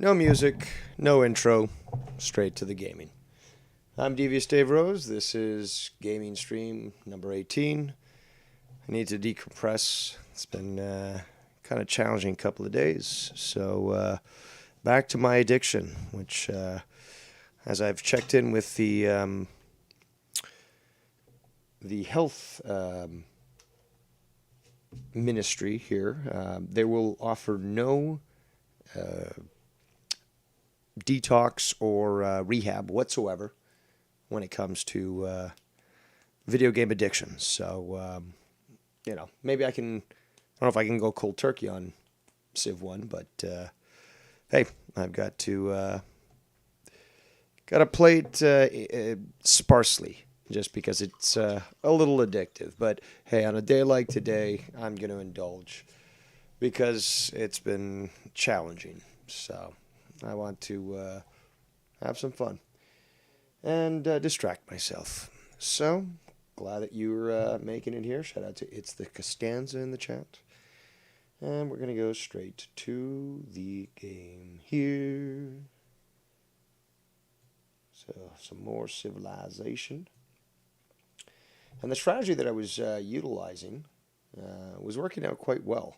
No music, no intro, straight to the gaming. I'm Devious Dave Rose. This is Gaming Stream number 18. I need to decompress. It's been kind of challenging couple of days. So back to my addiction, which as I've checked in with the health ministry here, they will offer no detox or rehab whatsoever when it comes to video game addiction. So, maybe I can, I don't know if I can go cold turkey on Civ 1, but hey, I've got to play it sparsely just because it's a little addictive. But hey, on a day like today, I'm going to indulge because it's been challenging. So I want to have some fun and distract myself. So glad that you're making it here. Shout out to It's the Costanza in the chat. And we're going to go straight to the game here. So some more Civilization. And the strategy that I was utilizing was working out quite well.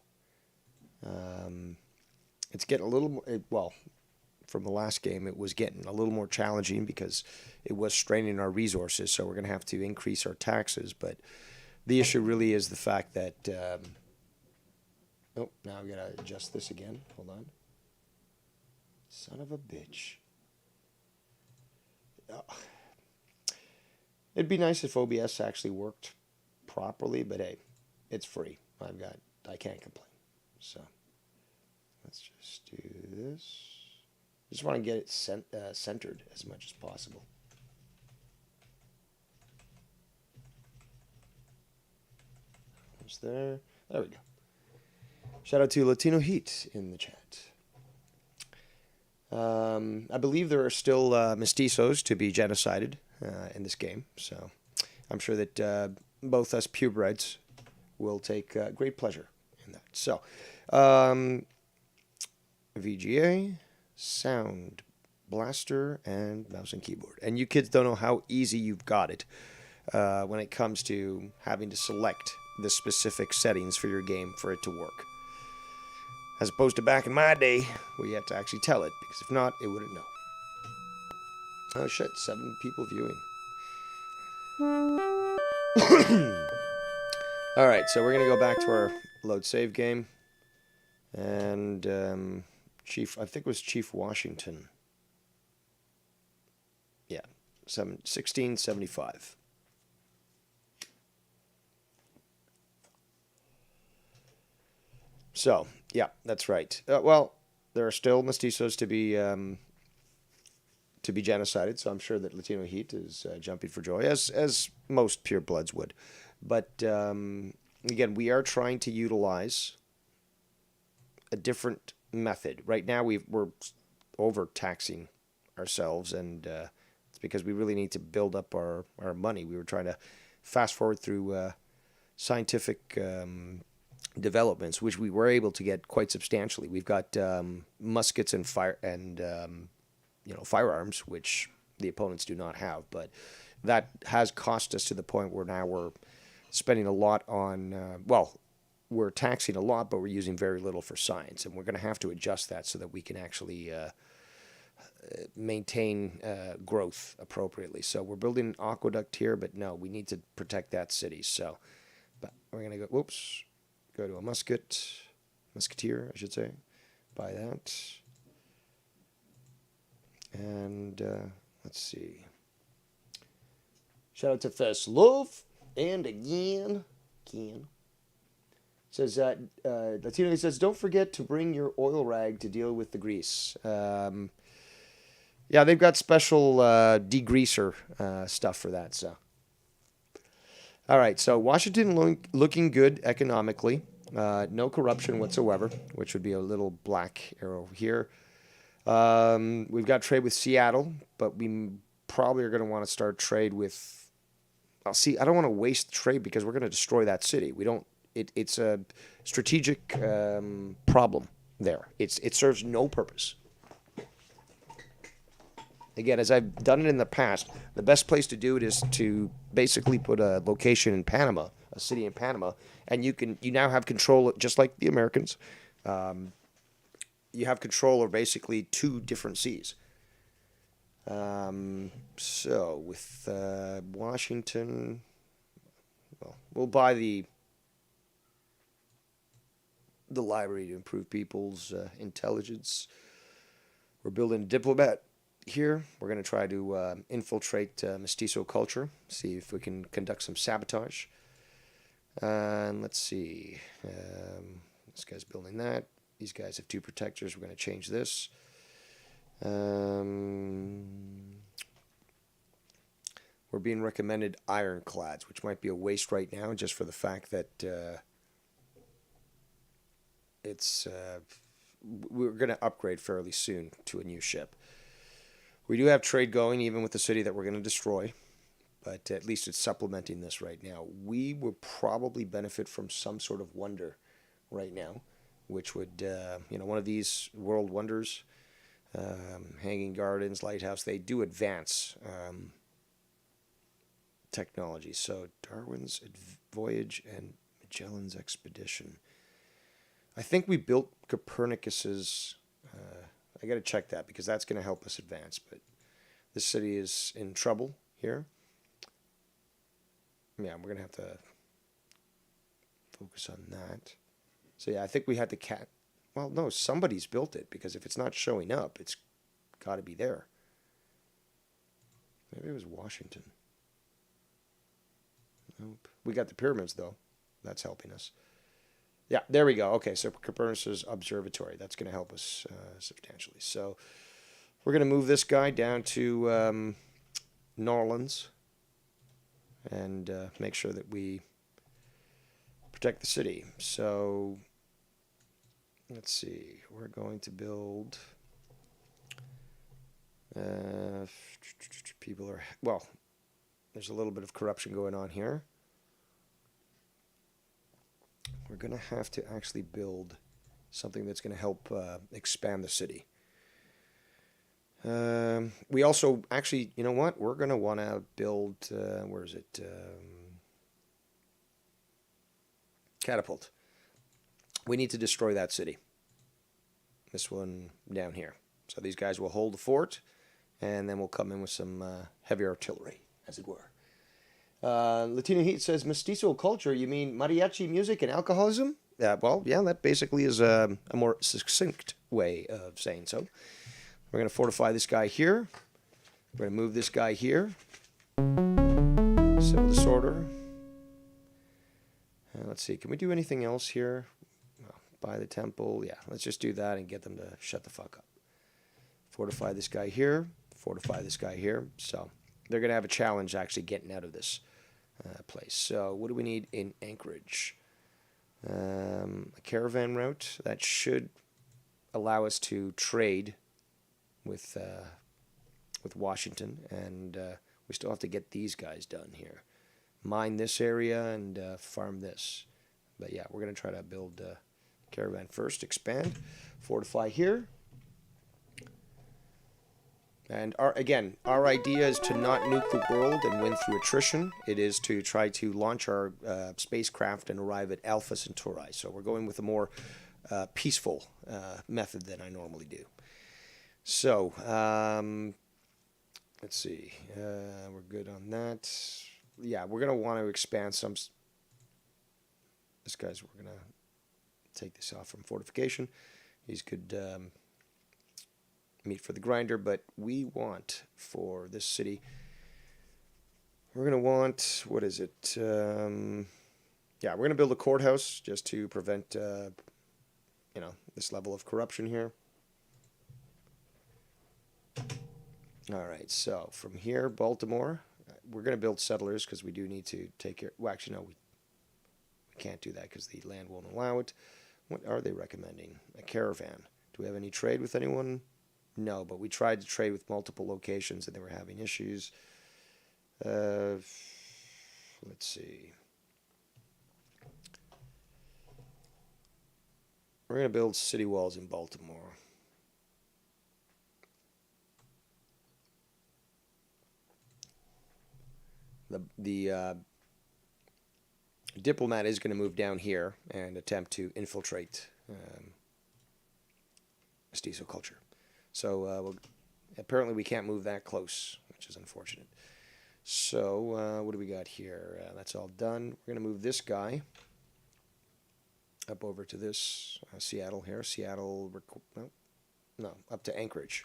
It's getting a little more, well, from the last game, it was getting a little more challenging because it was straining our resources, so we're going to have to increase our taxes. But the issue really is the fact that, oh, now I've got to adjust this again. Hold on. Son of a bitch. Oh. It'd be nice if OBS actually worked properly, but hey, it's free. I can't complain. So let's just do this. Just want to get it centered as much as possible. Almost there. There we go. Shout out to Latino Heat in the chat. I believe there are still mestizos to be genocided in this game, so I'm sure that both us purebreds will take great pleasure in that. So, VGA, Sound Blaster, and mouse and keyboard. And you kids don't know how easy you've got it when it comes to having to select the specific settings for your game for it to work. As opposed to back in my day, where you had to actually tell it, because if not, it wouldn't know. Oh shit, 7 people viewing. Alright, so we're going to go back to our load save game. And I think it was Chief Washington. Yeah, 1675. So, yeah, that's right. Well, there are still mestizos to be genocided, so I'm sure that Latino Heat is jumping for joy, as most purebloods would. But again, we are trying to utilize a different method. Right now, we're overtaxing ourselves, and it's because we really need to build up our money. We were trying to fast forward through scientific developments, which we were able to get quite substantially. We've got muskets and firearms, which the opponents do not have, but that has cost us to the point where now we're spending a lot on, we're taxing a lot, but we're using very little for science, and we're going to have to adjust that so that we can actually maintain growth appropriately. So we're building an aqueduct here, but no, we need to protect that city. So, but we're going to go to a musketeer, I should say, buy that. And let's see. Shout out to First Love. And again. Says, Latino says, don't forget to bring your oil rag to deal with the grease. Yeah, they've got special degreaser stuff for that. So, all right. So Washington looking good economically. No corruption whatsoever, which would be a little black arrow here. We've got trade with Seattle, but we probably are going to want to start trade with. I don't want to waste trade because we're going to destroy that city. It's a strategic problem there. It serves no purpose. again, as I've done it in the past, the best place to do it is to basically put a location in Panama, a city in Panama, and you now have control, just like the Americans. You have control of basically two different seas. So with Washington, well, we'll buy the library to improve people's intelligence. We're building a diplomat here. We're going to try to infiltrate mestizo culture, see if we can conduct some sabotage. And let's see. This guy's building that. These guys have two protectors. We're going to change this. We're being recommended ironclads, which might be a waste right now, just for the fact that we're going to upgrade fairly soon to a new ship. We do have trade going, even with the city that we're going to destroy, but at least it's supplementing this right now. We will probably benefit from some sort of wonder right now, which would, one of these world wonders, Hanging Gardens, Lighthouse, they do advance technology. So Darwin's Voyage and Magellan's Expedition. I think we built Copernicus's. I got to check that because that's going to help us advance. But this city is in trouble here. Yeah, we're going to have to focus on that. So yeah, I think we had to well, no, somebody's built it because if it's not showing up, it's got to be there. Maybe it was Washington. Nope. We got the pyramids though. That's helping us. Yeah, there we go. Okay, so Copernicus Observatory. That's going to help us substantially. So we're going to move this guy down to New Orleans and make sure that we protect the city. So let's see. We're going to build. People are, well, there's a little bit of corruption going on here. We're going to have to actually build something that's going to help expand the city. We also, actually, you know what? We're going to want to build, where is it? Catapult. We need to destroy that city. This one down here. So these guys will hold the fort, and then we'll come in with some heavy artillery, as it were. Latino Heat says, mestizo culture, you mean mariachi music and alcoholism? Well, yeah, that basically is a more succinct way of saying so. We're going to fortify this guy here. We're going to move this guy here. Civil disorder. Let's see, can we do anything else here? Well, buy the temple. Yeah, let's just do that and get them to shut the fuck up. Fortify this guy here. Fortify this guy here. So they're going to have a challenge actually getting out of this place. So what do we need in Anchorage? A caravan route. That should allow us to trade with Washington. And we still have to get these guys done here. Mine this area and farm this. But yeah, we're going to try to build caravan first. Expand. Fortify here. And our idea is to not nuke the world and win through attrition. It is to try to launch our spacecraft and arrive at Alpha Centauri. So we're going with a more peaceful method than I normally do. So let's see. We're good on that. Yeah, we're going to want to expand some. This guy's, we're going to take this off from fortification. He's good. Meat for the grinder, but we want for this city, we're going to want, what is it? Yeah, we're going to build a courthouse just to prevent, this level of corruption here. All right, so from here, Baltimore, we're going to build settlers because we do need to take care. Well, actually, no, we can't do that because the land won't allow it. What are they recommending? A caravan. Do we have any trade with anyone? No, but we tried to trade with multiple locations and they were having issues. Let's see. We're going to build city walls in Baltimore. The diplomat is going to move down here and attempt to infiltrate mestizo culture. So apparently we can't move that close, which is unfortunate. So what do we got here? That's all done. We're going to move this guy up over to this Seattle here. Seattle, no, up to Anchorage.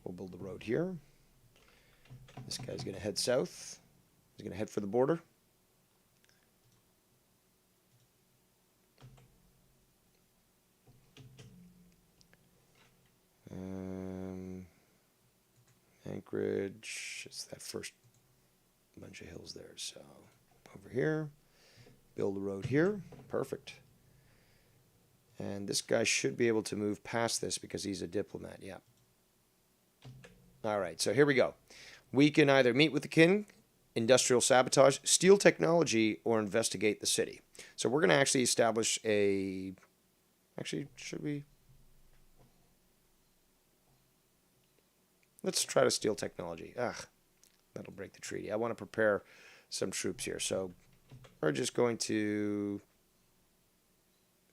We'll build the road here. This guy's going to head south. He's going to head for the border. Anchorage, it's that first bunch of hills there. So over here, build a road here. Perfect. And this guy should be able to move past this because he's a diplomat. Yeah. All right, so here we go. We can either meet with the king, industrial sabotage, steal technology, or investigate the city. So we're going to actually establish a... Actually, should we... Let's try to steal technology. That'll break the treaty. I want to prepare some troops here. So we're just going to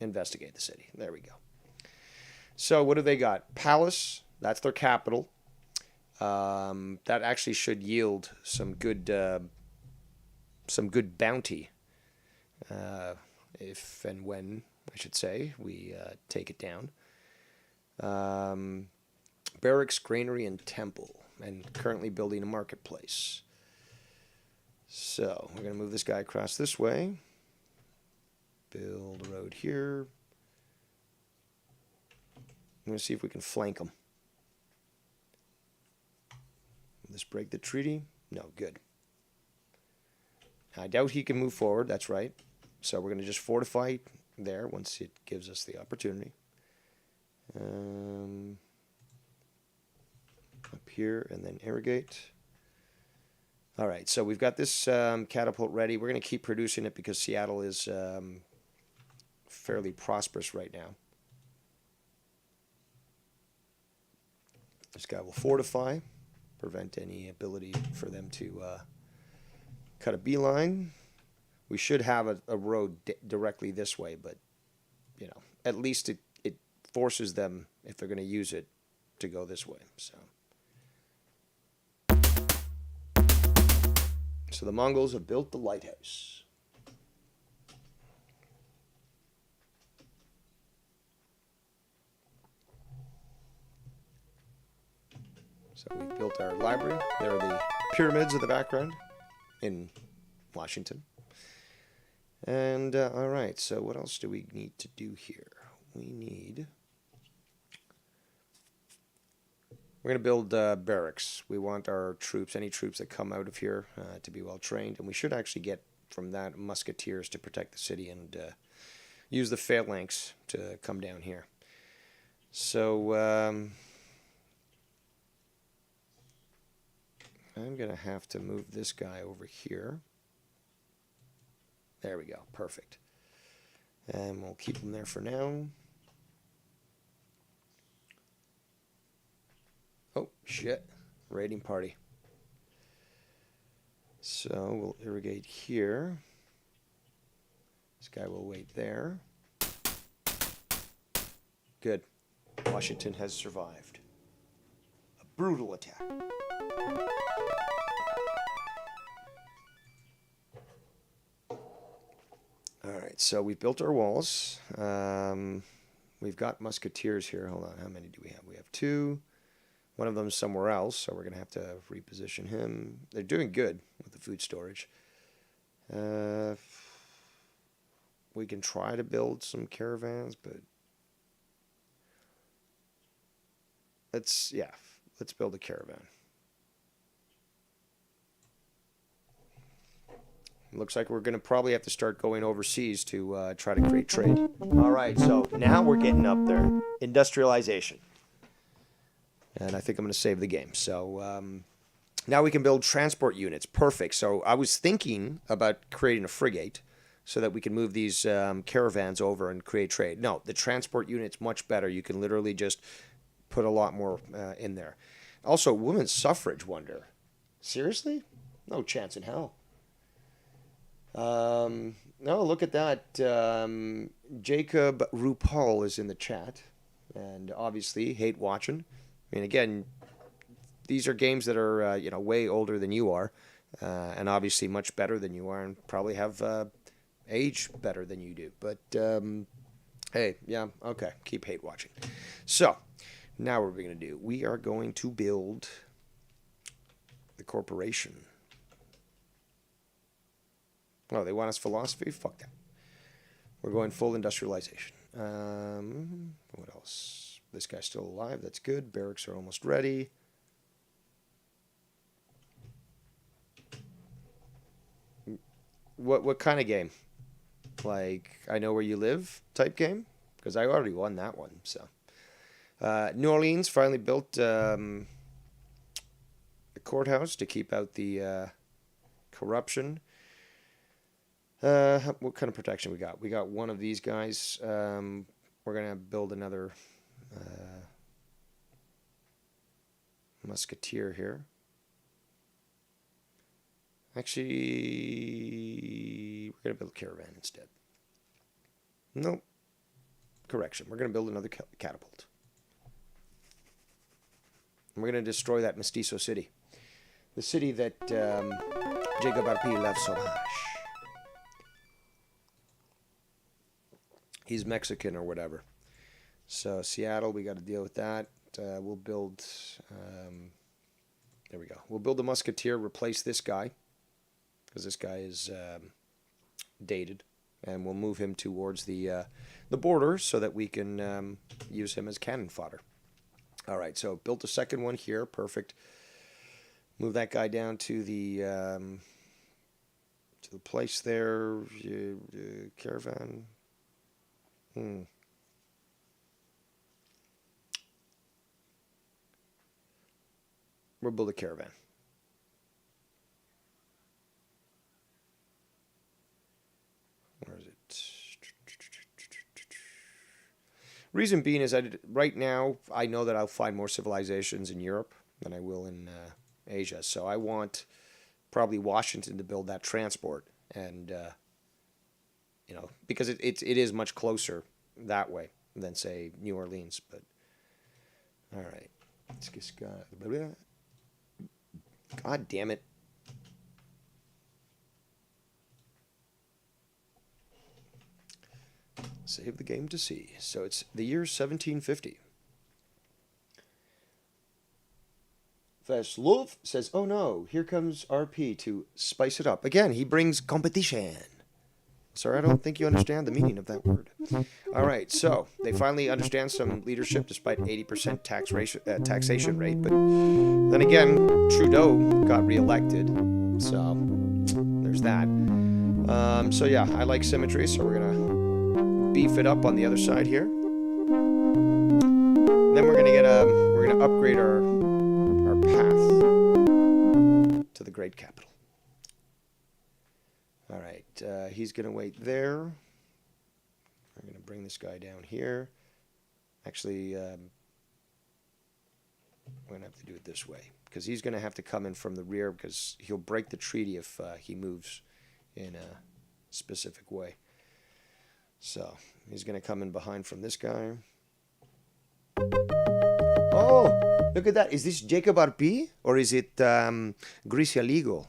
investigate the city. There we go. So what do they got? Palace. That's their capital. That actually should yield some good bounty. If and when, I should say, we take it down. Barracks, granary, and temple, and currently building a marketplace. So we're going to move this guy across this way. Build a road here. I'm going to see if we can flank him. Will this break the treaty? No, good. I doubt he can move forward, that's right. So we're going to just fortify there once it gives us the opportunity. Up here and then irrigate. All right, so we've got this catapult ready. We're going to keep producing it because Seattle is fairly prosperous right now. This guy will fortify, prevent any ability for them to cut a beeline. We should have a road directly this way, but you know, at least it forces them, if they're going to use it, to go this way. So the Mongols have built the lighthouse. So we've built our library. There are the pyramids in the background in Washington. And, all right, so what else do we need to do here? We're going to build barracks. We want our troops, any troops that come out of here, to be well trained. And we should actually get from that musketeers to protect the city and use the phalanx to come down here. So I'm going to have to move this guy over here. There we go. Perfect. And we'll keep him there for now. Oh, shit. Raiding party. So we'll irrigate here. This guy will wait there. Good. Washington has survived. A brutal attack. Alright, so we've built our walls. We've got musketeers here. Hold on, how many do we have? We have 2. One of them is somewhere else, so we're going to have to reposition him. They're doing good with the food storage. We can try to build some caravans, but let's build a caravan. Looks like we're going to probably have to start going overseas to try to create trade. All right, so now we're getting up there. Industrialization. And I think I'm going to save the game. So now we can build transport units. Perfect. So I was thinking about creating a frigate so that we can move these caravans over and create trade. No, the transport unit's much better. You can literally just put a lot more in there. Also, women's suffrage wonder. Seriously? No chance in hell. No, look at that. Jacob RuPaul is in the chat. And obviously, hate watching. I mean, again, these are games that are, way older than you are. And obviously much better than you are and probably have age better than you do. But, hey, yeah, okay. Keep hate watching. So, now what are we going to do? We are going to build the corporation. Oh, they want us philosophy? Fuck that. We're going full industrialization. What else? This guy's still alive. That's good. Barracks are almost ready. What kind of game? Like, I know where you live type game? Because I already won that one, so. New Orleans finally built the courthouse to keep out the corruption. What kind of protection we got? We got one of these guys. We're going to build another musketeer here. Actually, we're going to build a caravan instead. Nope. Correction. We're going to build another catapult. And we're going to destroy that Mestizo city. The city that Jacob RP loves so much. He's Mexican or whatever. So Seattle, we got to deal with that. We'll build... there we go. We'll build a musketeer, replace this guy. Because this guy is dated. And we'll move him towards the border so that we can use him as cannon fodder. All right, so built a second one here. Perfect. Move that guy down to the place there. Caravan. We'll build a caravan. Where is it? Reason being is right now I know that I'll find more civilizations in Europe than I will in Asia. So I want probably Washington to build that transport, and because it is much closer that way than say New Orleans. But all right, let's just God damn it. Save the game to see. So it's the year 1750. Vaslov says, oh no, here comes RP to spice it up. Again, he brings competition. Sorry, I don't think you understand the meaning of that word. All right, so they finally understand some leadership despite 80% taxation rate. But then again, Trudeau got reelected. So there's that. So yeah, I like symmetry, so we're going to beef it up on the other side here. Then we're gonna upgrade our path to the great capital. All right, he's gonna wait there. I'm gonna bring this guy down here. Actually, I'm gonna have to do it this way because he's gonna have to come in from the rear because he'll break the treaty if he moves in a specific way. So, he's going to come in behind from this guy. Oh, look at that. Is this Jacob RP? Or is it Gricia Ligo?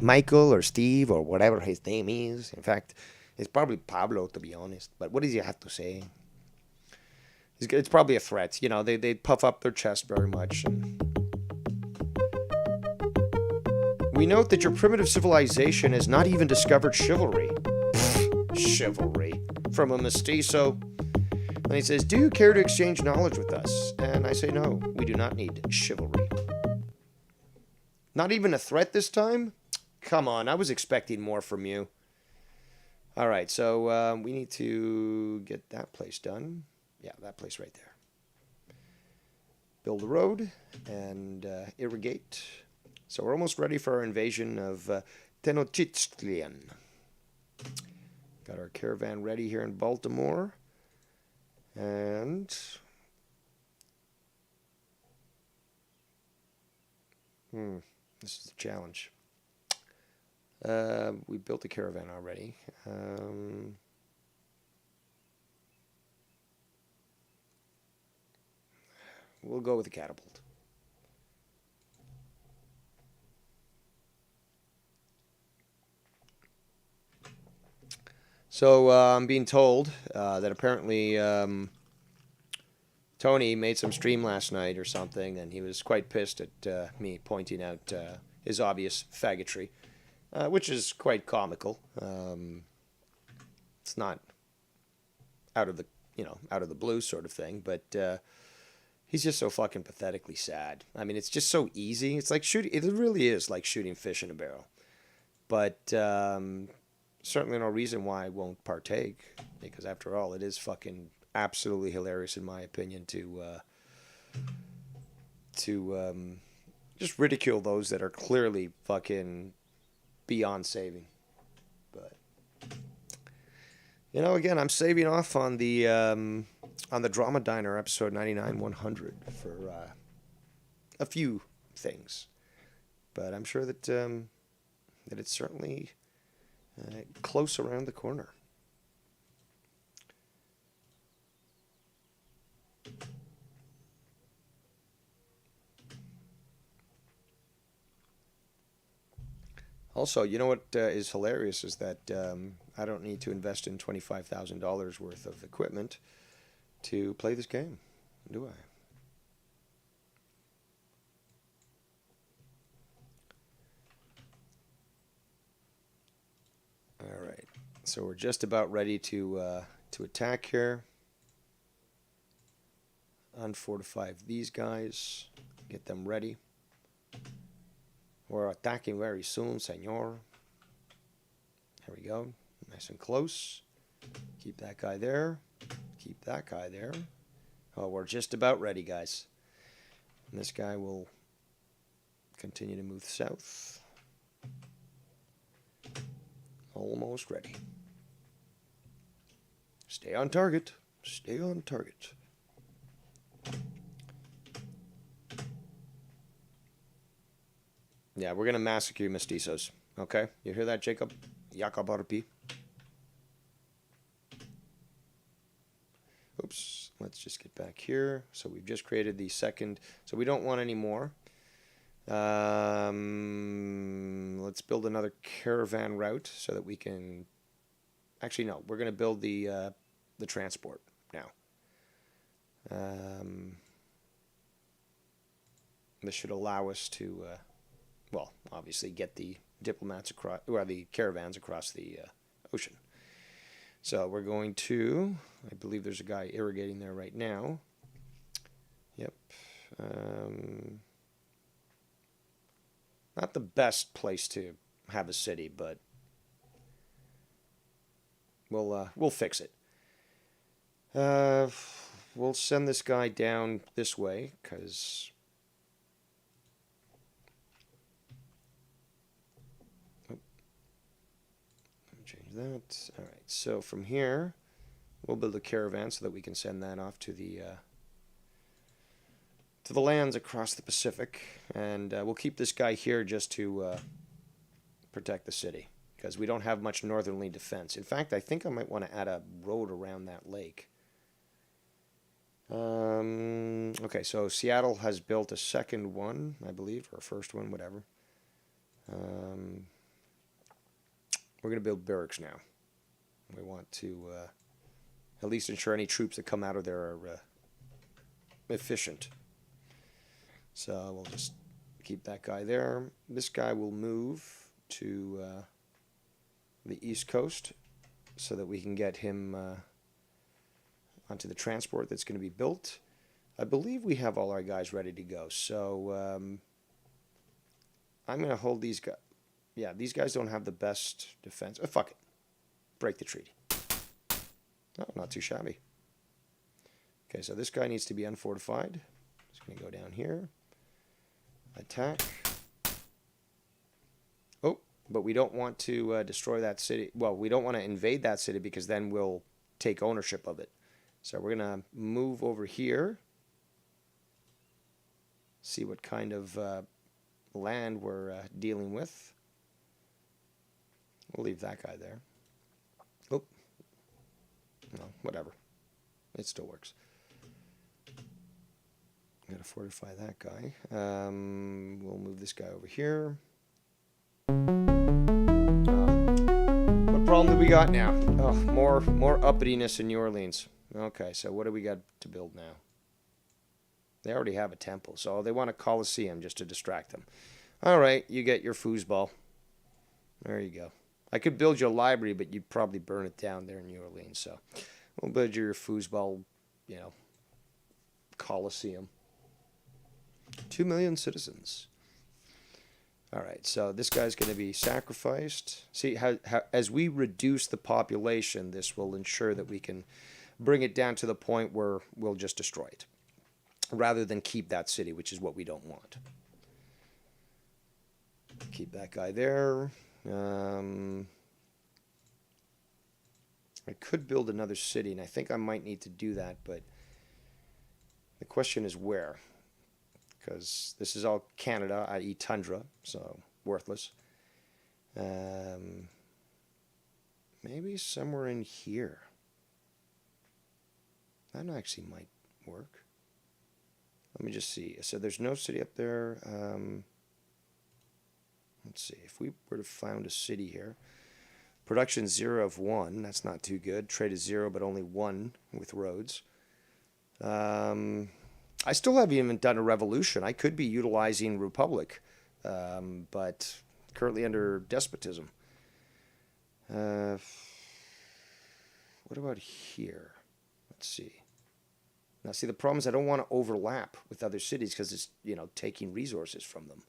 Michael or Steve or whatever his name is. In fact, it's probably Pablo, to be honest. But what does he have to say? It's probably a threat. They puff up their chest very much. And we note that your primitive civilization has not even discovered chivalry. Chivalry from a mestizo. And he says, do you care to exchange knowledge with us? And I say, no, we do not need chivalry. Not even a threat this time? Come on, I was expecting more from you. All right, so we need to get that place done. Yeah, that place right there. Build a road and irrigate. So we're almost ready for our invasion of Tenochtitlan. Got our caravan ready here in Baltimore. And This is a challenge. We built a caravan already. We'll go with a catapult. So I'm being told that apparently Tony made some stream last night or something, and he was quite pissed at me pointing out his obvious faggotry, which is quite comical. It's not out of the out of the blue sort of thing, but he's just so fucking pathetically sad. I mean, it's just so easy. It's like shooting. It really is like shooting fish in a barrel. But certainly no reason why I won't partake, because after all, it is fucking absolutely hilarious in my opinion to just ridicule those that are clearly fucking beyond saving. But again, I'm saving off on the Drama Diner episode 99-100 for a few things, but I'm sure that that it's certainly close around the corner. Also, you know what is hilarious is that I don't need to invest in $25,000 worth of equipment to play this game, do I? All right, so we're just about ready to attack here. Unfortify these guys, get them ready. We're attacking very soon, senor. There we go, nice and close. Keep that guy there. Keep that guy there. Oh, we're just about ready, guys. And this guy will continue to move south. Almost ready. Stay on target. Stay on target. Yeah, we're going to massacre you mestizos. Okay? You hear that, Jacob? Jacob RP. Oops. Let's just get back here. So we've just created the second. So we don't want any more. Let's build another caravan route so that we can... Actually, no. We're going to build the transport now. This should allow us to... well, obviously get the diplomats across, or the caravans across the ocean. So we're going to, I believe there's a guy irrigating there right now. Yep. Not the best place to have a city, but we'll fix it. We'll send this guy down this way, because... that. All right, so from here we'll build a caravan so that we can send that off to the lands across the Pacific, and we'll keep this guy here just to protect the city, because we don't have much northerly defense. In fact, I think I might want to add a road around that lake. Okay, so Seattle has built a second one, I believe, or a first one, whatever. We're going to build barracks now. We want to at least ensure any troops that come out of there are efficient. So we'll just keep that guy there. This guy will move to the East Coast so that we can get him onto the transport that's going to be built. I believe we have all our guys ready to go. So I'm going to hold these guys. Yeah, these guys don't have the best defense. Oh, fuck it. Break the treaty. Oh, not too shabby. Okay, so this guy needs to be unfortified. Just going to go down here. Attack. Oh, but we don't want to destroy that city. Well, we don't want to invade that city, because then we'll take ownership of it. So we're going to move over here. See what kind of land we're dealing with. We'll leave that guy there. Oh, no, whatever. It still works. Gotta fortify that guy. We'll move this guy over here. What problem do we got now? Oh, more uppityness in New Orleans. Okay, so what do we got to build now? They already have a temple, so they want a coliseum just to distract them. All right, you get your foosball. There you go. I could build you a library, but you'd probably burn it down there in New Orleans. So we'll build you your foosball, coliseum. 2 million citizens. All right, so this guy's going to be sacrificed. See, how as we reduce the population, this will ensure that we can bring it down to the point where we'll just destroy it, rather than keep that city, which is what we don't want. Keep that guy there. I could build another city, and I think I might need to do that, but the question is where? Because this is all Canada, i.e. tundra, so worthless. Maybe somewhere in here. That actually might work. Let me just see. So there's no city up there. Let's see. If we were to found a city here. Production 0 of 1. That's not too good. Trade is 0, but only 1 with roads. I still haven't even done a revolution. I could be utilizing Republic, but currently under despotism. What about here? Let's see. Now, see, the problem is I don't want to overlap with other cities because it's, taking resources from them.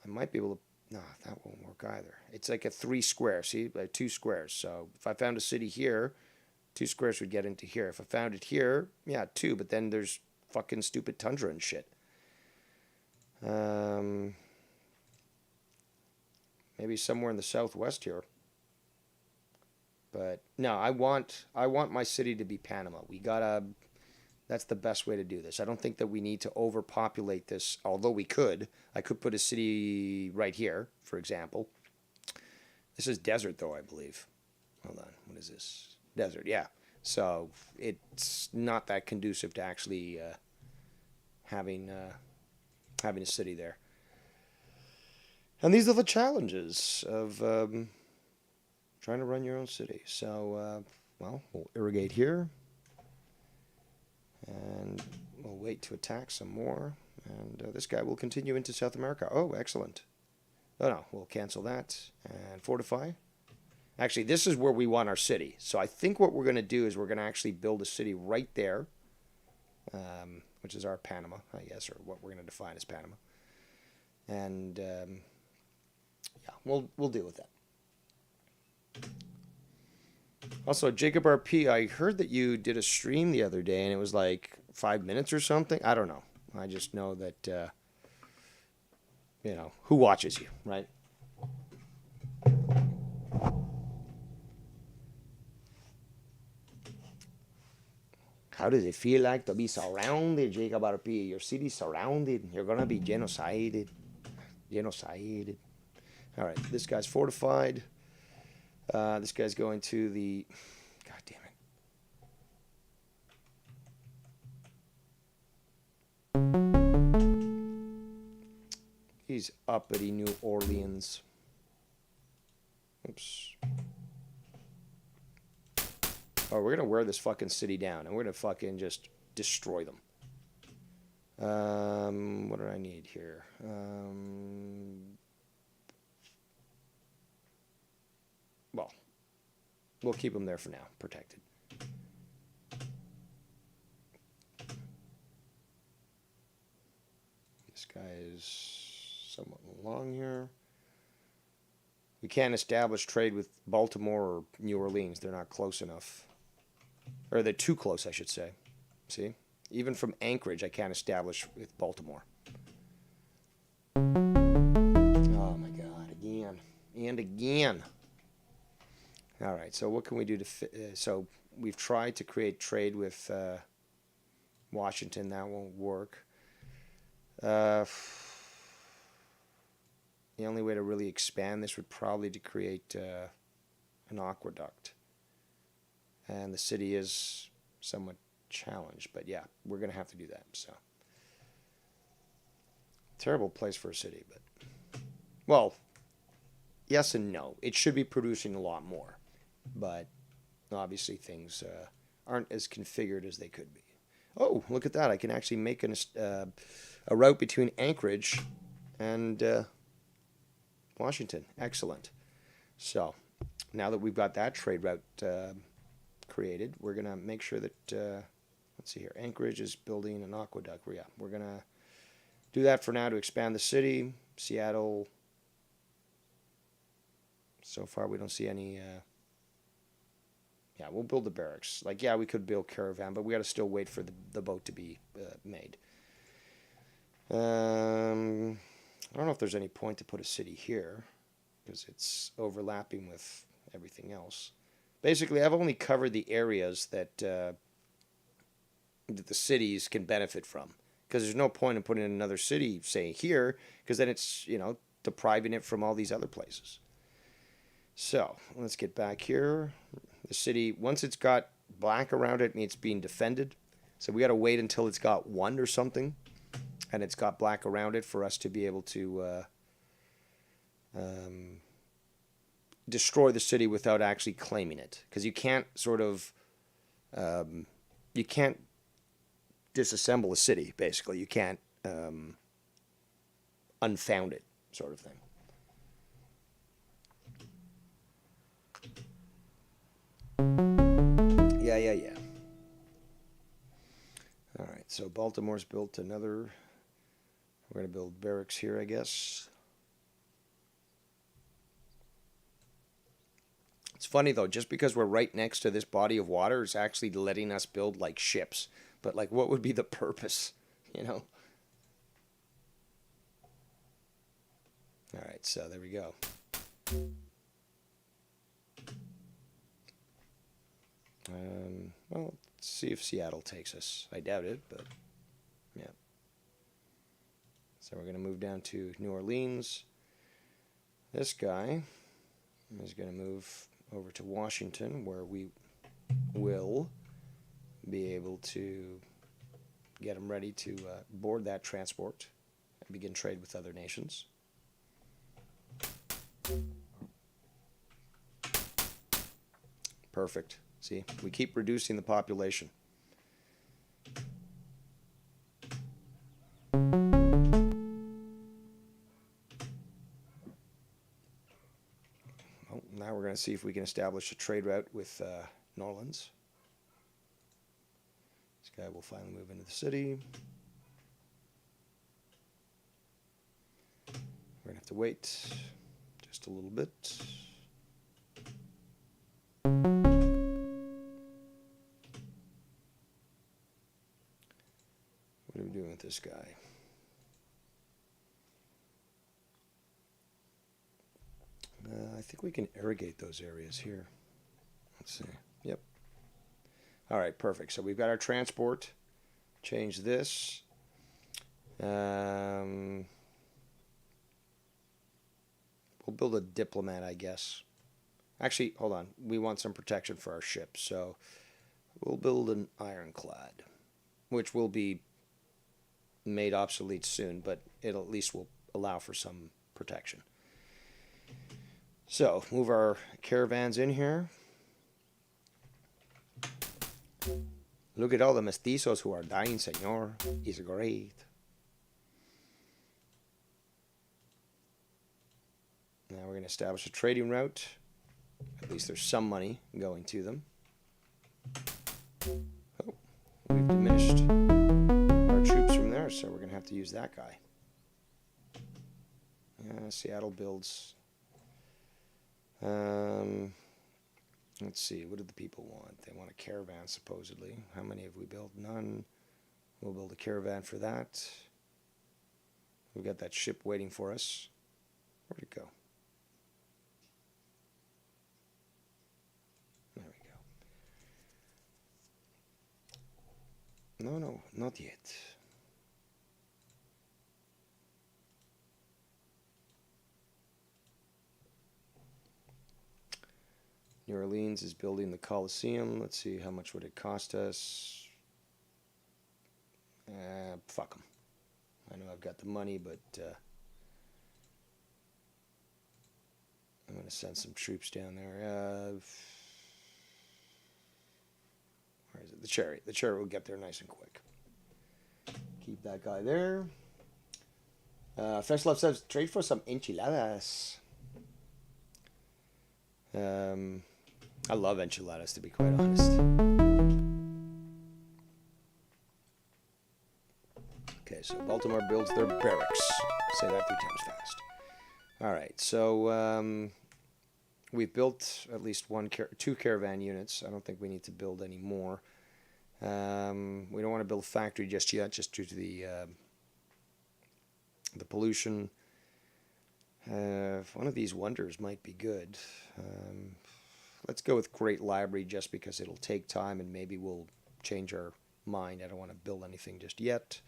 I might be able to... No, that won't work either. It's like a 3 square, see? Like 2 squares. So if I found a city here, 2 squares would get into here. If I found it here, yeah, 2, but then there's fucking stupid tundra and shit. Maybe somewhere in the southwest here. But no, I want my city to be Panama. That's the best way to do this. I don't think that we need to overpopulate this, although we could. I could put a city right here, for example. This is desert, though, I believe. Hold on. What is this? Desert, yeah. So it's not that conducive to actually having a city there. And these are the challenges of trying to run your own city. So, we'll irrigate here. And we'll wait to attack some more. And this guy will continue into South America. Oh, excellent. Oh, no, we'll cancel that and fortify. Actually, this is where we want our city. So I think what we're going to do is we're going to actually build a city right there, which is our Panama, I guess, or what we're going to define as Panama. And, yeah, we'll deal with that. Also, Jacob RP, I heard that you did a stream the other day, and it was like 5 minutes or something. I don't know. I just know that, who watches you, right? How does it feel like to be surrounded, Jacob RP? Your city's surrounded. You're going to be genocided. Genocided. All right, this guy's fortified. This guy's going to the... God damn it. He's uppity New Orleans. Oops. Oh, we're going to wear this fucking city down, and we're going to fucking just destroy them. What do I need here? Well, we'll keep them there for now, protected. This guy is somewhat long here. We can't establish trade with Baltimore or New Orleans. They're not close enough. Or they're too close, I should say. See? Even from Anchorage, I can't establish with Baltimore. Oh my God, again. And again. All right, so what can we do to so we've tried to create trade with Washington. That won't work. the only way to really expand this would probably to create an aqueduct. And the city is somewhat challenged, but yeah, we're going to have to do that. So, terrible place for a city, but, well, yes and no. It should be producing a lot more, but obviously things aren't as configured as they could be. Oh, look at that. I can actually make a route between Anchorage and Washington. Excellent. So, now that we've got that trade route created, we're going to make sure that, let's see here, Anchorage is building an aqueduct. Yeah, we're going to do that for now to expand the city. Seattle, so far we don't see any, yeah, we'll build the barracks. Like, yeah, we could build caravan, but we got to still wait for the boat to be made. I don't know if there's any point to put a city here, because it's overlapping with everything else. Basically, I've only covered the areas that that the cities can benefit from, because there's no point in putting another city, say, here, because then it's, you know, depriving it from all these other places. So, let's get back here. The city, once it's got black around it, means it's being defended. So we got to wait until it's got 1 or something, and it's got black around it for us to be able to destroy the city without actually claiming it. Because you can't sort of, you can't disassemble a city, basically. You can't unfound it, sort of thing. Yeah. All right, so Baltimore's built another. We're going to build barracks here, I guess. It's funny, though, just because we're right next to this body of water, it's actually letting us build, like, ships. But, like, what would be the purpose, you know? All right, so there we go. Well, let's see if Seattle takes us. I doubt it, but yeah. So we're going to move down to New Orleans. This guy is going to move over to Washington, where we will be able to get him ready to board that transport and begin trade with other nations. Perfect. See, we keep reducing the population. Well, now we're going to see if we can establish a trade route with New Orleans. This guy will finally move into the city. We're going to have to wait just a little bit. What are we doing with this guy? I think we can irrigate those areas here. Let's see. Yep. All right, perfect. So we've got our transport. Change this. We'll build a diplomat, I guess. Actually, hold on. We want some protection for our ship, so we'll build an ironclad, which will be made obsolete soon, but it at least will allow for some protection. So, move our caravans in here. Look at all the mestizos who are dying, senor. He's great. Now we're going to establish a trading route. At least there's some money going to them. Oh, we've diminished our troops from there, so we're going to have to use that guy. Seattle builds. Let's see, what do the people want? They want a caravan, supposedly. How many have we built? None. We'll build a caravan for that. We've got that ship waiting for us. Where'd it go? There we go. No, not yet. New Orleans is building the Coliseum. Let's see, how much would it cost us? Fuck them. I know I've got the money, but I'm going to send some troops down there. Where is it? The Chariot. The Chariot will get there nice and quick. Keep that guy there. Fresh Love says, trade for some enchiladas. I love enchiladas, to be quite honest. Okay, so Baltimore builds their barracks. Say that 3 times fast. All right, so we've built at least 2 caravan units. I don't think we need to build any more. We don't want to build a factory just yet, just due to the pollution. One of these wonders might be good. Let's go with Great Library just because it'll take time and maybe we'll change our mind. I don't want to build anything just yet.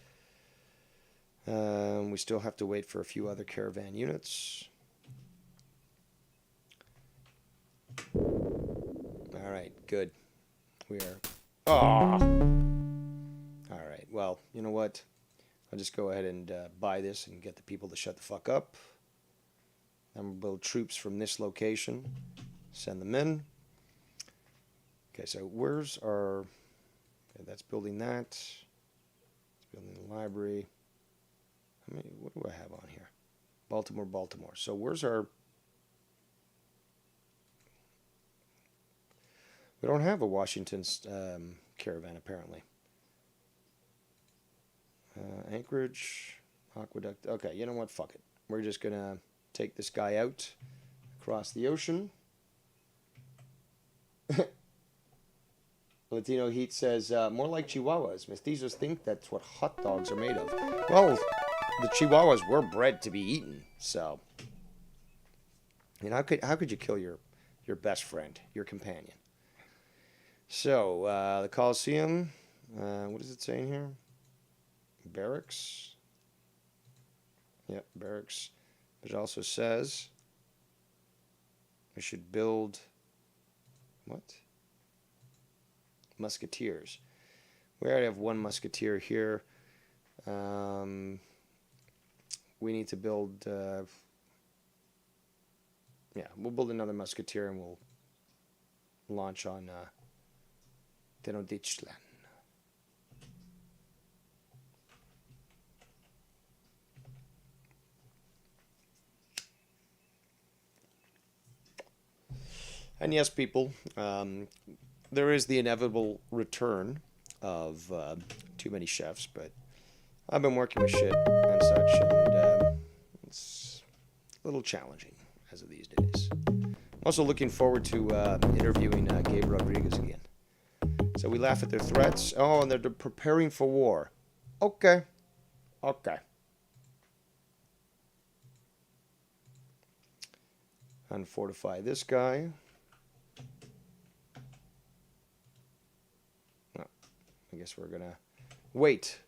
We still have to wait for a few other caravan units. All right, good. We are... Oh! All right, well, you know what? I'll just go ahead and buy this and get the people to shut the fuck up. Then we'll build troops from this location. Send them in. Okay, so where's our... Okay, that's building that. It's building the library. What do I have on here? Baltimore, Baltimore. So where's our... We don't have a Washington caravan, apparently. Anchorage, Aqueduct. Okay, you know what? Fuck it. We're just going to take this guy out across the ocean. Latino Heat says, more like Chihuahuas. Mestizos think that's what hot dogs are made of. Well, the Chihuahuas were bred to be eaten, so... You know, how could you kill your best friend, your companion? So, the Coliseum, what does it say in here? Barracks. Yep, barracks. But it also says we should build... What? Musketeers. We already have 1 musketeer here. We need to build... yeah, we'll build another musketeer and we'll launch on Tenochtitlan. And yes, people, there is the inevitable return of too many chefs, but I've been working with shit and such, and it's a little challenging as of these days. I'm also looking forward to interviewing Gabe Rodriguez again. So we laugh at their threats. Oh, and they're preparing for war. Okay. Okay. Unfortify this guy. Oh, I guess we're going to wait.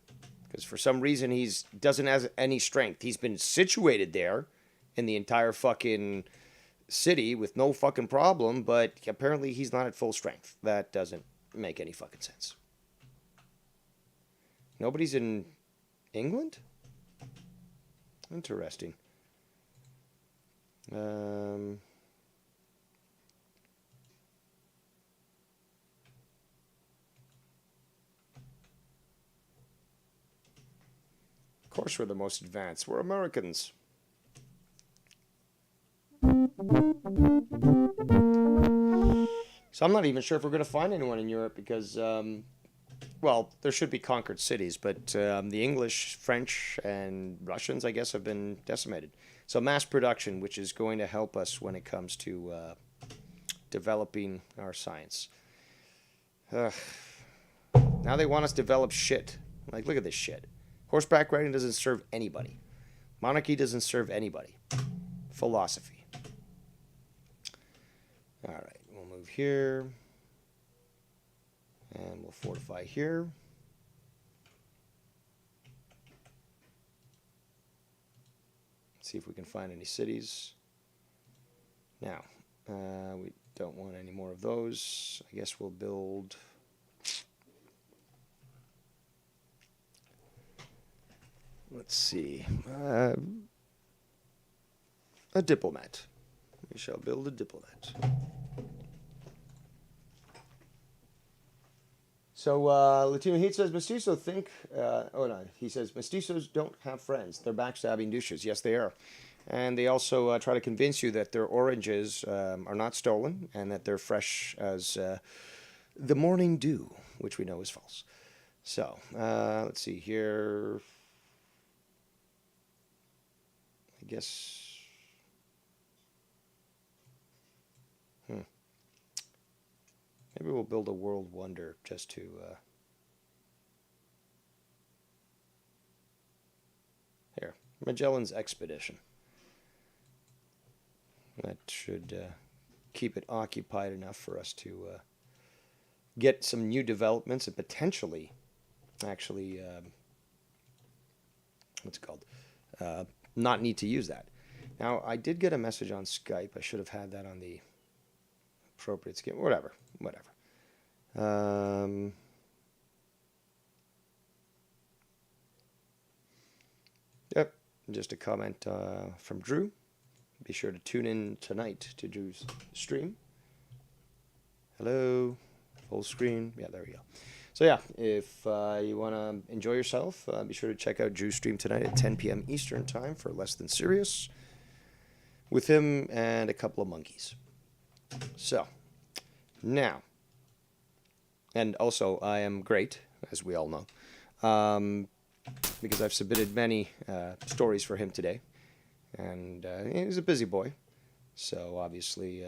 Because for some reason he doesn't have any strength. He's been situated there in the entire fucking city with no fucking problem, but apparently he's not at full strength. That doesn't make any fucking sense. Nobody's in England? Interesting. Of course we're the most advanced. We're Americans. So I'm not even sure if we're going to find anyone in Europe because, well, there should be conquered cities, but the English, French, and Russians, I guess, have been decimated. So mass production, which is going to help us when it comes to developing our science. Now they want us to develop shit. Like, look at this shit. Horseback riding doesn't serve anybody. Monarchy doesn't serve anybody. Philosophy. All right, we'll move here. And we'll fortify here. See if we can find any cities. Now, we Don't want any more of those. I guess we'll build... Let's see. A diplomat. We shall build a diplomat. So, Latino Heat says, Mestizo think... oh, no. He says, Mestizos don't have friends. They're backstabbing douches. Yes, they are. And they also try to convince you that their oranges are not stolen and that they're fresh as the morning dew, which we know is false. So, let's see here. I guess... Maybe we'll build a world wonder just to... Here, Magellan's Expedition. That should keep it occupied enough for us to get some new developments and potentially, actually, what's it called? Not need to use that. Now, I did get a message on Skype. I should have had that on the appropriate skin. Whatever. Yep, just a comment from Drew. Be sure to tune in tonight to Drew's stream. Hello, full screen. Yeah, there we go. So yeah, if you want to enjoy yourself, be sure to check out Drew's stream tonight at 10 p.m. Eastern Time for Less Than Serious with him and a couple of monkeys. So, now, and also I am great, as we all know, because I've submitted many stories for him today. And he's a busy boy, so obviously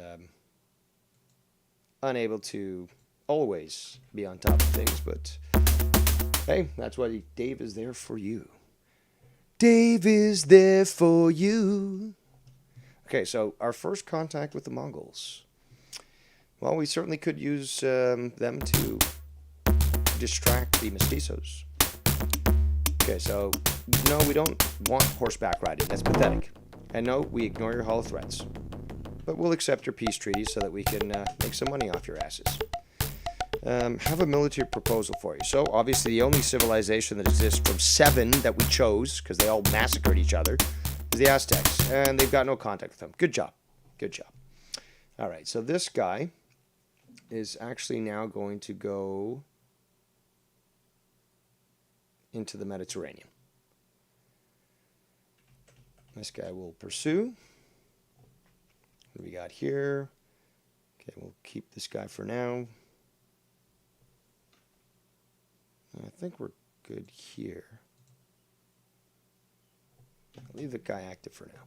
unable to always be on top of things, but hey, that's why Dave is there for you. Dave is there for you. Okay, so our first contact with the Mongols. Well, we certainly could use them to distract the mestizos. Okay, so no, we don't want horseback riding. That's pathetic. And no, we ignore your hollow threats. But we'll accept your peace treaty so that we can make some money off your asses. Have a military proposal for you. So, obviously, the only civilization that exists from 7 that we chose, because they all massacred each other, is the Aztecs. And they've got no contact with them. Good job. Good job. All right, so this guy is actually now going to go into the Mediterranean. This guy will pursue. What do we got here? Okay, we'll keep this guy for now. I think we're good here. I'll leave the guy active for now.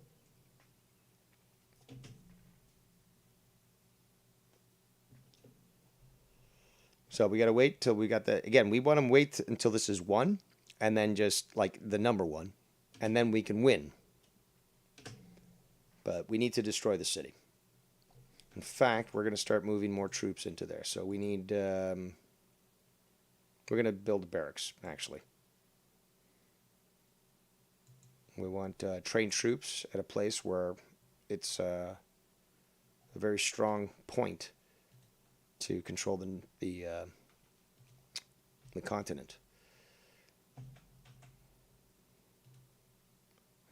So we got to wait till we got the... Again, we want to wait until this is 1, and then just, like, the number 1, and then we can win. But we need to destroy the city. In fact, we're going to start moving more troops into there. So we need... we're going to build barracks, actually. We want trained troops at a place where it's a very strong point to control the continent.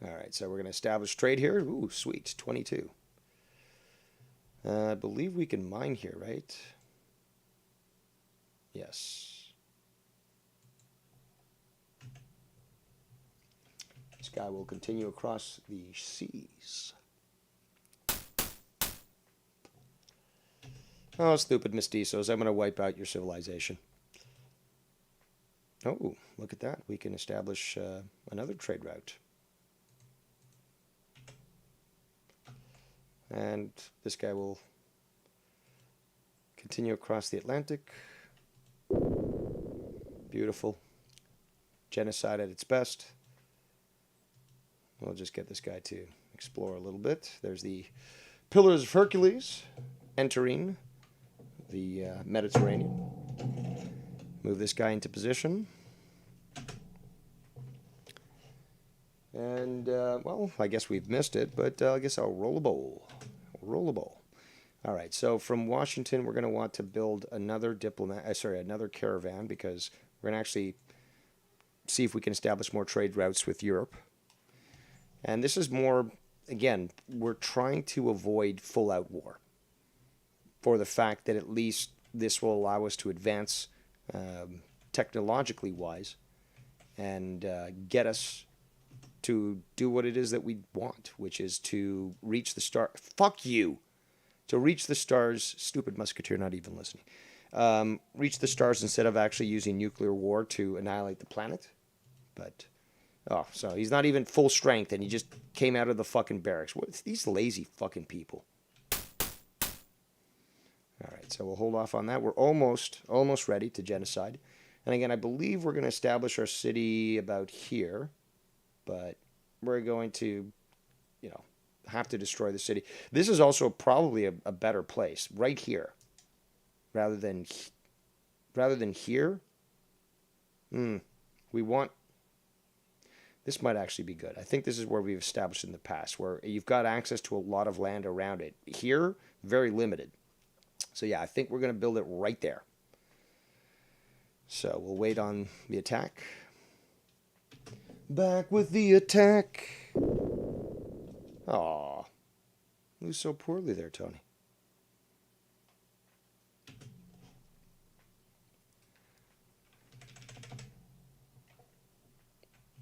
All right, so we're going to establish trade here. Ooh, sweet, 22. I believe we can mine here, right? Yes. This guy will continue across the seas. Oh, stupid mestizos. I'm going to wipe out your civilization. Oh, look at that. We can establish another trade route. And this guy will continue across the Atlantic. Beautiful. Genocide at its best. We'll just get this guy to explore a little bit. There's the Pillars of Hercules entering the Mediterranean. Move this guy into position. And, well, I guess we've missed it, but I guess I'll roll a bowl. Roll a bowl. All right, so from Washington, we're going to want to build another another caravan because we're going to actually see if we can establish more trade routes with Europe. And this is more, again, we're trying to avoid full-out war for the fact that at least this will allow us to advance technologically wise and get us to do what it is that we want, which is to reach the star. Fuck you! To reach the stars. Stupid musketeer, not even listening. Reach the stars instead of actually using nuclear war to annihilate the planet. But, oh, so he's not even full strength and he just came out of the fucking barracks. What? These lazy fucking people. All right, so we'll hold off on that. We're almost ready to genocide. And again, I believe we're going to establish our city about here. But we're going to, have to destroy the city. This is also probably a better place, right here, rather than here. We want. This might actually be good. I think this is where we've established in the past, where you've got access to a lot of land around it. Here, very limited. So yeah, I think we're going to build it right there. So we'll wait on the attack. Back with the attack. Aw. Lose so poorly there, Tony.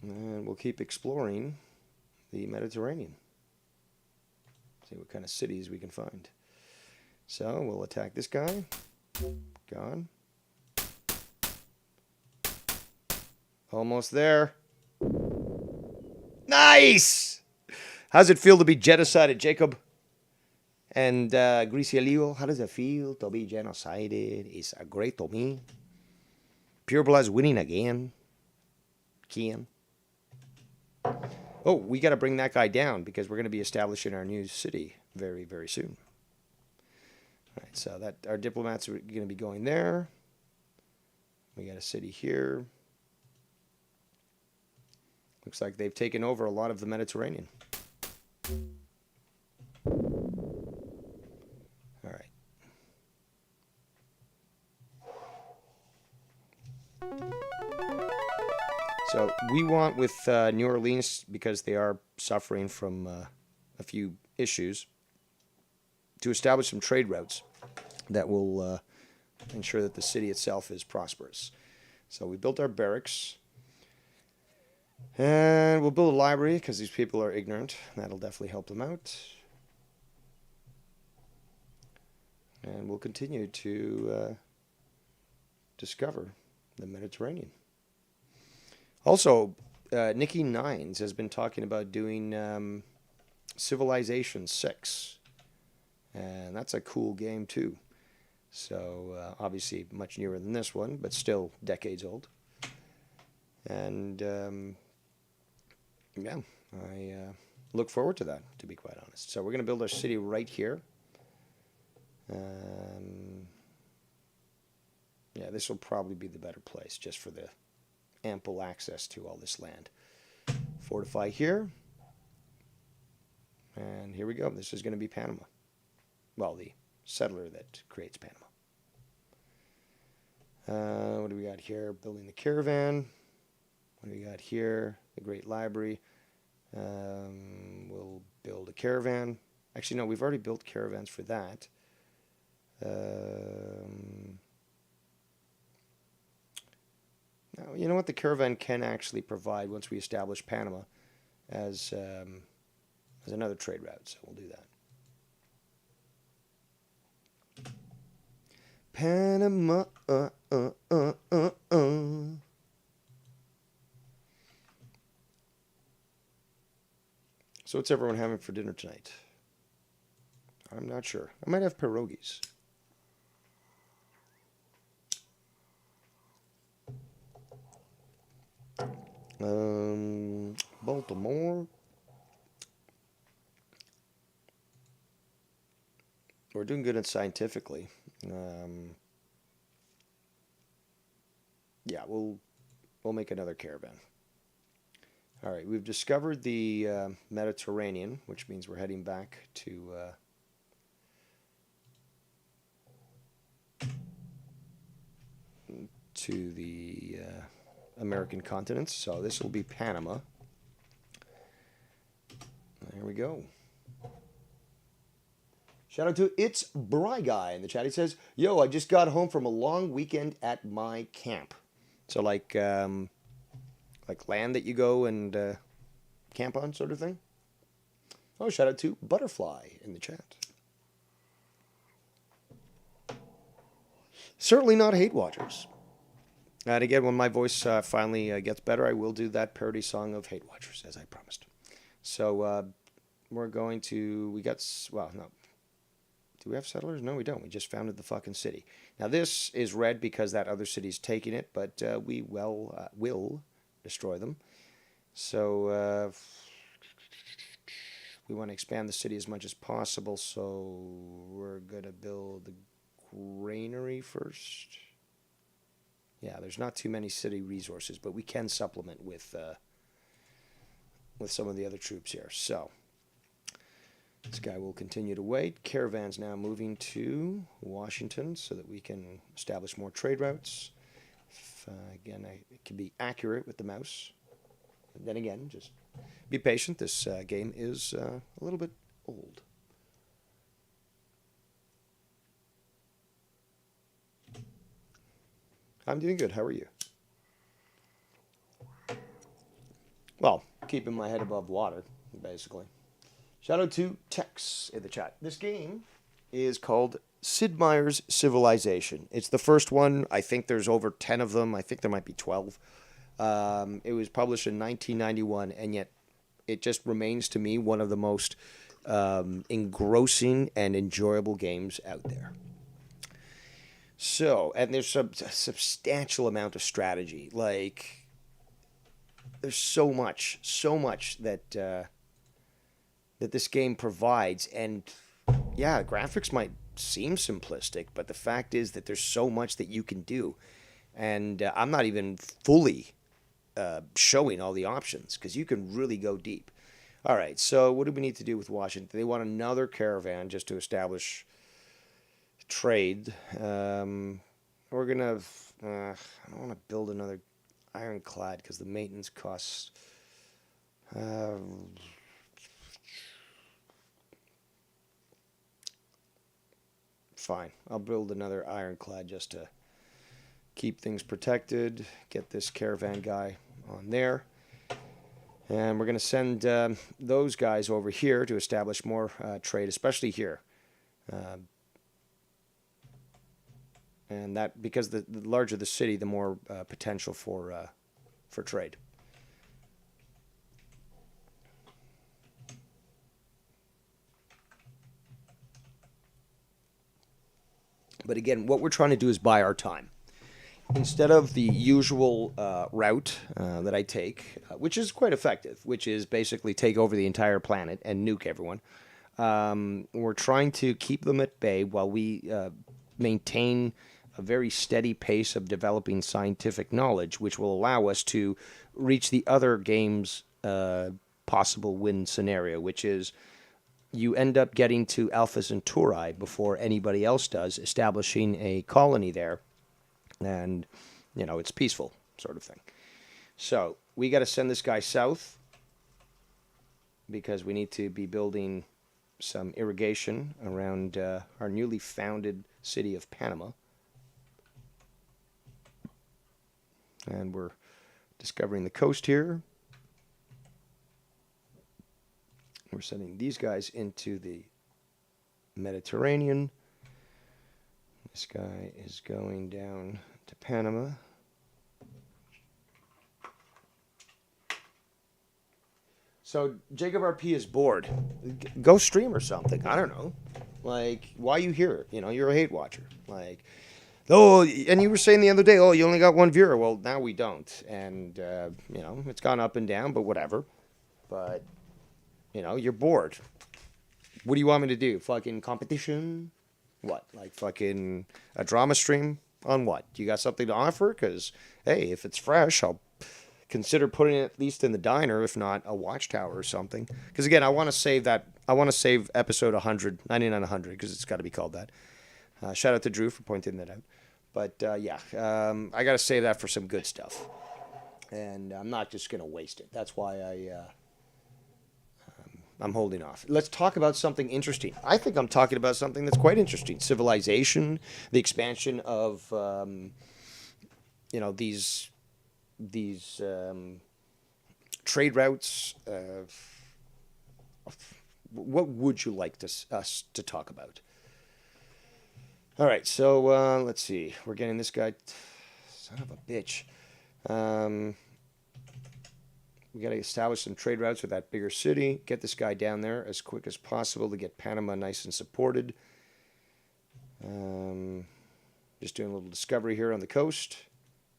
And we'll keep exploring the Mediterranean. See what kind of cities we can find. So we'll attack this guy. Gone. Almost there. Nice! How's it feel to be genocided, Jacob? And Gricialio, how does it feel to be genocided? It's a great to me. Pure Blood's winning again. Kian. Oh, we got to bring that guy down because we're going to be establishing our new city very, very soon. All right, so that our diplomats are going to be going there. We got a city here. Looks like they've taken over a lot of the Mediterranean. All right. So we want with New Orleans, because they are suffering from a few issues, to establish some trade routes that will ensure that the city itself is prosperous. So we built our barracks. And we'll build a library because these people are ignorant. That'll definitely help them out. And we'll continue to discover the Mediterranean. Also, Nikki Nines has been talking about doing Civilization 6. And that's a cool game too. So obviously much newer than this one, but still decades old. And yeah, I look forward to that, to be quite honest. So we're going to build our city right here. Yeah, this will probably be the better place just for the ample access to all this land. Fortify here. And here we go. This is going to be Panama. Well, the settler that creates Panama. What do we got here? Building the caravan. What do we got here? The Great Library. We'll build a caravan. Actually, no, we've already built caravans for that. Now, you know what? The caravan can actually provide once we establish Panama as another trade route. So we'll do that. Panama. So what's everyone having for dinner tonight? I'm not sure. I might have pierogies. Baltimore. We're doing good at scientifically. Yeah, we'll make another caravan. All right, we've discovered the Mediterranean, which means we're heading back to to the American continents. So this will be Panama. There we go. Shout out to It's Bry Guy in the chat. He says, "Yo, I just got home from a long weekend at my camp." So like land that you go and camp on, sort of thing. Oh, shout out to Butterfly in the chat. Certainly not Hate Watchers. And again, when my voice finally gets better, I will do that parody song of Hate Watchers, as I promised. So we're going to, no. Do we have settlers? No, we don't. We just founded the fucking city. Now, this is red because that other city's taking it, but we will destroy them. So we want to expand the city as much as possible, so we're going to build the granary first. Yeah, there's not too many city resources, but we can supplement with some of the other troops here. So this guy will continue to wait. Caravan's now moving to Washington so that we can establish more trade routes. Again, it can be accurate with the mouse. And then again, just be patient. This game is a little bit old. I'm doing good. How are you? Well, keeping my head above water, basically. Shout out to Tex in the chat. This game is called Sid Meier's Civilization. It's the first one. I think there's over 10 of them. I think there might be 12. It was published in 1991, and yet it just remains to me one of the most engrossing and enjoyable games out there. So, and there's a substantial amount of strategy. Like, there's so much that that this game provides. And yeah, graphics might seem simplistic, but the fact is that there's so much that you can do. And I'm not even fully showing all the options because you can really go deep. All right, so what do we need to do with Washington? They want another caravan just to establish trade. We're gonna. I don't want to build another ironclad because the maintenance costs. Fine, I'll build another ironclad just to keep things protected. Get this caravan guy on there. And we're going to send those guys over here to establish more trade, especially here. And that, because the larger the city, the more potential for trade. But again, what we're trying to do is buy our time. Instead of the usual route that I take, which is quite effective, which is basically take over the entire planet and nuke everyone, we're trying to keep them at bay while we maintain a very steady pace of developing scientific knowledge, which will allow us to reach the other game's possible win scenario, which is you end up getting to Alpha Centauri before anybody else does, establishing a colony there. And, you know, it's peaceful sort of thing. So we got to send this guy south because we need to be building some irrigation around our newly founded city of Panama. And we're discovering the coast here. We're sending these guys into the Mediterranean. This guy is going down to Panama. So Jacob RP is bored. Go stream or something. I don't know. Like, why are you here? You know, you're a hate watcher. Like, oh, and you were saying the other day, oh, you only got one viewer. Well, now we don't. And, you know, it's gone up and down, but whatever. But, you know, you're bored. What do you want me to do? Fucking competition? What? Like fucking a drama stream on what? You got something to offer? Because, hey, if it's fresh, I'll consider putting it at least in the diner, if not a watchtower or something. Because, again, I want to save that. I want to save episode 100, 99, 100, because it's got to be called that. Shout out to Drew for pointing that out. But yeah, I got to save that for some good stuff. And I'm not just going to waste it. That's why I'm holding off. Let's talk about something interesting. I think I'm talking about something that's quite interesting: civilization, the expansion of these trade routes. What would you like us to talk about? All right, so let's see. We're getting this guy. Son of a bitch. Um, we got to establish some trade routes with that bigger city. Get this guy down there as quick as possible to get Panama nice and supported. Just doing a little discovery here on the coast.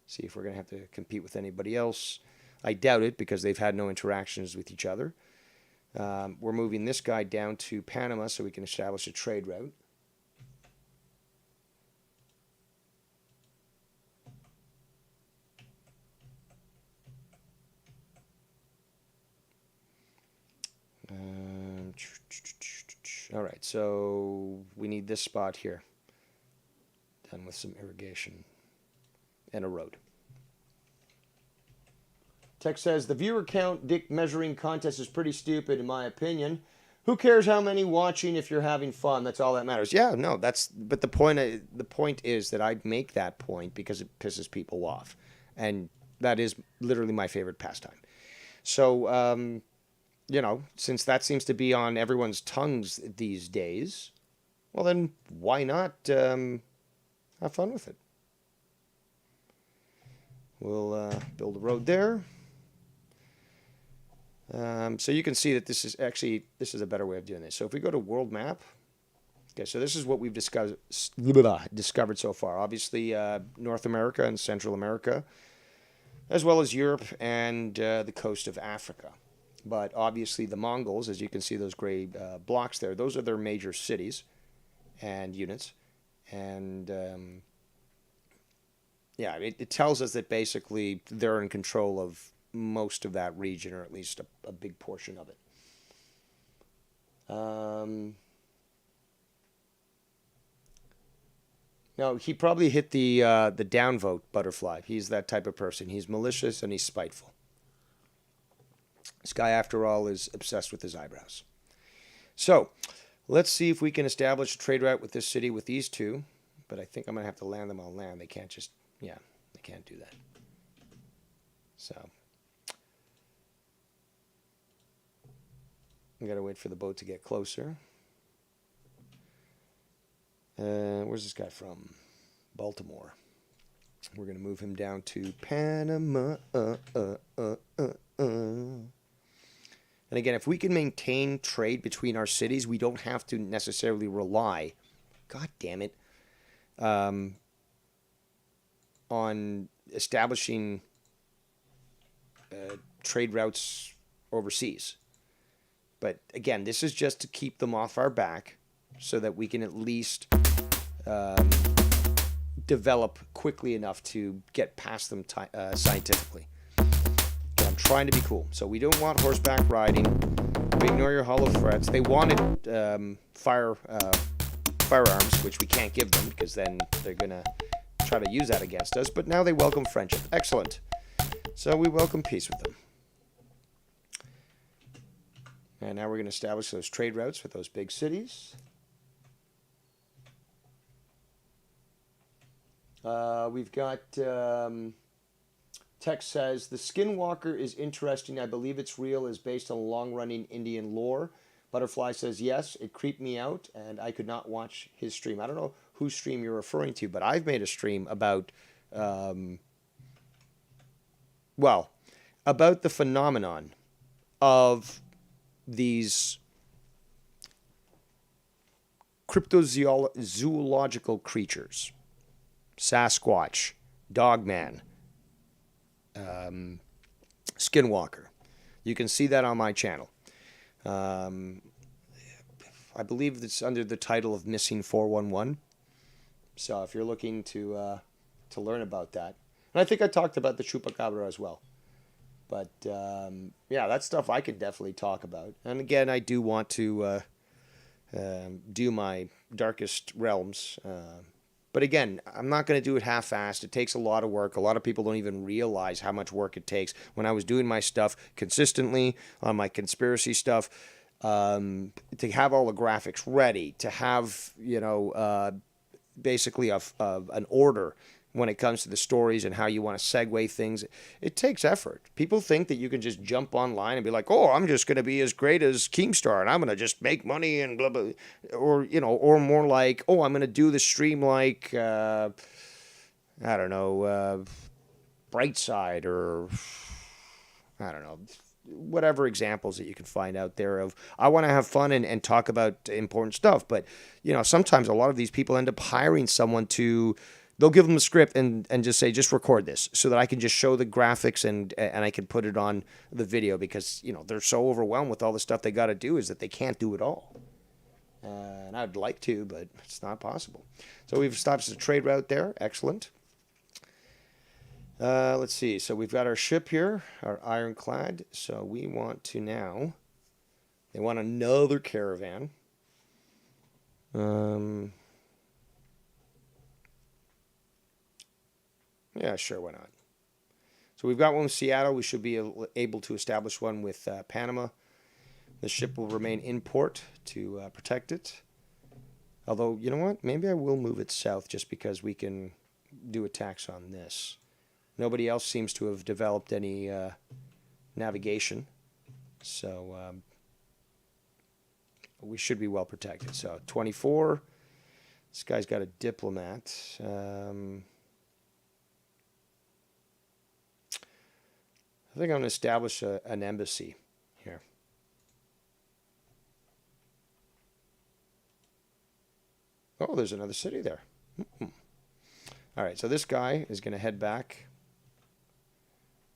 See if we're going to have to compete with anybody else. I doubt it because they've had no interactions with each other. We're moving this guy down to Panama so we can establish a trade route. All right, so we need this spot here. Done with some irrigation and a road. Tech says the viewer count dick measuring contest is pretty stupid in my opinion. Who cares how many watching if you're having fun? That's all that matters. Yeah, no, but the point is that I make that point because it pisses people off, and that is literally my favorite pastime. So since that seems to be on everyone's tongues these days, well then why not have fun with it? We'll build a road there. So you can see that this is a better way of doing this. So if we go to world map, okay, so this is what we've discovered so far. Obviously, North America and Central America, as well as Europe and the coast of Africa. But obviously the Mongols, as you can see those gray blocks there, those are their major cities and units. And it tells us that basically they're in control of most of that region, or at least a big portion of it. No, he probably hit the downvote butterfly. He's that type of person. He's malicious and he's spiteful. This guy, after all, is obsessed with his eyebrows. So, let's see if we can establish a trade route with this city with these two. But I think I'm going to have to land them on land. They can't they can't do that. So, we got to wait for the boat to get closer. Where's this guy from? Baltimore. We're going to move him down to Panama. And again, if we can maintain trade between our cities, we don't have to necessarily rely, God damn it, on establishing trade routes overseas. But again, this is just to keep them off our back so that we can at least develop quickly enough to get past them scientifically. I'm trying to be cool. So we don't want horseback riding. We ignore your hollow threats. They wanted firearms, which we can't give them because then they're going to try to use that against us. But now they welcome friendship. Excellent. So we welcome peace with them. And now we're going to establish those trade routes with those big cities. We've got... Text says, the Skinwalker is interesting. I believe it's real, is based on long-running Indian lore. Butterfly says, yes, it creeped me out, and I could not watch his stream. I don't know whose stream you're referring to, but I've made a stream about, about the phenomenon of these cryptozoological creatures. Sasquatch, Dogman, Skinwalker. You can see that on my channel. I believe it's under the title of Missing 411. So if you're looking to learn about that, and I think I talked about the Chupacabra as well. But that stuff I could definitely talk about. And again, I do want to do my Darkest Realms But again, I'm not going to do it half-assed. It takes a lot of work. A lot of people don't even realize how much work it takes. When I was doing my stuff consistently on my conspiracy stuff, to have all the graphics ready, to have, basically an order when it comes to the stories and how you want to segue things. It takes effort. People think that you can just jump online and be like, oh, I'm just going to be as great as Keemstar and I'm going to just make money and blah, blah. Or more like, oh, I'm going to do the stream like, I don't know, Brightside or, I don't know, whatever examples that you can find out there of, I want to have fun and talk about important stuff. But, sometimes a lot of these people end up hiring someone they'll give them a script and just say, just record this so that I can just show the graphics and I can put it on the video because, they're so overwhelmed with all the stuff they got to do is that they can't do it all. And I'd like to, but it's not possible. So we've established a trade route there. Excellent. Let's see. So we've got our ship here, our ironclad. So we want to now, they want another caravan. Yeah, sure, why not? So we've got one with Seattle. We should be able to establish one with Panama. The ship will remain in port to protect it. Although, you know what? Maybe I will move it south just because we can do attacks on this. Nobody else seems to have developed any navigation. So we should be well protected. So 24. This guy's got a diplomat. I think I'm going to establish an embassy here. Oh, there's another city there. All right, so this guy is going to head back.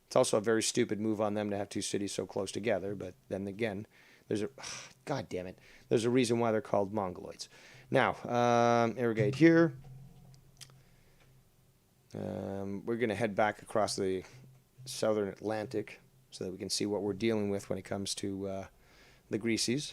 It's also a very stupid move on them to have two cities so close together, but then again, God damn it, there's a reason why they're called Mongoloids. Now, irrigate here. We're going to head back across the Southern Atlantic so that we can see what we're dealing with when it comes to the Greaseys.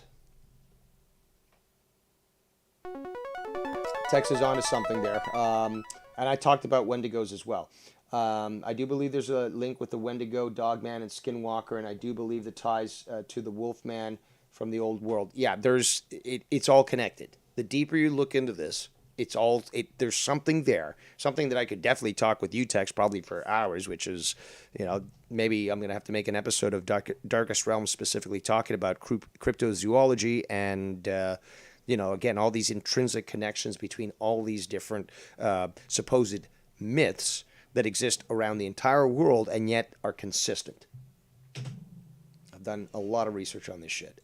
Tex is onto something there. And I talked about Wendigos as well. I do believe there's a link with the Wendigo, Dogman, and Skinwalker, and I do believe the ties to the Wolfman from the old world. Yeah, it's all connected. The deeper you look into this, there's something there, something that I could definitely talk with you, Tex, probably for hours, which is, maybe I'm going to have to make an episode of Darkest Realms specifically talking about cryptozoology and, again, all these intrinsic connections between all these different supposed myths that exist around the entire world and yet are consistent. I've done a lot of research on this shit.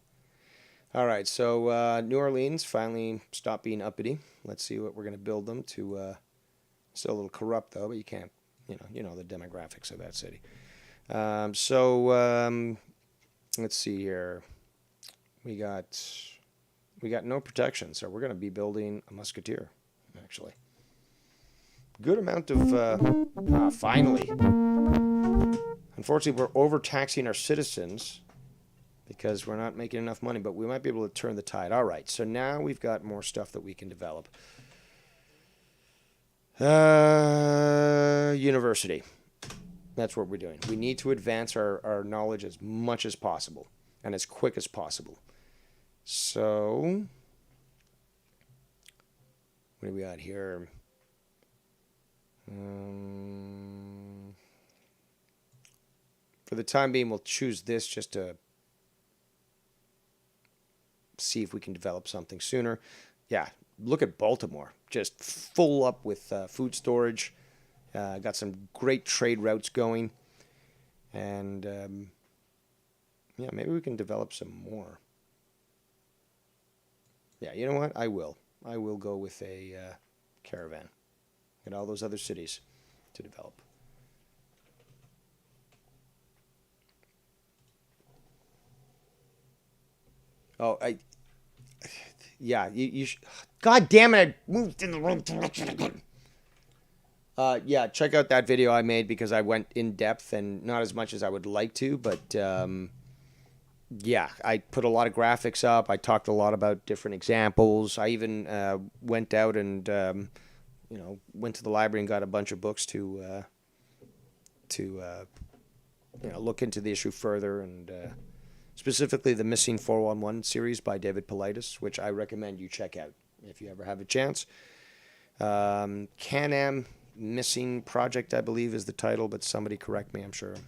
All right, so New Orleans finally stopped being uppity. Let's see what we're going to build them to. Still a little corrupt, though, but you can't, you know the demographics of that city. Let's see here. We got no protection, so we're going to be building a musketeer, actually. Good amount of, finally. Unfortunately, we're overtaxing our citizens because we're not making enough money, but we might be able to turn the tide. All right, so now we've got more stuff that we can develop. University. That's what we're doing. We need to advance our knowledge as much as possible and as quick as possible. So, what do we got here? For the time being, we'll choose this just to see if we can develop something sooner. Yeah, look at Baltimore. Just full up with food storage. Got some great trade routes going. And, yeah, maybe we can develop some more. Yeah, you know what? I will. I will go with a caravan. And all those other cities to develop. Oh, yeah, you God damn it, I moved in the wrong direction again. Yeah, check out that video I made because I went in depth and not as much as I would like to, but yeah, I put a lot of graphics up. I talked a lot about different examples. I even went out and went to the library and got a bunch of books to look into the issue further, and specifically the Missing 411 series by David Paulides, which I recommend you check out if you ever have a chance. Can-Am Missing Project, I believe, is the title, but somebody correct me. I'm sure I'm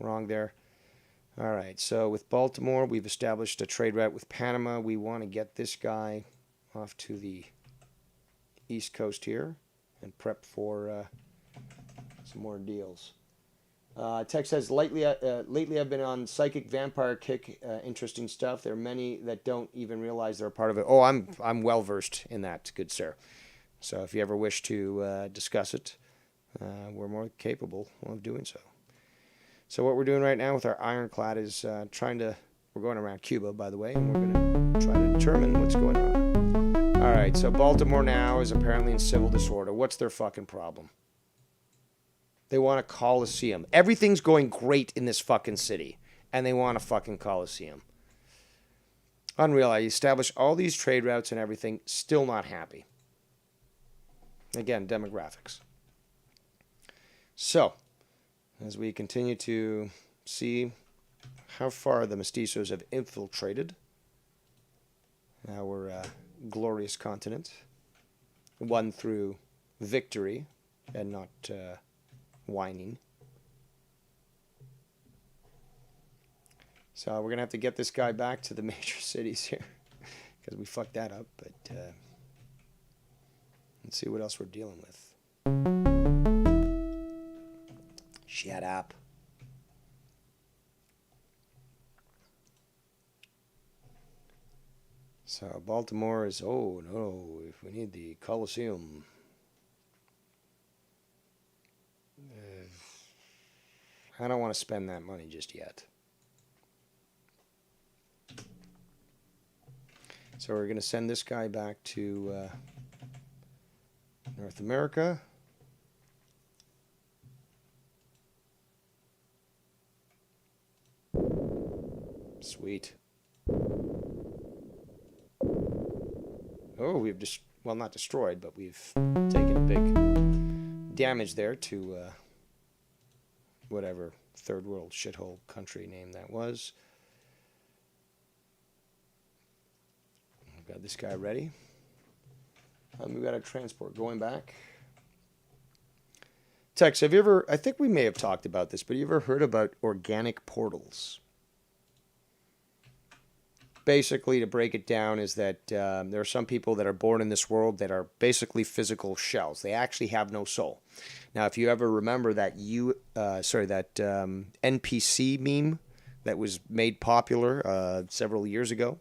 wrong there. All right, so with Baltimore, we've established a trade route with Panama. We want to get this guy off to the East Coast here and prep for some more deals. Tech says, lately I've been on psychic vampire kick. Interesting stuff. There are many that don't even realize they're a part of it. Oh, I'm well versed in that, good sir. So if you ever wish to discuss it, we're more capable of doing so. So what we're doing right now with our ironclad is we're going around Cuba, by the way, and we're going to try to determine what's going on. All right, so Baltimore now is apparently in civil disorder. What's their fucking problem? They want a coliseum. Everything's going great in this fucking city, and they want a fucking coliseum. Unreal. I established all these trade routes and everything, still not happy. Again, demographics. So, as we continue to see how far the mestizos have infiltrated our glorious continent, won through victory and not whining. So we're going to have to get this guy back to the major cities here because we fucked that up, but let's see what else we're dealing with. Shut up. So Baltimore is, oh no, if we need the Coliseum. I don't want to spend that money just yet. So we're going to send this guy back to North America. Sweet. Oh, we've just, well, not destroyed, but we've taken a big damage there to whatever third world shithole country name that was. We've got this guy ready. We've got a transport going back. Tex, have you ever, I think we may have talked about this, but you ever heard about organic portals? Basically, to break it down, is that there are some people that are born in this world that are basically physical shells. They actually have no soul. Now, if you ever remember that NPC meme that was made popular several years ago,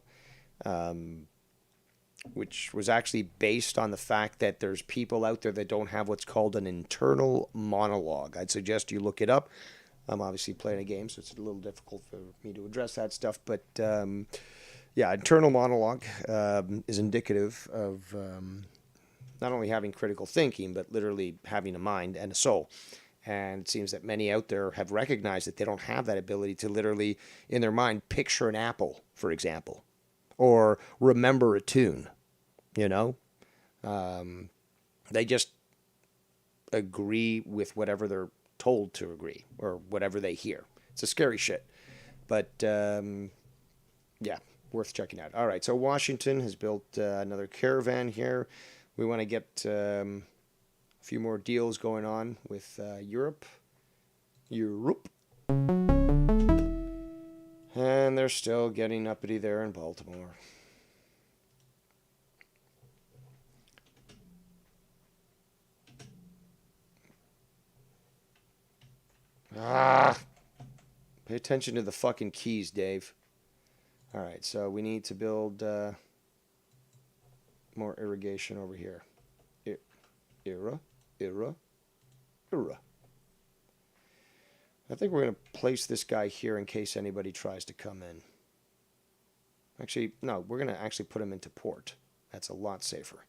which was actually based on the fact that there's people out there that don't have what's called an internal monologue. I'd suggest you look it up. I'm obviously playing a game, so it's a little difficult for me to address that stuff, but yeah, internal monologue is indicative of not only having critical thinking, but literally having a mind and a soul. And it seems that many out there have recognized that they don't have that ability to literally, in their mind, picture an apple, for example, or remember a tune, you know? They just agree with whatever they're told to agree, or whatever they hear. It's a scary shit. But, yeah, worth checking out. All right, so Washington has built another caravan here. We want to get a few more deals going on with Europe. And they're still getting uppity there in Baltimore. Pay attention to the fucking keys, Dave. All right, so we need to build more irrigation over here. Era. I think we're going to place this guy here in case anybody tries to come in. Actually, no, we're going to actually put him into port. That's a lot safer.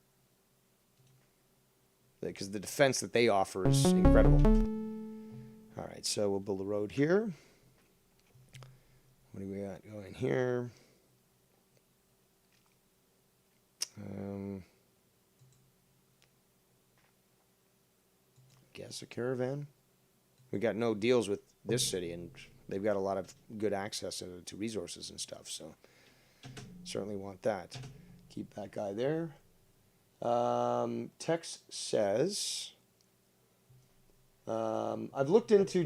Because the defense that they offer is incredible. All right, so we'll build a road here. What do we got going here? guess a caravan. We got no deals with this city, and they've got a lot of good access to resources and stuff, so certainly want that. Keep that guy there. Tex says, I've looked into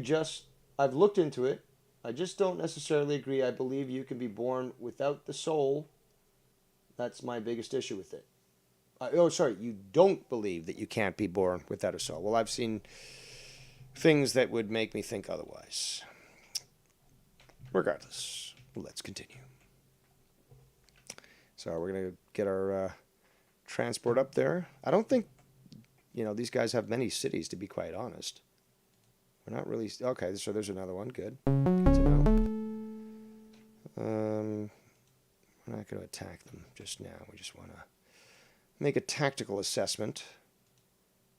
it. I just don't necessarily agree. I believe you can be born without the soul. That's my biggest issue with it. You don't believe that you can't be born without a soul. Well, I've seen things that would make me think otherwise. Regardless, let's continue. So we're going to get our transport up there. I don't think, these guys have many cities, to be quite honest. We're not really... Okay, so there's another one. Good. Good to know. We're not going to attack them just now. We just want to make a tactical assessment.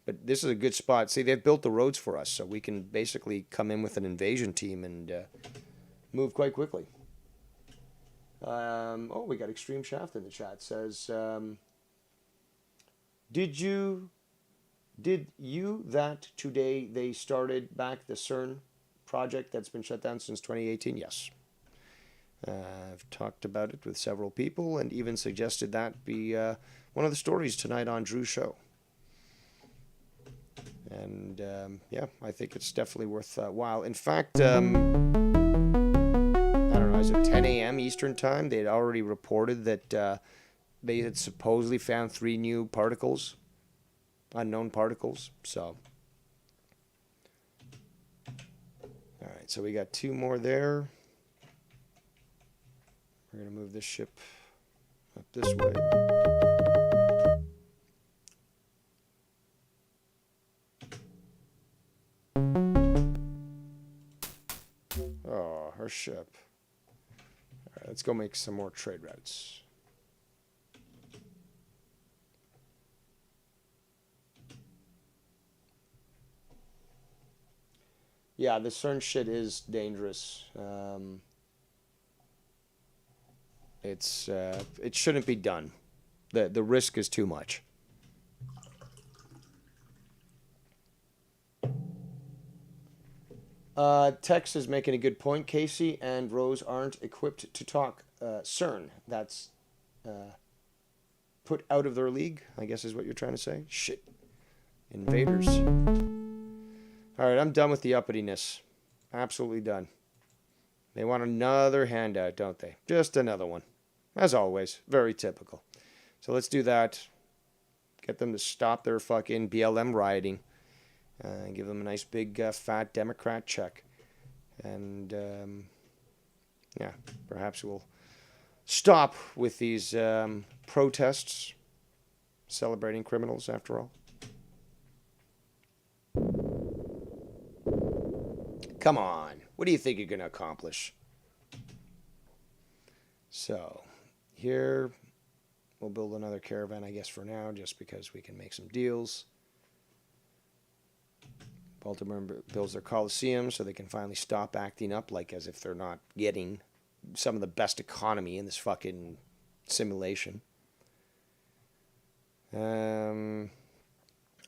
But this is a good spot. See, they've built the roads for us, so we can basically come in with an invasion team and move quite quickly. We got Extreme Shaft in the chat. Says, did you that today they started back the CERN project that's been shut down since 2018? Yes. I've talked about it with several people and even suggested that be one of the stories tonight on Drew's show. And I think it's definitely worthwhile. In fact, I don't know, is it 10 a.m. Eastern time? They had already reported that they had supposedly found 3 new particles, unknown particles. So, all right, so we got 2 more there. We're going to move this ship up this way. Oh, our ship. All right, let's go make some more trade routes. Yeah, the CERN shit is dangerous. It shouldn't be done. The risk is too much. Tex is making a good point. Casey and Rose aren't equipped to talk CERN. That's put out of their league, I guess is what you're trying to say. Shit. Invaders. All right, I'm done with the uppityness. Absolutely done. They want another handout, don't they? Just another one. As always, very typical. So let's do that. Get them to stop their fucking BLM rioting. Give them a nice big fat Democrat check. And perhaps we'll stop with these protests. Celebrating criminals, after all. Come on. What do you think you're going to accomplish? So, here, we'll build another caravan, I guess, for now, just because we can make some deals. Baltimore builds their Coliseum so they can finally stop acting up like as if they're not getting some of the best economy in this fucking simulation. I don't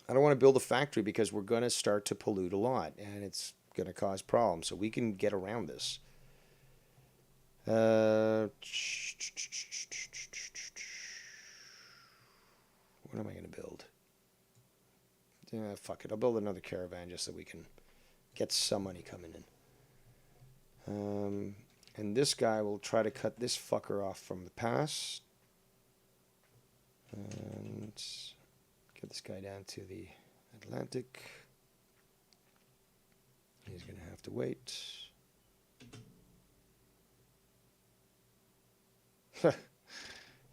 want to build a factory because we're going to start to pollute a lot, and it's going to cause problems, so we can get around this. What am I going to build? Fuck it. I'll build another caravan just so we can get some money coming in. And this guy will try to cut this fucker off from the pass. And get this guy down to the Atlantic. He's going to have to wait.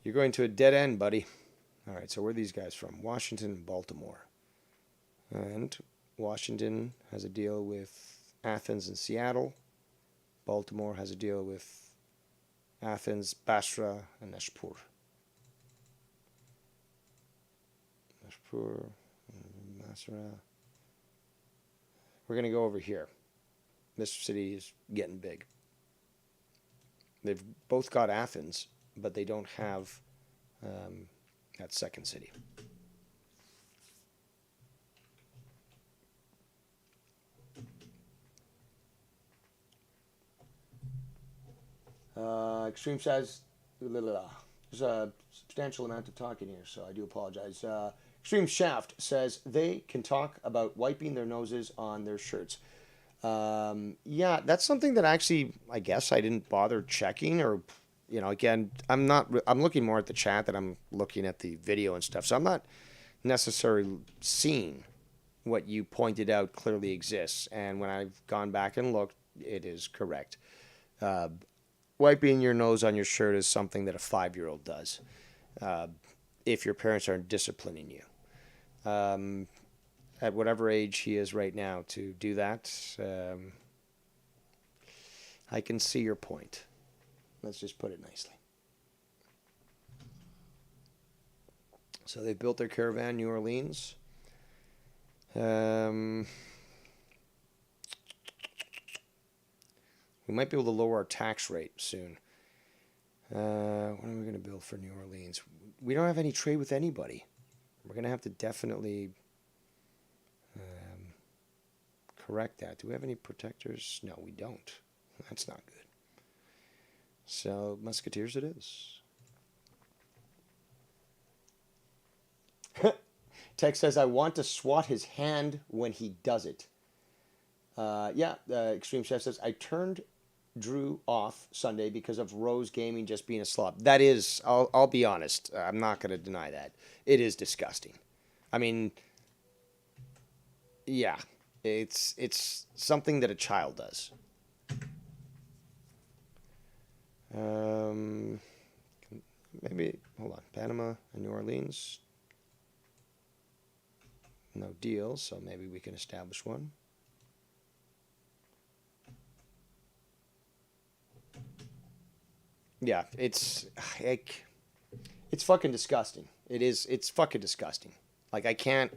You're going to a dead end, buddy. All right, so where are these guys from? Washington and Baltimore. And Washington has a deal with Athens and Seattle. Baltimore has a deal with Athens, Basra, and Nashpur. Nashpur, Basra. We're going to go over here. This city is getting big. They've both got Athens, but they don't have that second city. Extreme says, there's a substantial amount of talking here, so I do apologize. Extreme Shaft says they can talk about wiping their noses on their shirts. Yeah, that's something that actually, I guess I didn't bother checking, or, again, I'm looking more at the chat than I'm looking at the video and stuff. So I'm not necessarily seeing what you pointed out clearly exists. And when I've gone back and looked, it is correct. Wiping your nose on your shirt is something that a 5-year-old does, if your parents aren't disciplining you. At whatever age he is right now to do that, I can see your point. Let's just put it nicely. So they built their caravan, New Orleans. We might be able to lower our tax rate soon. What are we going to build for New Orleans? We don't have any trade with anybody. We're going to have to definitely correct that. Do we have any protectors? No, we don't. That's not good. So, musketeers it is. Tex says, I want to swat his hand when he does it. Extreme Chef says, I turned Drew off Sunday because of Rose Gaming just being a slob. That is, I'll be honest. I'm not going to deny that. It is disgusting. I mean, yeah, it's something that a child does. Maybe, hold on, Panama and New Orleans. No deal, so maybe we can establish one. Yeah, it's fucking disgusting. It's fucking disgusting. Like I can't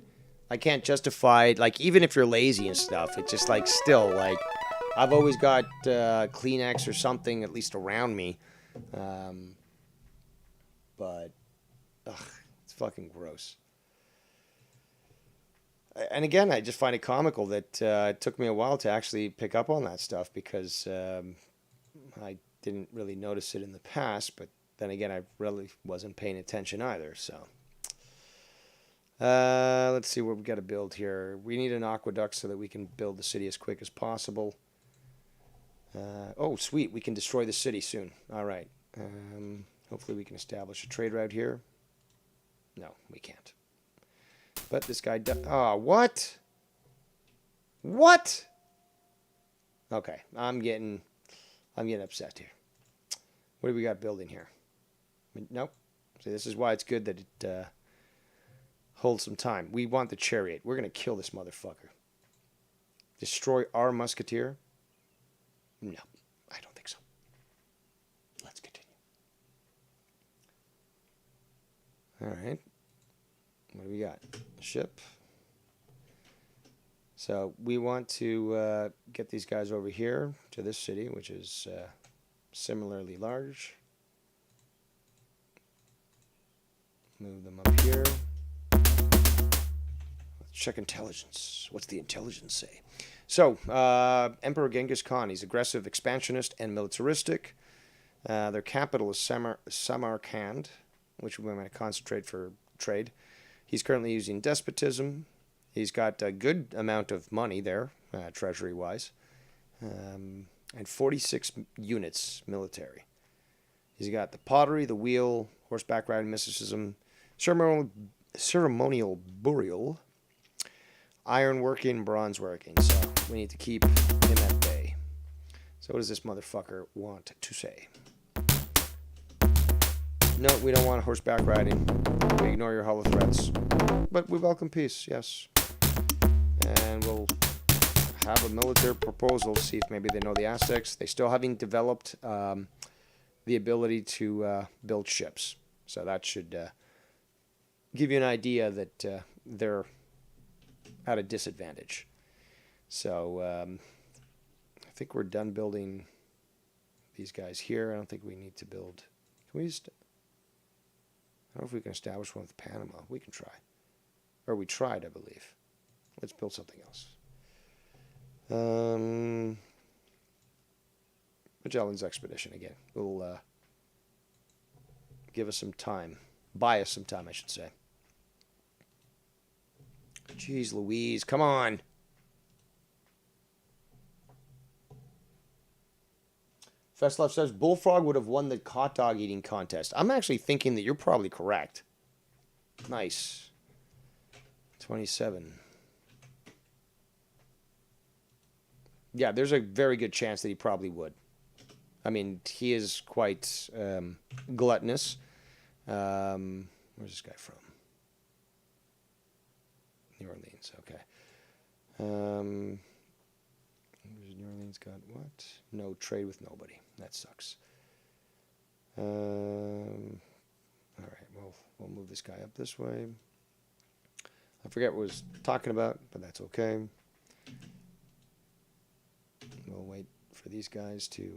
justify, like, even if you're lazy and stuff, it's just like still like I've always got Kleenex or something at least around me. But it's fucking gross. And again, I just find it comical that it took me a while to actually pick up on that stuff because I didn't really notice it in the past, but then again, I really wasn't paying attention either. So let's see what we got to build here. We need an aqueduct so that we can build the city as quick as possible. Oh, sweet. We can destroy the city soon. All right. Hopefully we can establish a trade route here. No, we can't. But this guy does. Oh, what? What? Okay, I'm getting upset here. What do we got building here? Nope. See, this is why it's good that it holds some time. We want the chariot. We're going to kill this motherfucker. Destroy our musketeer? No, I don't think so. Let's continue. All right. What do we got? Ship. So we want to get these guys over here to this city, which is similarly large. Move them up here. Let's check intelligence. What's the intelligence say? So, Emperor Genghis Khan, he's aggressive, expansionist, and militaristic. Their capital is Samarkand, which we're going to concentrate for trade. He's currently using despotism. He's got a good amount of money there, treasury-wise, and 46 units military. He's got the pottery, the wheel, horseback riding, mysticism, ceremonial burial, ironworking, bronze working. So we need to keep him at bay. So what does this motherfucker want to say? No, we don't want horseback riding. We ignore your hollow threats. But we welcome peace, yes. And we'll have a military proposal, see if maybe they know the Aztecs. They still haven't developed the ability to build ships. So that should give you an idea that they're at a disadvantage. So I think we're done building these guys here. I don't think we need to build. Can we just... I don't know if we can establish one with Panama. We can try. Or we tried, I believe. Let's build something else. Magellan's Expedition again. Will give us some time. Buy us some time, I should say. Jeez Louise, come on. Festlove says Bullfrog would have won the hot dog eating contest. I'm actually thinking that you're probably correct. Nice. 27. Yeah, there's a very good chance that he probably would. I mean, he is quite gluttonous. Where's this guy from? New Orleans, okay. New Orleans got what? No trade with nobody. That sucks. All right, well, we'll move this guy up this way. I forget what I was talking about, but that's okay. We'll wait for these guys to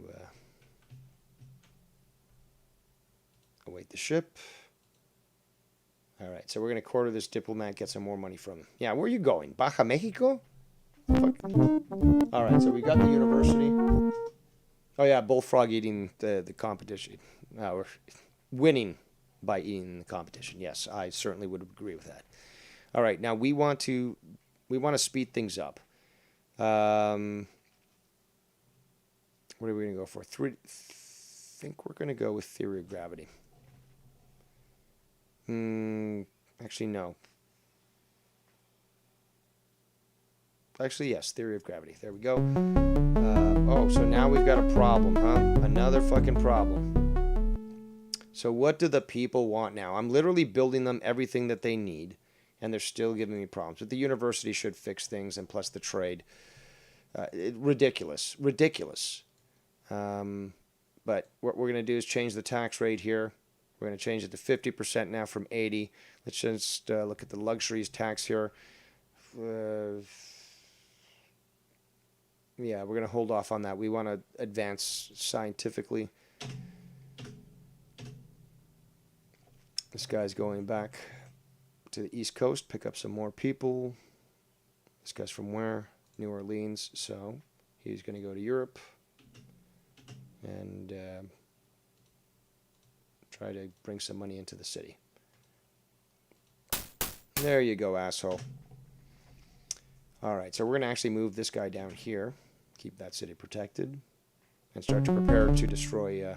await the ship. All right, so we're going to quarter this diplomat, get some more money from him. Yeah, where are you going? Baja Mexico? Fuck. All right, so we got the university. Oh, yeah, Bullfrog eating the competition. We're winning by eating the competition. Yes, I certainly would agree with that. All right, now we want to speed things up. What are we going to go for? I think we're going to go with theory of gravity. Actually, no. Actually, yes, theory of gravity. There we go. Oh, so now we've got a problem, huh? Another fucking problem. So what do the people want now? I'm literally building them everything that they need, and they're still giving me problems. But the university should fix things, and plus the trade. Ridiculous. Ridiculous. But what we're going to do is change the tax rate here. We're going to change it to 50% now from 80. Let's just look at the luxuries tax here. Yeah, we're going to hold off on that. We want to advance scientifically. This guy's going back to the East Coast, pick up some more people. This guy's from where? New Orleans. So he's going to go to Europe and try to bring some money into the city. There you go, asshole. All right, so we're going to actually move this guy down here, keep that city protected, and start to prepare to destroy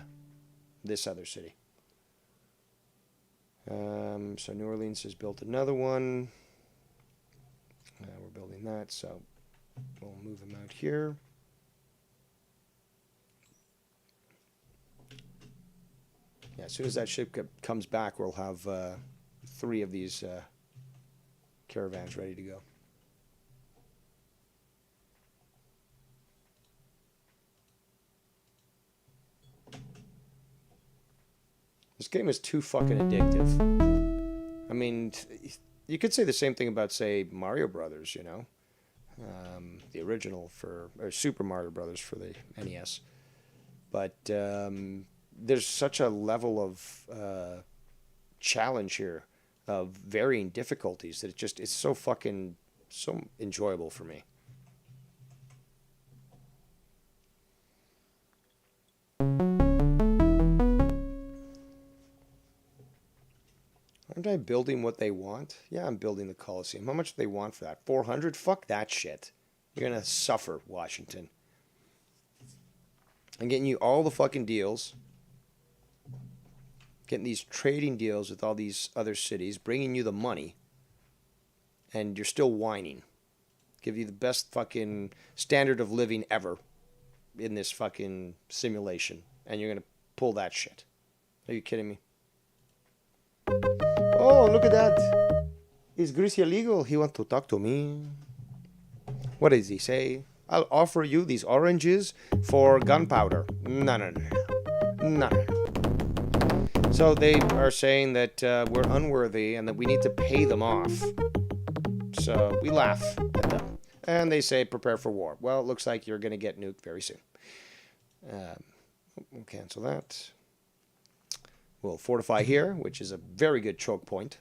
this other city. So New Orleans has built another one. We're building that, so we'll move him out here. Yeah, as soon as that ship comes back, we'll have 3 of these caravans ready to go. This game is too fucking addictive. I mean, you could say the same thing about, say, Mario Brothers, you know? The original or Super Mario Brothers for the NES. But there's such a level of challenge here of varying difficulties that it's so enjoyable for me. Aren't I building what they want? Yeah, I'm building the Coliseum. How much do they want for that? 400? Fuck that shit. You're going to suffer, Washington. I'm getting you all the fucking deals. Getting these trading deals with all these other cities. Bringing you the money. And you're still whining. Give you the best fucking standard of living ever in this fucking simulation. And you're going to pull that shit. Are you kidding me? Oh, look at that. Is Grecia legal? He wants to talk to me. What does he say? I'll offer you these oranges for gunpowder. No. So they are saying that we're unworthy and that we need to pay them off. So we laugh at them. And they say, prepare for war. Well, it looks like you're going to get nuked very soon. We'll cancel that. We'll fortify here, which is a very good choke point.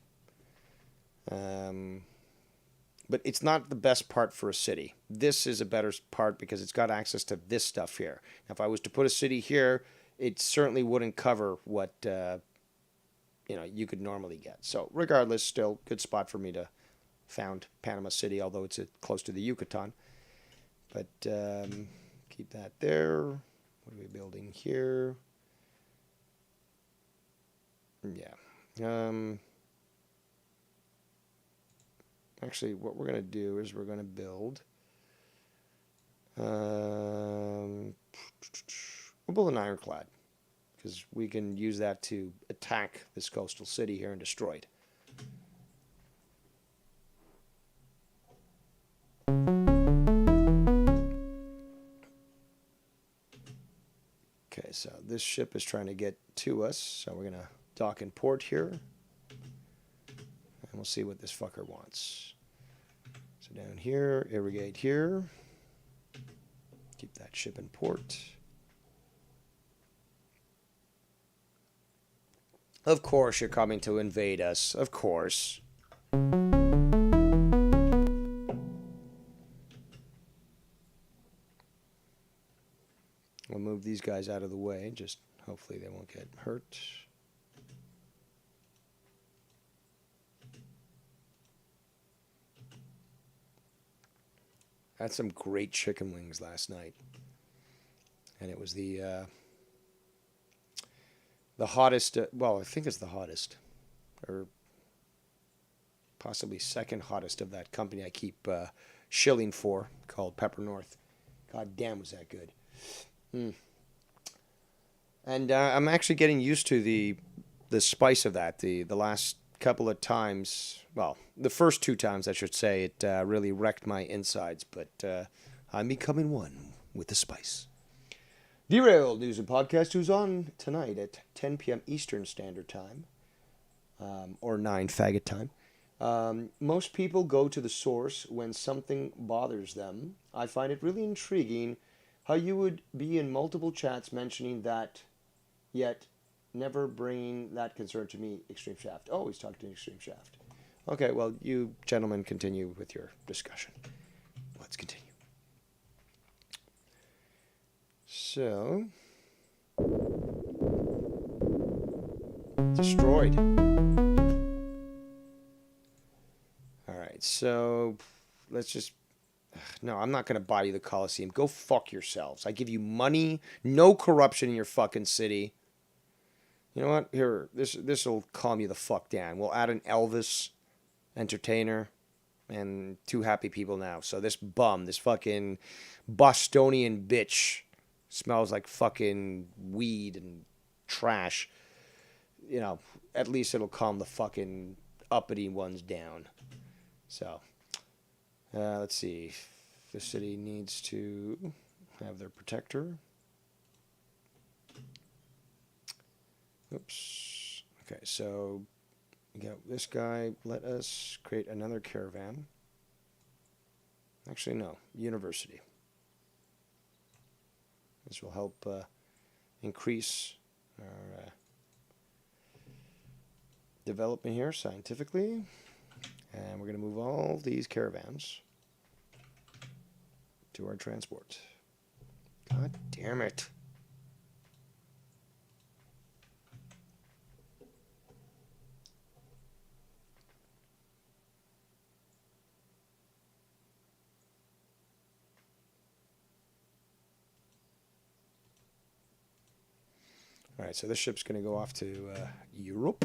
but it's not the best part for a city. This is a better part because it's got access to this stuff here. Now, if I was to put a city here, it certainly wouldn't cover what you could normally get. So regardless, still good spot for me to found Panama City, although it's close to the Yucatan. But keep that there. What are we building here? Yeah. Actually, what we're going to do is we're going to build... we'll build an ironclad, because we can use that to attack this coastal city here and destroy it. Okay, so this ship is trying to get to us, so we're going to dock in port here. And we'll see what this fucker wants. So down here, irrigate here. Keep that ship in port. Of course you're coming to invade us. Of course. We'll move these guys out of the way. Just hopefully they won't get hurt. I had some great chicken wings last night. And it was the hottest, well, I think it's the hottest. Or possibly second hottest of that company I keep shilling for, called Pepper North. God damn, was that good. And I'm actually getting used to the spice of that. The last couple of times, well, the first 2 times I should say, it really wrecked my insides, but I'm becoming one with the spice. Derailed News and Podcast, who's on tonight at 10 p.m. Eastern Standard Time, or 9 faggot time. Most people go to the source when something bothers them. I find it really intriguing how you would be in multiple chats mentioning that, yet never bringing that concern to me, Extreme Shaft. Oh, he's talking to Extreme Shaft. Okay, well, you gentlemen continue with your discussion. Let's continue. So, destroyed. All right, so let's just... No, I'm not going to buy you the Coliseum. Go fuck yourselves. I give you money, no corruption in your fucking city. You know what? Here, this will calm you the fuck down. We'll add an Elvis entertainer and 2 happy people now. So this bum, this fucking Bostonian bitch, smells like fucking weed and trash. You know, at least it'll calm the fucking uppity ones down. So, let's see. The city needs to have their protector. Oops. Okay, so we got this guy. Let us create another caravan. Actually, no. University. This will help increase our development here scientifically. And we're going to move all these caravans to our transport. God damn it. All right, so this ship's going to go off to Europe.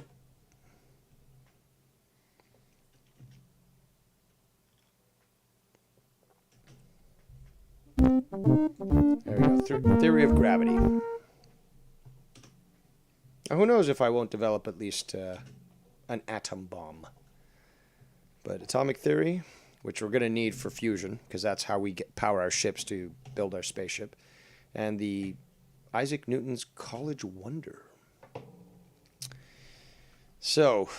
There we go. Theory of gravity. Now, who knows if I won't develop at least an atom bomb. But atomic theory, which we're going to need for fusion, because that's how we power our ships to build our spaceship. And the Isaac Newton's College Wonder. So,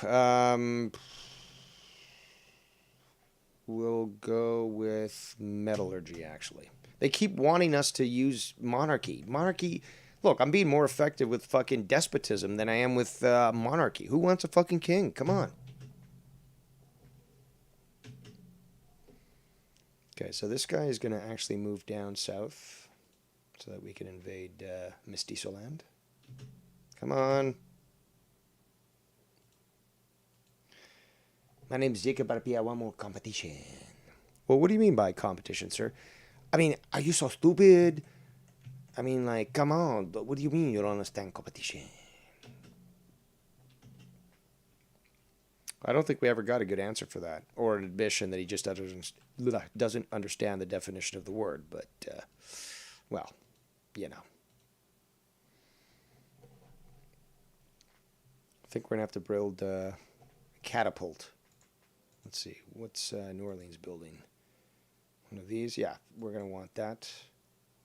we'll go with metallurgy, actually. They keep wanting us to use monarchy. Monarchy, look, I'm being more effective with fucking despotism than I am with monarchy. Who wants a fucking king? Come on. Okay, so this guy is going to actually move down south so that we can invade Mestizoland. Come on. My name is Jacob Arpia. I want more competition. Well, what do you mean by competition, sir? I mean, are you so stupid? I mean, like, come on. What do you mean you don't understand competition? I don't think we ever got a good answer for that, or an admission that he just doesn't understand the definition of the word. But, well, you know. I think we're going to have to build a catapult. Let's see. What's New Orleans building? One of these? Yeah, we're going to want that.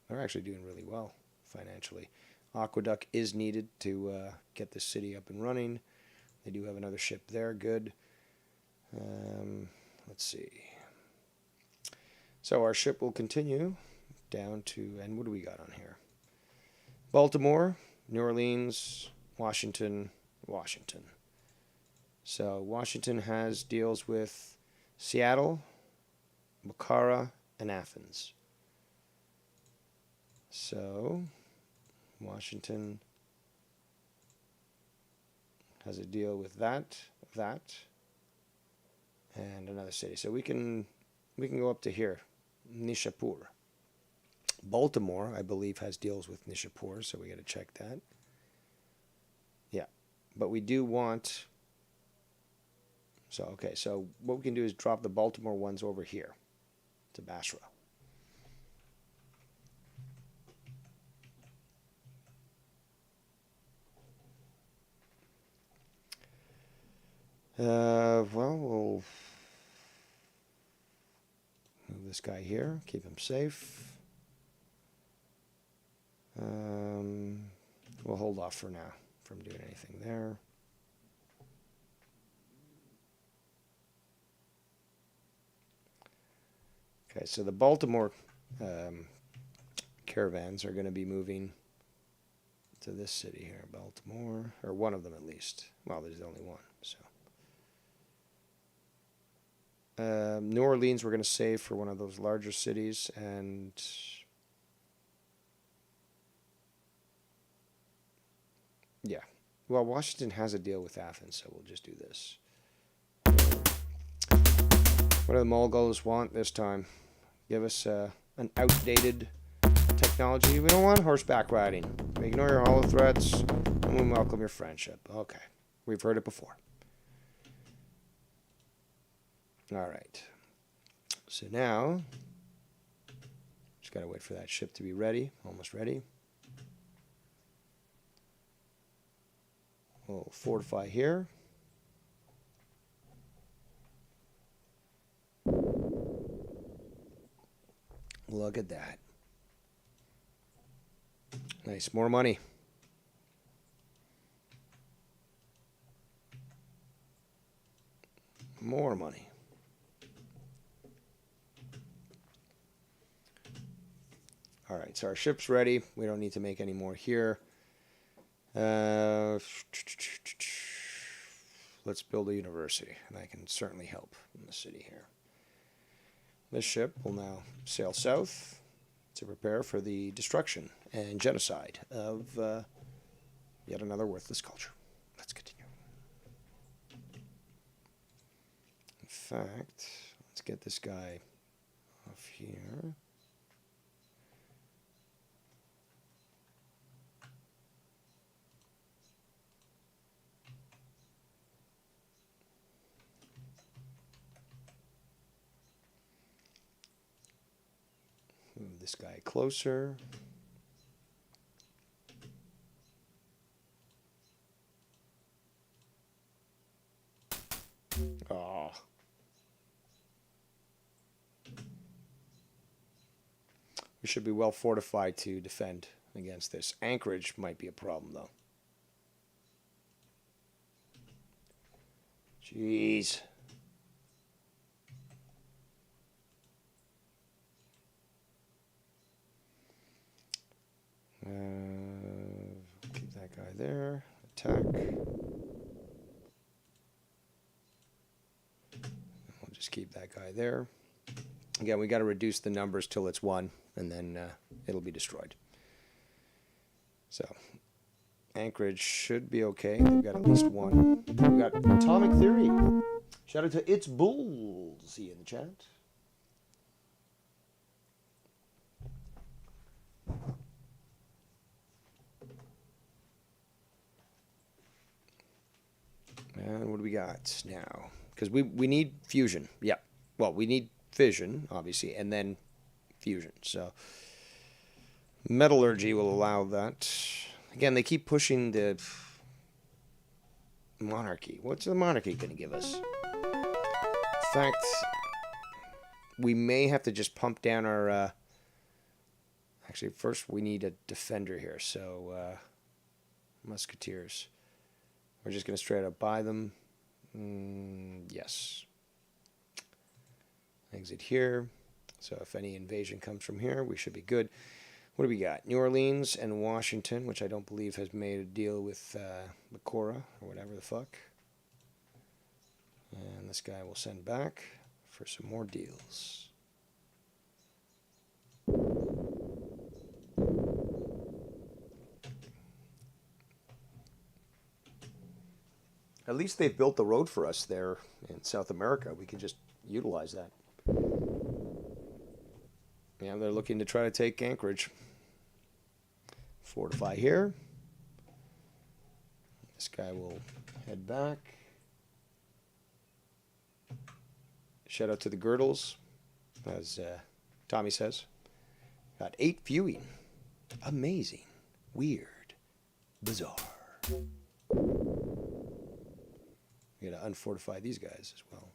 They're actually doing really well financially. Aqueduct is needed to get this city up and running. They do have another ship there. Good. Let's see. So our ship will continue down to, and what do we got on here? Baltimore, New Orleans, Washington, Washington. So Washington has deals with Seattle, Bukhara, and Athens. So Washington has a deal with that, and another city. So we can go up to here, Nishapur. Baltimore, I believe, has deals with Nishapur, so we got to check that. Yeah, but we do want. So okay, so what we can do is drop the Baltimore ones over here to Basra. Well, we'll move this guy here, keep him safe. We'll hold off for now from doing anything there. Okay, so the Baltimore caravans are going to be moving to this city here, Baltimore, or one of them at least. Well, there's only one, so. New Orleans we're going to save for one of those larger cities, and yeah. Well, Washington has a deal with Athens, so we'll just do this. What do the Mongols want this time? Give us an outdated technology. We don't want horseback riding. We ignore your hollow threats, and we welcome your friendship. Okay. We've heard it before. All right. So now, just got to wait for that ship to be ready. Almost ready. We'll fortify here. Look at that. Nice. More money. More money. All right, so our ship's ready. We don't need to make any more here. Let's build a university, and I can certainly help in the city here. This ship will now sail south to prepare for the destruction and genocide of yet another worthless culture. Let's continue. In fact, let's get this guy off here. Move this guy closer. Oh. We should be well fortified to defend against this. Anchorage might be a problem, though. Jeez. Keep that guy there. Attack. We'll just keep that guy there. Again, we got to reduce the numbers till it's 1, and then it'll be destroyed. So, Anchorage should be okay. They've got at least 1. We've got Atomic Theory. Shout out to It's Bulls. See you in the chat. And what do we got now? Because we need fusion. Yeah. Well, we need fission, obviously, and then fusion. So metallurgy will allow that. Again, they keep pushing the monarchy. What's the monarchy going to give us? In fact, we may have to just pump down our... actually, first we need a defender here. So, musketeers. We're just going to straight up buy them. Yes. Exit here. So if any invasion comes from here, we should be good. What do we got? New Orleans and Washington, which I don't believe has made a deal with Macora or whatever the fuck. And this guy will send back for some more deals. At least they've built the road for us there in South America. We can just utilize that. Yeah, they're looking to try to take Anchorage. Fortify here. This guy will head back. Shout out to the Girdles, as Tommy says. Got 8 viewing. Amazing. Weird. Bizarre. We gotta unfortify these guys as well.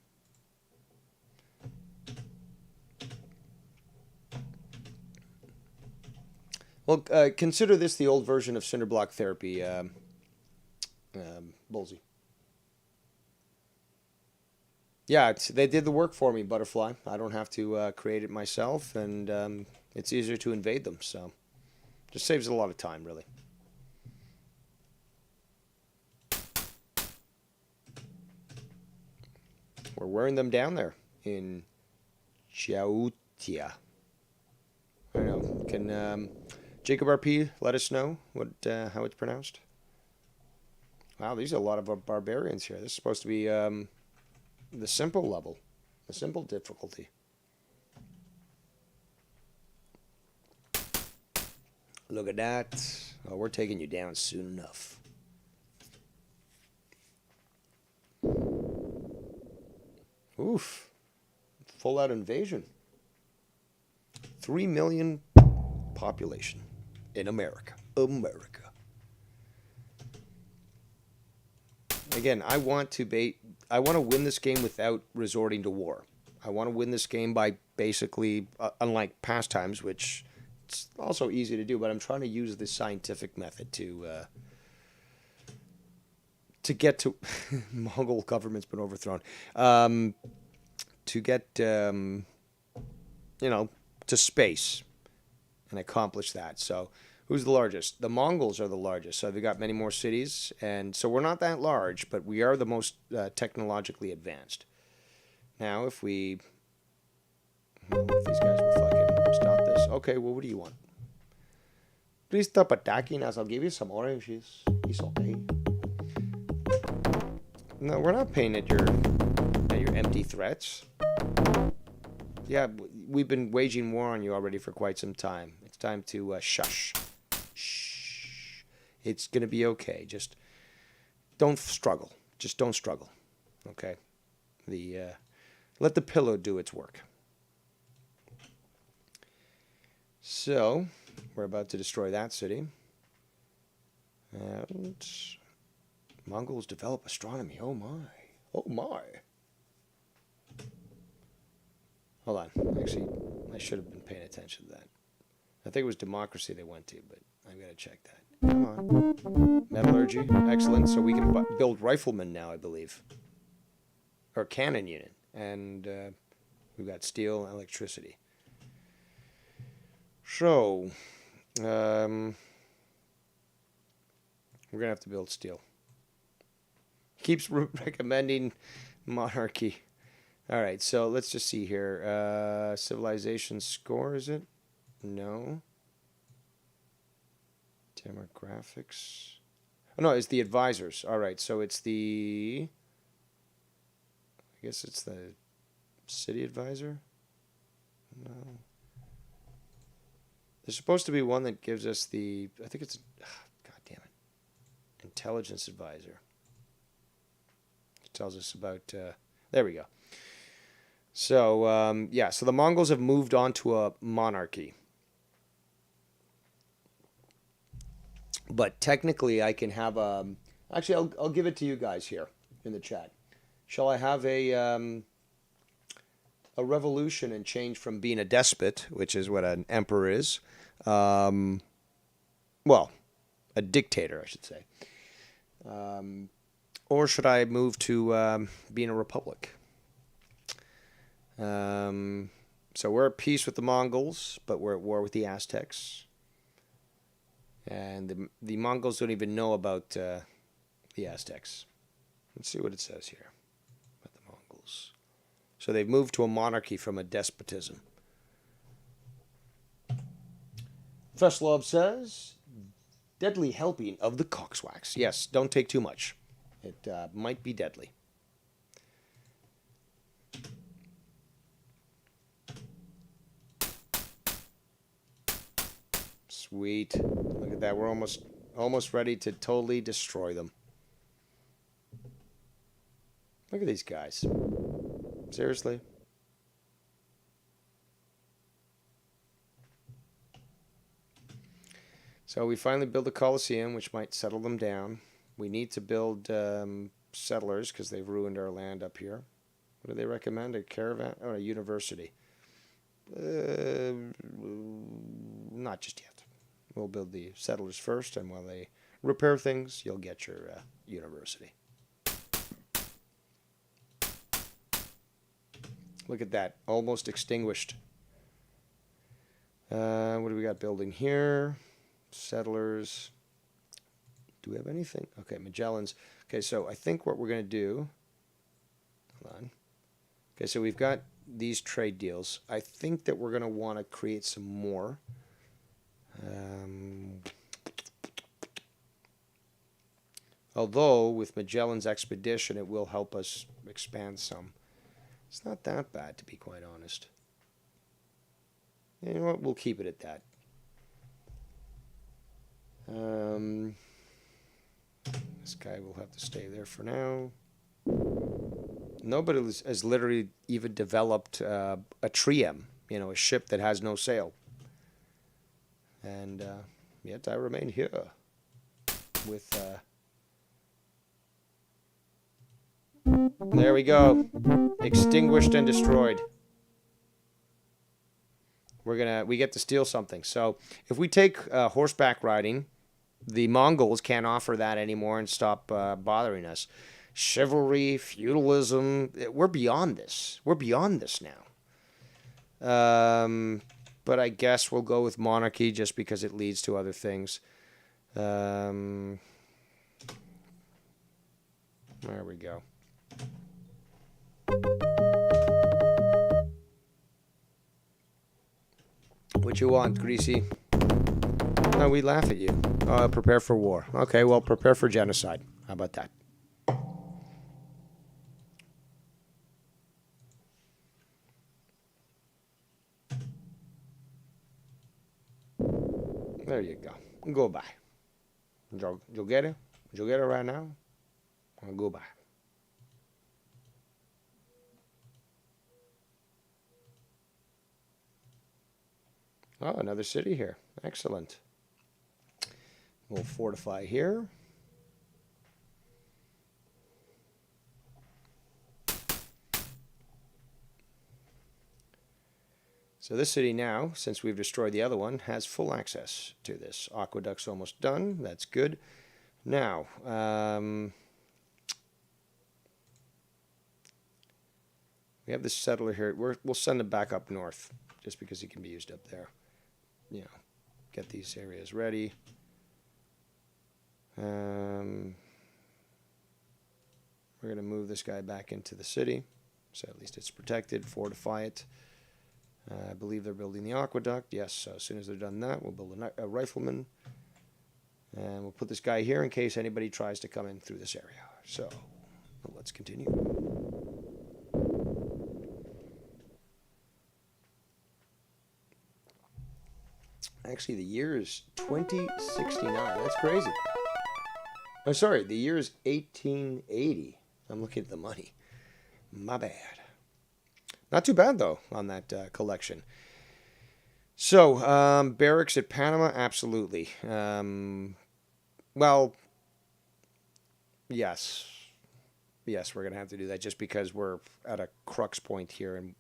Well, consider this the old version of Cinderblock Therapy, Bullsy. Yeah, they did the work for me, Butterfly. I don't have to create it myself, and it's easier to invade them, so just saves a lot of time, really. We're wearing them down there in Chaoutia. I don't know. Can Jacob RP let us know what how it's pronounced? Wow, these are a lot of barbarians here. This is supposed to be the simple level, the simple difficulty. Look at that. Oh, we're taking you down soon enough. Oof. Full out invasion. 3 million population in America. America. Again, I want to win this game without resorting to war. I want to win this game by basically, unlike past times, which it's also easy to do, but I'm trying to use the scientific method to get to Mongol government's been overthrown. To get you know, to space and accomplish that. So who's the largest? The Mongols are the largest. So they've got many more cities, and so we're not that large, but we are the most technologically advanced. Now, if we, well, if these guys will fucking stop this. Okay, well, what do you want? Please stop attacking us. I'll give you some oranges. It's okay. No, we're not paying at your empty threats. Yeah, we've been waging war on you already for quite some time. It's time to shush. Shh. It's going to be okay. Just don't struggle. Just don't struggle. Okay? Let the pillow do its work. So, we're about to destroy that city. And Mongols develop astronomy. Oh my. Oh my. Hold on. Actually, I should have been paying attention to that. I think it was democracy they went to, but I've got to check that. Come on. Metallurgy. Excellent. So we can build riflemen now, I believe. Or cannon unit. And we've got steel and electricity. So, we're going to have to build steel. Keeps recommending monarchy. All right, so let's just see here. Civilization score, is it? No. Demographics. Oh, no, it's the advisors. All right, so it's the. I guess it's the city advisor? No. There's supposed to be one that gives us the. I think it's. God damn it. Intelligence advisor. It tells us about. There we go. So, yeah, so the Mongols have moved on to a monarchy. But technically, I can have a. Actually, I'll give it to you guys here in the chat. Shall I have a revolution and change from being a despot, which is what an emperor is, well, a dictator, I should say, or should I move to being a republic? So we're at peace with the Mongols, but we're at war with the Aztecs. And the Mongols don't even know about the Aztecs. Let's see what it says here about the Mongols. So they've moved to a monarchy from a despotism. Veslov says, deadly helping of the coxswax. Yes, don't take too much. It might be deadly. Sweet. Look at that. We're almost ready to totally destroy them. Look at these guys. Seriously. So we finally build a Colosseum, which might settle them down. We need to build settlers because they've ruined our land up here. What do they recommend? A caravan? Oh, a university. Not just yet. We'll build the settlers first, and while they repair things, you'll get your university. Look at that. Almost extinguished. What do we got building here? Settlers. Do we have anything? Okay, Magellans. Okay, so I think what we're going to do... Hold on. Okay, so we've got these trade deals. I think that we're going to want to create some more. Although, with Magellan's expedition, it will help us expand some. It's not that bad, to be quite honest. You know what? We'll keep it at that. This guy will have to stay there for now. Nobody has literally even developed a triem, you know, a ship that has no sail. And yet I remain here with... There we go. Extinguished and destroyed. We get to steal something. So if we take horseback riding, the Mongols can't offer that anymore and stop bothering us. Chivalry, feudalism, we're beyond this. We're beyond this now. But I guess we'll go with monarchy just because it leads to other things. There we go. What you want, Greasy? No, we laugh at you. Prepare for war. Okay, well, prepare for genocide. How about that? There you go. Go by. You'll get it? You'll get it right now? Go by. Oh, another city here. Excellent. We'll fortify here. So this city now, since we've destroyed the other one, has full access to this. Aqueduct's almost done. That's good. Now, we have this settler here. We'll send him back up north, just because he can be used up there. You know, get these areas ready. We're going to move this guy back into the city. So at least it's protected. Fortify it. I believe they're building the aqueduct. Yes, so as soon as they're done that, we'll build a rifleman. And we'll put this guy here in case anybody tries to come in through this area. So let's continue. Actually, the year is 2069. That's crazy. Oh, sorry, the year is 1880. I'm looking at the money. My bad. Not too bad, though, on that collection. So, barracks at Panama, absolutely. Well, yes. Yes, we're going to have to do that just because we're at a crux point here. And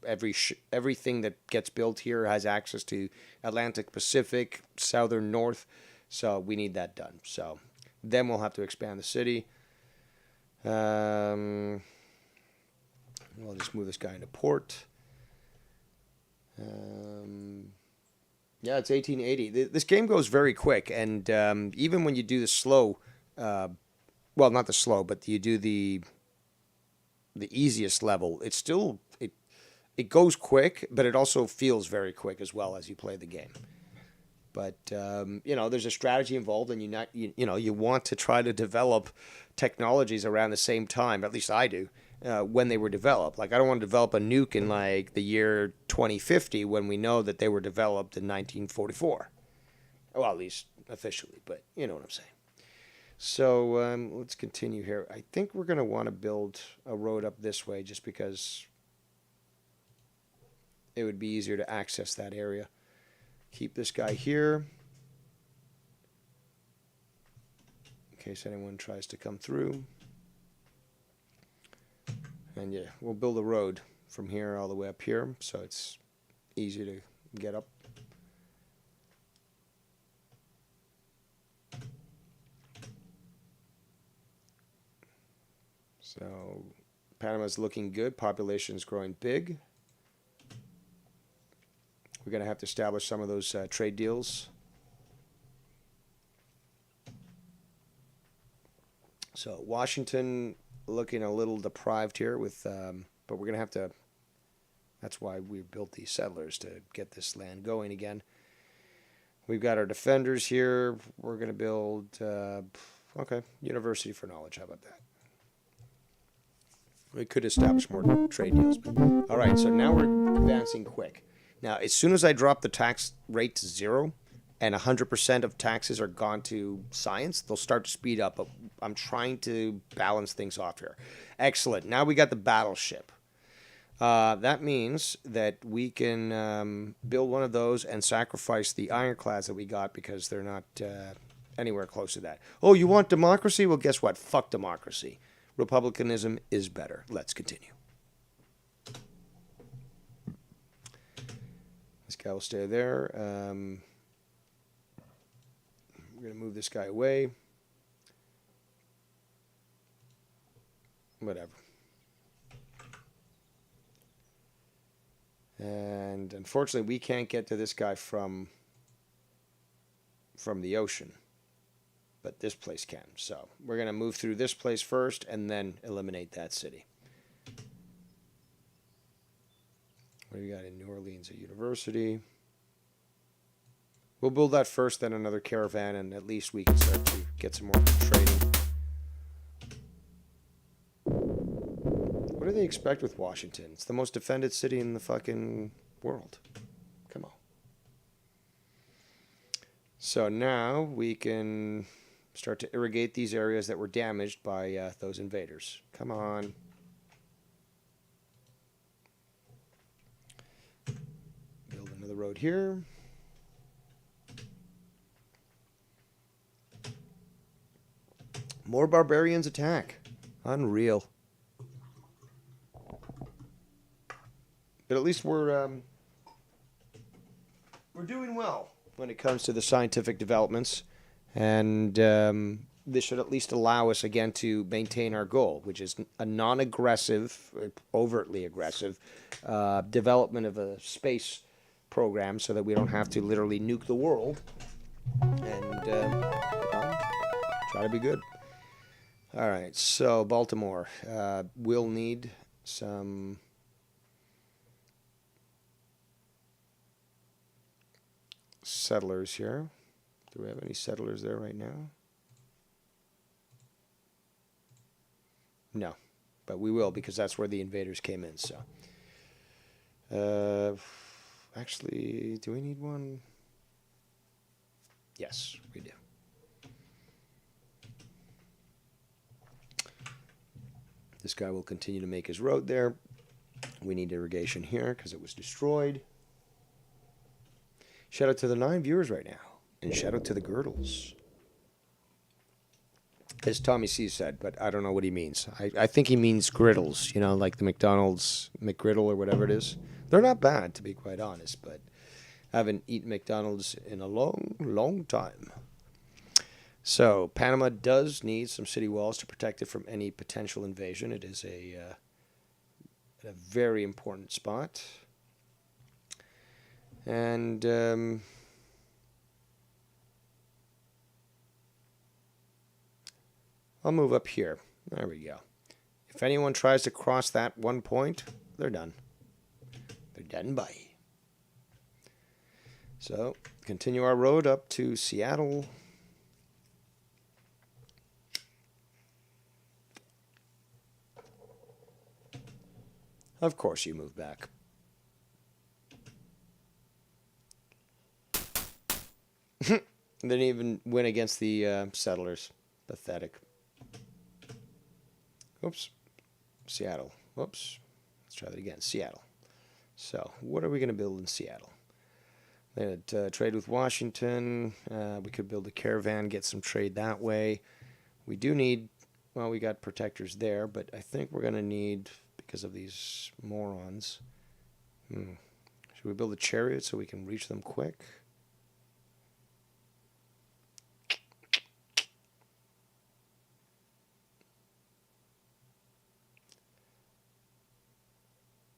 everything that gets built here has access to Atlantic Pacific, Southern North. So we need that done. So then we'll have to expand the city. We'll just move this guy into port. Yeah, it's 1880. This game goes very quick. And even when you do the slow, well, not the slow, but you do the easiest level, it's still it goes quick, but it also feels very quick as well as you play the game. But there's a strategy involved, and you want to try to develop technologies around the same time. At least I do. When they were developed, like I don't want to develop a nuke in like the year 2050 when we know that they were developed in 1944. Well, at least officially, but you know what I'm saying. So let's continue here. I think we're going to want to build a road up this way just because it would be easier to access that area. Keep this guy here in case anyone tries to come through. And yeah, we'll build a road from here all the way up here so it's easy to get up. So Panama's looking good. Population's growing big. We're going to have to establish some of those trade deals. So Washington looking a little deprived here with, but we're going to have to, that's why we built these settlers to get this land going again. We've got our defenders here. We're going to build, okay, University for Knowledge. How about that? We could establish more trade deals. But, all right, so now we're advancing quick. Now, as soon as I drop the tax rate to 0 and 100% of taxes are gone to science, they'll start to speed up. But I'm trying to balance things off here. Excellent. Now we got the battleship. That means that we can build one of those and sacrifice the ironclads that we got because they're not anywhere close to that. Oh, you want democracy? Well, guess what? Fuck democracy. Republicanism is better. Let's continue. This guy will stay there. We're going to move this guy away. Whatever. And unfortunately, we can't get to this guy from the ocean. But this place can. So we're going to move through this place first and then eliminate that city. What do we got in New Orleans? A university. We'll build that first, then another caravan, and at least we can start to get some more trading. What do they expect with Washington? It's the most defended city in the fucking world. Come on. So now we can start to irrigate these areas that were damaged by those invaders. Come on. Build another road here. More barbarians attack. Unreal. But at least we're doing well when it comes to the scientific developments. And this should at least allow us, again, to maintain our goal, which is a non-aggressive, overtly aggressive development of a space program so that we don't have to literally nuke the world and try to be good. All right, so Baltimore. We'll need some settlers here. Do we have any settlers there right now? No, but we will because that's where the invaders came in. So, actually, do we need one? Yes, we do. This guy will continue to make his road there. We need irrigation here because it was destroyed. Shout out to the 9 viewers right now. And shout out to the girdles. As Tommy C said, but I don't know what he means. I think he means griddles, you know, like the McDonald's McGriddle or whatever it is. They're not bad, to be quite honest, but I haven't eaten McDonald's in a long, long time. So, Panama does need some city walls to protect it from any potential invasion. It is a very important spot. And I'll move up here. There we go. If anyone tries to cross that one point, they're done. They're done by. So, continue our road up to Seattle. Of course you move back. Didn't even win against the settlers. Pathetic. Oops. Seattle. Whoops. Let's try that again. Seattle. So, what are we going to build in Seattle? Trade with Washington. We could build a caravan, get some trade that way. We do need, well, we got protectors there, but I think we're going to need, because of these morons. Should we build a chariot so we can reach them quick?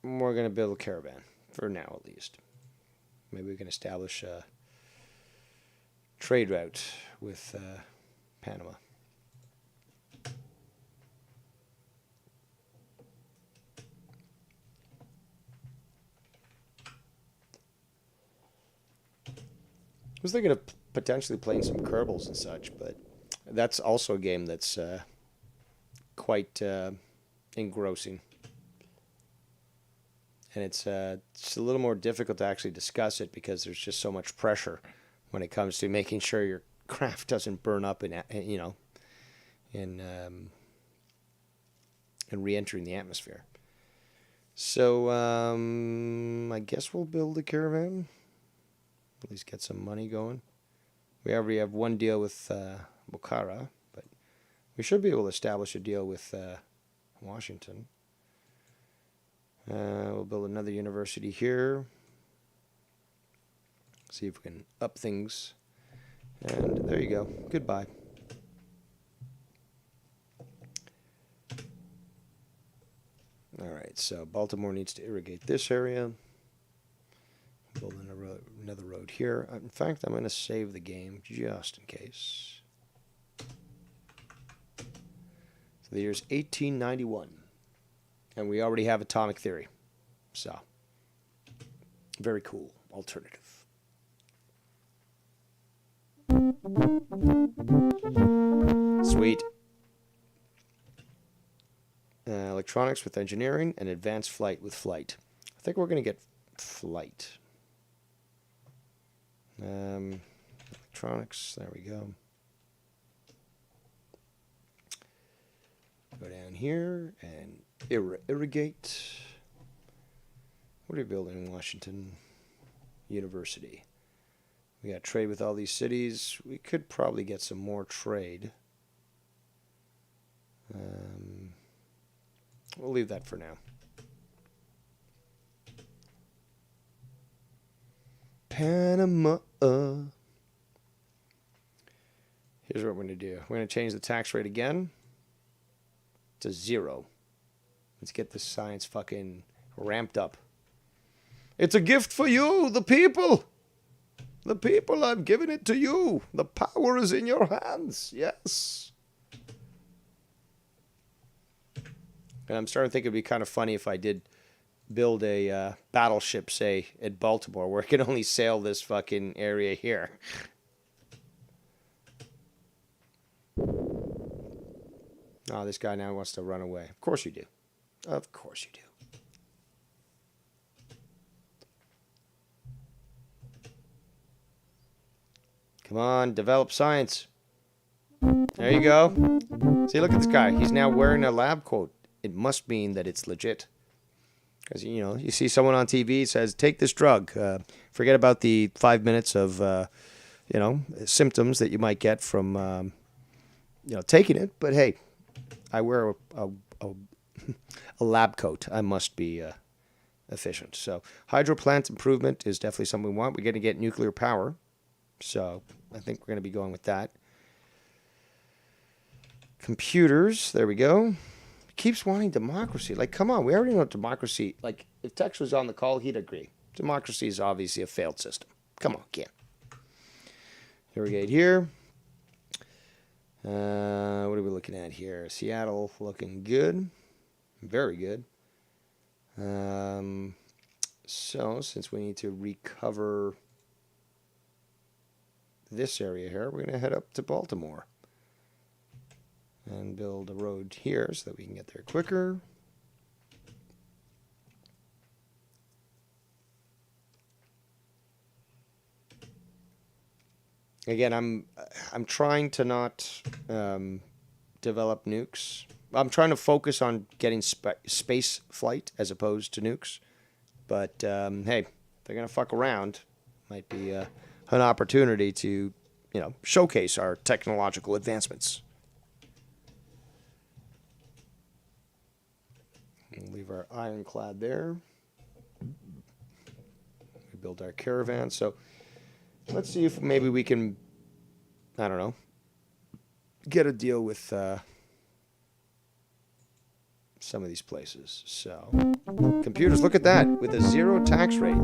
We're going to build a caravan, for now at least. Maybe we can establish a trade route with Panama. I was thinking of potentially playing some Kerbals and such, but that's also a game that's quite engrossing. And it's a little more difficult to actually discuss it because there's just so much pressure when it comes to making sure your craft doesn't burn up in re-entering the atmosphere. So I guess we'll build a caravan. At least get some money going. We already have one deal with Bukhara, but we should be able to establish a deal with Washington. We'll build another university here. See if we can up things. And there you go. Goodbye. Alright, so Baltimore needs to irrigate this area. Build another road here. In fact, I'm going to save the game just in case. So the year's 1891. And we already have atomic theory. So, very cool alternative. Sweet. Electronics with engineering and advanced flight with flight. I think we're going to get flight. Electronics, there we go. Go down here and irrigate. What are we building in Washington University? We got trade with all these cities. We could probably get some more trade. We'll leave that for now. Panama. Here's what we're going to do. We're going to change the tax rate again to 0. Let's get this science fucking ramped up. It's a gift for you, the people. The people, I've given it to you. The power is in your hands. Yes. And I'm starting to think it'd be kind of funny if I did build a battleship, say, at Baltimore, where it can only sail this fucking area here. Oh, this guy now wants to run away. Of course you do. Of course you do. Come on, develop science. There you go. See, look at this guy. He's now wearing a lab coat. It must mean that it's legit. Because, you know, you see someone on TV says, take this drug. Forget about the 5 minutes of, you know, symptoms that you might get from, you know, taking it. But, hey, I wear a lab coat. I must be efficient. So hydro plant improvement is definitely something we want. We're going to get nuclear power. So I think we're going to be going with that. Computers. There we go. Keeps wanting democracy. Like, come on. We already know democracy. Like, if Tex was on the call, he'd agree. Democracy is obviously a failed system. Come on, again. Irrigate here. What are we looking at here? Seattle looking good. Very good. So, since we need to recover this area here, we're going to head up to Baltimore and build a road here so that we can get there quicker. Again, I'm trying to not develop nukes. I'm trying to focus on getting space flight as opposed to nukes. But hey, they're gonna fuck around. Might be an opportunity to, you know, showcase our technological advancements. We'll leave our ironclad there. We build our caravan. So let's see if maybe we can, I don't know, get a deal with some of these places. So computers, look at that. With a 0 tax rate,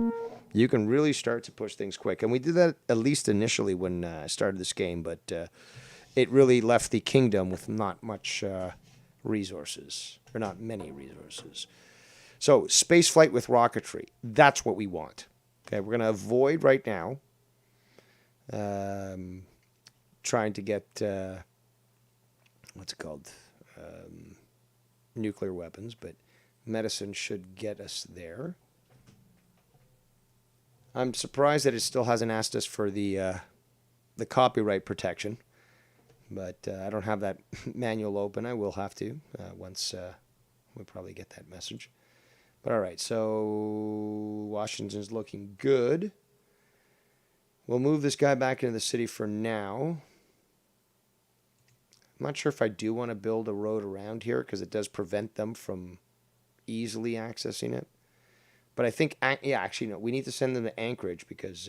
you can really start to push things quick. And we did that at least initially when I started this game, but it really left the kingdom with not much resources, or not many resources. So space flight with rocketry, that's what we want. Okay, we're going to avoid right now trying to get, what's it called, nuclear weapons, but medicine should get us there. I'm surprised that it still hasn't asked us for the copyright protection, but I don't have that manual open. I will have to once we probably get that message. But all right, so Washington's looking good. We'll move this guy back into the city for now. I'm not sure if I do want to build a road around here because it does prevent them from easily accessing it. But I think, yeah, actually, no, we need to send them to Anchorage because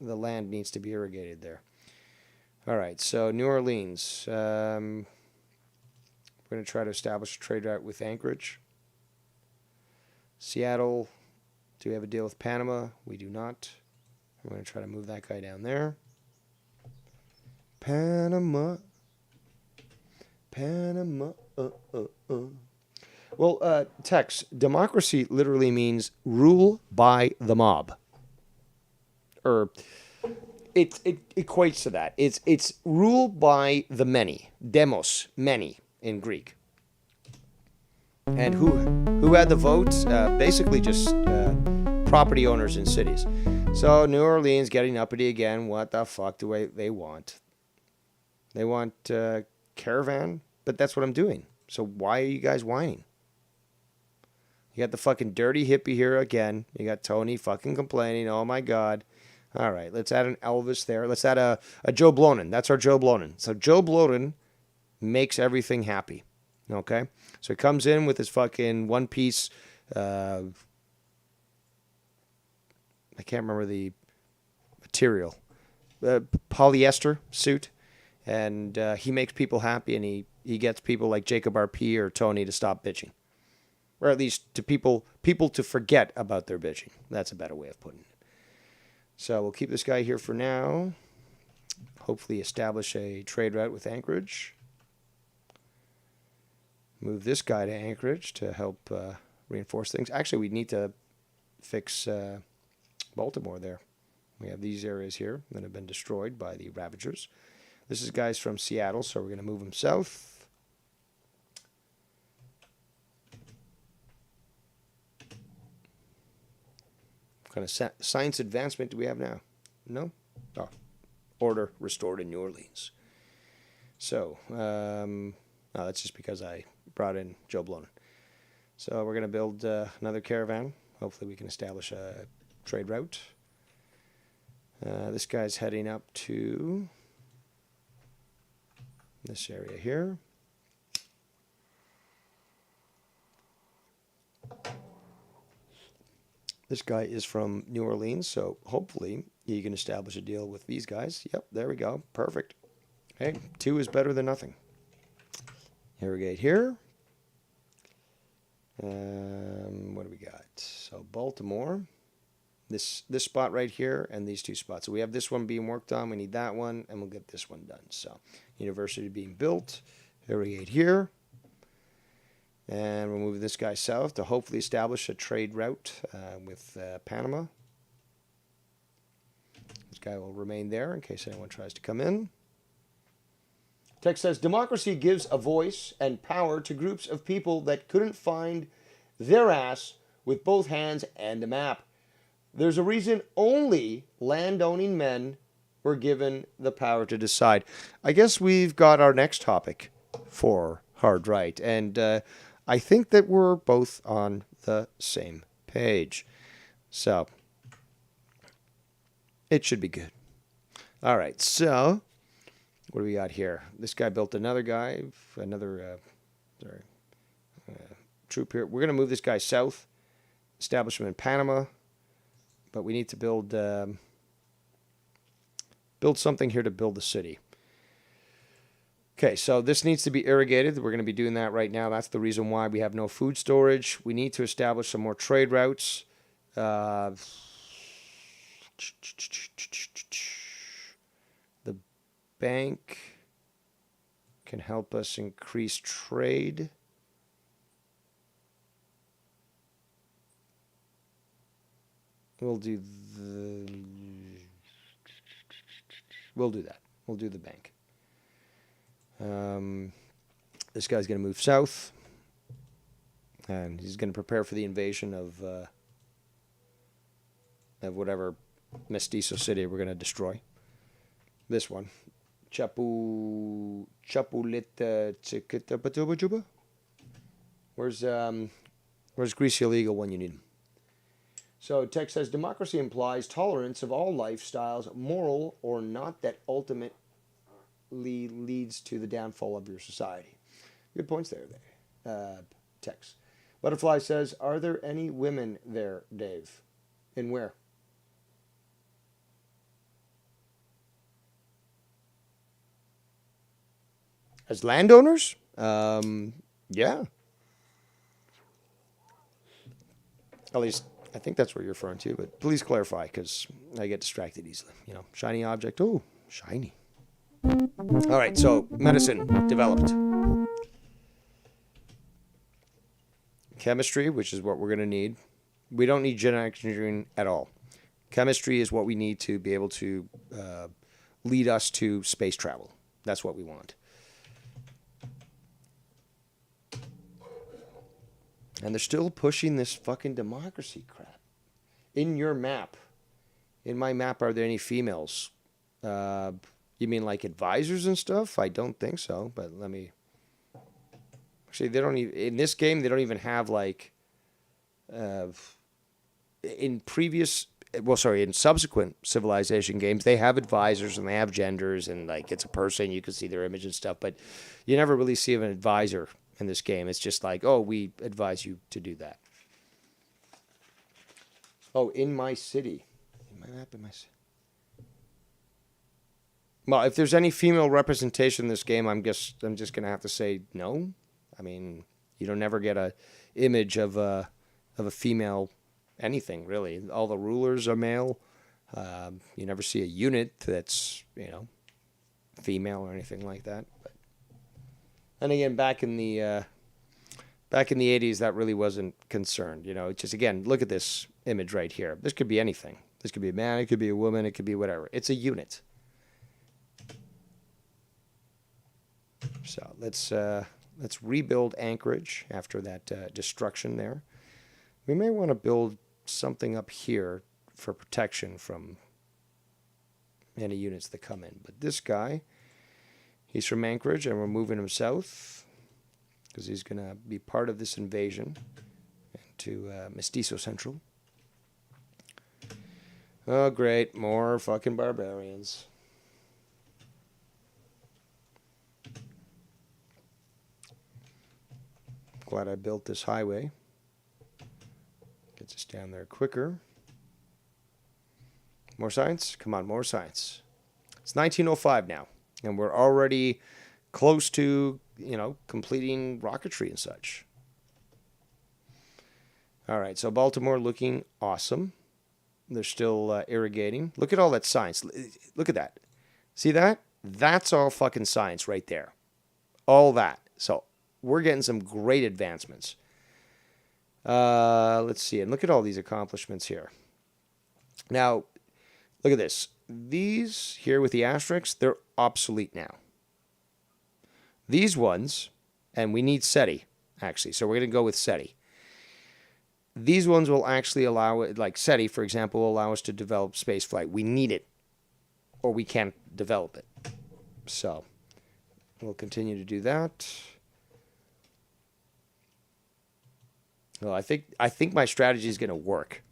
the land needs to be irrigated there. All right, so New Orleans. We're going to try to establish a trade route with Anchorage. Seattle. Do we have a deal with Panama? We do not. I'm going to try to move that guy down there. Panama. Panama. Well, Tex, democracy literally means rule by the mob. Or it equates to that. It's rule by the many. Demos, many in Greek. And who had the votes? Basically just property owners in cities. So New Orleans getting uppity again. What the fuck do they want? They want caravan, but that's what I'm doing. So why are you guys whining? You got the fucking dirty hippie here again. You got Tony fucking complaining. Oh my God. All right, let's add an Elvis there. Let's add a Joe Blonin. That's our Joe Blonin. So Joe Blonin makes everything happy. Okay? So he comes in with his fucking one-piece, I can't remember the material, polyester suit. And he makes people happy, and he gets people like Jacob RP or Tony to stop bitching. Or at least to people to forget about their bitching. That's a better way of putting it. So we'll keep this guy here for now. Hopefully establish a trade route with Anchorage. Move this guy to Anchorage to help reinforce things. Actually, we need to fix Baltimore there. We have these areas here that have been destroyed by the Ravagers. This is guys from Seattle, so we're going to move them south. What kind of science advancement do we have now? No? Oh, order restored in New Orleans. So, no, that's just because I brought in Joe Blonin. So we're going to build another caravan. Hopefully we can establish a trade route. This guy's heading up to this area here. This guy is from New Orleans, so hopefully you can establish a deal with these guys. Yep, there we go. Perfect. Hey, 2 is better than nothing. Irrigate here. What do we got? So Baltimore. This spot right here and these 2 spots. So we have this one being worked on. We need that one, and we'll get this one done. So university being built. Irrigate here. And we'll move this guy south to hopefully establish a trade route with Panama. This guy will remain there in case anyone tries to come in. Text says, democracy gives a voice and power to groups of people that couldn't find their ass with both hands and a map. There's a reason only land-owning men were given the power to decide. I guess we've got our next topic for Hard Right, and I think that we're both on the same page. So, it should be good. All right, so what do we got here? This guy built another guy, troop here. We're going to move this guy south, establish him in Panama, but we need to build something here to build the city. Okay, so this needs to be irrigated. We're going to be doing that right now. That's the reason why we have no food storage. We need to establish some more trade routes. The bank can help us increase trade. We'll do that. We'll do the bank. This guy's going to move south, and he's going to prepare for the invasion of whatever Mestizo city we're going to destroy. This one, Chapuleta Chiquita. Where's Greasy Illegal when you need him? So text says democracy implies tolerance of all lifestyles, moral or not, that ultimately leads to the downfall of your society. Good points there. Text. Butterfly says, are there any women there, Dave? And where? As landowners? Yeah. At least I think that's what you're referring to, but please clarify because I get distracted easily. You know, shiny object. Oh, shiny. All right, so medicine developed. Chemistry, which is what we're going to need. We don't need genetic engineering at all. Chemistry is what we need to be able to lead us to space travel. That's what we want. And they're still pushing this fucking democracy crap. In your map, in my map, are there any females? You mean like advisors and stuff? I don't think so, but let me... Actually, they don't even... In this game, they don't even have like... in previous... Well, sorry, in subsequent Civilization games, they have advisors and they have genders and like it's a person, you can see their image and stuff, but you never really see an advisor in this game. It's just like, oh, we advise you to do that. Oh, in my city. In my map, in my city. Well, if there's any female representation in this game, I'm just gonna have to say no. I mean, you don't never get a image of a female anything really. All the rulers are male. You never see a unit that's female or anything like that. But, and again, back in the Back in the 80s, that really wasn't concerned. You know, it's just, again, look at this image right here. This could be anything. This could be a man, it could be a woman, it could be whatever. It's a unit. So let's rebuild Anchorage after that destruction there. We may want to build something up here for protection from any units that come in. But this guy, he's from Anchorage, and we're moving him south because he's going to be part of this invasion to Mestizo Central. Oh, great. More fucking barbarians. Glad I built this highway. Gets us down there quicker. More science? Come on, more science. It's 1905 now, and we're already close to, you know, completing rocketry and such. All right, so Baltimore looking awesome. They're still irrigating. Look at all that science. Look at that. See that? That's all fucking science right there. All that. So we're getting some great advancements. Let's see. And look at all these accomplishments here. Now, look at this. These here with the asterisks, they're obsolete now. These ones, and we need SETI, actually. So we're going to go with SETI. These ones will actually allow it, like SETI, for example, will allow us to develop space flight. We need it, or we can't develop it. So we'll continue to do that. Well, I think my strategy is going to work,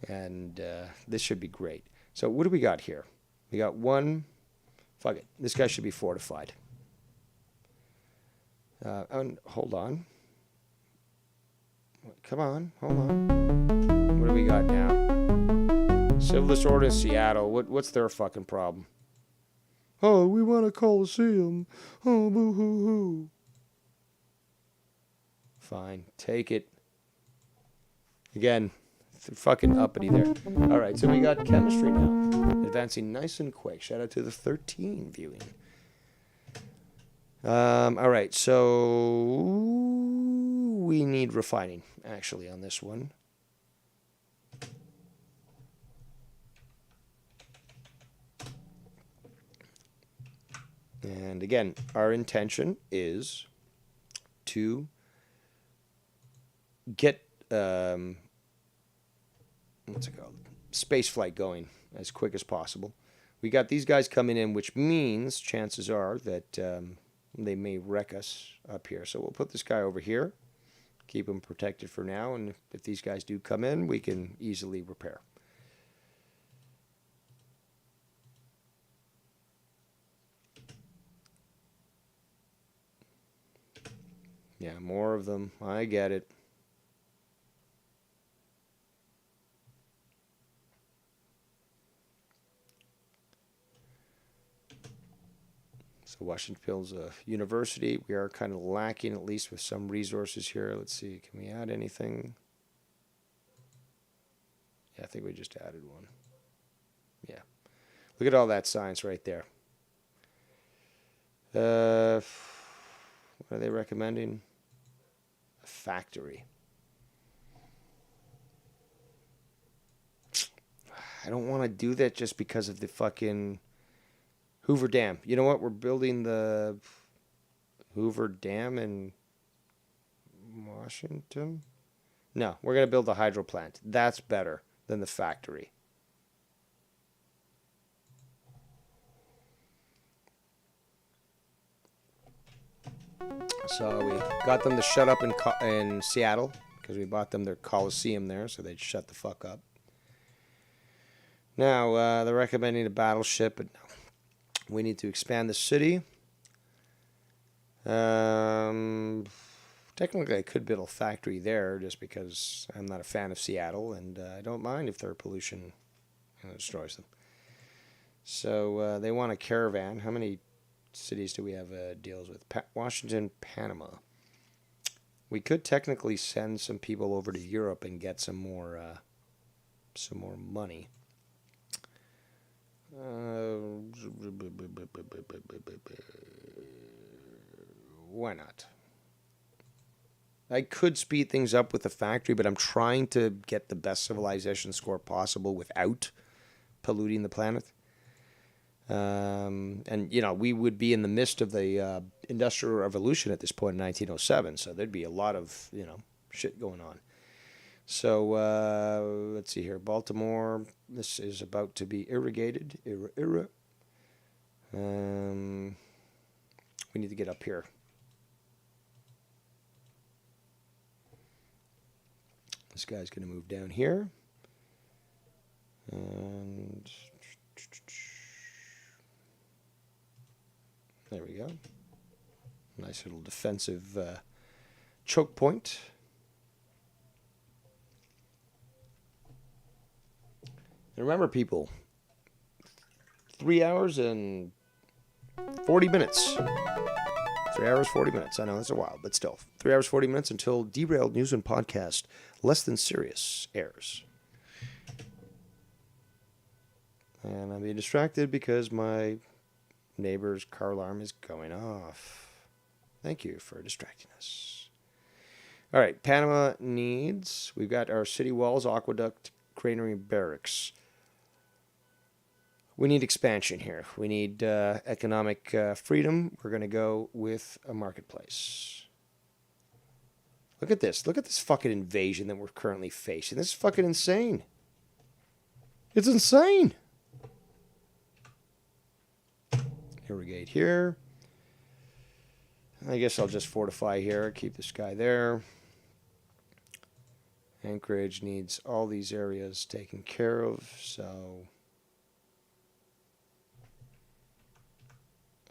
and this should be great. So what do we got here? We got one. Fuck it. This guy should be fortified. And hold on. Come on, hold on. What do we got now? Civil disorder in Seattle. What's their fucking problem? Oh, we want a Coliseum. Oh, boo hoo hoo. Fine, take it. Again, fucking uppity there. All right, so we got chemistry now. Advancing nice and quick. Shout out to the 13 viewing. All right, so we need refining, actually, on this one. And again, our intention is to get what's it called? Space flight going as quick as possible. We got these guys coming in, which means chances are that they may wreck us up here. So we'll put this guy over here, keep him protected for now, and if these guys do come in, we can easily repair. Yeah, more of them. I get it. So Washington Hills University, we are kind of lacking at least with some resources here. Let's see, can we add anything? Yeah, I think we just added one. Yeah. Look at all that science right there. What are they recommending? A factory. I don't want to do that just because of the fucking Hoover Dam. You know what? We're building the Hoover Dam in Washington. No, we're going to build a hydro plant. That's better than the factory. So we got them to shut up in Seattle because we bought them their Coliseum there, so they'd shut the fuck up. Now, they're recommending a battleship, but no. We need to expand the city. Technically, I could build a factory there just because I'm not a fan of Seattle, and I don't mind if their pollution destroys them. So they want a caravan. How many cities do we have deals with? Washington, Panama. We could technically send some people over to Europe and get some more money. Why not? I could speed things up with the factory, but I'm trying to get the best civilization score possible without polluting the planet. And, we would be in the midst of the Industrial Revolution at this point in 1907, so there'd be a lot of, shit going on. So, let's see here. Baltimore, this is about to be irrigated. We need to get up here. This guy's going to move down here. And there we go. Nice little defensive choke point. And remember, people, 3 hours and 40 minutes. 3 hours, 40 minutes. I know that's a while, but still. 3 hours, 40 minutes until Derailed News and Podcast Less Than Serious airs. And I'm being distracted because my neighbor's car alarm is going off. Thank you for distracting us. All right, Panama needs, we've got our city walls, aqueduct, granary, barracks. We need expansion here. We need economic freedom. We're going to go with a marketplace. Look at this. Look at this fucking invasion that we're currently facing. This is fucking insane. It's insane. Irrigate here. I guess I'll just fortify here. Keep this guy there. Anchorage needs all these areas taken care of, so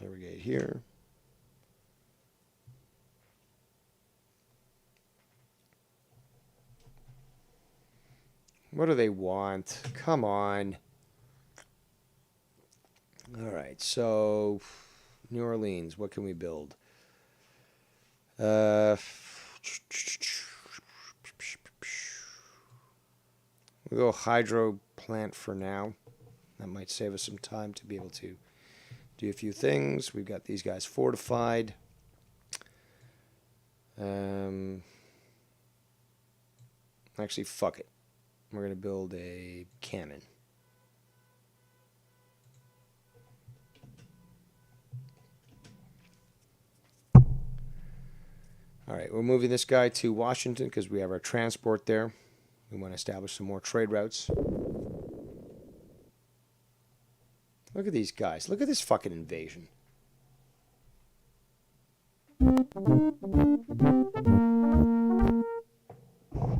irrigate here. What do they want? Come on. All right, so New Orleans, what can we build? We'll go hydro plant for now. That might save us some time to be able to do a few things. We've got these guys fortified. Actually, fuck it. We're going to build a cannon. All right, we're moving this guy to Washington because we have our transport there. We want to establish some more trade routes. Look at these guys. Look at this fucking invasion.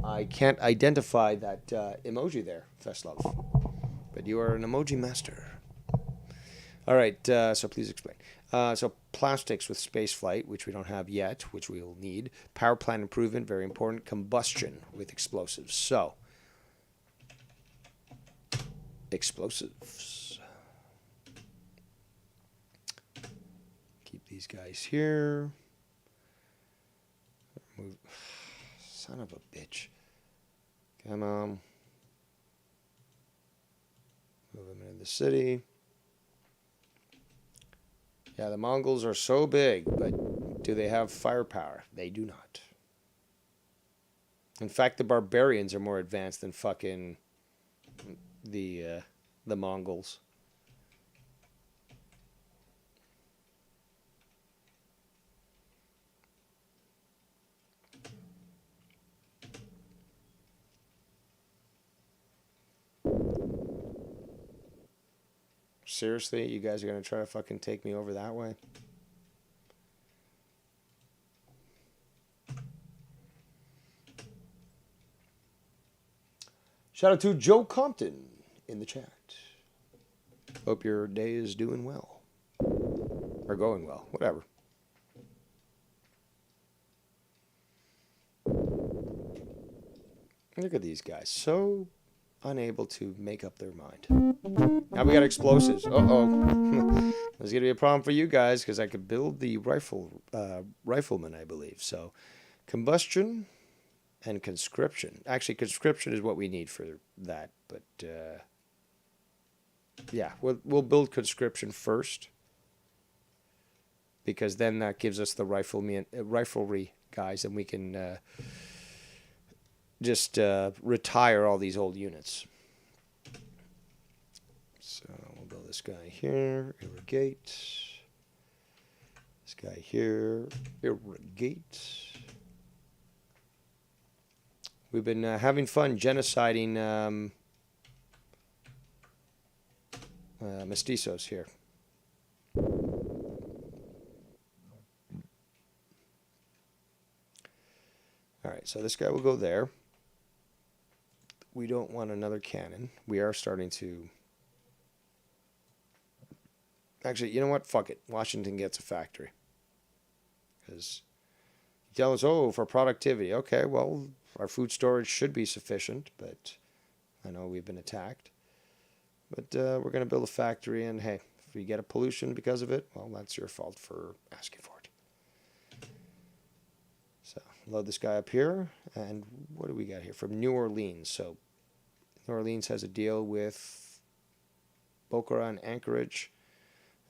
I can't identify that emoji there, Festlove. But you are an emoji master. All right, so please explain. So plastics with spaceflight, which we don't have yet, which we will need. Power plant improvement, very important. Combustion with explosives. So, explosives. Keep these guys here. Move. Son of a bitch. Come on. Move them into the city. Yeah, the Mongols are so big, but do they have firepower? They do not. In fact, the barbarians are more advanced than fucking the Mongols. Seriously, you guys are going to try to fucking take me over that way? Shout out to Joe Compton in the chat. Hope your day is doing well. Or going well, whatever. Look at these guys. So unable to make up their mind. Now we got explosives. Uh-oh. There's going to be a problem for you guys because I could build the rifleman, I believe. So combustion and conscription. Actually, conscription is what we need for that. But, yeah, we'll build conscription first. Because then that gives us the riflery guys, then we can just retire all these old units. So we'll build this guy here, irrigate. This guy here, irrigate. We've been having fun genociding mestizos here. All right, so this guy will go there. We don't want another cannon. We are starting to... Actually, you know what? Fuck it. Washington gets a factory. Because you tell us, oh, for productivity. Okay, well, our food storage should be sufficient, but I know we've been attacked. But we're going to build a factory, and hey, if we get a pollution because of it, well, that's your fault for asking for it. So, load this guy up here, and what do we got here? From New Orleans. So, New Orleans has a deal with Boca Raton and Anchorage,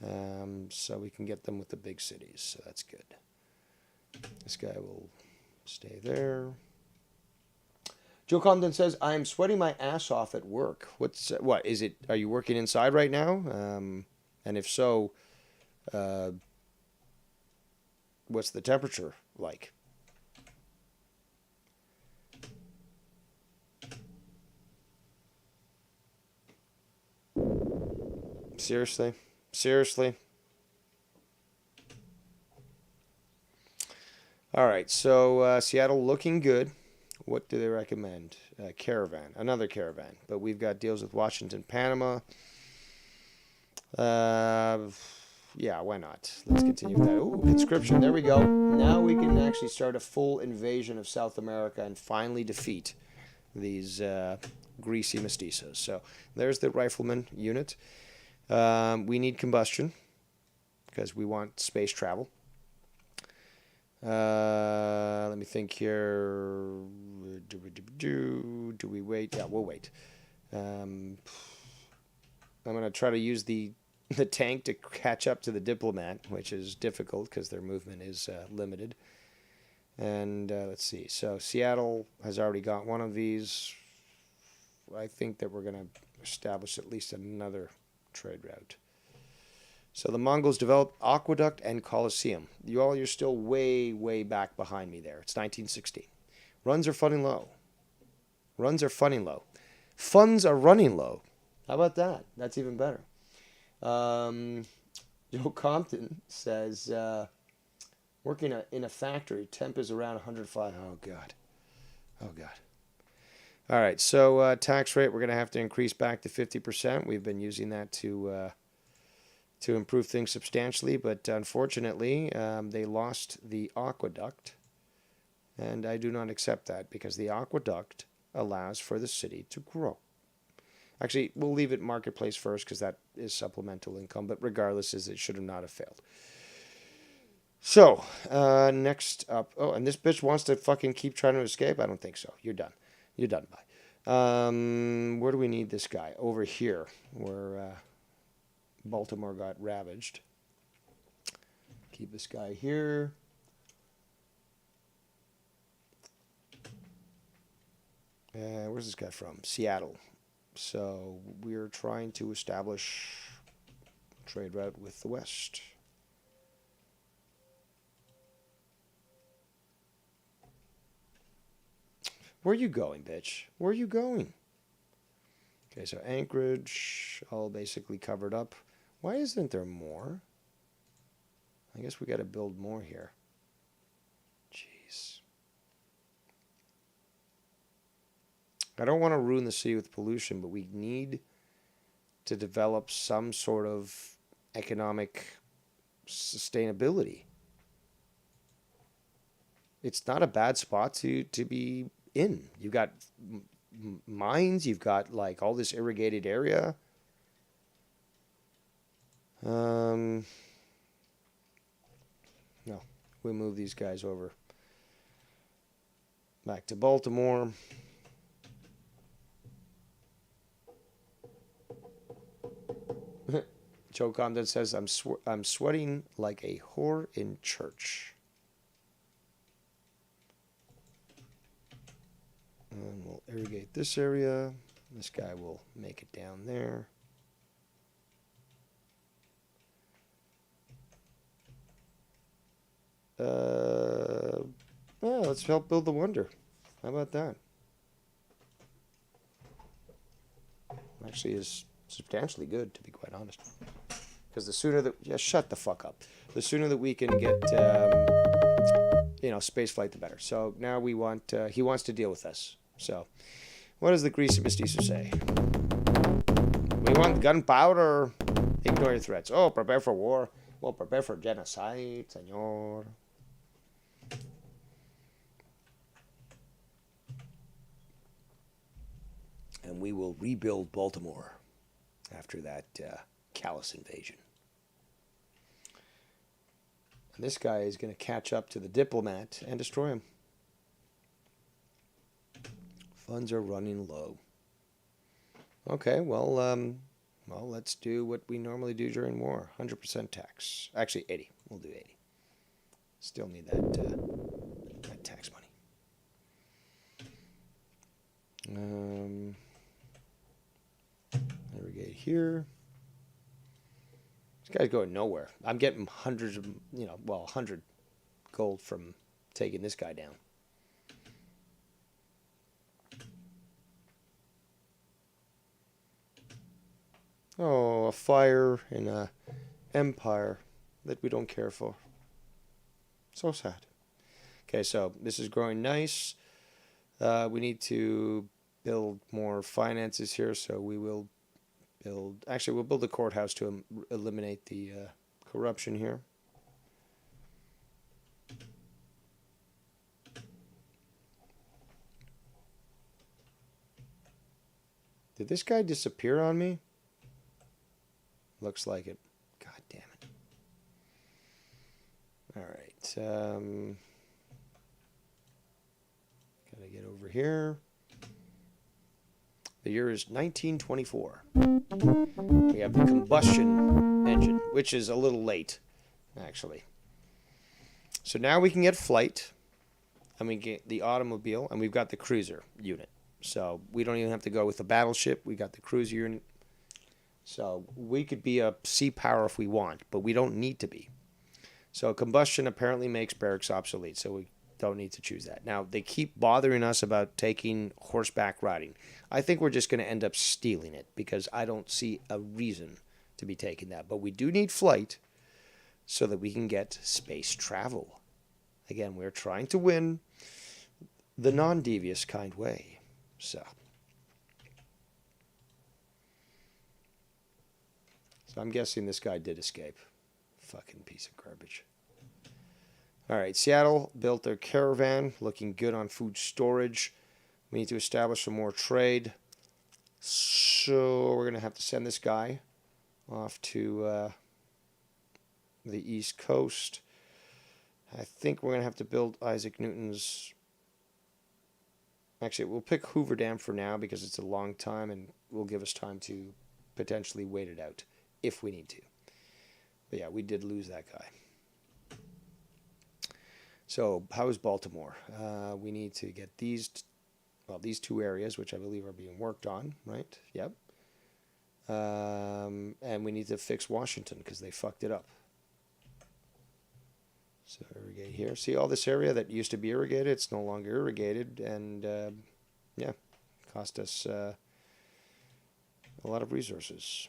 so we can get them with the big cities, so that's good. This guy will stay there. Joe Compton says, I am sweating my ass off at work. What is it? Are you working inside right now? And if so, what's the temperature like? Seriously? Seriously? All right, so Seattle looking good. What do they recommend? Caravan, another caravan. But we've got deals with Washington, Panama. Yeah, why not? Let's continue with that. Ooh, conscription. There we go. Now we can actually start a full invasion of South America and finally defeat these greasy mestizos. So there's the rifleman unit. We need combustion because we want space travel. Let me think here. Do we wait? Yeah, we'll wait. I'm going to try to use the tank to catch up to the diplomat, which is difficult because their movement is limited. And let's see. So Seattle has already got one of these. I think that we're going to establish at least another trade route. So the Mongols developed Aqueduct and Colosseum. You're still way, way back behind me there. It's 1916. Runs are funny low. Runs are funny low. Funds are running low. How about that? That's even better. Joe Compton says, working in a factory, temp is around 105. Oh, God. Oh, God. All right, so tax rate, we're going to have to increase back to 50%. We've been using that to improve things substantially, but unfortunately, they lost the aqueduct, and I do not accept that because the aqueduct allows for the city to grow. Actually, we'll leave it marketplace first because that is supplemental income, but regardless, it should have not have failed. So, next up, oh, and this bitch wants to fucking keep trying to escape? I don't think so. You're done. You're done, bye. Where do we need this guy? Over here, where Baltimore got ravaged. Keep this guy here. Where's this guy from? Seattle. So we're trying to establish a trade route with the West. Where are you going, bitch? Where are you going? Okay, so Anchorage, all basically covered up. Why isn't there more? I guess we got to build more here. Jeez. I don't want to ruin the sea with pollution, but we need to develop some sort of economic sustainability. It's not a bad spot to be in. You've got mines, you've got like all this irrigated area. No, we'll move these guys over back to Baltimore. Joe Compton says, I'm sweating like a whore in church. irrigate this area. This guy will make it down there. Yeah, let's help build the wonder. How about that? Actually is substantially good, to be quite honest. Because the sooner that... Yeah, shut the fuck up. The sooner that we can get, space flight, the better. So now we want... he wants to deal with us. So, what does the greasy mestizo say? We want gunpowder. Ignore your threats. Oh, prepare for war. Well, prepare for genocide, señor. And we will rebuild Baltimore after that callous invasion. And this guy is going to catch up to the diplomat and destroy him. Funds are running low. Okay, well, let's do what we normally do during war. 100% tax. Actually, 80. We'll do 80. Still need that tax money. Irrigate here. This guy's going nowhere. I'm getting hundreds of, 100 gold from taking this guy down. Oh, a fire in a empire that we don't care for. So sad. Okay, so this is growing nice. We need to build more finances here, so we will build... Actually, we'll build a courthouse to eliminate the corruption here. Did this guy disappear on me? Looks like it. God damn it. Alright. Gotta get over here. The year is 1924. We have the combustion engine, which is a little late, actually. So now we can get flight, and we get the automobile, and we've got the cruiser unit. So we don't even have to go with the battleship. We got the cruiser unit. So we could be a sea power if we want, but we don't need to be. So combustion apparently makes barracks obsolete, so we don't need to choose that. Now, they keep bothering us about taking horseback riding. I think we're just going to end up stealing it because I don't see a reason to be taking that. But we do need flight so that we can get space travel. Again, we're trying to win the non-devious kind way. So I'm guessing this guy did escape. Fucking piece of garbage. All right, Seattle built their caravan, looking good on food storage. We need to establish some more trade. So we're going to have to send this guy off to the East Coast. I think we're going to have to build Isaac Newton's... Actually, we'll pick Hoover Dam for now because it's a long time and will give us time to potentially wait it out if we need to. But yeah, we did lose that guy. So how is Baltimore? We need to get these two areas, which I believe are being worked on, right? Yep. And we need to fix Washington because they fucked it up. So irrigate here. See all this area that used to be irrigated? It's no longer irrigated, and yeah, cost us a lot of resources.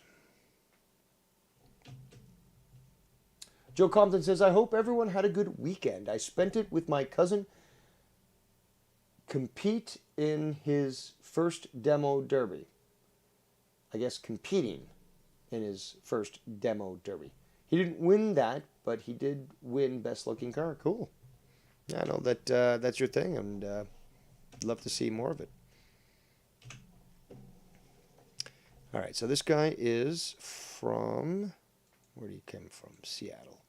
Joe Compton says, I hope everyone had a good weekend. I spent it with my cousin compete in his first demo derby. I guess competing in his first demo derby. He didn't win that, but he did win best looking car. Cool. Yeah, I know that that's your thing, and love to see more of it. All right, so this guy is from... Where did he come from? Seattle.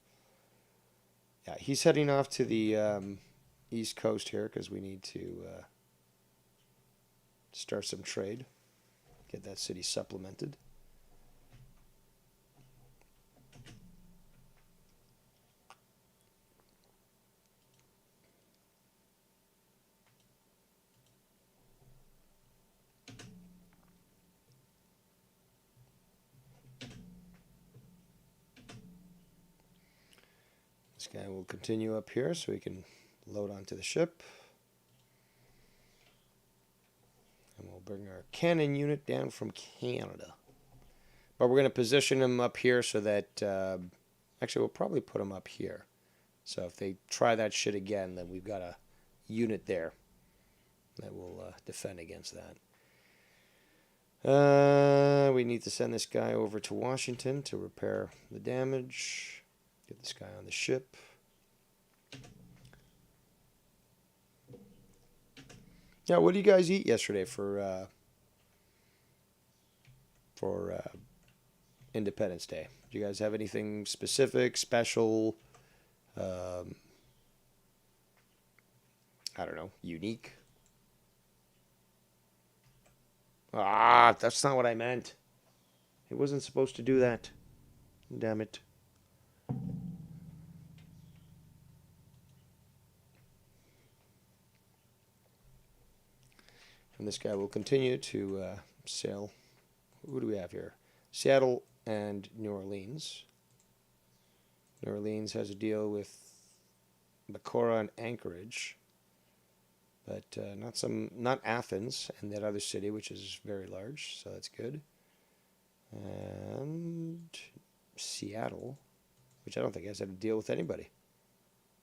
Yeah, he's heading off to the East Coast here because we need to start some trade, get that city supplemented. This guy will continue up here so we can load onto the ship. And we'll bring our cannon unit down from Canada. But we're going to position him up here so that... actually, we'll probably put him up here. So if they try that shit again, then we've got a unit there that will defend against that. We need to send this guy over to Washington to repair the damage. Get this guy on the ship. Yeah, what did you guys eat yesterday for Independence Day? Do you guys have anything specific, special, I don't know, unique? Ah, that's not what I meant. It wasn't supposed to do that. Damn it. And this guy will continue to sail. Who do we have here? Seattle and New Orleans. New Orleans has a deal with Bacora and Anchorage, but not Athens and that other city, which is very large, so that's good. And Seattle, which I don't think has had a deal with anybody.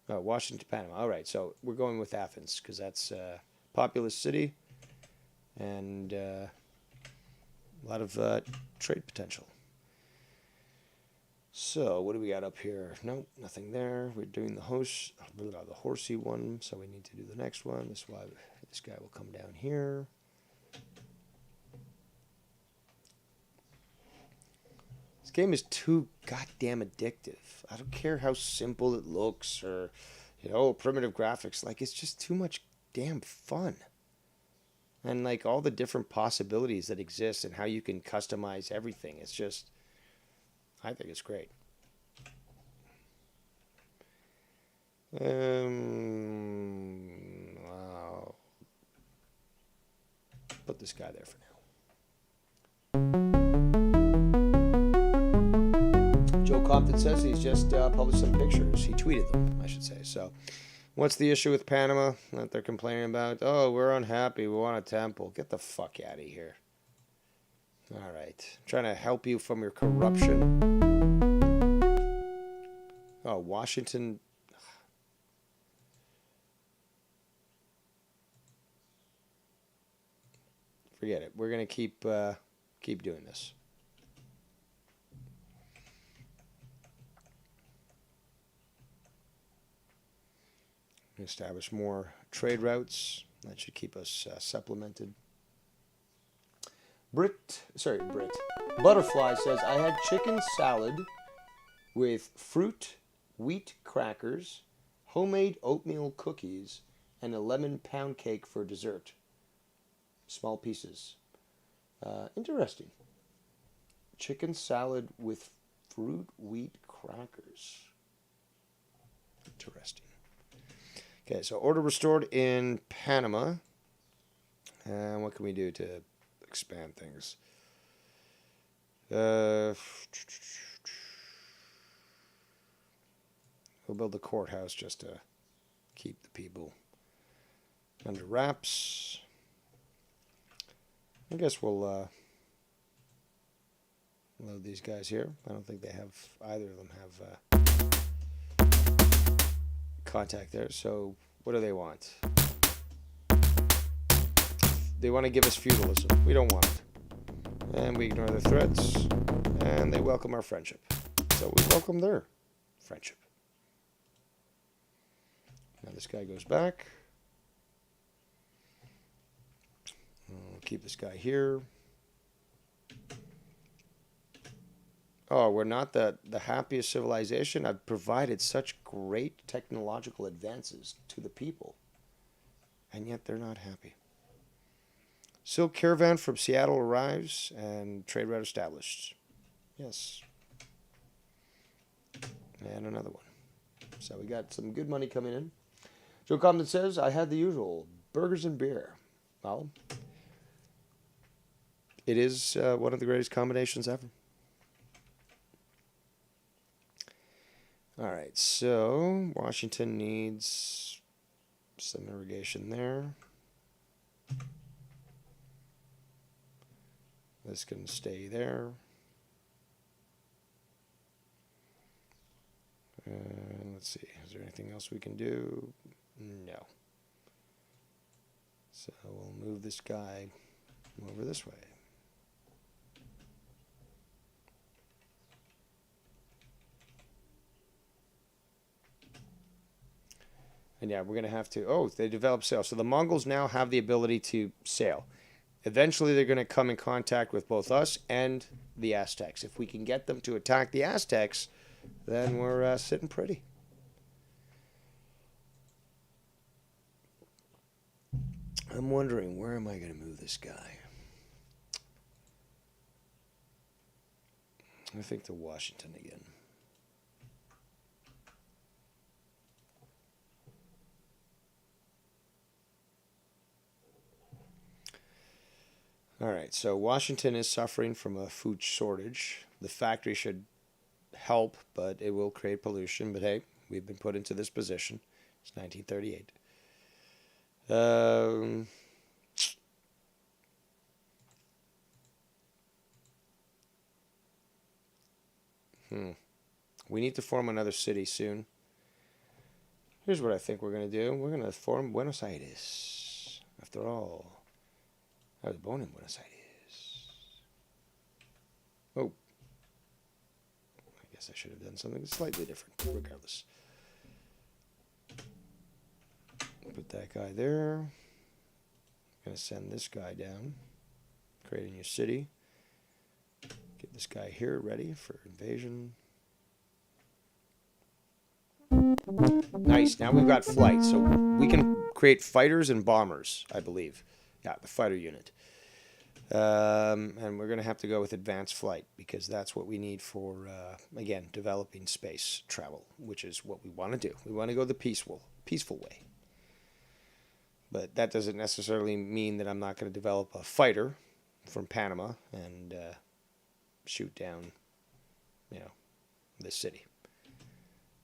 Oh, Washington, Panama. All right, so we're going with Athens because that's a populous city and a lot of trade potential. So what do we got up here? Nope, nothing there. We're doing the horsey one, so we need to do the next one. That's why this guy will come down here. This game is too goddamn addictive. I don't care how simple it looks or, primitive graphics. Like, it's just too much damn fun. And, like, all the different possibilities that exist and how you can customize everything. It's just... I think it's great. I'll put this guy there for now. Joe Compton says he's just published some pictures. He tweeted them, I should say. So, what's the issue with Panama that they're complaining about? Oh, we're unhappy. We want a temple. Get the fuck out of here. All right. I'm trying to help you from your corruption. Oh, Washington. Forget it. We're going to keep doing this. Establish more trade routes. That should keep us supplemented. Brit. Butterfly says, I had chicken salad with fruit, wheat crackers, homemade oatmeal cookies, and a lemon pound cake for dessert. Small pieces. Interesting. Chicken salad with fruit, wheat crackers. Interesting. Okay, so order restored in Panama. And what can we do to expand things? We'll build the courthouse just to keep the people under wraps. I guess we'll load these guys here. I don't think they have, either of them have contact there. So what do they want? They want to give us feudalism. We don't want it. And we ignore their threats. And they welcome our friendship. So we welcome their friendship. Now this guy goes back. We'll keep this guy here. Oh, we're not the happiest civilization. I've provided such great technological advances to the people. And yet they're not happy. Silk caravan from Seattle arrives and trade route established. Yes. And another one. So we got some good money coming in. Joe Compton says, I had the usual burgers and beer. Well, it is one of the greatest combinations ever. All right, so Washington needs some irrigation there. This can stay there. Let's see, is there anything else we can do? No. So we'll move this guy over this way. And yeah, we're going to have to... Oh, they develop sail. So the Mongols now have the ability to sail. Eventually, they're going to come in contact with both us and the Aztecs. If we can get them to attack the Aztecs, then we're sitting pretty. I'm wondering, where am I going to move this guy? I think to Washington again. All right, so Washington is suffering from a food shortage. The factory should help, but it will create pollution. But hey, we've been put into this position. It's 1938. We need to form another city soon. Here's what I think we're going to do. We're going to form Buenos Aires. After all, I was born in Buenos Aires. Oh. I guess I should have done something slightly different, regardless. Put that guy there. I'm going to send this guy down. Create a new city. Get this guy here ready for invasion. Nice. Now we've got flight. So we can create fighters and bombers, I believe. Yeah, the fighter unit. And we're going to have to go with advanced flight because that's what we need for, again, developing space travel, which is what we want to do. We want to go the peaceful way. But that doesn't necessarily mean that I'm not going to develop a fighter from Panama and shoot down, this city.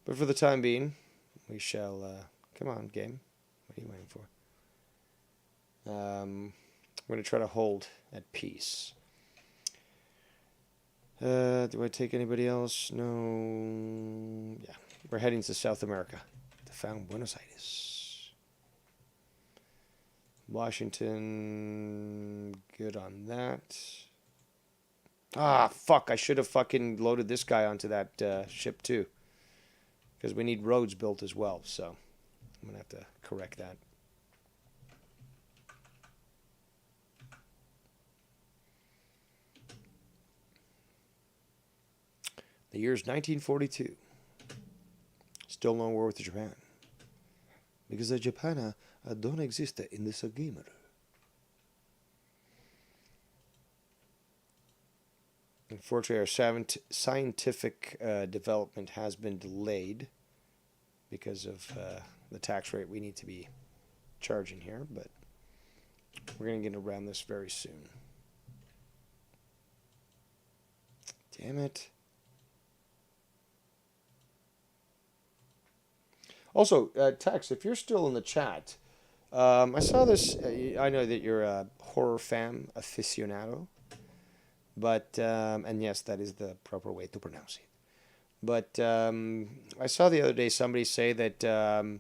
But for the time being, we shall... come on, game. What are you waiting for? We're going to try to hold at peace. Do I take anybody else? No. Yeah. We're heading to South America to found Buenos Aires. Washington, good on that. Ah, fuck. I should have fucking loaded this guy onto that ship too. Because we need roads built as well, so I'm going to have to correct that. The year is 1942. Still no war with Japan. Because Japan don't exist in this game. Unfortunately, our scientific development has been delayed because of the tax rate we need to be charging here, but we're going to get around this very soon. Damn it. Also, Tex, if you're still in the chat, I saw this. I know that you're a horror fan aficionado, but and yes, that is the proper way to pronounce it. But I saw the other day somebody say that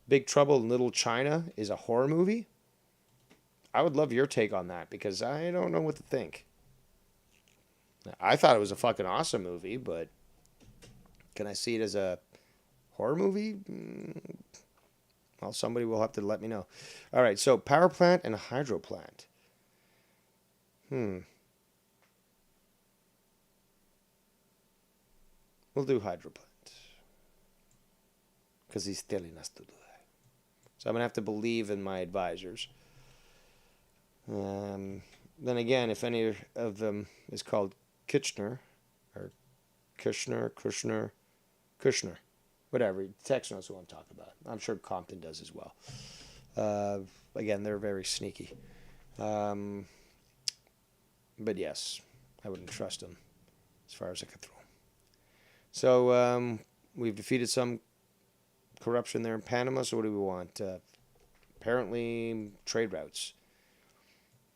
Big Trouble in Little China is a horror movie. I would love your take on that because I don't know what to think. I thought it was a fucking awesome movie, but can I see it as a horror movie? Well, somebody will have to let me know. All right, so power plant and a hydro plant. We'll do hydro plant. Because he's telling us to do that. So I'm going to have to believe in my advisors. Then again, if any of them is called Kitchener, or Kushner, whatever, Tex knows who I'm talking about. I'm sure Compton does as well. Again, they're very sneaky. But yes, I wouldn't trust them as far as I could throw them. So We've defeated some corruption there in Panama, so what do we want? Apparently, trade routes.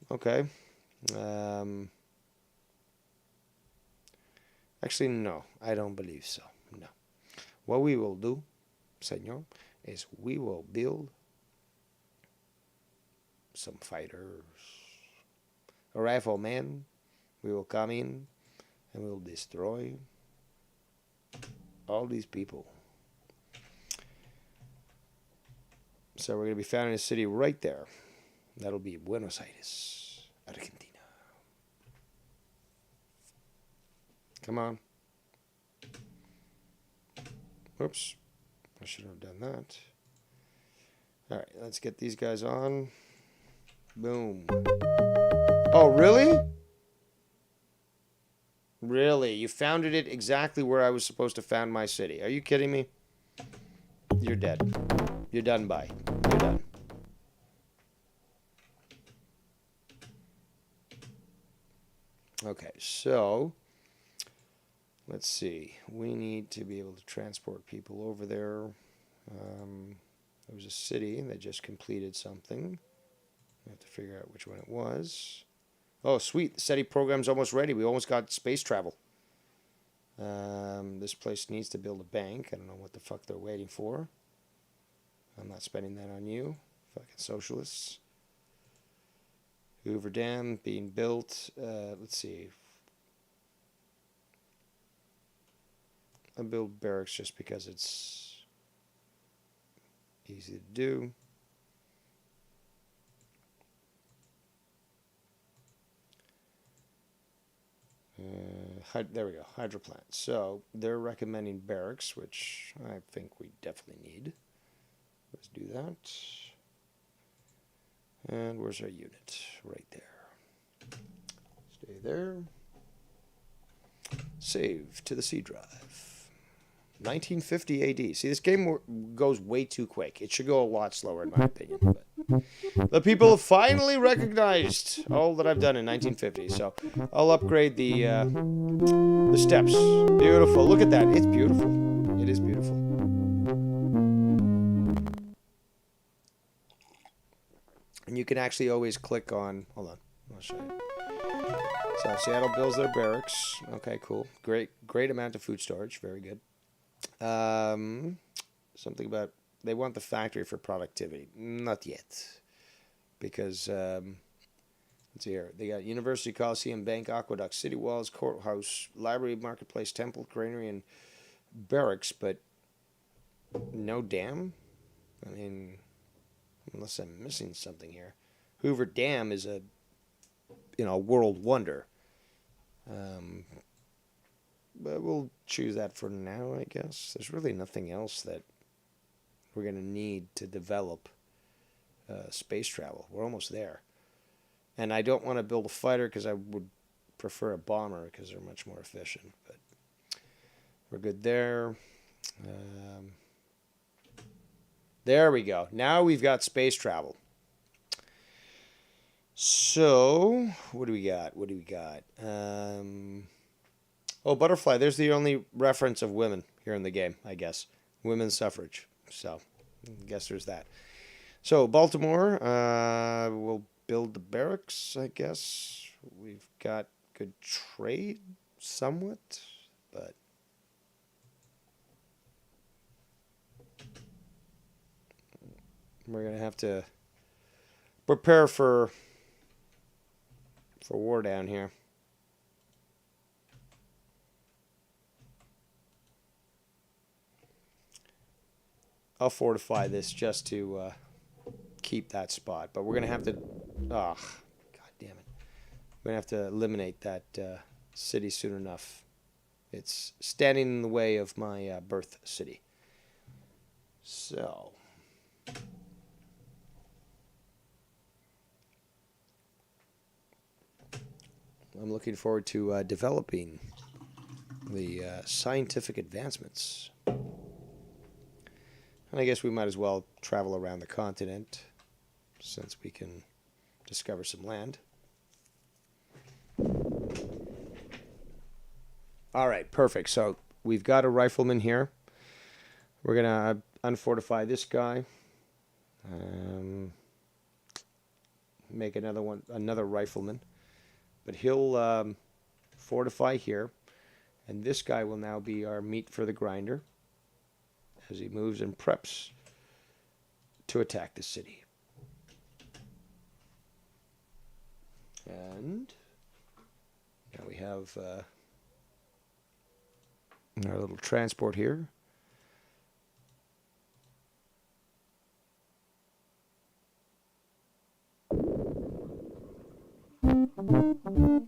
Okay. Actually, no. I don't believe so. No. What we will do, senor, is we will build some fighters. A rifleman. We will come in and we will destroy all these people. So we're going to be found in a city right there. That'll be Buenos Aires, Argentina. Come on. Oops. I should have done that. All right, let's get these guys on. Boom. Oh, really? Really? You founded it exactly where I was supposed to found my city. Are you kidding me? You're dead. You're done by. You're done. Okay, so let's see. We need to be able to transport people over there. There was a city that just completed something. I have to figure out which one it was. Oh, sweet. The SETI program's almost ready. We almost got space travel. This place needs to build a bank. I don't know what the fuck they're waiting for. I'm not spending that on you. Fucking socialists. Hoover Dam being built. Let's see. I'll build barracks just because it's easy to do. There we go, hydro plant. So they're recommending barracks, which I think we definitely need. Let's do that. And where's our unit? Right there. Stay there. Save to the C drive. 1950 AD. See, this game goes way too quick. It should go a lot slower, in my opinion. But the people have finally recognized all that I've done in 1950. So I'll upgrade the steps. Beautiful. Look at that. It's beautiful. It is beautiful. And you can actually always click on. Hold on. I'll show you. So Seattle builds their barracks. Okay, cool. Great amount of food storage. Very good. Something about they want the factory for productivity. Not yet, because let's see here. They got University, Coliseum, Bank, Aqueduct, City Walls, Courthouse, Library, Marketplace, Temple, Granary, and Barracks, but no dam. I mean, unless I'm missing something here. Hoover Dam is a world wonder. But we'll choose that for now, I guess. There's really nothing else that we're going to need to develop space travel. We're almost there. And I don't want to build a fighter because I would prefer a bomber because they're much more efficient. But we're good there. There we go. Now we've got space travel. So, what do we got? Oh, butterfly. There's the only reference of women here in the game, I guess. Women's suffrage. So, I guess there's that. So, Baltimore, we'll build the barracks, I guess. We've got good trade, somewhat, but we're going to have to prepare for war down here. I'll fortify this just to keep that spot. But we're going to have to... Oh, God damn it. We're going to have to eliminate that city soon enough. It's standing in the way of my birth city. So... I'm looking forward to developing the scientific advancements. And I guess we might as well travel around the continent since we can discover some land. All right, perfect. So we've got a rifleman here. We're gonna unfortify this guy. Um, make another rifleman, but he'll fortify here, and this guy will now be our meat for the grinder as he moves and preps to attack the city. And now we have our little transport here.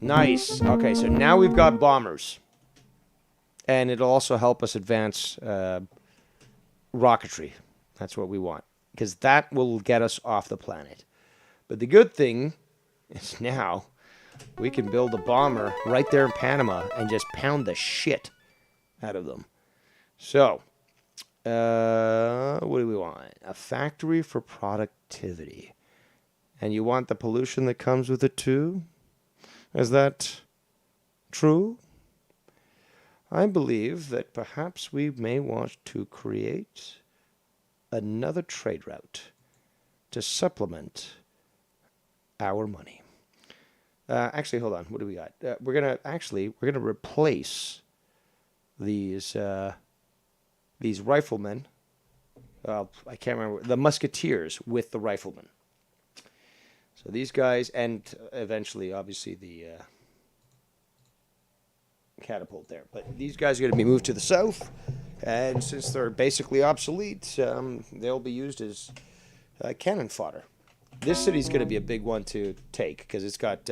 Nice. Okay, so now we've got bombers. And it'll also help us advance rocketry. That's what we want. Because that will get us off the planet. But the good thing is now we can build a bomber right there in Panama and just pound the shit out of them. So, what do we want? A factory for productivity. And you want the pollution that comes with it too? Is that true? I believe that perhaps we may want to create another trade route to supplement our money. Actually, hold on. What do we got? We're gonna replace these riflemen. I can't remember the musketeers with the riflemen. So these guys, and eventually, obviously, the catapult there. But these guys are going to be moved to the south, and since they're basically obsolete, they'll be used as cannon fodder. This city's going to be a big one to take because it's got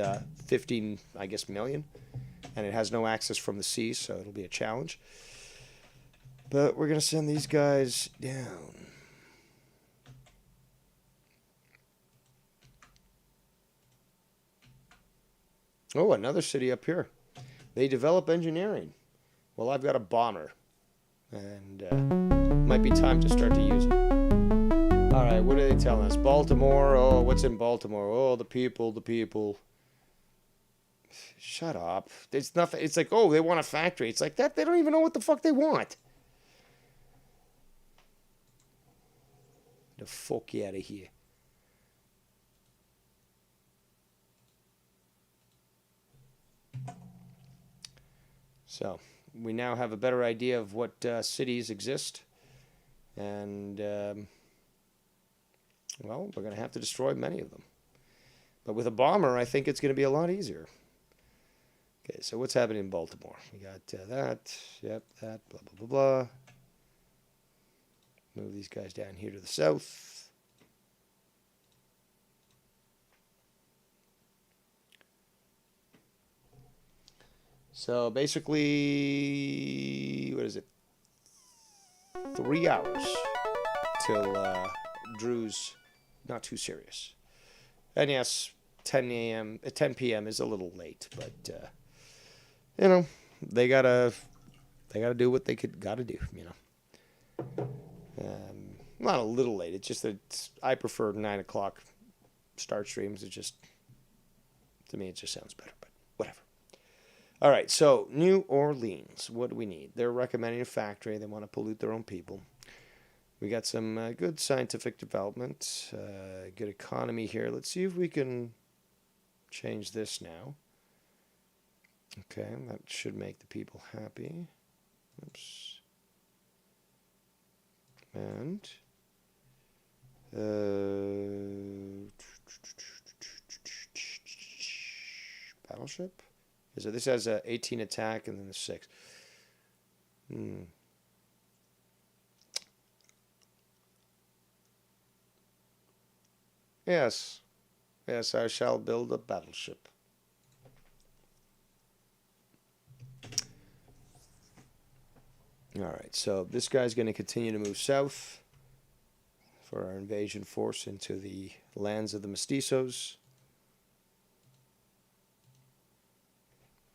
15, I guess, million, and it has no access from the sea, so it'll be a challenge. But we're going to send these guys down. Oh, another city up here. They develop engineering. Well, I've got a bomber, and might be time to start to use it. All right, what are they telling us? Baltimore. Oh, what's in Baltimore? Oh, the people, the people. Shut up. It's nothing. It's like, oh, they want a factory. It's like that. They don't even know what the fuck they want. The fuck out of here. So we now have a better idea of what cities exist, and well, we're going to have to destroy many of them. But with a bomber, I think it's going to be a lot easier. Okay, so what's happening in Baltimore? We got that, yep, that, blah, blah, blah, blah. Move these guys down here to the south. So basically, what is it? 3 hours till Drew's not too serious. And yes, 10 a.m., 10 p.m. is a little late, but you know, they gotta do what they gotta do. You know, not a little late. It's just that I prefer 9 o'clock start streams. It just, to me, it just sounds better. But whatever. All right, so New Orleans, what do we need? They're recommending a factory. They want to pollute their own people. We got some good scientific development, good economy here. Let's see if we can change this now. Okay, that should make the people happy. Oops. And battleship. So this has 18 attack and then the 6. Yes. Yes, I shall build a battleship. All right, so this guy's going to continue to move south for our invasion force into the lands of the mestizos.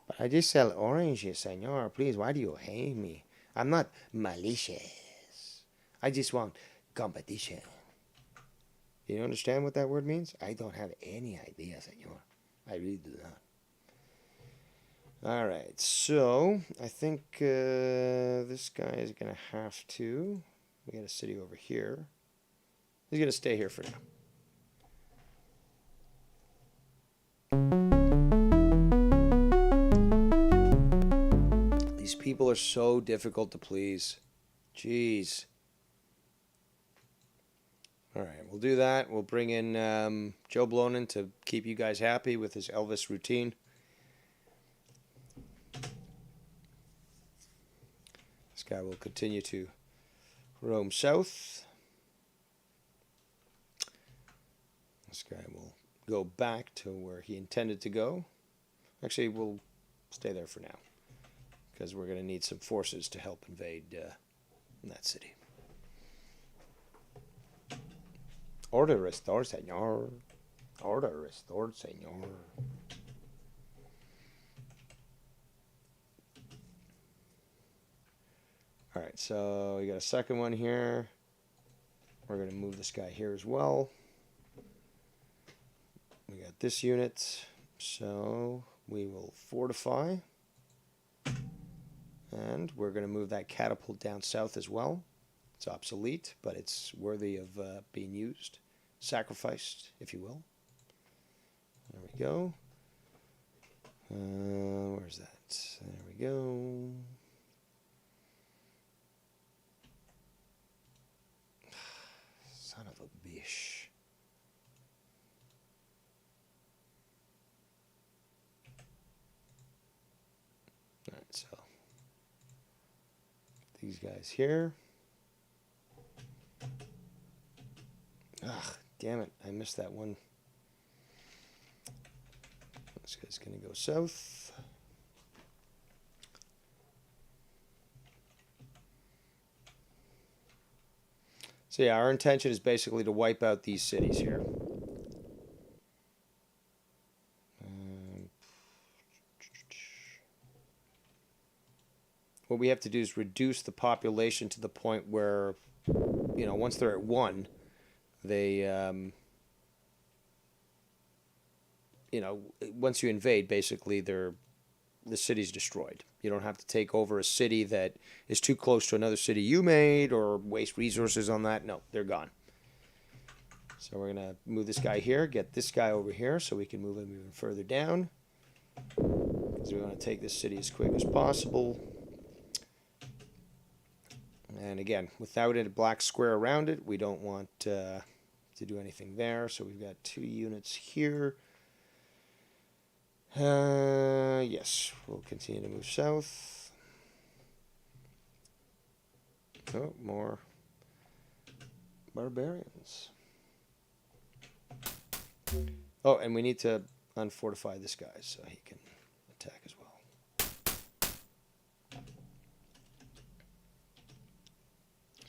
But I just sell oranges, senor. Please, why do you hate me? I'm not malicious. I just want competition. You understand what that word means? I don't have any idea, senor. I really do not. All right, so I think this guy is going to have to We got a city over here. He's going to stay here for now. These people are so difficult to please. Jeez. All right, we'll do that. We'll bring in Joe Blonin to keep you guys happy with his Elvis routine. This guy will continue to roam south. This guy will go back to where he intended to go. Actually, we'll stay there for now, because we're going to need some forces to help invade that city. Order restored, señor. Order restored, señor. Alright, so we got a second one here. We're going to move this guy here as well. We got this unit, so we will fortify. And we're going to move that catapult down south as well. It's obsolete, but it's worthy of being used. Sacrificed, if you will. There we go. Where's that? There we go. Son of a bitch. Alright, so these guys here. Ugh, damn it, I missed that one. This guy's gonna go south. So yeah, our intention is basically to wipe out these cities here. What we have to do is reduce the population to the point where, you know, once they're at 1, they, you know, once you invade, basically, the city's destroyed. You don't have to take over a city that is too close to another city you made or waste resources on that. No, they're gone. So we're going to move this guy here, get this guy over here so we can move him even further down. Because we want to take this city as quick as possible. And again, without a black square around it, we don't want to do anything there. So we've got 2 units here. Yes, we'll continue to move south. Oh, more barbarians. Oh, and we need to unfortify this guy so he can attack as well.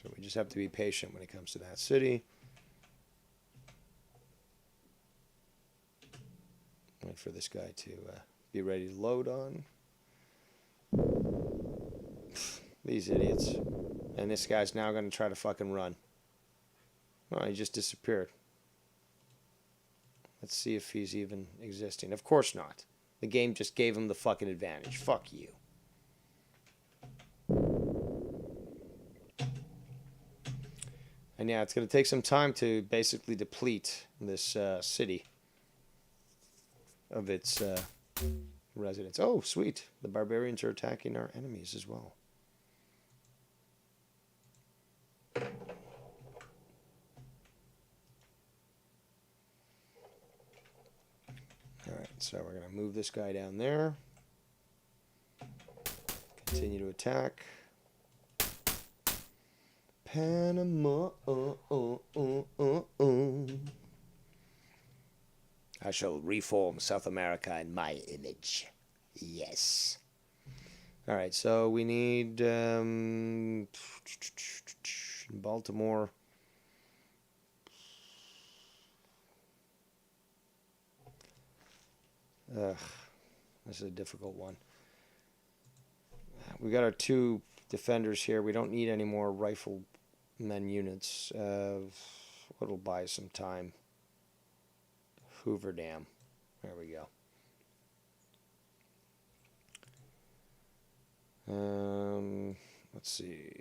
So we just have to be patient when it comes to that city. Wait for this guy to be ready to load on. These idiots. And this guy's now going to try to fucking run. Oh, he just disappeared. Let's see if he's even existing. Of course not. The game just gave him the fucking advantage. Fuck you. And yeah, it's going to take some time to basically deplete this city of its residents. Oh, sweet. The barbarians are attacking our enemies as well. Alright, so we're going to move this guy down there. Continue to attack. Panama. I shall reform South America in my image. Yes. Alright, so we need Baltimore. Ugh, this is a difficult one. We got our 2 defenders here. We don't need any more riflemen units. What'll buy some time? Hoover Dam. There we go. Let's see.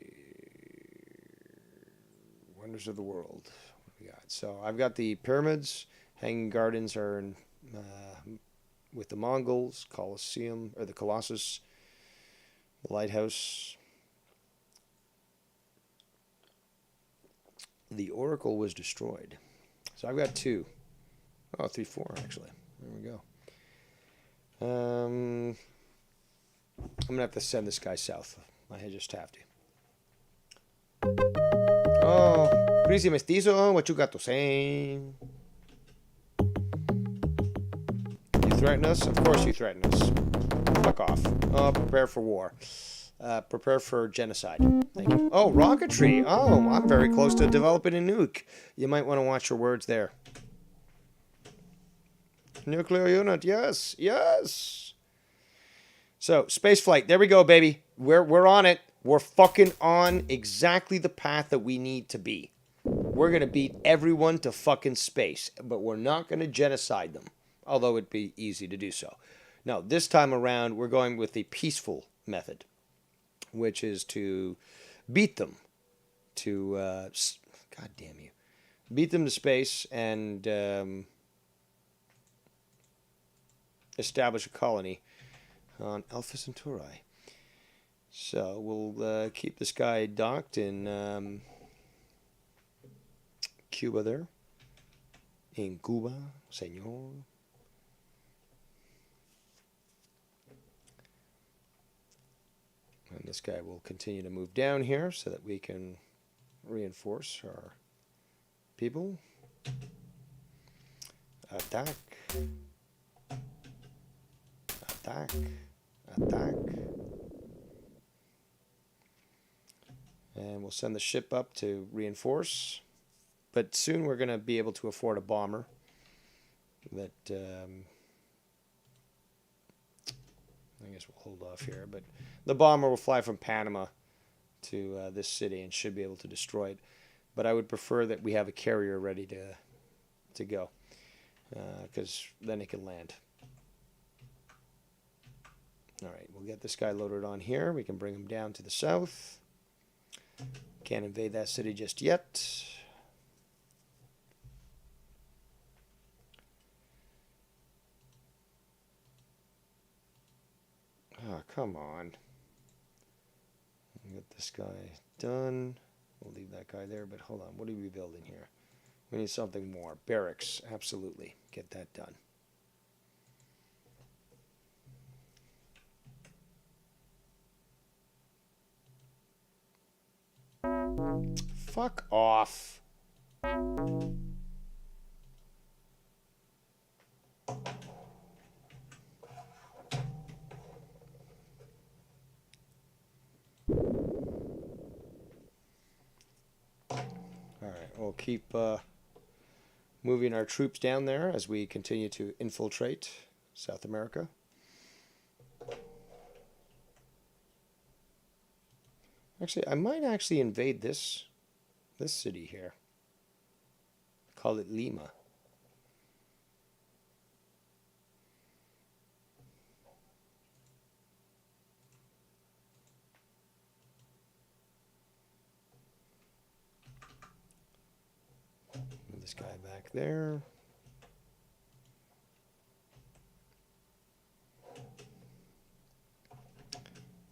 Wonders of the world. What do we got? So I've got the pyramids. Hanging Gardens are in, with the Mongols. Colosseum, or the Colossus. The lighthouse. The Oracle was destroyed. So I've got 2. Oh, 3, 4 actually. There we go. I'm gonna have to send this guy south. I just have to. Oh, Prissy Mestizo, what you got to say? You threaten us? Of course you threaten us. Fuck off. Oh, prepare for war. Prepare for genocide. Thank you. Oh, rocketry. Oh, I'm very close to developing a nuke. You might want to watch your words there. Nuclear unit, yes, yes. So, space flight. There we go, baby. We're on it. We're fucking on exactly the path that we need to be. We're going to beat everyone to fucking space, but we're not going to genocide them, although it'd be easy to do so. No, this time around, we're going with the peaceful method, which is to beat them to, God damn you, beat them to space and establish a colony on Alpha Centauri. So we'll keep this guy docked in Cuba there. In Cuba, senor. And this guy will continue to move down here so that we can reinforce our people. Attack. Attack. Attack. And we'll send the ship up to reinforce. But soon we're going to be able to afford a bomber that I guess we'll hold off here. But the bomber will fly from Panama to this city and should be able to destroy it. But I would prefer that we have a carrier ready to go, because then it can land. All right, we'll get this guy loaded on here. We can bring him down to the south. Can't invade that city just yet. Oh, come on. Get this guy done. We'll leave that guy there, but hold on. What are we building here? We need something more. Barracks, absolutely. Get that done. Fuck off. Alright, we'll keep moving our troops down there as we continue to infiltrate South America. Actually, I might actually invade this city here. Call it Lima. Move this guy back there.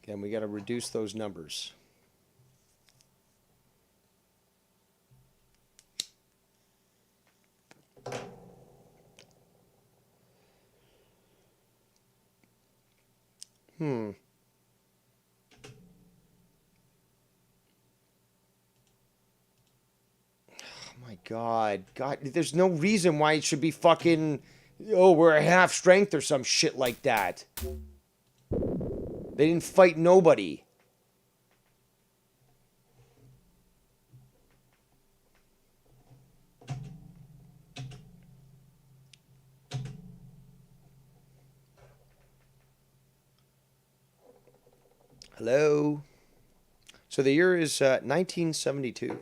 Again, we got to reduce those numbers. Oh my God. God, there's no reason why it should be fucking, oh, we're at half strength or some shit like that. They didn't fight nobody. Hello? So the year is 1972.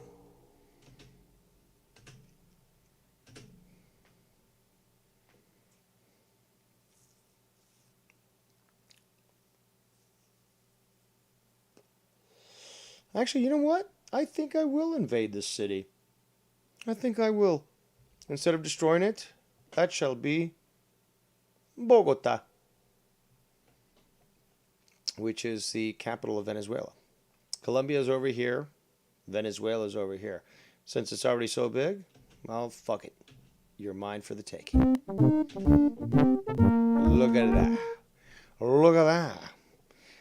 Actually, you know what? I think I will invade this city. I think I will. Instead of destroying it, that shall be Bogota, which is the capital of Venezuela. Colombia is over here. Venezuela is over here. Since it's already so big, well, fuck it. You're mine for the taking. Look at that. Look at that.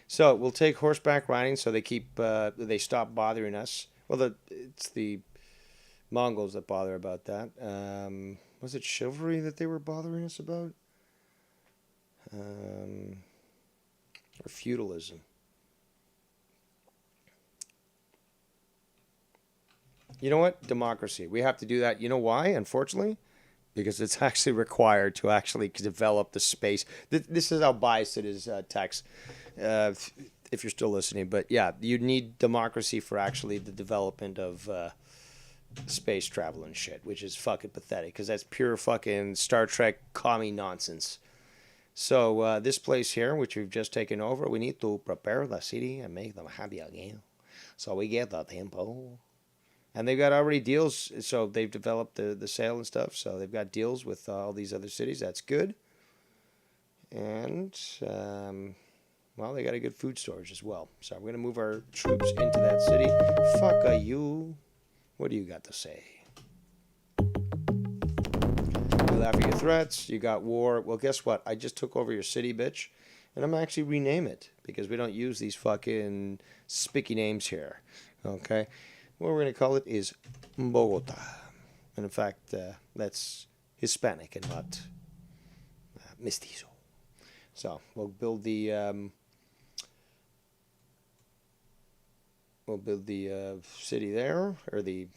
So we'll take horseback riding so they stop bothering us. Well, it's the Mongols that bother about that. Was it chivalry that they were bothering us about? Or feudalism? You know what? Democracy. We have to do that. You know why? Unfortunately, because it's actually required to actually develop the space. This is how biased it is, Tex, if you're still listening. But yeah, you need democracy for actually the development of space travel and shit, which is fucking pathetic because that's pure fucking Star Trek commie nonsense. So this place here, which we've just taken over, we need to prepare the city and make them happy again. So we get the tempo. And they've got already deals, so they've developed the sale and stuff. So they've got deals with all these other cities. That's good. And, well, they got a good food storage as well. So we're going to move our troops into that city. Fuck you. What do you got to say? You laugh at your threats. You got war. Well, guess what? I just took over your city, bitch. And I'm actually rename it because we don't use these fucking spicky names here. Okay? What we're going to call it is Bogota. And in fact, that's Hispanic and not mestizo. So we'll build the city there, or the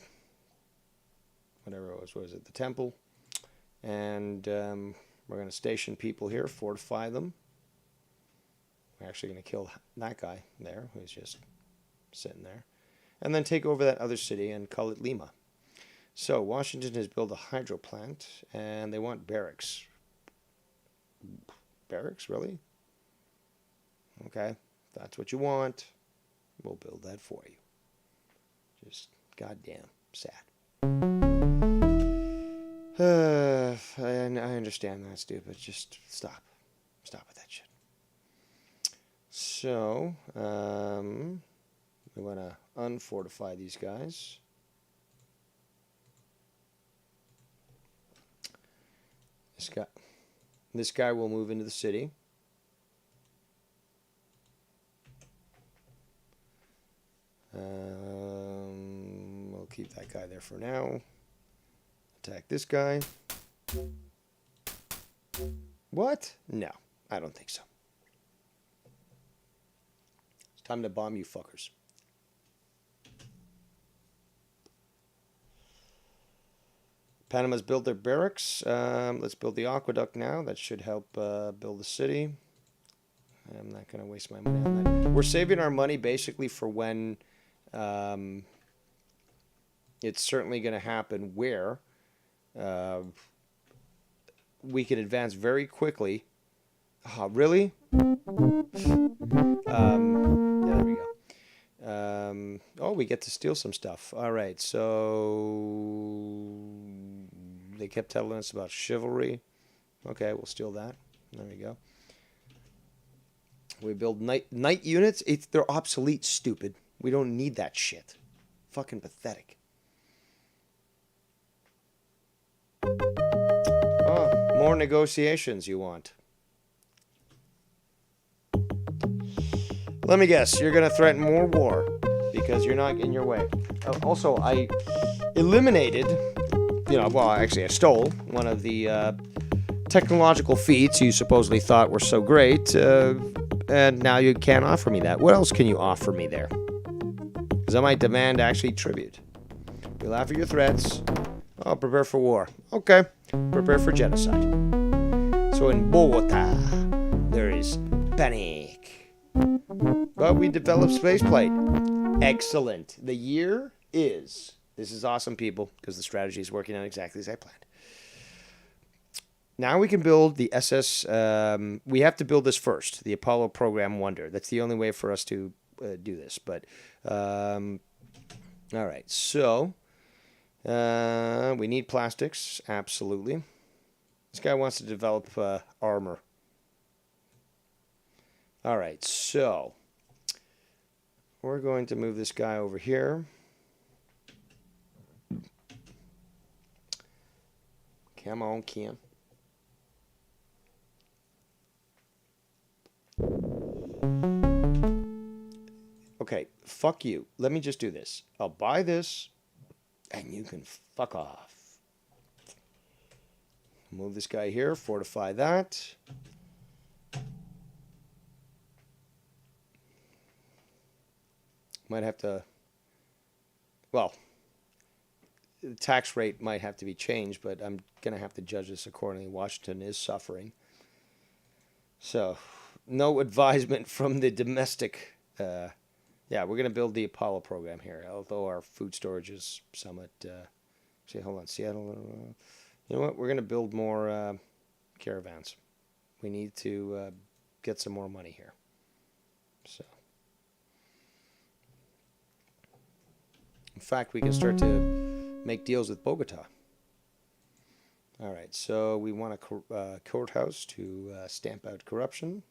whatever it was. What was it? The temple. And we're going to station people here, fortify them. We're actually going to kill that guy there, who's just sitting there. And then take over that other city and call it Lima. So Washington has built a hydro plant, and they want barracks. Barracks, really? Okay, if that's what you want, we'll build that for you. Just goddamn sad. I understand that's stupid. Just stop. Stop with that shit. So, we want to unfortify these guys. This guy will move into the city. We'll keep that guy there for now. Attack this guy. What? No, I don't think so. It's time to bomb you fuckers. Panama's built their barracks. Let's build the aqueduct now. That should help build the city. I'm not going to waste my money on that. We're saving our money basically for when it's certainly going to happen where we can advance very quickly. Oh, really? Yeah, there we go. Oh, we get to steal some stuff. All right, so they kept telling us about chivalry. Okay, we'll steal that. There we go. We build night units. They're obsolete, stupid. We don't need that shit. Fucking pathetic. Oh, more negotiations you want. Let me guess, you're going to threaten more war because you're not getting your way. Also, I eliminated, I stole one of the technological feats you supposedly thought were so great, and now you can't offer me that. What else can you offer me there? Because I might demand actually tribute. You laugh at your threats. Oh, prepare for war. Okay, prepare for genocide. So in Bogota, there is panic. But we developed spaceplane. Excellent. The year is... This is awesome, people, because the strategy is working out exactly as I planned. Now we can build the SS... we have to build this first, the Apollo Program Wonder. That's the only way for us to do this. But, all right, so... We need plastics, absolutely. This guy wants to develop armor. All right, so we're going to move this guy over here. Come on, Kim. Okay, fuck you. Let me just do this. I'll buy this, and you can fuck off. Move this guy here, fortify that. Might have to, well, the tax rate might have to be changed, but I'm going to have to judge this accordingly. Washington is suffering. So, no advisement from the domestic. Yeah, we're going to build the Apollo program here, although our food storage is somewhat. See, hold on, Seattle. You know what? We're going to build more caravans. We need to get some more money here. So, in fact, we can start to make deals with Bogota. All right, so we want a courthouse to stamp out corruption.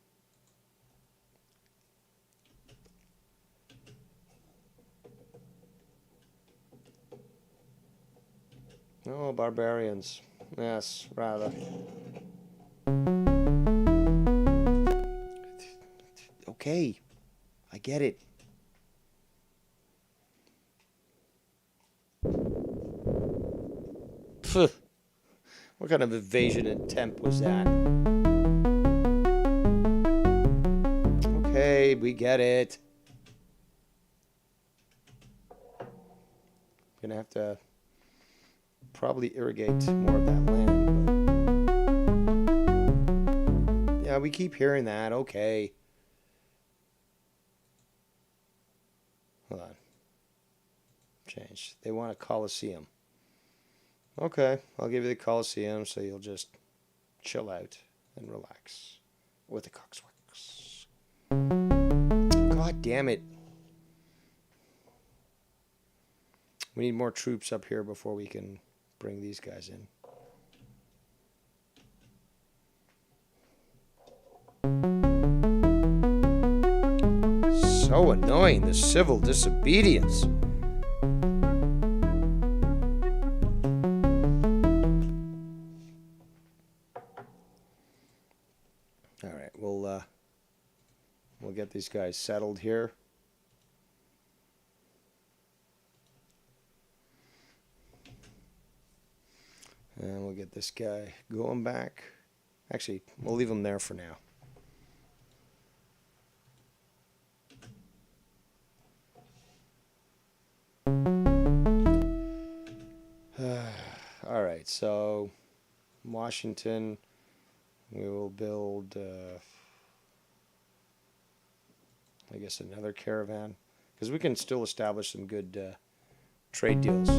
Oh, barbarians. Yes, rather. Okay, I get it. Phew. What kind of invasion attempt was that? Okay, we get it. Gonna have to probably irrigate more of that land, but yeah, we keep hearing that. Okay. Hold on. Change. They want a Coliseum. Okay, I'll give you the Coliseum so you'll just chill out and relax with the Coxworks. God damn it. We need more troops up here before we can bring these guys in. So annoying, the civil disobedience. All right, we'll get these guys settled here. And we'll get this guy going back. Actually, we'll leave him there for now. All right, so Washington, we will build, I guess, another caravan. Because we can still establish some good trade deals.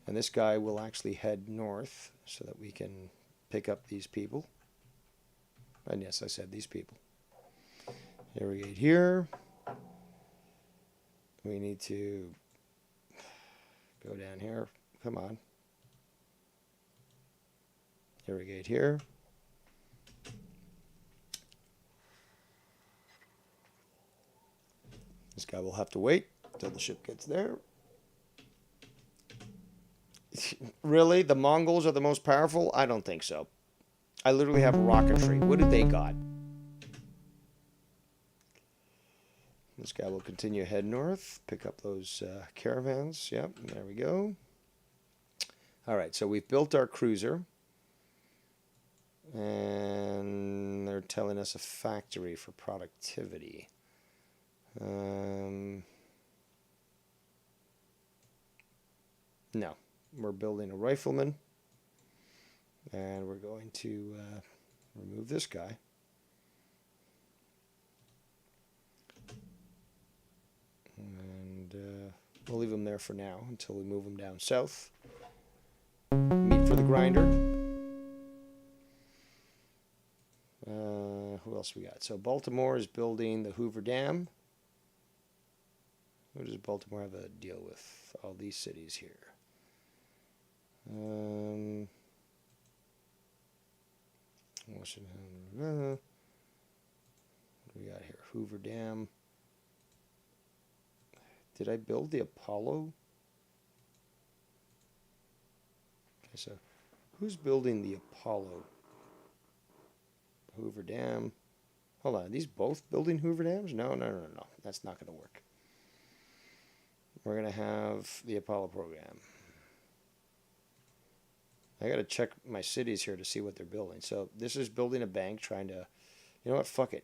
And this guy will actually head north so that we can pick up these people. And yes, I said these people. Irrigate here. We need to go down here. Come on. Irrigate here. This guy will have to wait until the ship gets there. Really? The Mongols are the most powerful? I don't think so. I literally have rocketry. What do they got? This guy will continue to head north, pick up those caravans. Yep, there we go. All right, so we've built our cruiser. And they're telling us a factory for productivity. No. We're building a rifleman. And we're going to remove this guy. And we'll leave him there for now until we move him down south. Meat for the grinder. Who else we got? So Baltimore is building the Hoover Dam. Who does Baltimore have a deal with? All these cities here. Washington. What do we got here? Hoover Dam. Did I build the Apollo? Okay, so who's building the Apollo? Hoover Dam. Hold on, are these both building Hoover Dams? No. That's not going to work. We're going to have the Apollo program. I got to check my cities here to see what they're building. So this is building a bank, trying to, you know what, fuck it.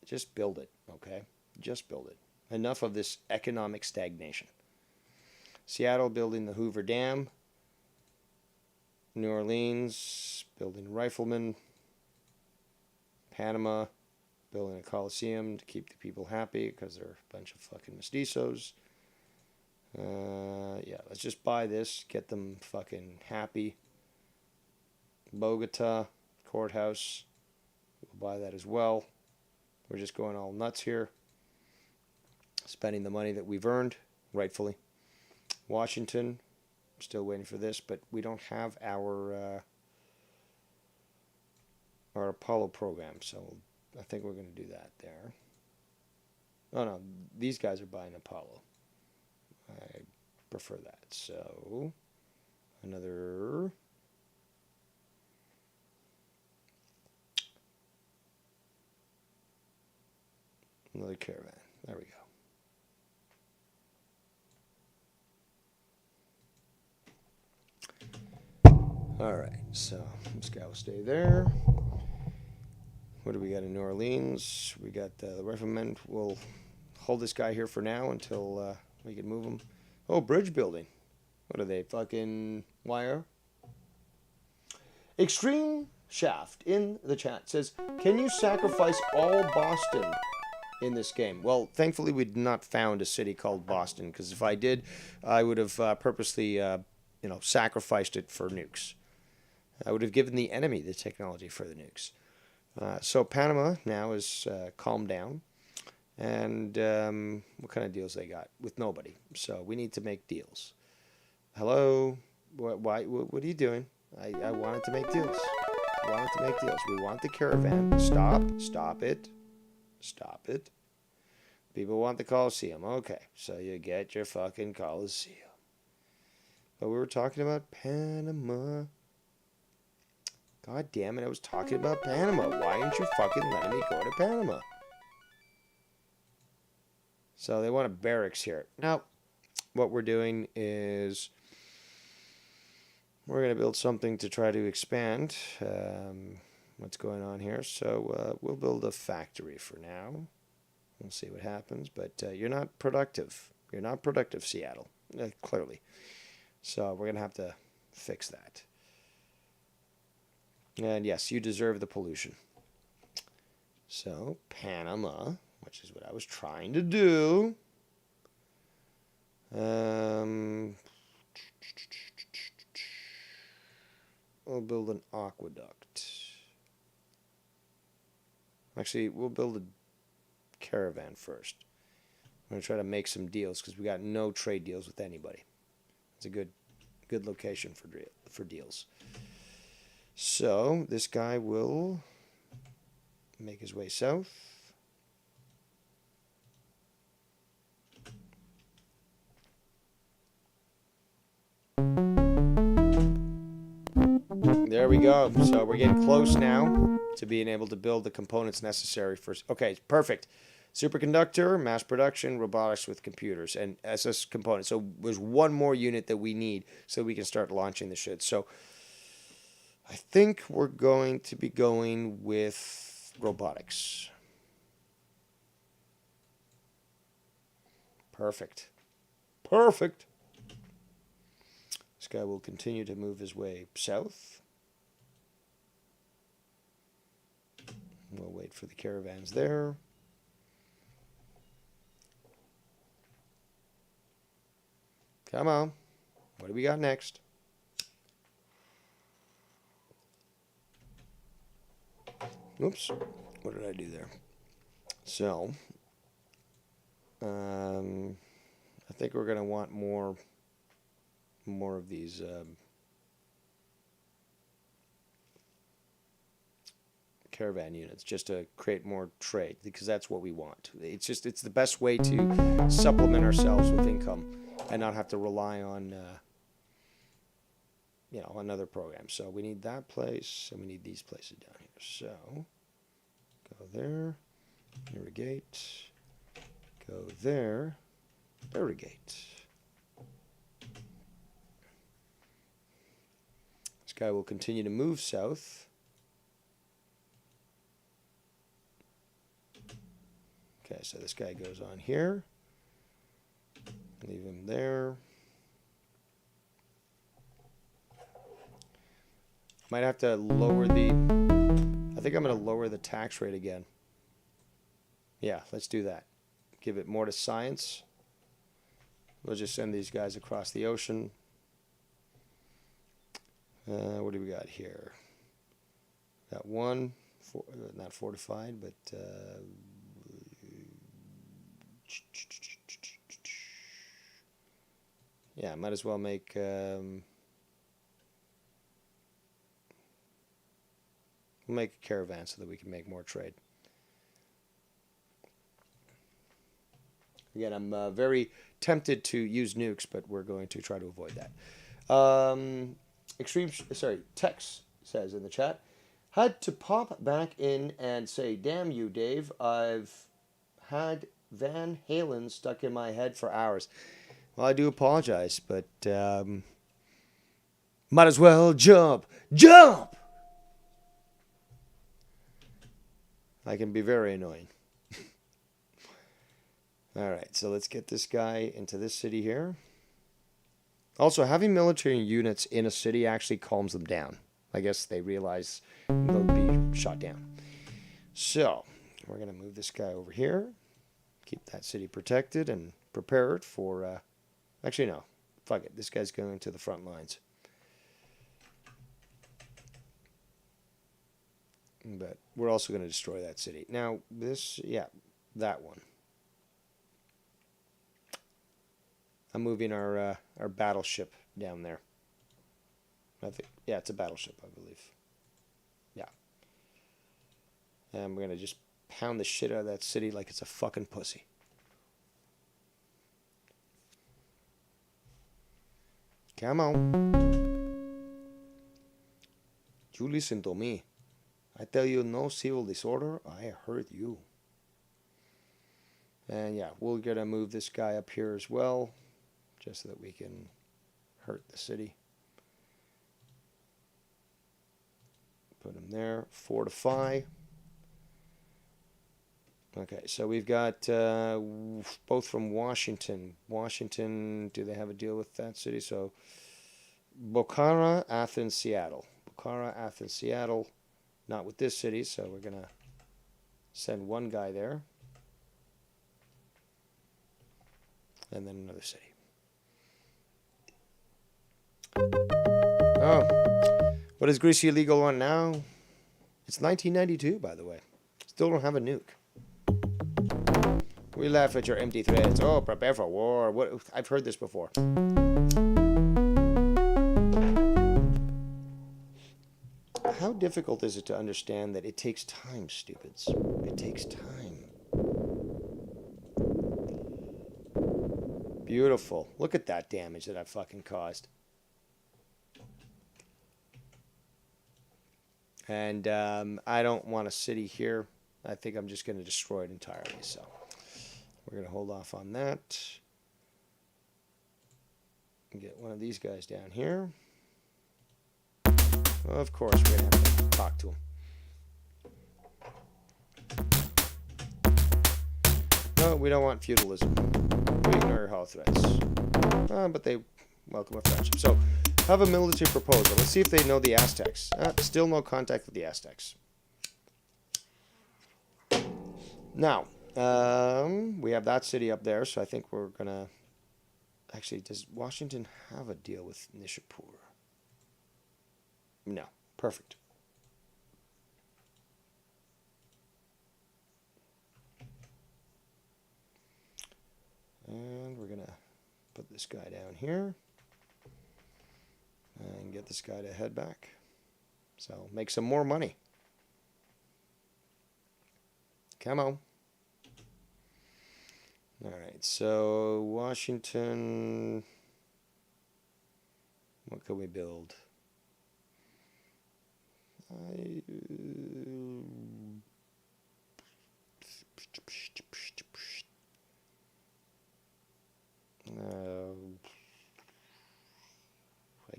Just build it, okay? Just build it. Enough of this economic stagnation. Seattle building the Hoover Dam. New Orleans building Rifleman. Panama building a Coliseum to keep the people happy because they're a bunch of fucking mestizos. Yeah, let's just buy this, get them fucking happy. Bogota courthouse, we'll buy that as well. We're just going all nuts here, spending the money that we've earned rightfully. Washington, still waiting for this, but we don't have our Apollo program, so I think we're going to do that there. Oh no, these guys are buying Apollo. I prefer that. So another caravan. There we go. All right, so this guy will stay there. What do we got in New Orleans? We got the Riflemen. We'll hold this guy here for now until we can move him. Oh, bridge building. What are they? Fucking wire? Extreme Shaft in the chat says, can you sacrifice all Boston in this game? Well, thankfully we'd not found a city called Boston, because if I did, I would have purposely, sacrificed it for nukes. I would have given the enemy the technology for the nukes. So Panama now is calmed down. And what kind of deals they got? With nobody. So we need to make deals. Hello? What are you doing? I wanted to make deals. We want the caravan. Stop it. People want the Coliseum. Okay, so you get your fucking Coliseum. But we were talking about Panama. God damn it, I was talking about Panama. Why aren't you fucking letting me go to Panama? So they want a barracks here. Now, what we're doing is we're going to build something to try to expand what's going on here. So we'll build a factory for now. We'll see what happens. But you're not productive. You're not productive, Seattle, clearly. So we're going to have to fix that. And yes, you deserve the pollution. So Panama, which is what I was trying to do. We'll build an aqueduct. Actually, we'll build a caravan first. I'm going to try to make some deals because we got no trade deals with anybody. It's a good location for deals. So this guy will make his way south. There we go. So we're getting close now to being able to build the components necessary for... Okay, perfect. Superconductor, mass production, robotics with computers, and SS components. So there's one more unit that we need so we can start launching the shit. So I think we're going to be going with robotics. Perfect. Perfect. This guy will continue to move his way south. We'll wait for the caravans there. Come on. What do we got next? Oops. What did I do there? So, I think we're going to want more of these caravan units just to create more trade, because that's what we want. It's the best way to supplement ourselves with income and not have to rely on another program. So we need that place, and we need these places down here. So go there, irrigate, go there, irrigate. This guy will continue to move south. Okay, so this guy goes on here. Leave him there. Might have to lower the... I think I'm going to lower the tax rate again. Yeah, let's do that. Give it more to science. We'll just send these guys across the ocean. What do we got here? Got one, not fortified, but... yeah, might as well make... we'll make a caravan so that we can make more trade. Again, I'm very tempted to use nukes, but we're going to try to avoid that. Tex says in the chat, had to pop back in and say, damn you, Dave, I've had Van Halen stuck in my head for hours. Well, I do apologize, but might as well jump. Jump! I can be very annoying. All right, so let's get this guy into this city here. Also, having military units in a city actually calms them down. I guess they realize they'll be shot down. So, we're going to move this guy over here. Keep that city protected and prepare it for... actually, no. Fuck it. This guy's going to the front lines. But we're also going to destroy that city. Now, this... yeah, that one. I'm moving our battleship down there. I think, yeah, it's a battleship, I believe. Yeah. And we're going to just pound the shit out of that city like it's a fucking pussy. Come on. You listen to me. I tell you no civil disorder, I hurt you. And yeah, we're going to move this guy up here as well, just so that we can hurt the city. Put him there. Fortify. Okay, so we've got both from Washington. Washington, do they have a deal with that city? So Bokhara, Athens, Seattle. Bokhara, Athens, Seattle. Not with this city, so we're going to send one guy there. And then another city. Oh. What is Greece illegal on now? It's 1992, by the way. Still don't have a nuke. We laugh at your empty threats. Oh, prepare for war. What? I've heard this before. How difficult is it to understand that it takes time, stupids? It takes time. Beautiful. Look at that damage that I fucking caused. And I don't want a city here. I think I'm just going to destroy it entirely. So we're going to hold off on that. Get one of these guys down here. Of course, we're going to have to talk to him. No, we don't want feudalism. We ignore your hollow threats. But they welcome a friendship. So, have a military proposal. Let's see if they know the Aztecs. Still no contact with the Aztecs. Now, we have that city up there, so I think we're going to... Actually, does Washington have a deal with Nishapur? No. Perfect. And we're going to this guy down here. And get this guy to head back. So make some more money. Come on. All right, so Washington, what can we build? I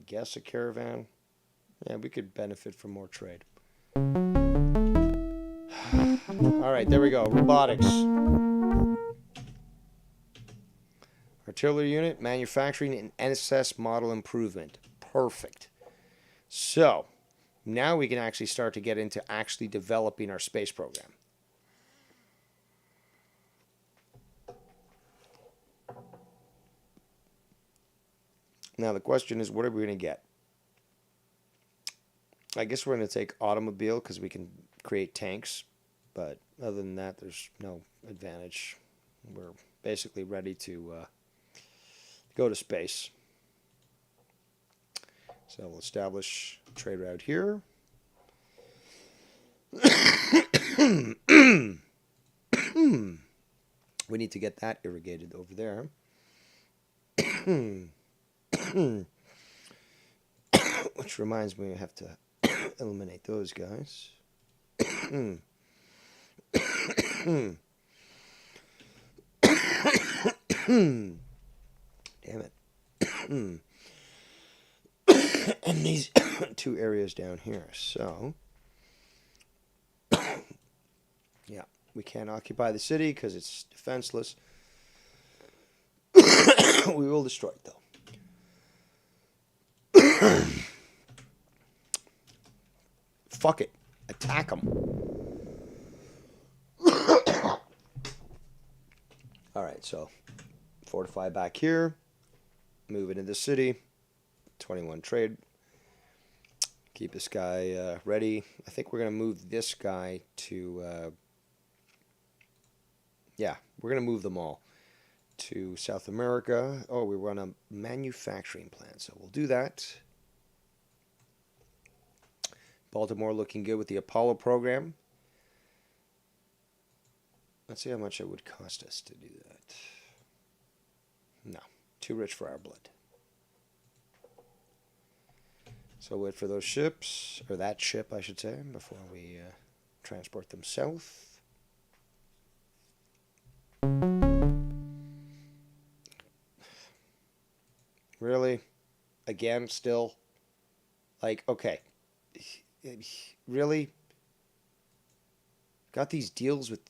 guess a caravan. Yeah, we could benefit from more trade. All right, there we go. Robotics. Artillery unit, manufacturing, and NSS model improvement. Perfect. So, now we can actually start to get into actually developing our space program. Now, the question is, what are we going to get? I guess we're going to take automobile because we can create tanks. But other than that, there's no advantage. We're basically ready to go to space. So we'll establish a trade route here. We need to get that irrigated over there. Which reminds me, I have to eliminate those guys. Damn it. And these two areas down here. So, yeah, we can't occupy the city because it's defenseless. We will destroy it, though. Fuck it. Attack them. Alright, so fortify back here. Move it into the city. 21 trade. Keep this guy ready. I think we're going to move this guy to... yeah, we're going to move them all to South America. Oh, we run a manufacturing plant, so we'll do that. Baltimore looking good with the Apollo program. Let's see how much it would cost us to do that. No, too rich for our blood. So wait for those ships, or that ship I should say, before we transport them south. Really? Again, still? Like, okay. Really? Got these deals with...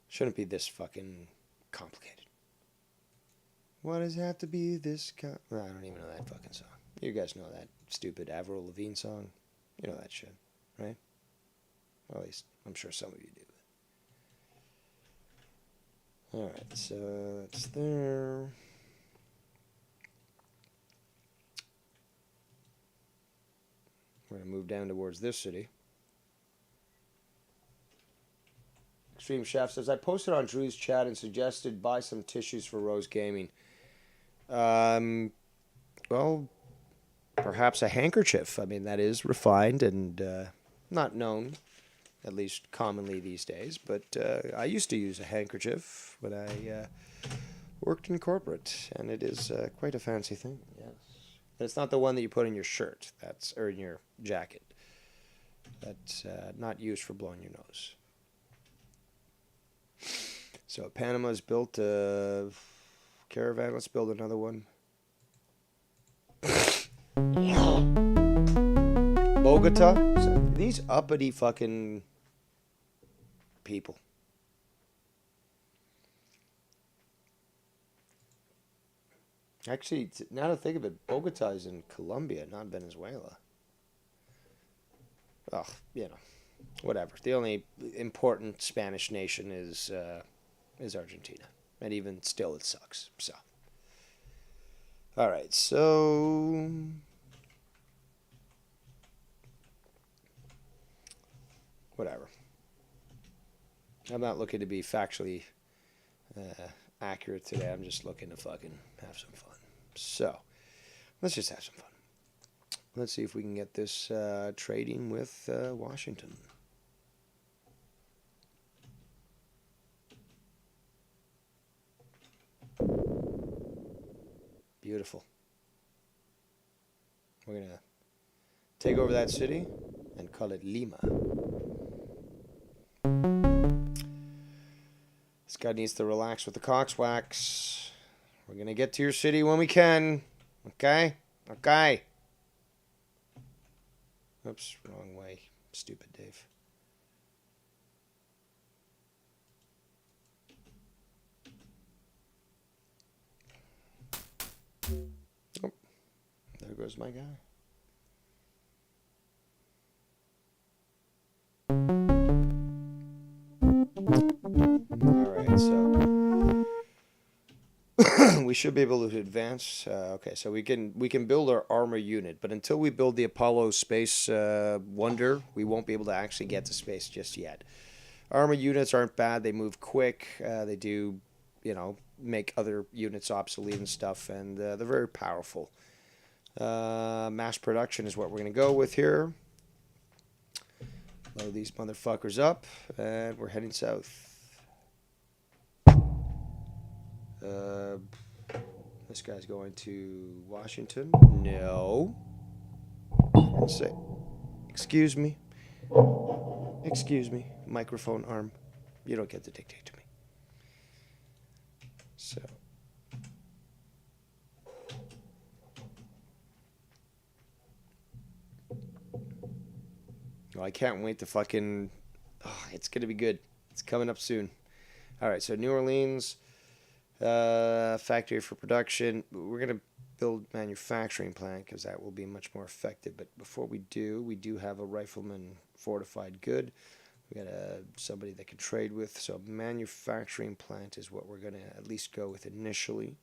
Shouldn't be this fucking complicated. Why does it have to be this I don't even know that fucking song. You guys know that stupid Avril Lavigne song? You know that shit, right? Well, at least I'm sure some of you do. Alright, so that's there. We're going to move down towards this city. Extreme Chef says, I posted on Drew's chat and suggested buy some tissues for Rose Gaming. Well, perhaps a handkerchief. I mean, that is refined and not known, at least commonly these days. But I used to use a handkerchief when I worked in corporate, and it is quite a fancy thing, yes. And it's not the one that you put in your shirt, or in your jacket. That's not used for blowing your nose. So Panama's built a caravan. Let's build another one. Bogota. These uppity fucking people. Actually, now to think of it, Bogota is in Colombia, not Venezuela. Oh, you know, whatever. The only important Spanish nation is Argentina, and even still, it sucks. So, all right, so whatever. I'm not looking to be factually accurate today. I'm just looking to fucking have some fun. So, let's just have some fun. Let's see if we can get this trading with Washington. Beautiful. We're going to take over that city and call it Lima. This guy needs to relax with the coxwax. We're going to get to your city when we can. Okay? Okay. Oops, wrong way. Stupid Dave. Oh, there goes my guy. Alright, so we should be able to advance. Okay, so we can build our armor unit, but until we build the Apollo Space Wonder, we won't be able to actually get to space just yet. Armor units aren't bad. They move quick. They do, make other units obsolete and stuff, and they're very powerful. Mass production is what we're going to go with here. Load these motherfuckers up, and we're heading south. This guy's going to Washington. No. Say, excuse me. Excuse me. Microphone arm. You don't get to dictate to me. So. Oh, I can't wait to fucking... Oh, it's going to be good. It's coming up soon. All right, so New Orleans... factory for production. We're going to build manufacturing plant because that will be much more effective. But before we do have a rifleman fortified good. We got somebody that can trade with. So manufacturing plant is what we're going to at least go with initially.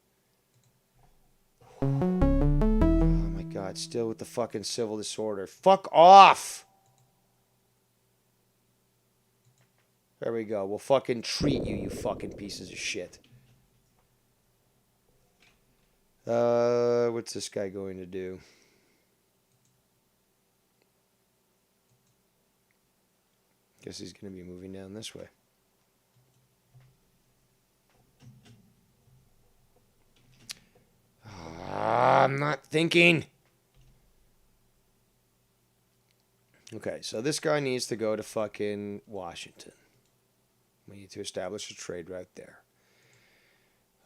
Oh my God, still with the fucking civil disorder. Fuck off! There we go. We'll fucking treat you, you fucking pieces of shit. What's this guy going to do? Guess he's going to be moving down this way. I'm not thinking. Okay, so this guy needs to go to fucking Washington. We need to establish a trade route there.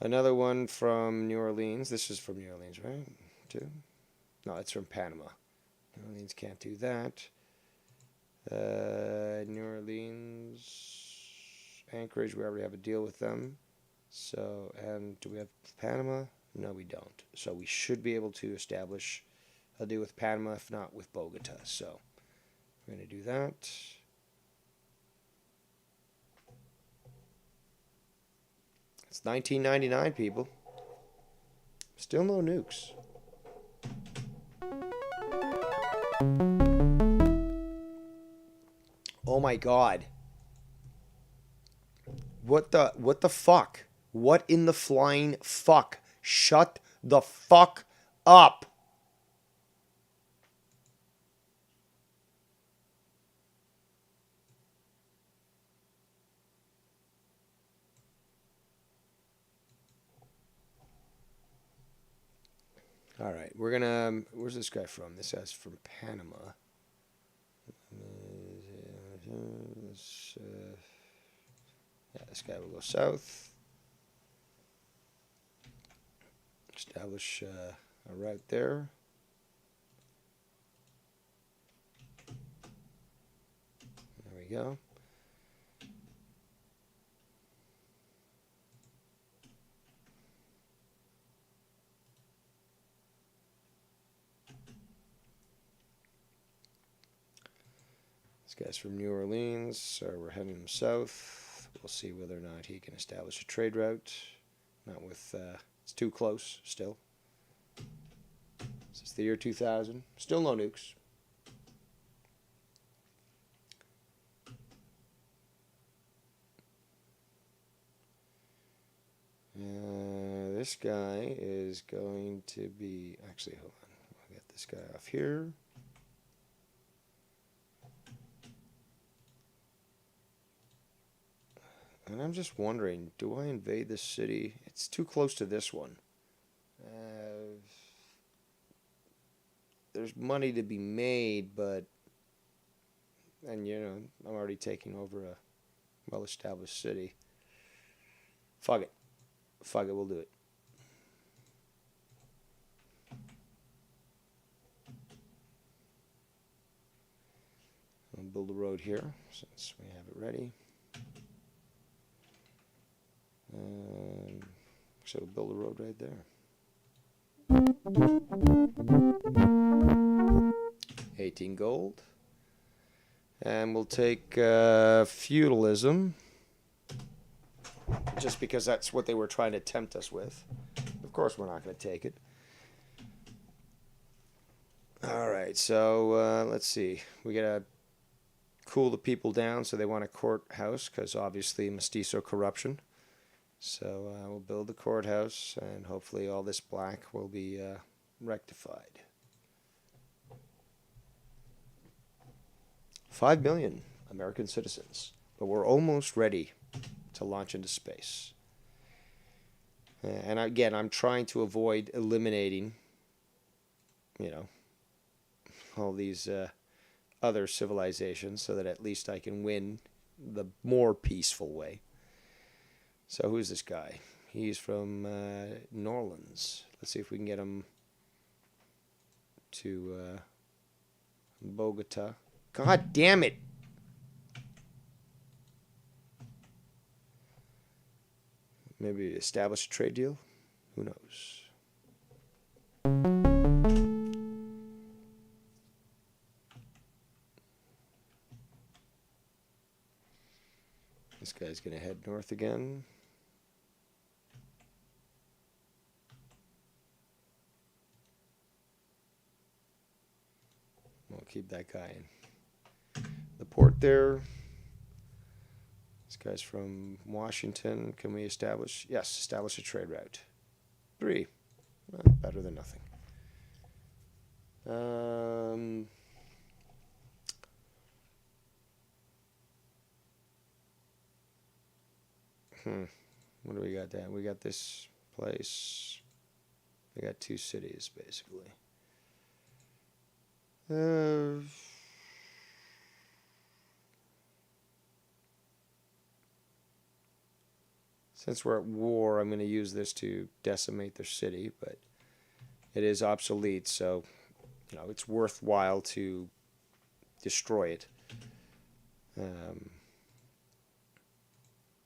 Another one from New Orleans. This is from New Orleans, right? Too? No, it's from Panama. New Orleans can't do that. New Orleans, Anchorage, we already have a deal with them. So, and do we have Panama? No, we don't. So we should be able to establish a deal with Panama, if not with Bogota. So we're going to do that. It's 1999, people. Still no nukes. Oh my God. What the fuck? What in the flying fuck? Shut the fuck up. All right, we're gonna. Where's this guy from? This guy's from Panama. Yeah, this guy will go south. Establish a route there. There we go. This guy's from New Orleans, so we're heading south. We'll see whether or not he can establish a trade route. Not with, it's too close still. This is the year 2000. Still no nukes. this guy is going to be, actually, hold on. I'll get this guy off here. And I'm just wondering, do I invade this city? It's too close to this one. There's money to be made, but, and you know, I'm already taking over a well-established city. Fuck it. Fuck it, we'll do it. I'll build a road here since we have it ready. So we'll build a road right there. 18 gold. And we'll take feudalism, just because that's what they were trying to tempt us with. Of course we're not going to take it. Alright, so let's see. We got to cool the people down, so they want a courthouse, because obviously mestizo corruption. So we'll build the courthouse, and hopefully all this black will be rectified. 5 million American citizens, but we're almost ready to launch into space. And again, I'm trying to avoid eliminating, you know, all these other civilizations, so that at least I can win the more peaceful way. So who's this guy? He's from New Orleans. Let's see if we can get him to Bogota. God damn it! Maybe establish a trade deal? Who knows? This guy's going to head north again. We'll keep that guy in the port there. This guy's from Washington. Can we establish? Yes, establish a trade route. 3. Well, better than nothing. What do we got there? We got this place. We got 2 cities, basically. Since we're at war, I'm going to use this to decimate their city, but it is obsolete, so you know it's worthwhile to destroy it,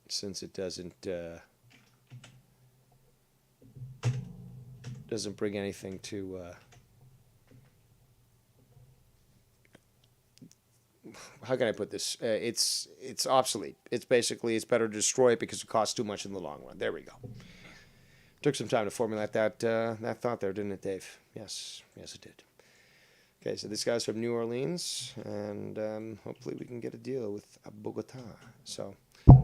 since it doesn't bring anything to how can I put this? It's obsolete. It's basically, it's better to destroy it because it costs too much in the long run. There we go. Took some time to formulate that thought there, didn't it, Dave? Yes, yes, it did. Okay, so this guy's from New Orleans, and hopefully we can get a deal with Bogota. So,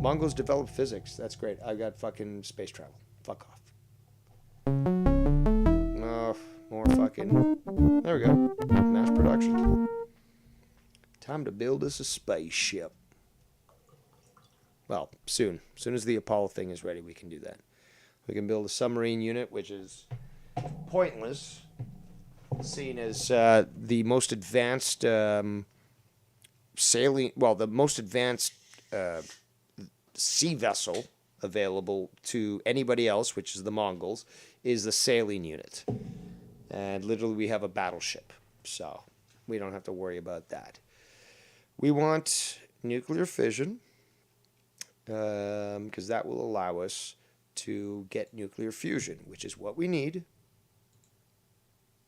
Mongols develop physics. That's great. I've got fucking space travel. Fuck off. Oh, more fucking. There we go. Mass production. Time to build us a spaceship. Well, soon. As soon as the Apollo thing is ready, we can do that. We can build a submarine unit, which is pointless, seen as the most advanced sailing, well, the most advanced sea vessel available to anybody else, which is the Mongols, is the sailing unit. And literally we have a battleship, so we don't have to worry about that. We want nuclear fission, because that will allow us to get nuclear fusion, which is what we need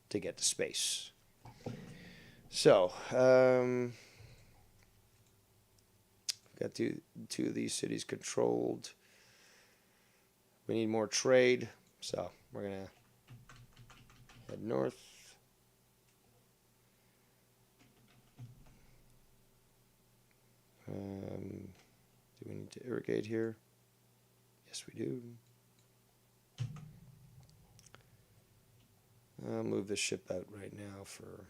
to get to space. So, got two of these cities controlled. We need more trade, so we're going to head north. Do we need to irrigate here? Yes, we do. I'll move the ship out right now for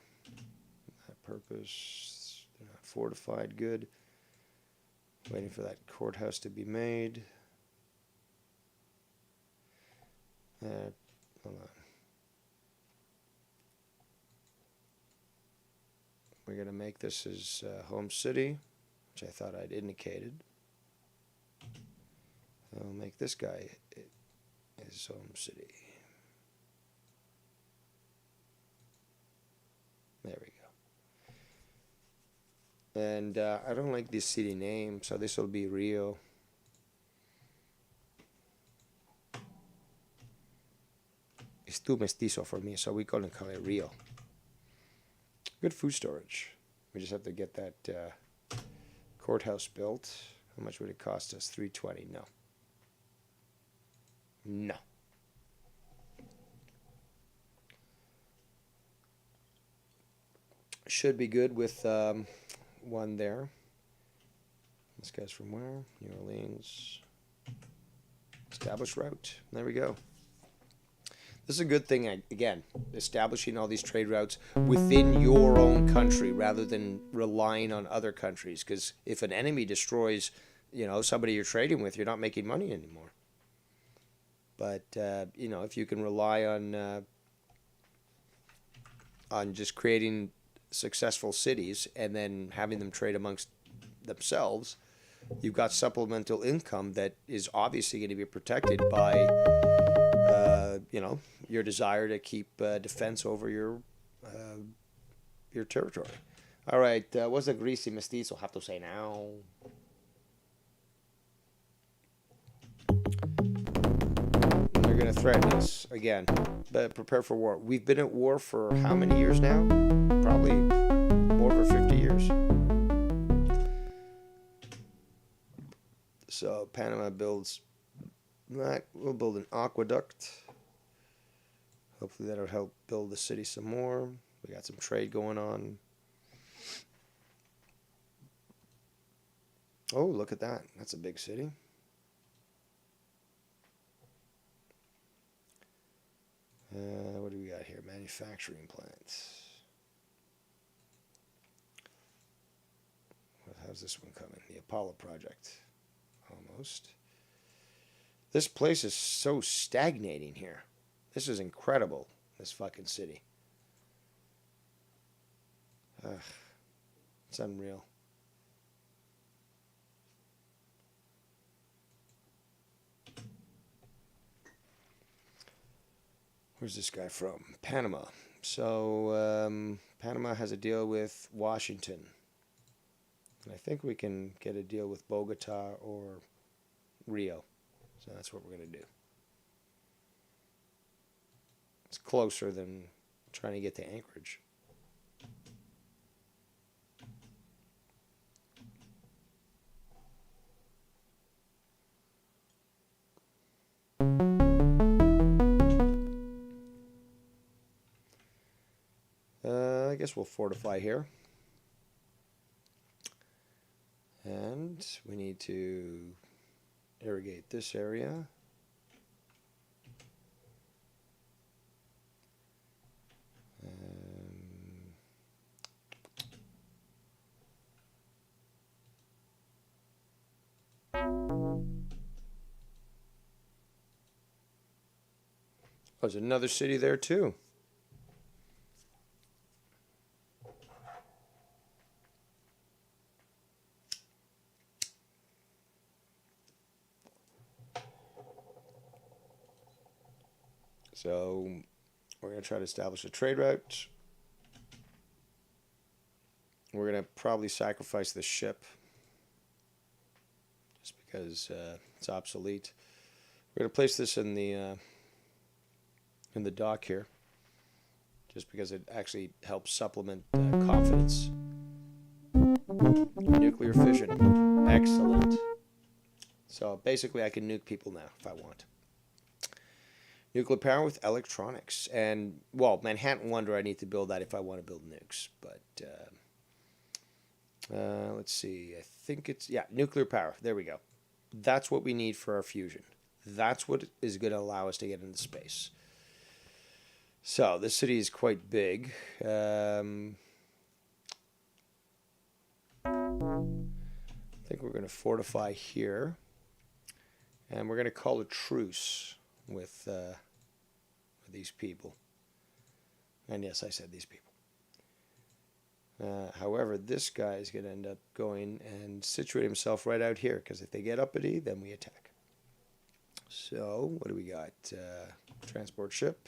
that purpose. They're not fortified good. Waiting for that courthouse to be made. Hold on. We're going to make this as home city, which I thought I'd indicated. I'll make this guy his home city. There we go. And I don't like this city name, so this will be Rio. It's too mestizo for me, so we call it Rio. Good food storage. We just have to get that courthouse built. How much would it cost us? $320. No. No. Should be good with one there. This guy's from where? New Orleans. Established route. There we go. This is a good thing, again, establishing all these trade routes within your own country rather than relying on other countries. Because if an enemy destroys, somebody you're trading with, you're not making money anymore. But, if you can rely on just creating successful cities and then having them trade amongst themselves, you've got supplemental income that is obviously going to be protected by your desire to keep defense over your territory. All right, what's a greasy mestizo have to say now? They're going to threaten us again, but prepare for war. We've been at war for how many years now? Probably over 50 years. So Panama builds that. We'll build an aqueduct. Hopefully that'll help build the city some more. We got some trade going on. Oh, look at that. That's a big city. What do we got here? Manufacturing plants. How's this one coming? The Apollo project. Almost. This place is so stagnating here. This is incredible, this fucking city. It's unreal. Where's this guy from? Panama. So Panama has a deal with Washington. And I think we can get a deal with Bogota or Rio. So that's what we're going to do. It's closer than trying to get to Anchorage. I guess we'll fortify here. And we need to irrigate this area. There's another city there too. So we're going to try to establish a trade route. We're going to probably sacrifice the ship just because it's obsolete. We're going to place this in the dock here just because it actually helps supplement confidence. Nuclear fission. Excellent. So basically I can nuke people now if I want. Nuclear power with electronics. And, well, Manhattan Wonder, I need to build that if I want to build nukes. But, let's see. I think it's, yeah, nuclear power. There we go. That's what we need for our fusion. That's what is going to allow us to get into space. So this city is quite big. I think we're going to fortify here, and we're going to call a truce with these people. And yes, I said these people. However, this guy is going to end up going and situate himself right out here, because if they get uppity, then we attack. So, what do we got? Transport ship.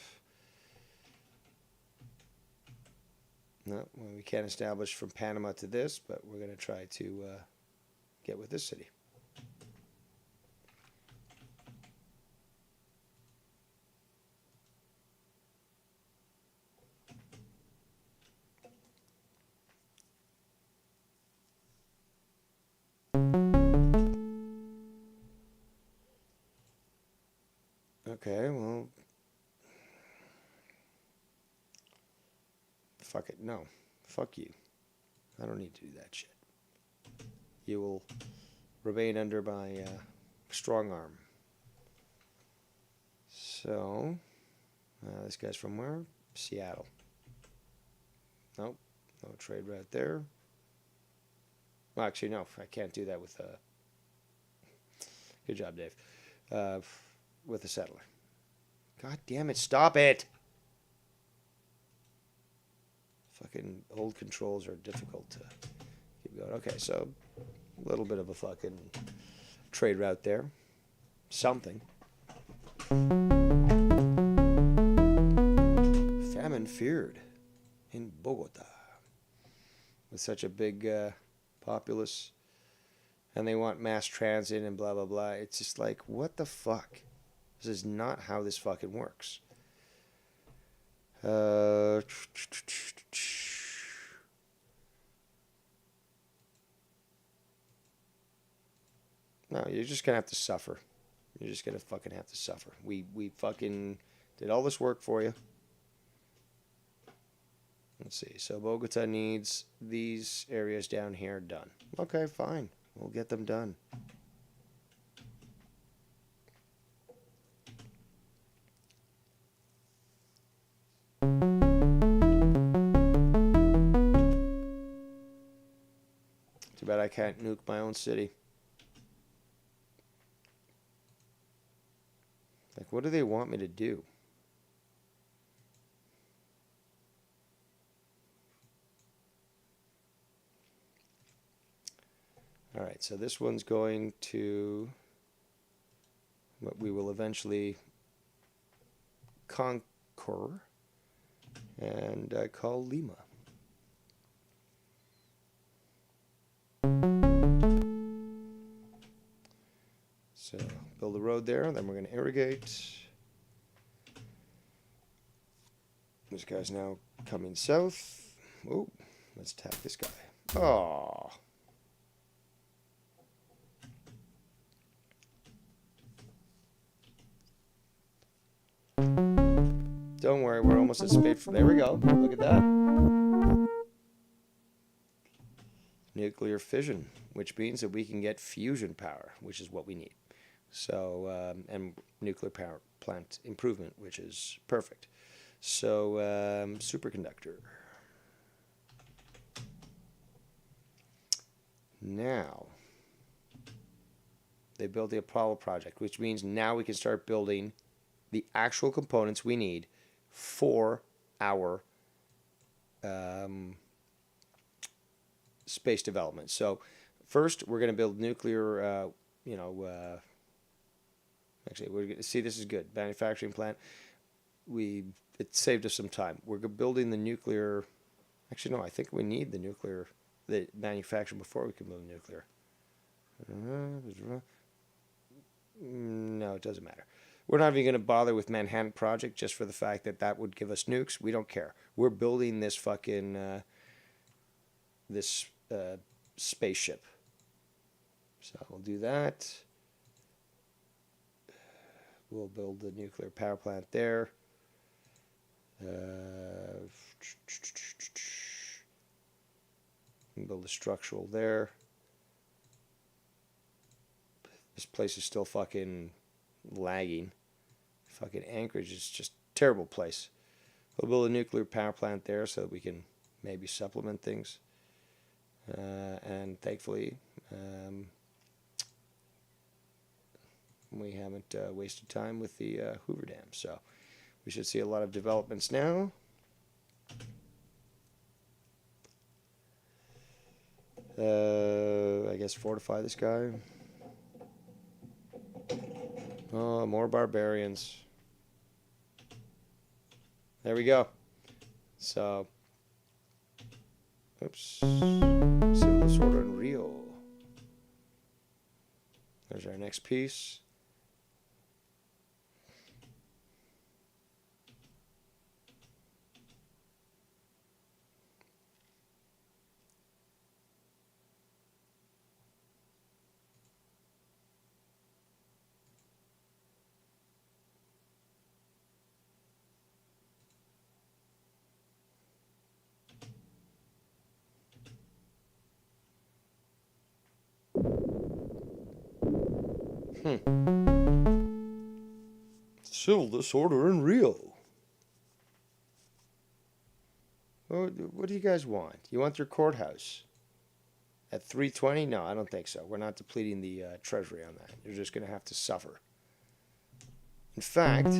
No, well, we can't establish from Panama to this, but we're going to try to get with this city. Okay, well, fuck it. No, fuck you. I don't need to do that shit. You will remain under my strong arm. So, this guy's from where? Seattle. Nope, no trade route there. Well, actually, no, I can't do that with good job, Dave. With a settler. God damn it, stop it! Fucking old controls are difficult to keep going. Okay, so a little bit of a fucking trade route there. Something. Famine feared in Bogota. With such a big populace. And they want mass transit and blah, blah, blah. It's just like, what the fuck? This is not how this fucking works. No, you're just gonna have to suffer. You're just gonna fucking have to suffer. We fucking did all this work for you. Let's see. So Bogota needs these areas down here done. Okay, fine. We'll get them done. Too bad I can't nuke my own city. Like, what do they want me to do? All right, so this one's going to what we will eventually conquer and call Lima. So build a road there, then we're going to irrigate. This guy's now coming south. Oh, let's attack this guy. Oh. Don't worry, we're almost at speed. There we go. Look at that. Nuclear fission, which means that we can get fusion power, which is what we need. So, and nuclear power plant improvement, which is perfect. So, superconductor. Now, they built the Apollo project, which means now we can start building the actual components we need for our space development. So first, we're going to build nuclear, actually, we're going to see, this is good. Manufacturing plant. It saved us some time. We're building the nuclear. Actually, no, I think we need the manufacturing before we can build nuclear. No, it doesn't matter. We're not even going to bother with Manhattan Project just for the fact that that would give us nukes. We don't care. We're building this fucking spaceship. So we'll do that. We'll build the nuclear power plant there. Build a structural there. This place is still fucking lagging. Fucking Anchorage is just a terrible place. We'll build a nuclear power plant there so that we can maybe supplement things. And thankfully, we haven't wasted time with the Hoover Dam. So we should see a lot of developments now. I guess fortify this guy. Oh, more barbarians. There we go. So, oops. Civil disorder in Rio. There's our next piece. Civil disorder in Rio. What do you guys want? You want their courthouse at 320? No, I don't think so. We're not depleting the treasury on that. You're just going to have to suffer. In fact,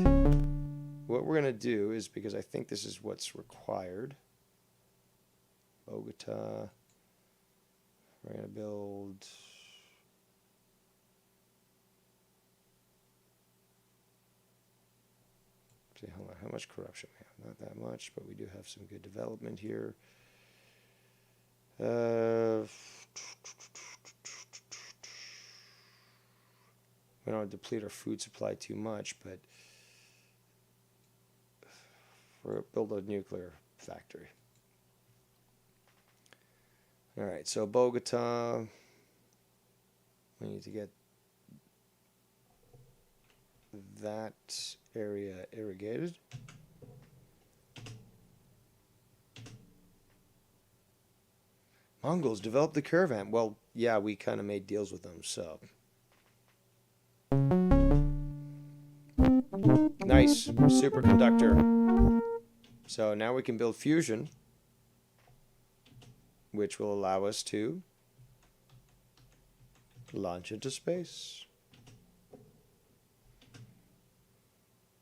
what we're going to do is, because I think this is what's required, Bogota, we're going to build... Hold on, how much corruption we have? Not that much, but we do have some good development here. We don't deplete our food supply too much, but we're build a nuclear factory. All right, so Bogota, we need to get that area irrigated. Mongols developed the caravan. Well, yeah, we kind of made deals with them, so. Nice. Superconductor. So now we can build fusion, which will allow us to launch into space.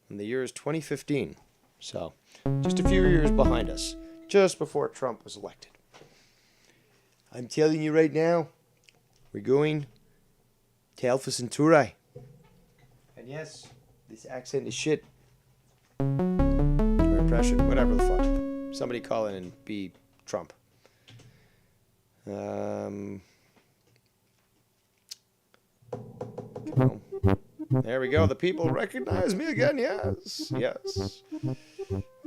And the year is 2015. So just a few years behind us, just before Trump was elected. I'm telling you right now, we're going to Alpha Centauri. And yes, this accent is shit. Or impression, whatever the fuck. Somebody call in and be Trump. There we go. The people recognize me again. Yes. Yes.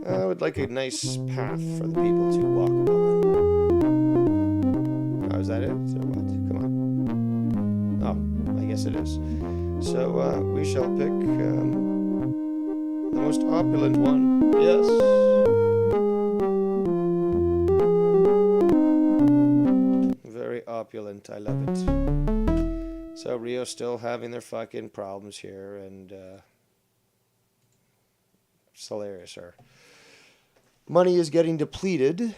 I would like a nice path for the people to walk upon. Oh, is that it? So what? Come on. Oh, I guess it is. So we shall pick the most opulent one. Yes. Very opulent. I love it. So Rio's still having their fucking problems here, and it's hilarious. Our money is getting depleted.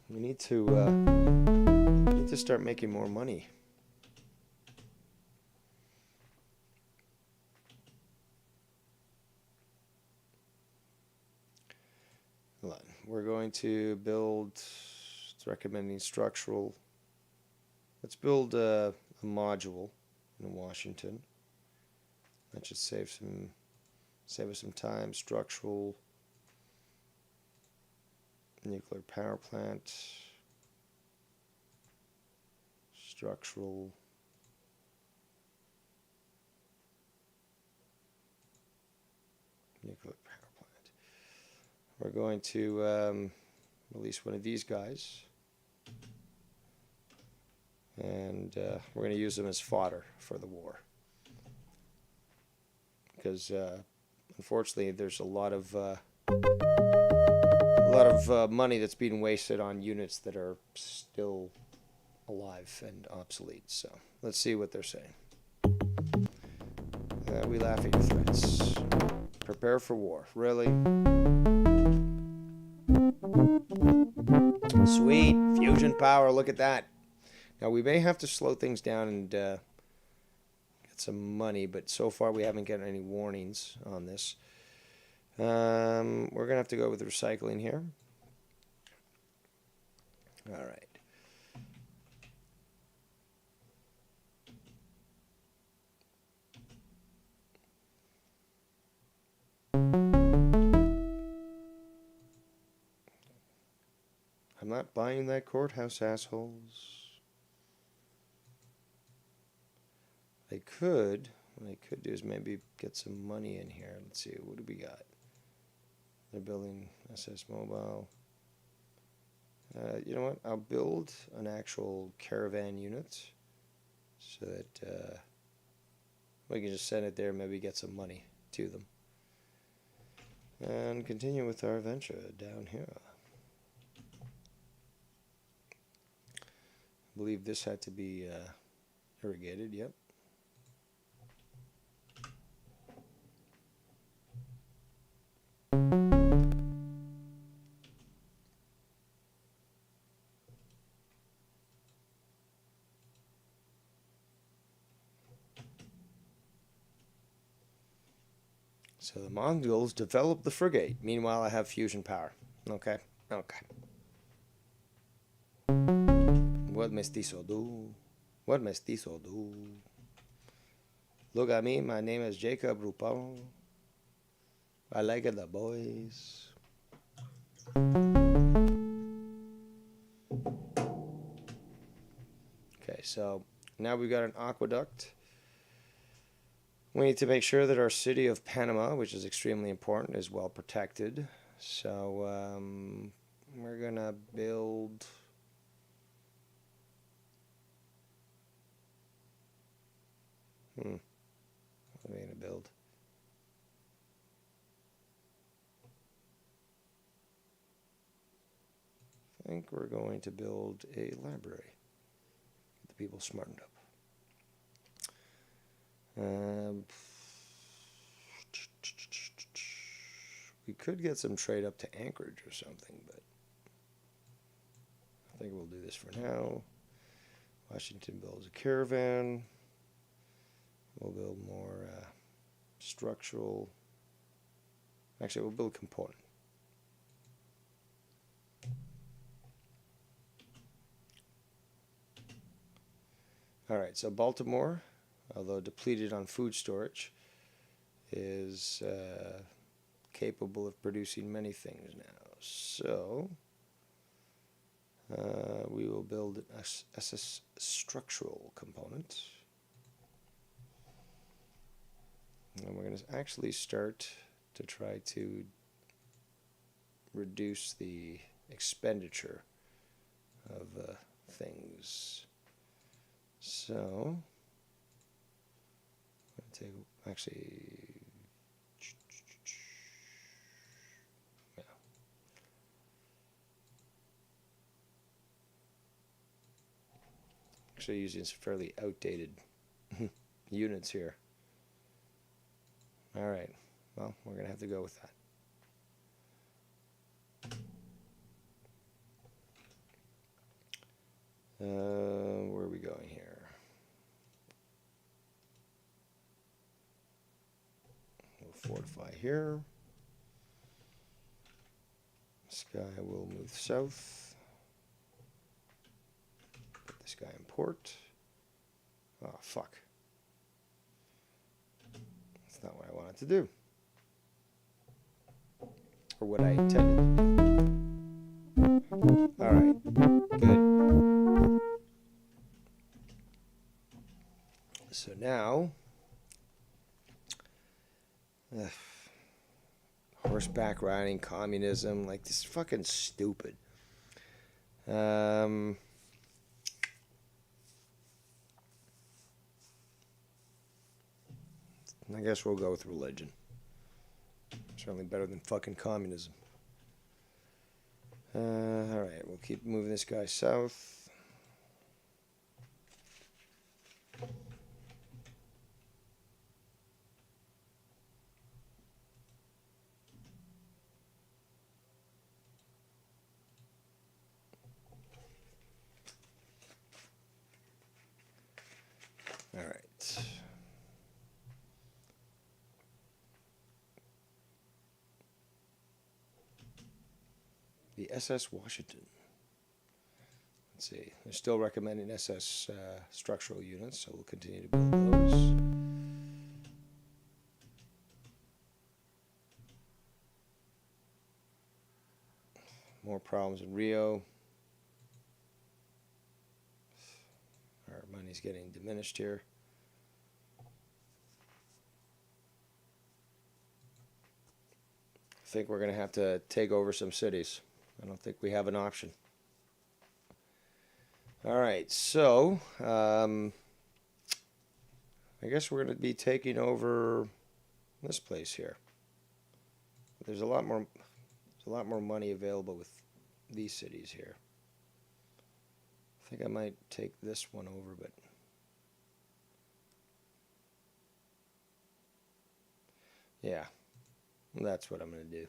We need to start making more money. We're going to build, it's recommending structural. Let's build a module in Washington. That should save us some time. Structural nuclear power plant. Structural nuclear power plant. We're going to release one of these guys, and we're going to use them as fodder for the war, because unfortunately there's a lot of money that's being wasted on units that are still alive and obsolete. So let's see what they're saying. We laugh at your threats. Prepare for war. Really? Sweet. Fusion power. Look at that. Now, we may have to slow things down and get some money, but so far we haven't gotten any warnings on this. We're going to have to go with recycling here. All right. I'm not buying that courthouse, assholes. They could. What they could do is maybe get some money in here. Let's see. What do we got? They're building SS Mobile. You know what? I'll build an actual caravan unit so that we can just send it there and maybe get some money to them. And continue with our adventure down here. I believe this had to be irrigated, yep. So the Mongols developed the frigate. Meanwhile, I have fusion power. Okay, okay. What mestizo do? What mestizo do? Look at me. My name is Jacob Rupal. I like it, the boys. Okay, so now we've got an aqueduct. We need to make sure that our city of Panama, which is extremely important, is well protected. So we're going to build... What are we going to build? I think we're going to build a library. Get the people smartened up. We could get some trade up to Anchorage or something, but I think we'll do this for now. Washington builds a caravan. We'll build more structural. Actually, we'll build a component. All right, so Baltimore, although depleted on food storage, is capable of producing many things now. So we will build an SS structural component. And we're going to actually start to try to reduce the expenditure of things. So, actually, yeah. Actually using some fairly outdated units here. All right, well, we're going to have to go with that. Where are we going here? We'll fortify here. This guy will move south. Put this guy in port. Oh, fuck. That's not what I wanted to do. Or what I intended to do. Alright, good. So now, horseback riding, communism, like this is fucking stupid. I guess we'll go with religion. Certainly better than fucking communism. Alright, we'll keep moving this guy south. All right. The SS Washington. Let's see. They're still recommending SS structural units, so we'll continue to build those. More problems in Rio. Our money's getting diminished here. I think we're going to have to take over some cities. I don't think we have an option. All right, so I guess we're going to be taking over this place here. There's a lot more money available with these cities here. I think I might take this one over, but yeah, that's what I'm going to do.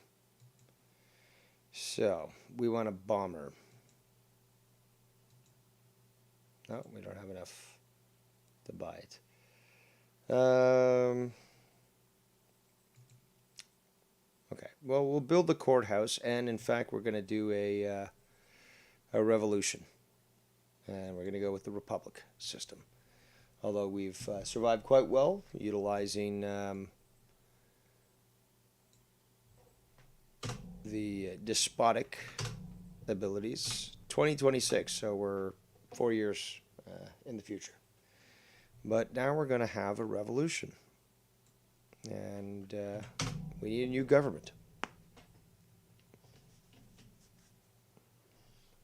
So we want a bomber. No, we don't have enough to buy it. Okay, well, we'll build the courthouse, and in fact, we're going to do a revolution. And we're going to go with the Republic system. Although we've survived quite well, utilizing the despotic abilities. 2026, so we're 4 years in the future. But now we're going to have a revolution. And we need a new government.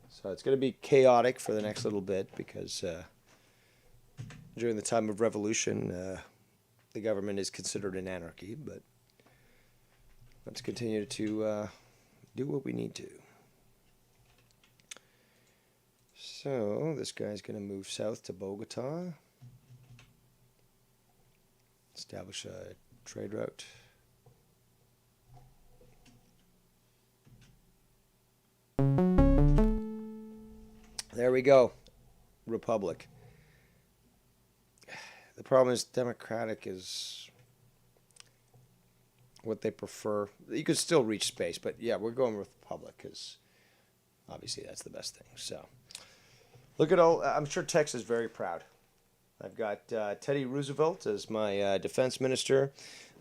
So it's going to be chaotic for the next little bit because during the time of revolution, the government is considered an anarchy. But let's continue to do what we need to. So this guy's going to move south to Bogota. Establish a trade route. There we go. Republic. The problem is democratic is what they prefer. You could still reach space, but yeah, we're going with Republic because obviously that's the best thing. So look at all. I'm sure Tex is very proud. I've got Teddy Roosevelt as my defense minister.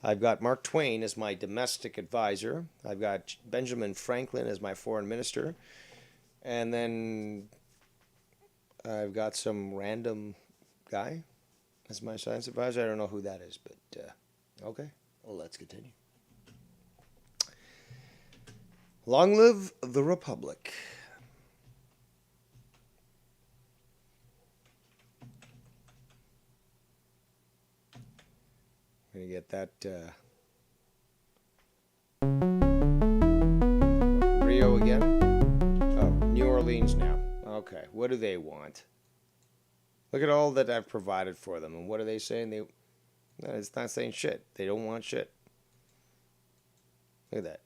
I've got Mark Twain as my domestic advisor. I've got Benjamin Franklin as my foreign minister. And then I've got some random guy as my science advisor. I don't know who that is, but okay. Well, let's continue. Long live the Republic. Gonna get that Rio again. Oh, New Orleans now. Okay, what do they want? Look at all that I've provided for them, and what are they saying? It's not saying shit. They don't want shit. Look at that.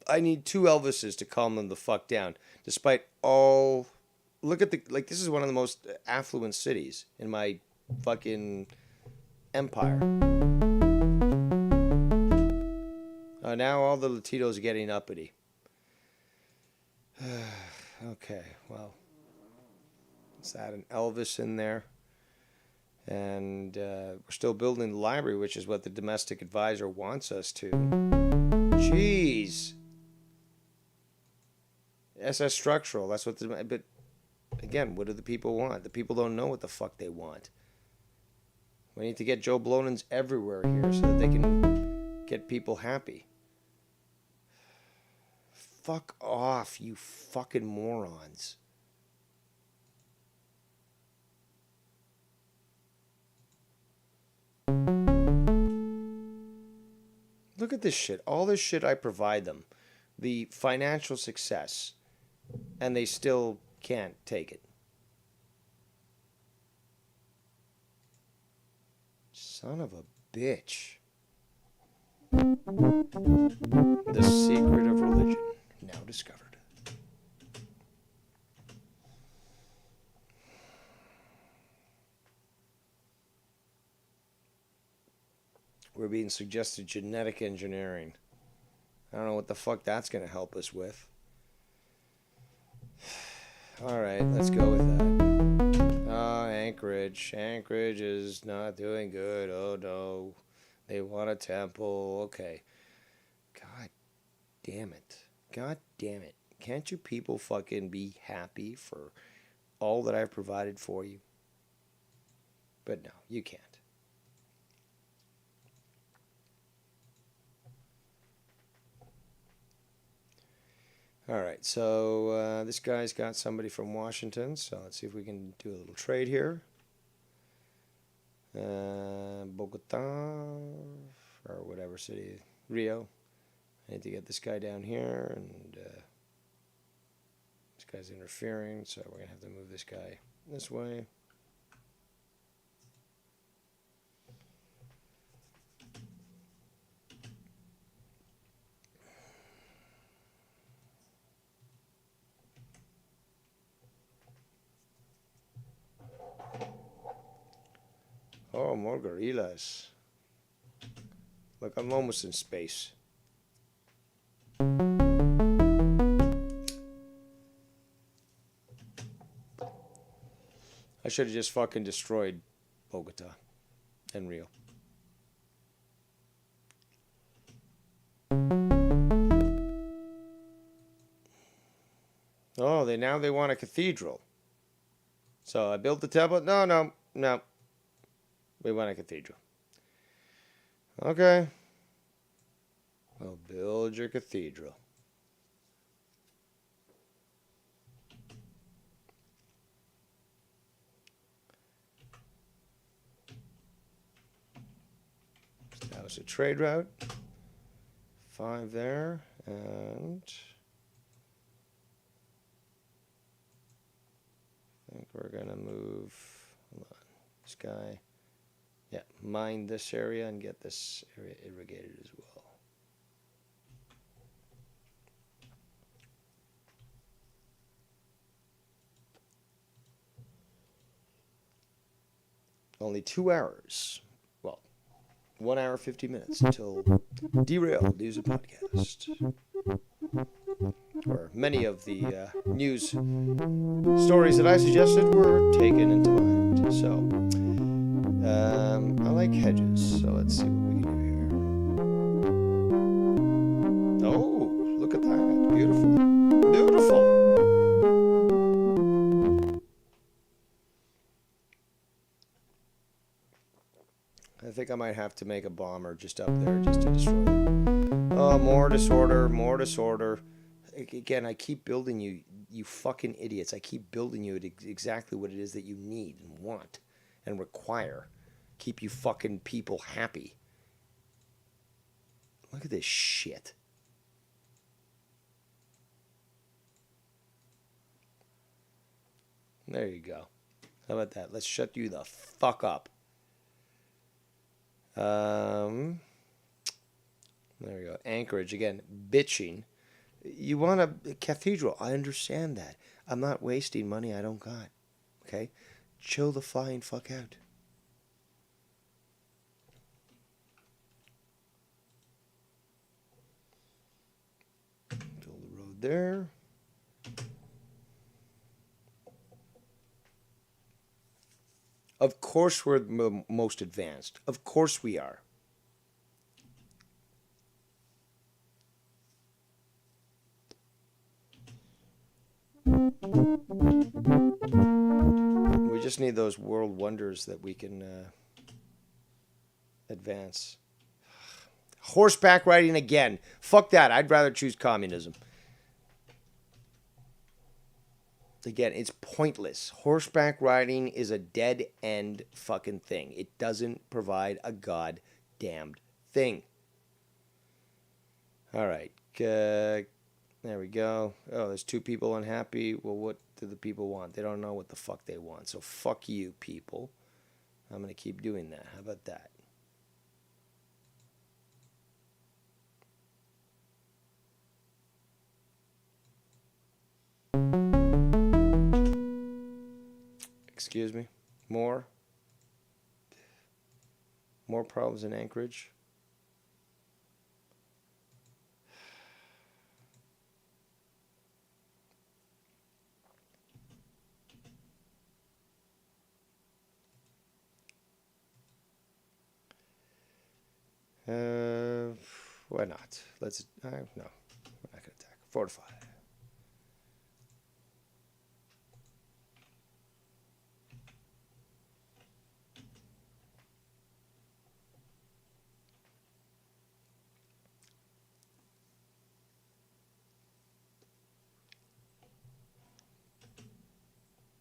I need 2 Elvises to calm them the fuck down, despite all. Look at this is one of the most affluent cities in my fucking empire. Now all the Latinos are getting uppity. Okay, well, let's add an Elvis in there. And we're still building the library, which is what the domestic advisor wants us to. Jeez. SS Structural, that's what but again, what do the people want? The people don't know what the fuck they want. We need to get Joe Blonins everywhere here so that they can get people happy. Fuck off, you fucking morons. Look at this shit. All this shit I provide them. The financial success. And they still can't take it. Son of a bitch. The secret of religion, now discovered. We're being suggested genetic engineering. I don't know what the fuck that's going to help us with. Alright, let's go with that. Oh, Anchorage. Anchorage is not doing good. Oh no. They want a temple. Okay. God damn it. God damn it. Can't you people fucking be happy for all that I've provided for you? But no, you can't. Alright, so this guy's got somebody from Washington, so let's see if we can do a little trade here. Bogota, or whatever city, Rio. I need to get this guy down here, and this guy's interfering, so we're going to have to move this guy this way. Oh, more gorillas. Look, I'm almost in space. I should have just fucking destroyed Bogota and Rio. Oh, now they want a cathedral. So I built the temple. No. We want a cathedral. Okay. Well, build your cathedral. Establish a trade route. 5 there. And I think we're going to move, hold on, this guy. Yeah, mine this area and get this area irrigated as well. Only 2 hours. Well, 1 hour, 50 minutes until Derailed News and Podcast. Where many of the news stories that I suggested were taken into mind. So, I like hedges, so let's see what we can do here. Oh, look at that. Beautiful. Beautiful. I think I might have to make a bomber just up there just to destroy them. Oh, more disorder, more disorder. Again, I keep building you, you fucking idiots. I keep building you exactly what it is that you need and want and require. Keep you fucking people happy. Look at this shit. There you go. How about that? Let's shut you the fuck up. There we go. Anchorage again, bitching. You want a cathedral? I understand that. I'm not wasting money I don't got. Okay, chill the flying fuck out. Build the road there. Of course we're the most advanced. Of course we are. We just need those world wonders that we can advance. Horseback riding again. Fuck that. I'd rather choose communism. Again, it's pointless. Horseback riding is a dead end fucking thing. It doesn't provide a goddamned thing. All right. There we go. Oh, there's 2 people unhappy. Well, what do the people want? They don't know what the fuck they want. So fuck you, people. I'm going to keep doing that. How about that? Excuse me. More problems in Anchorage. Why not? Let's. No, we're not gonna attack. Fortify.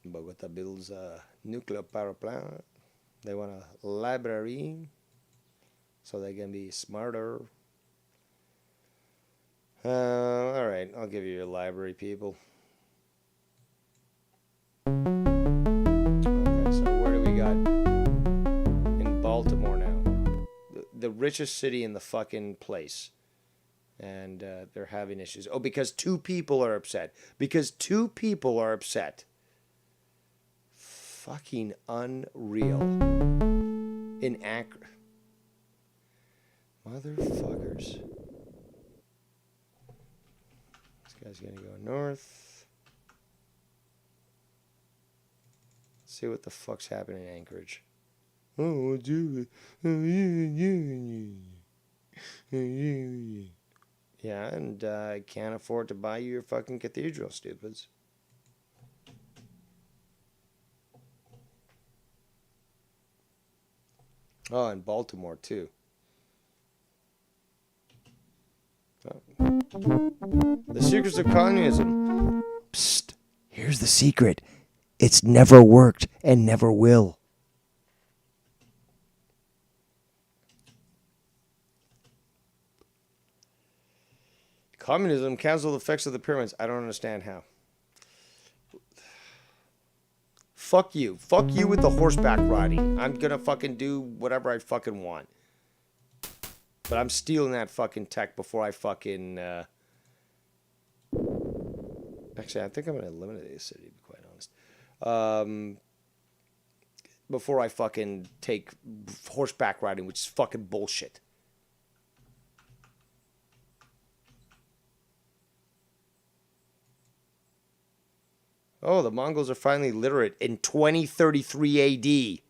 Bogota builds a nuclear power plant. They want a library so they can be smarter. All right, I'll give you a library, people. Okay, so where do we got? In Baltimore now. The richest city in the fucking place. And they're having issues. Oh, because two people are upset. Because two people are upset. Fucking unreal. In Akron. Motherfuckers. This guy's gonna go north. Let's see what the fuck's happening in Anchorage. Oh, do it. Yeah, and I can't afford to buy you your fucking cathedral, stupids. Oh, and Baltimore, too. Oh. The secrets of communism. Psst. Here's the secret. It's never worked and never will. Communism cancel the effects of the pyramids. I don't understand how. Fuck you. Fuck you with the horseback riding. I'm gonna fucking do whatever I fucking want. But I'm stealing that fucking tech before I fucking... Actually, I think I'm gonna eliminate this city, to be quite honest. Before I fucking take horseback riding, which is fucking bullshit. Oh, the Mongols are finally literate in 2033 AD.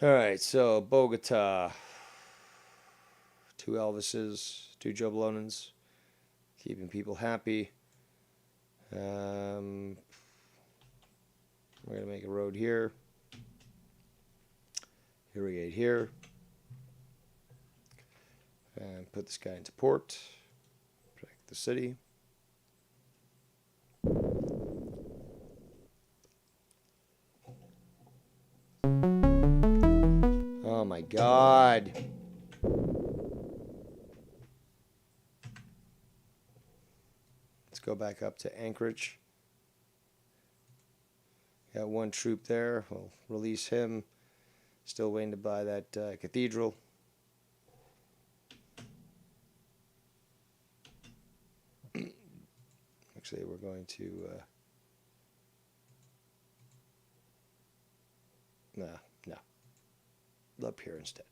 All right, so Bogota. 2 Elvises, 2 Joe Blonins. Keeping people happy. We're going to make a road here. Irrigate here. And put this guy into port. Protect the city. Oh my God. Let's go back up to Anchorage. Got 1 troop there. We'll release him. Still waiting to buy that cathedral. Actually, we're going to... no. Up here instead.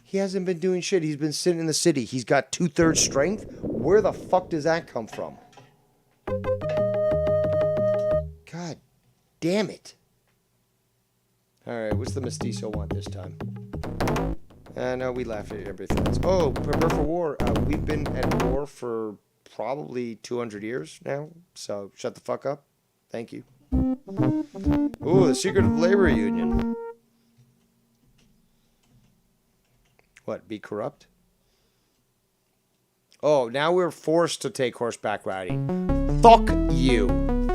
He hasn't been doing shit. He's been sitting in the city. He's got 2/3 strength. Where the fuck does that come from? God damn it. Alright, what's the Mestizo want this time? No, we laughed at everything else. Oh, prepare for war. We've been at war for probably 200 years now, so shut the fuck up. Thank you. Ooh, the secret of labor union. What, be corrupt? Oh, now we're forced to take horseback riding. Fuck you.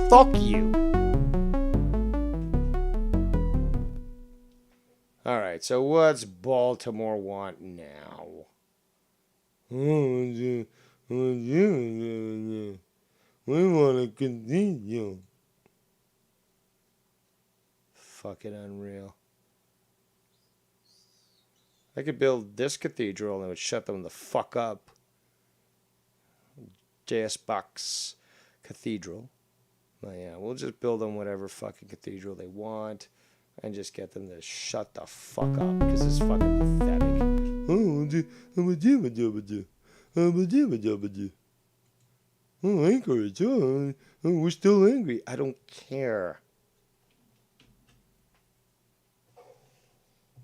Fuck you. Alright, so what's Baltimore want now? We want to continue. Fucking unreal. I could build this cathedral and it would shut them the fuck up. JS Box Cathedral. Oh yeah, we'll just build them whatever fucking cathedral they want. and just get them to shut the fuck up because it's fucking pathetic. Oh, Anchorage. Oh, we're still angry. I don't care.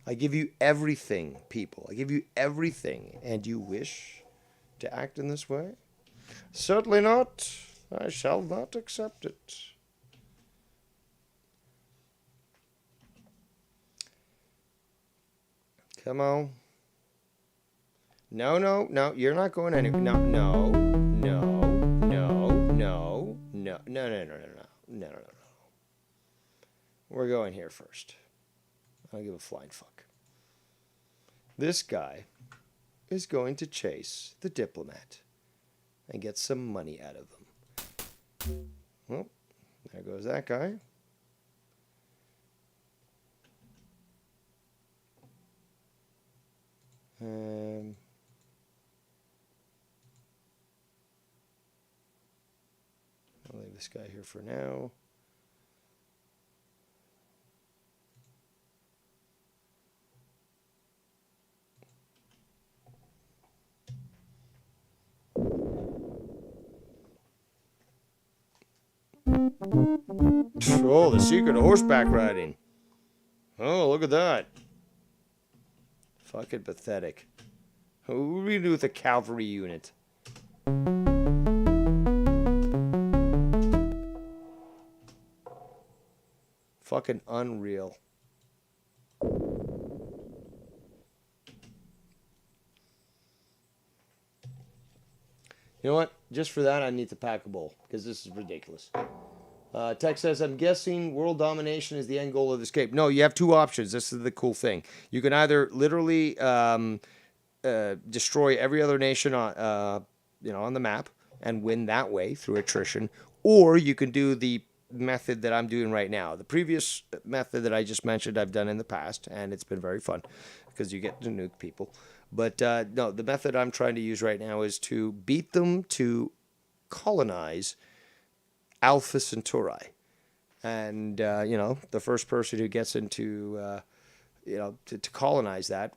I give you everything, people. I give you everything, and you wish to act in this way? Certainly not. I shall not accept it. Come on. No, no, no. You're not going anywhere. No, no, no, no, no, no, no, no, no, no, no, no, no, no. We're going here first. I don't give a flying fuck. This guy is going to chase the diplomat and get some money out of him. Well, there goes that guy. I'll leave this guy here for now. Oh, the secret of horseback riding. Oh, look at that. Fucking pathetic. What would we do with a cavalry unit? Fucking unreal. You know what? Just for that, I need to pack a bowl because this is ridiculous. Tech says, I'm guessing world domination is the end goal of the escape. No, you have two options. This is the cool thing. You can either literally destroy every other nation on the map and win that way through attrition, or you can do the method that I'm doing right now. The previous method that I just mentioned, I've done in the past, and it's been very fun because you get to nuke people. But no, the method I'm trying to use right now is to beat them to colonize Alpha Centauri. And, the first person who gets into, to colonize that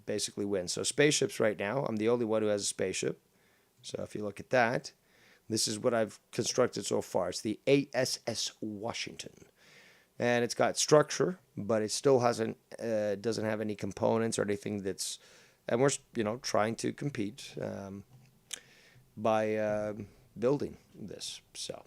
basically wins. So spaceships right now, I'm the only one who has a spaceship. So if you look at that, this is what I've constructed so far. It's the ASS Washington. And it's got structure, but it still doesn't have any components or anything that's... And we're, trying to compete by building this. So...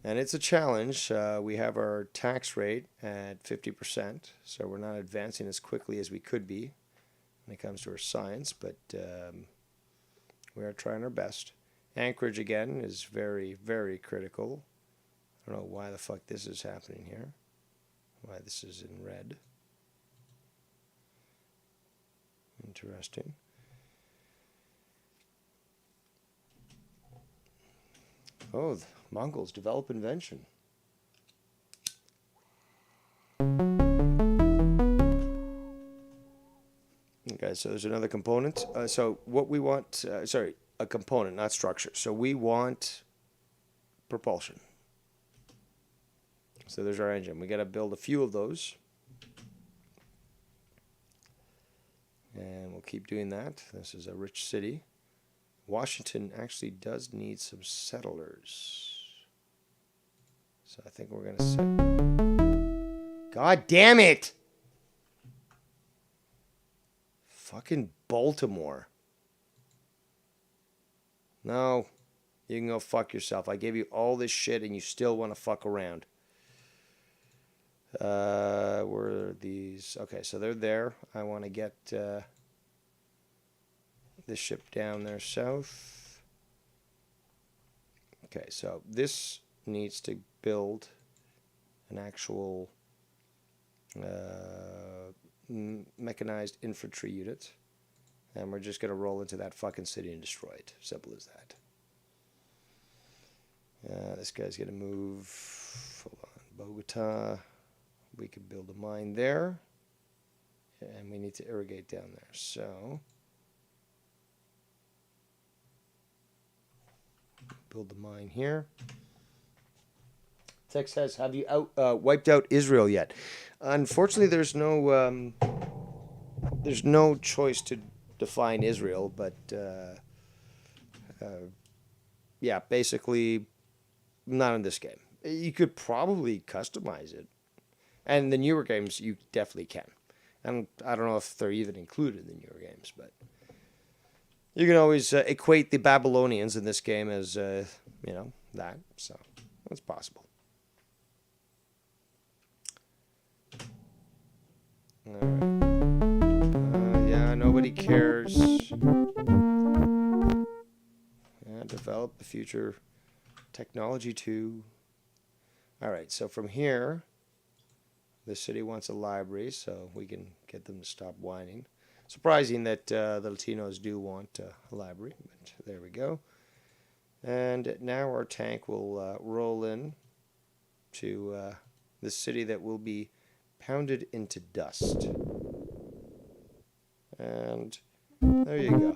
And it's a challenge. We have our tax rate at 50%, so we're not advancing as quickly as we could be when it comes to our science, but we are trying our best. Anchorage, again, is very, very critical. I don't know why the fuck this is happening here, why this is in red. Interesting. Oh, the Mongols develop invention. Okay, so there's another component. So what we want, a component, not structure. So we want propulsion. So there's our engine. We got to build a few of those. And we'll keep doing that. This is a rich city. Washington actually does need some settlers. So I think we're going to set... God damn it! Fucking Baltimore. No. You can go fuck yourself. I gave you all this shit and you still want to fuck around. Where are these? Okay, so they're there. I want to get... this ship down there south. Okay, so this needs to build an actual mechanized infantry unit, and we're just going to roll into that fucking city and destroy it. Simple as that. This guy's going to move. Hold on, Bogota. We could build a mine there, and we need to irrigate down there. So build the mine here. Tex says, have you wiped out Israel yet? Unfortunately, there's no choice to define Israel, but yeah, basically not in this game. You could probably customize it, and the newer games you definitely can. And I don't know if they're even included in the newer games, but you can always equate the Babylonians in this game as that. So that's possible. All right. Yeah, nobody cares. Yeah, develop the future technology too. All right, so from here, the city wants a library, so we can get them to stop whining. Surprising that the Latinos do want a library, but there we go. And now our tank will roll in to the city that will be pounded into dust. And there you go.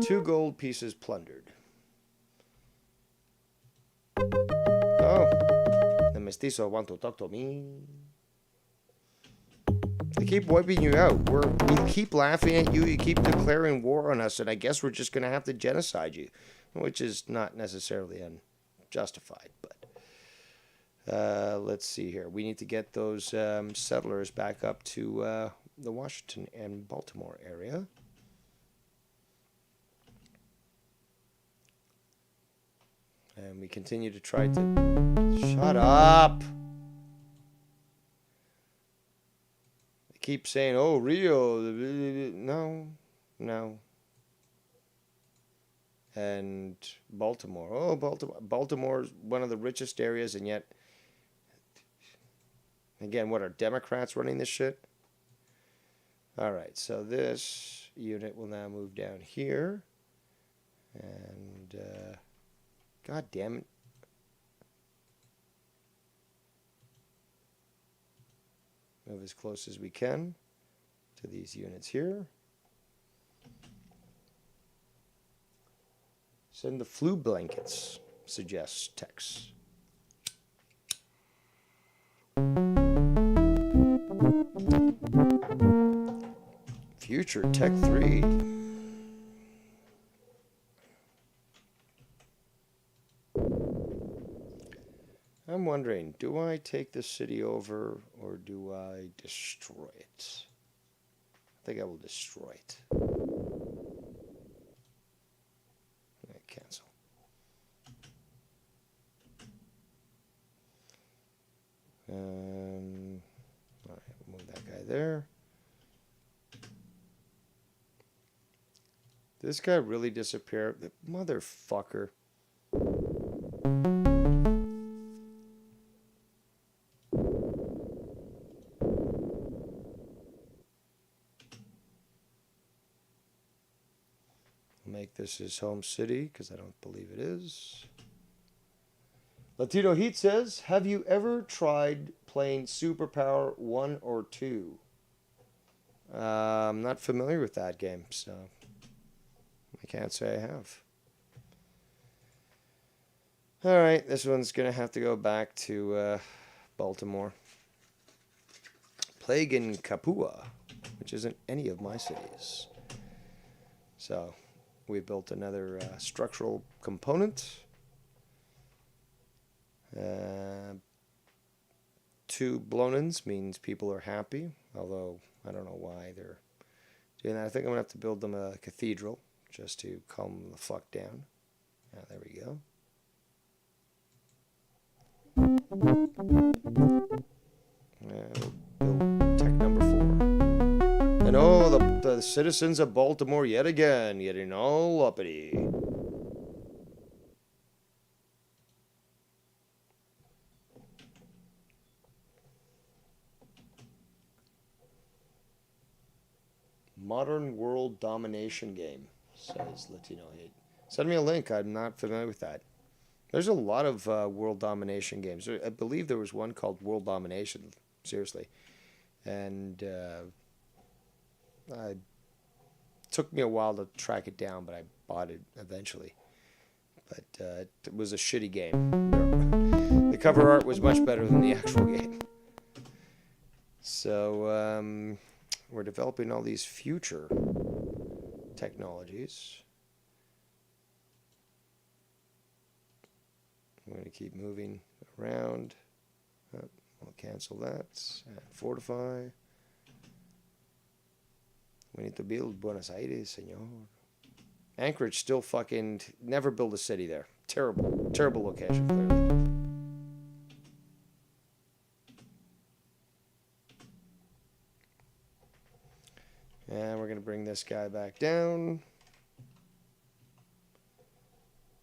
2 gold pieces plundered. Oh, the mestizo want to talk to me. They keep wiping you out. We keep laughing at you. You keep declaring war on us, and I guess we're just going to have to genocide you, which is not necessarily unjustified. But let's see here. We need to get those settlers back up to the Washington and Baltimore area. And we continue to try to... Shut up! They keep saying, oh, Rio. No. And Baltimore. Oh, Baltimore. Baltimore's one of the richest areas, and yet... Again, what are Democrats running this shit? Alright, so this unit will now move down here. And... God damn it. Move as close as we can to these units here. Send the flu blankets, suggests Tex. Future Tech 3. I'm wondering, do I take the city over or do I destroy it? I think I will destroy it. Cancel. All right, we'll move that guy there. Did this guy really disappear? The motherfucker. Make this his home city because I don't believe it is. Latino Heat says, have you ever tried playing Superpower 1 or 2? I'm not familiar with that game, so I can't say I have. Alright, this one's going to have to go back to Baltimore. Plague in Capua, which isn't any of my cities. So... we built another structural component. 2 blown-ins means people are happy, although I don't know why they're doing that. I think I'm going to have to build them a cathedral just to calm the fuck down. There we go. We'll build tech number 4. And oh, the citizens of Baltimore yet again getting all uppity. Modern world domination game, says Latino Hate. Send me a link. I'm not familiar with that. There's a lot of world domination games. I believe there was one called World Domination. Seriously. And it took me a while to track it down, but I bought it eventually. but it was a shitty game. The cover art was much better than the actual game. So we're developing all these future technologies. I'm going to keep moving around. I'll cancel that. And fortify. We need to build Buenos Aires, senor. Anchorage still fucking... Never build a city there. Terrible. Terrible location, clearly. And we're going to bring this guy back down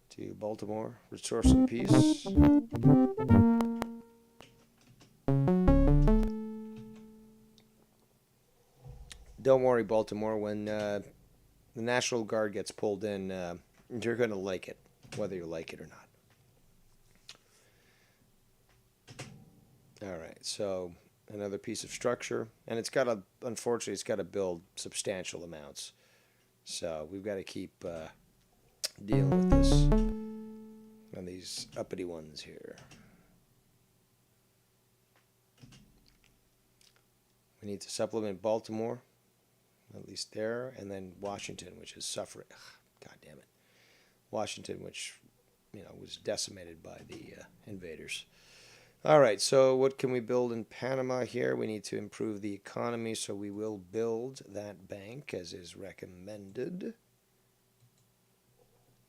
to Baltimore. Restore some peace. Don't worry, Baltimore. When the National Guard gets pulled in, you're going to like it, whether you like it or not. All right, so another piece of structure. And it's got to, unfortunately, it's got to build substantial amounts. So we've got to keep dealing with this on these uppity ones here. We need to supplement Baltimore. At least there, and then Washington, which is suffering. God damn it, Washington, which was decimated by the invaders. All right, so what can we build in Panama here? We need to improve the economy, so we will build that bank as is recommended.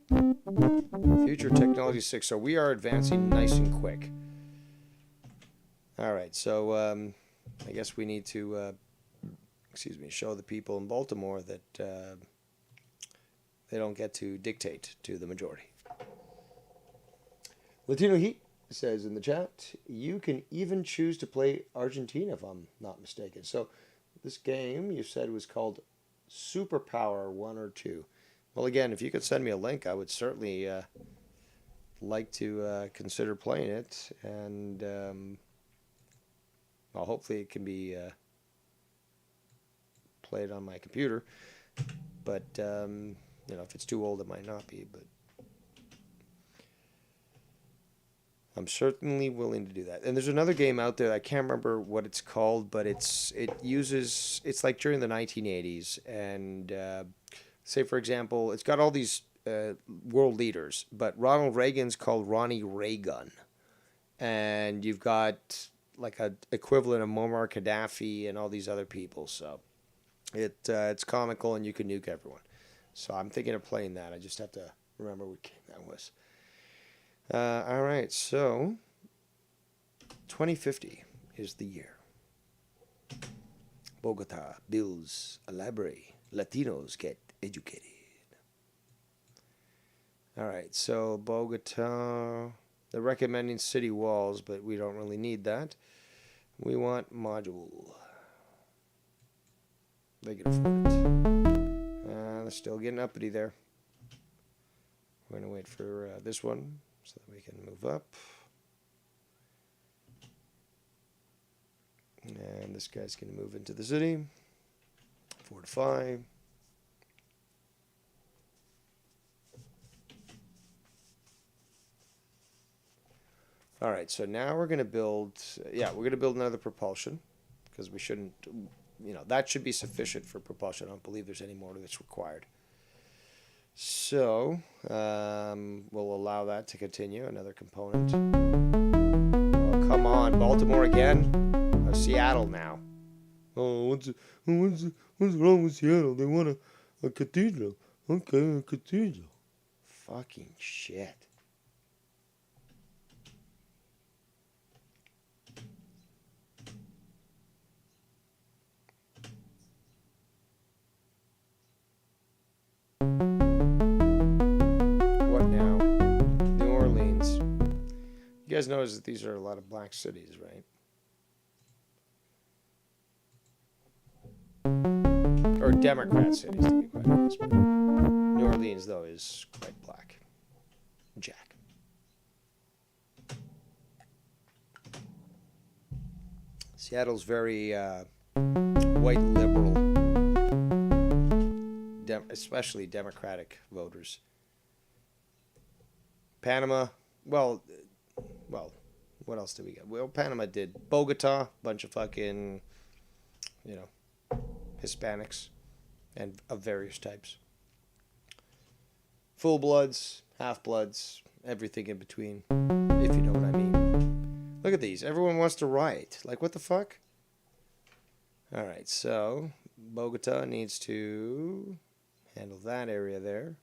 Future technology 6. So we are advancing nice and quick. All right, so I guess we need to. Show the people in Baltimore that they don't get to dictate to the majority. Latino Heat says in the chat, you can even choose to play Argentina, if I'm not mistaken. So this game you said was called Superpower 1 or 2. Well, again, if you could send me a link, I would certainly like to consider playing it. And, well, hopefully it can be... played on my computer, but if it's too old, it might not be. But I'm certainly willing to do that. And there's another game out there, I can't remember what it's called, but it's like during the 1980s, and say for example, it's got all these world leaders, but Ronald Reagan's called Ronnie Reagan, and you've got like a equivalent of Muammar Gaddafi and all these other people. So. It's comical and you can nuke everyone. So I'm thinking of playing that. I just have to remember what game that was. All right, so 2050 is the year. Bogota builds a library. Latinos get educated. All right, so Bogota, they're recommending city walls, but we don't really need that. We want module. They can afford it. They're still getting uppity there. We're going to wait for this one so that we can move up. And this guy's going to move into the city. Fortify. All right, so now we're going to build, we're going to build another propulsion because we shouldn't... that should be sufficient for propulsion. I don't believe there's any more that's required. So, we'll allow that to continue. Another component. Oh, come on. Baltimore again? Oh, Seattle now. Oh, what's wrong with Seattle? They want a cathedral. Okay, a cathedral. Fucking shit. You guys notice that these are a lot of black cities, right? Or Democrat cities, to be quite honest. New Orleans, though, is quite black. Jack. Seattle's very white liberal, especially Democratic voters. Panama. Well, well, what else did we get? Well, Panama did Bogota, bunch of fucking, you know, Hispanics and of various types. Full bloods, half bloods, everything in between, if you know what I mean. Look at these. Everyone wants to riot. Like, what the fuck? All right, so Bogota needs to handle that area there.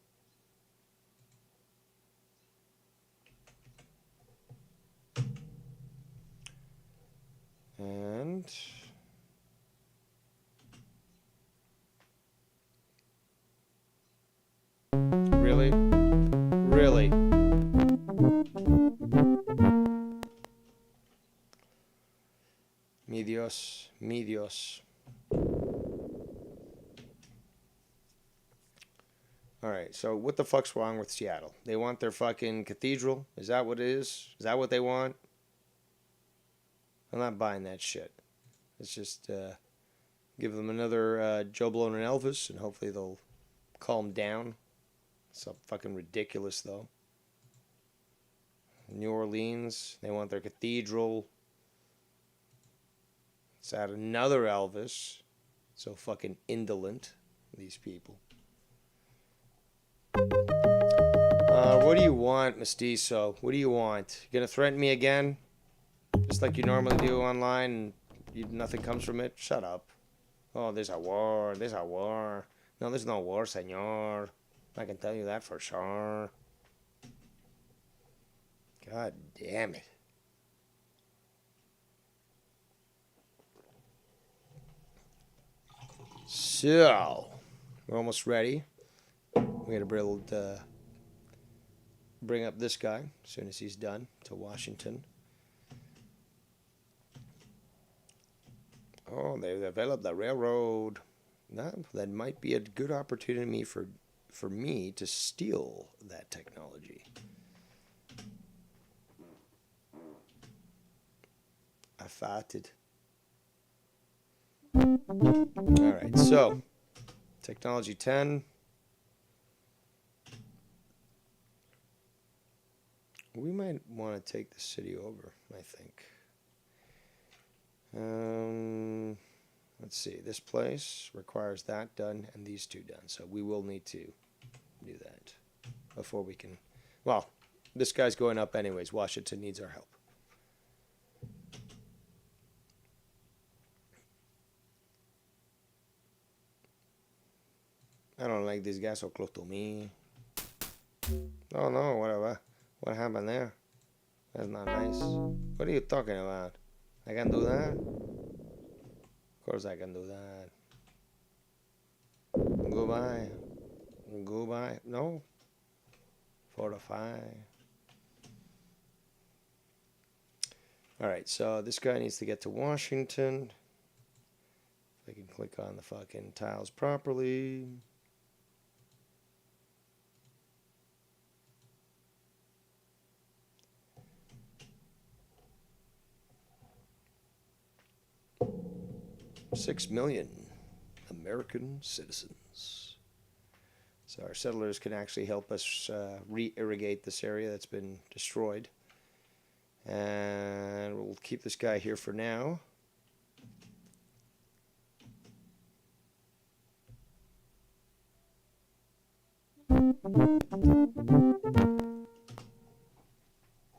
And really? Really? Mi Dios, mi Dios. All right, so what the fuck's wrong with Seattle? They want their fucking cathedral? Is that what it is? Is that what they want? I'm not buying that shit. Let's just give them another Joe Blow and Elvis, and hopefully they'll calm down. So fucking ridiculous, though. New Orleans, they want their cathedral. Let's add another Elvis. So fucking indolent, these people. What do you want, Mestizo? What do you want? You gonna threaten me again? Just like you normally do online and nothing comes from it? Shut up. Oh, there's a war. There's a war. No, there's no war, senor. I can tell you that for sure. God damn it. So, we're almost ready. We gotta build, bring up this guy as soon as he's done to Washington. Oh, they developed the railroad. That might be a good opportunity for me to steal that technology. I farted. Alright, so technology 10. We might want to take the city over, I think. Let's see. This place requires that done and these two done. So we will need to do that before we can... Well, this guy's going up anyways. Washington needs our help. I don't like these guys so close to me. Oh no, whatever. What happened there? That's not nice. What are you talking about? I can do that? Of course I can do that. Goodbye. Goodbye. No. Fortify. Alright, so this guy needs to get to Washington. If I can click on the fucking tiles properly. $6 million American citizens. So our settlers can actually help us re-irrigate this area that's been destroyed. And we'll keep this guy here for now.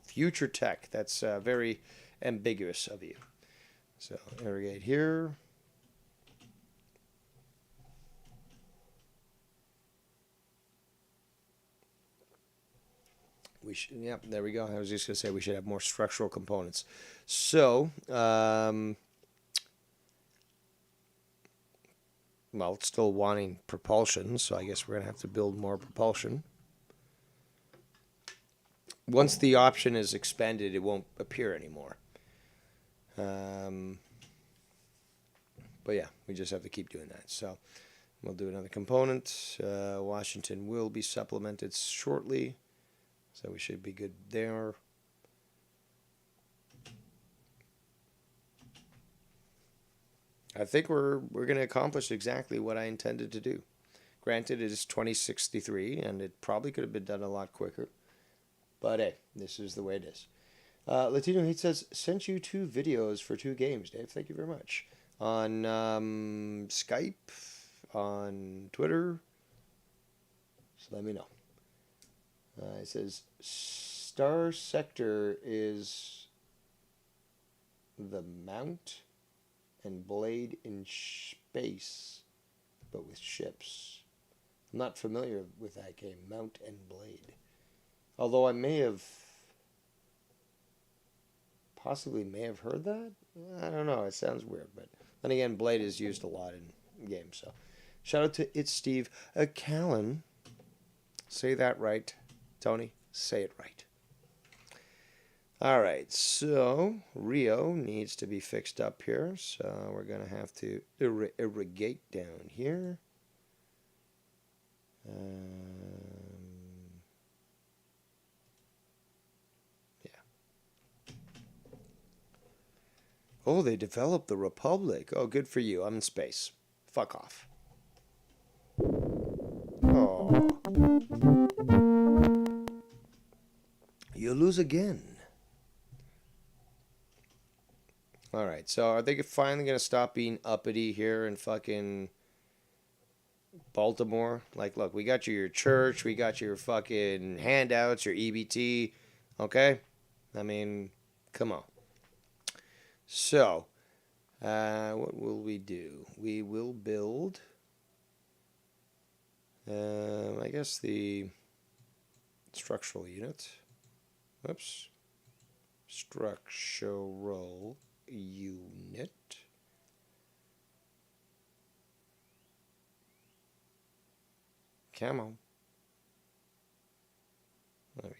Future tech. That's very ambiguous of you. So irrigate here. We should, yep, there we go. I was just going to say we should have more structural components. So, well, it's still wanting propulsion, so I guess we're going to have to build more propulsion. Once the option is expended, it won't appear anymore. But yeah, we just have to keep doing that. So we'll do another component. Washington will be supplemented shortly. So we should be good there. I think we're going to accomplish exactly what I intended to do. Granted, it is 2063, and it probably could have been done a lot quicker. But hey, this is the way it is. Latino Heat says, sent you 2 videos for 2 games, Dave. Thank you very much. On Skype, on Twitter. So let me know. It says, Star Sector is the Mount and Blade in space, but with ships. I'm not familiar with that game, Mount and Blade. Although I possibly may have heard that. I don't know. It sounds weird, but then again, Blade is used a lot in games. So, shout out to It's Steve Callan. Say that right, Tony. Say it right. All right. So Rio needs to be fixed up here. So we're gonna have to irrigate down here. Oh, they developed the Republic. Oh, good for you. I'm in space. Fuck off. Oh. You lose again. Alright, so are they finally going to stop being uppity here in fucking Baltimore? Like, look, we got your church, we got your fucking handouts, your EBT, okay? I mean, come on. So, what will we do? We will build, I guess, the structural unit. Oops. Structural unit. Come on. There we go.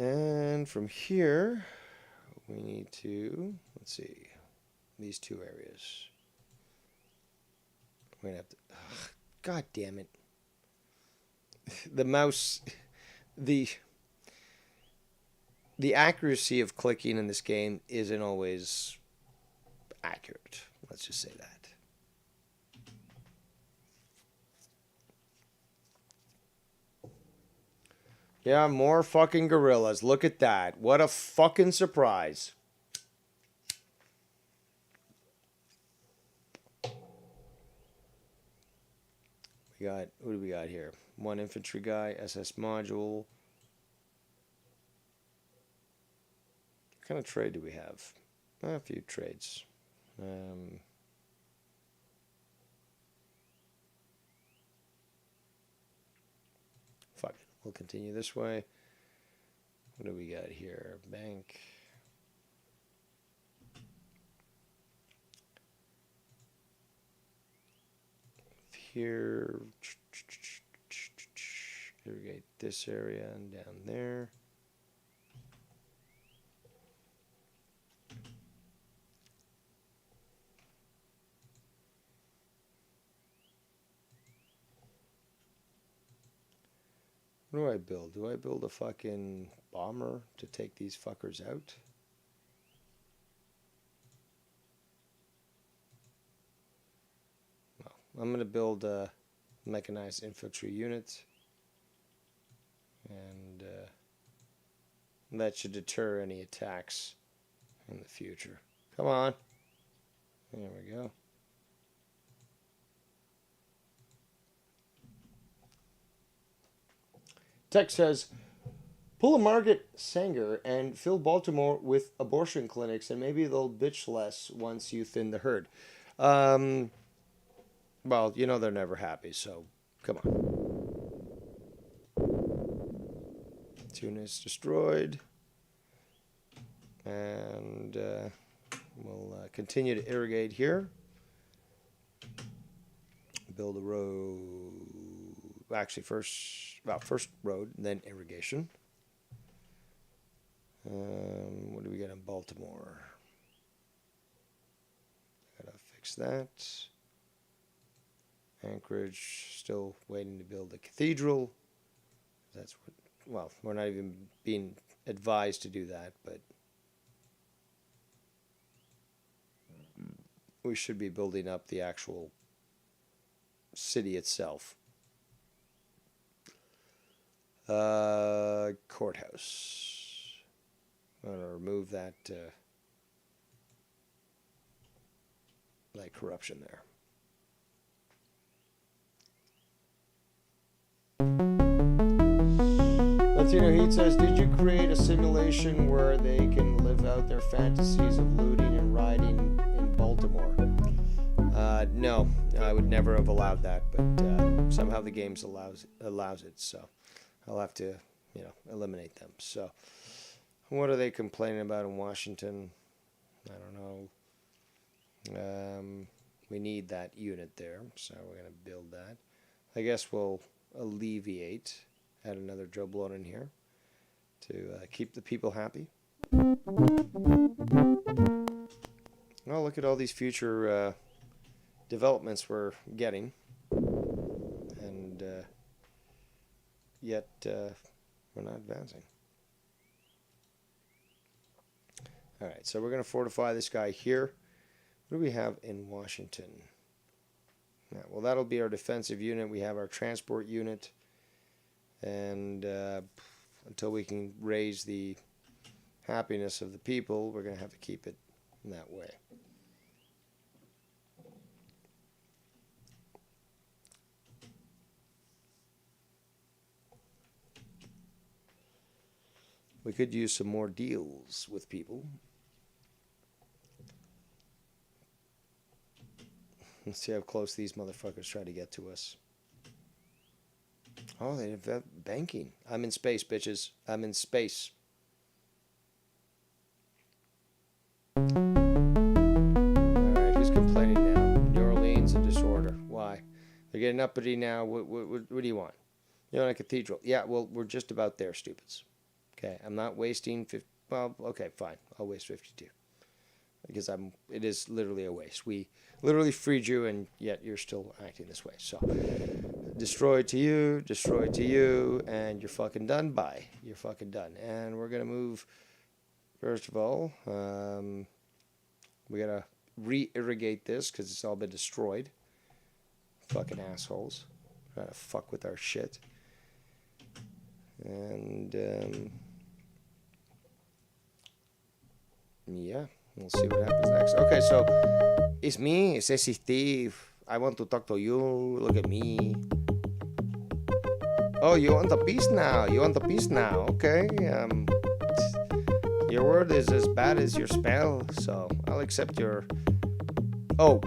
And from here, we need to, let's see, these 2 areas. We're going to have to, God damn it. The mouse, the accuracy of clicking in this game isn't always accurate. Let's just say that. Yeah, more fucking gorillas. Look at that. What a fucking surprise. We got, who do we got here? 1 infantry guy, SS module. What kind of trade do we have? A few trades. Fuck it. We'll continue this way. What do we got here? Bank. Here. Irrigate this area and down there. What do I build? Do I build a fucking bomber to take these fuckers out? No. I'm going to build a mechanized infantry unit. And that should deter any attacks in the future. Come on. There we go. Tech says, pull a Margaret Sanger and fill Baltimore with abortion clinics, and maybe they'll bitch less once you thin the herd. Well, you know they're never happy, so come on. Tunis destroyed. And we'll continue to irrigate here. Build a road. Actually, first road, then irrigation. What do we got in Baltimore? Gotta fix that. Anchorage, still waiting to build a cathedral. That's what, well, we're not even being advised to do that, but we should be building up the actual city itself. Courthouse. I'm gonna remove that corruption there. Latino Heat says, did you create a simulation where they can live out their fantasies of looting and rioting in Baltimore? No, I would never have allowed that, but somehow the game allows it, so I'll have to, eliminate them. So, what are they complaining about in Washington? I don't know. We need that unit there, so we're going to build that. I guess we'll alleviate, add another Joe Blow in here to keep the people happy. Oh, look at all these future developments we're getting, and yet we're not advancing. All right, so we're going to fortify this guy here. What do we have in Washington? Yeah, well, that'll be our defensive unit. We have our transport unit, and until we can raise the happiness of the people, we're going to have to keep it in that way. We could use some more deals with people. Let's see how close these motherfuckers try to get to us. Oh, they have banking. I'm in space, bitches. I'm in space. Alright, who's complaining now? New Orleans and disorder. Why? They're getting uppity now. What do you want? You want a cathedral? Yeah, well, we're just about there, stupids. Okay, I'm not wasting 50. Well, okay, fine. I'll waste 52. Because it is literally a waste. We literally freed you, and yet you're still acting this way. So, destroy to you, and you're fucking done. Bye. You're fucking done. And we're going to move, first of all, we got to re-irrigate this because it's all been destroyed. Fucking assholes. Trying to fuck with our shit. And, yeah. We'll see what happens next. Okay, so it's me, Sassy Steve. I want to talk to you. Look at me. Oh, you want the peace now? Okay. Your word is as bad as your spell, so I'll accept your. Oh,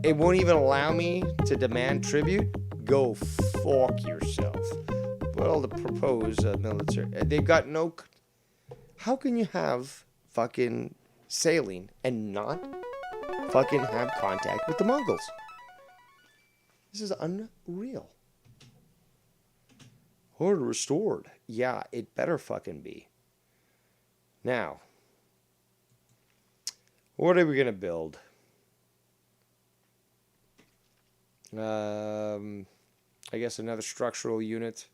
it won't even allow me to demand tribute? Go fuck yourself. Well, the proposed military. They've got no. How can you have fucking sailing and not fucking have contact with the Mongols? This is unreal. Order restored. Yeah, it better fucking be. Now, what are we gonna build? I guess another structural unit.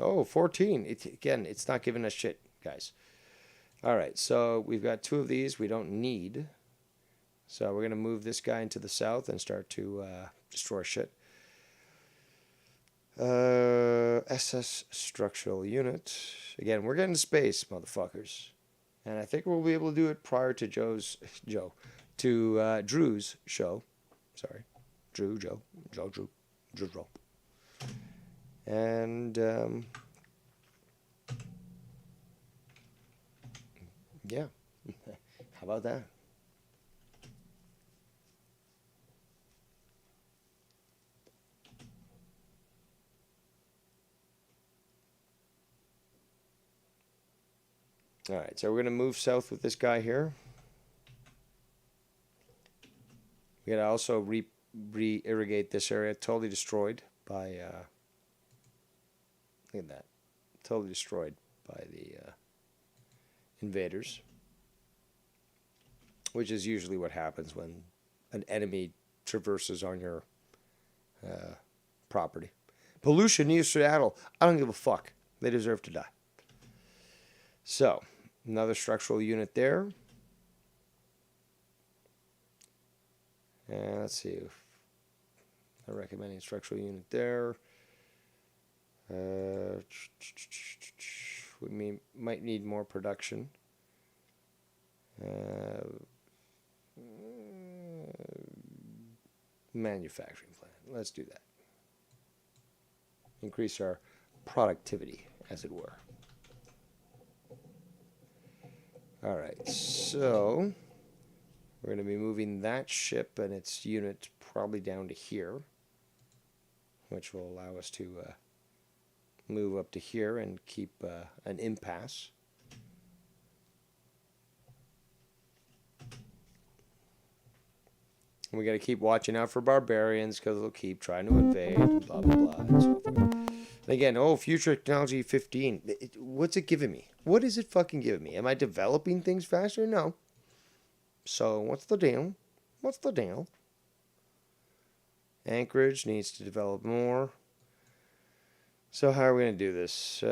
Oh, 14. Again, it's not giving us shit, guys. All right, so we've got 2 of these we don't need. So we're going to move this guy into the south and start to destroy shit. SS structural unit. Again, we're getting to space, motherfuckers. And I think we'll be able to do it prior to Drew's show. Sorry. Drew. And, yeah. How about that? All right, so we're going to move south with this guy here. We got to also re-irrigate this area. Totally destroyed by, look at that. Totally destroyed by the invaders. Which is usually what happens when an enemy traverses on your property. Pollution near Seattle. I don't give a fuck. They deserve to die. So, another structural unit there. And let's see. I'm recommending structural unit there. Might need more production. Manufacturing plant. Let's do that. Increase our productivity, as it were. All right, so we're going to be moving that ship and its unit probably down to here, which will allow us to move up to here and keep an impasse. We got to keep watching out for barbarians because they'll keep trying to invade and blah, blah, blah, and so forth. And again, future technology 15. What's it giving me? What is it fucking giving me? Am I developing things faster? No. So what's the deal? What's the deal? Anchorage needs to develop more. So how are we going to do this?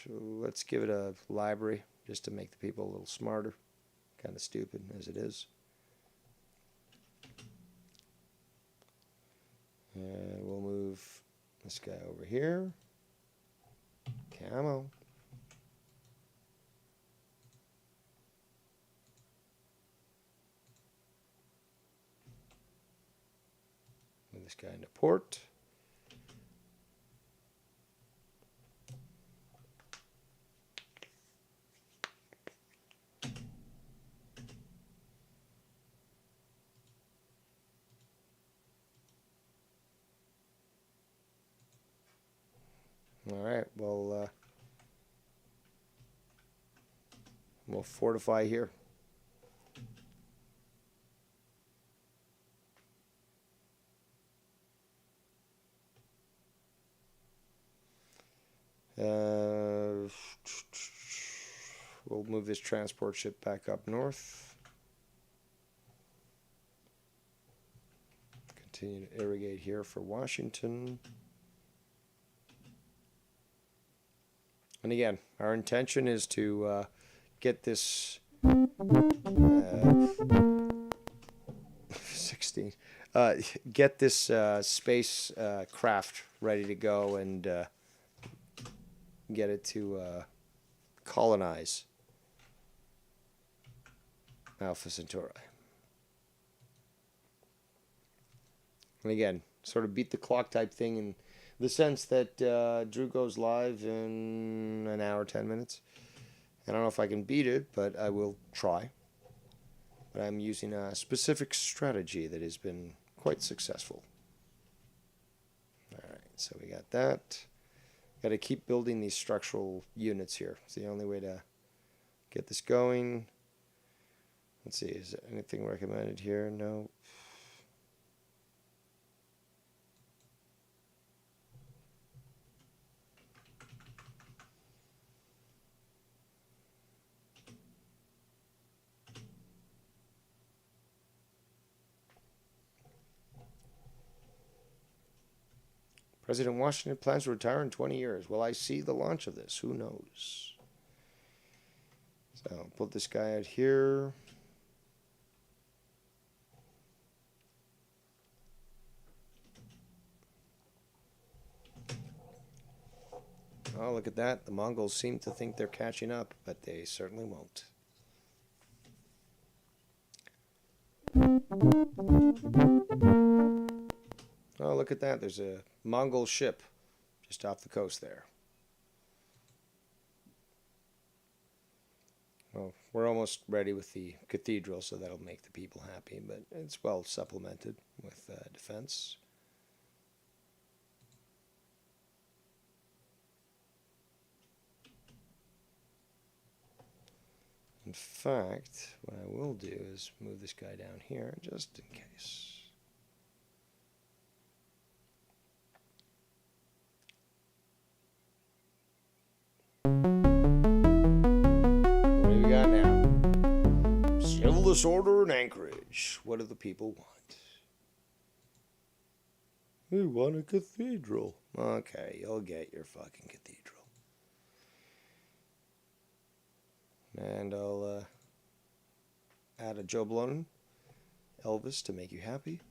Let's give it a library just to make the people a little smarter. Kind of stupid as it is. We'll move this guy over here. Come on. Move this guy into port. All right, well, we'll fortify here. We'll move this transport ship back up north. Continue to irrigate here for Washington. And again, our intention is to get this 16. Get this space craft ready to go and get it to colonize Alpha Centauri. And again, sort of beat the clock type thing in the sense that Drew goes live in an hour, 10 minutes. I don't know if I can beat it, but I will try. But I'm using a specific strategy that has been quite successful. All right, so we got that. Got to keep building these structural units here. It's the only way to get this going. Let's see, is there anything recommended here? No. President Washington plans to retire in 20 years. Will I see the launch of this? Who knows? So I'll put this guy out here. Oh, look at that. The Mongols seem to think they're catching up, but they certainly won't. Oh, look at that. There's a Mongol ship just off the coast there. Well, we're almost ready with the cathedral, so that'll make the people happy, but it's well supplemented with defense. In fact, what I will do is move this guy down here just in case. What do we got now? Civil disorder in Anchorage. What do the people want? We want a cathedral. Okay, you'll get your fucking cathedral. And I'll add a Joe Blonin, Elvis to make you happy.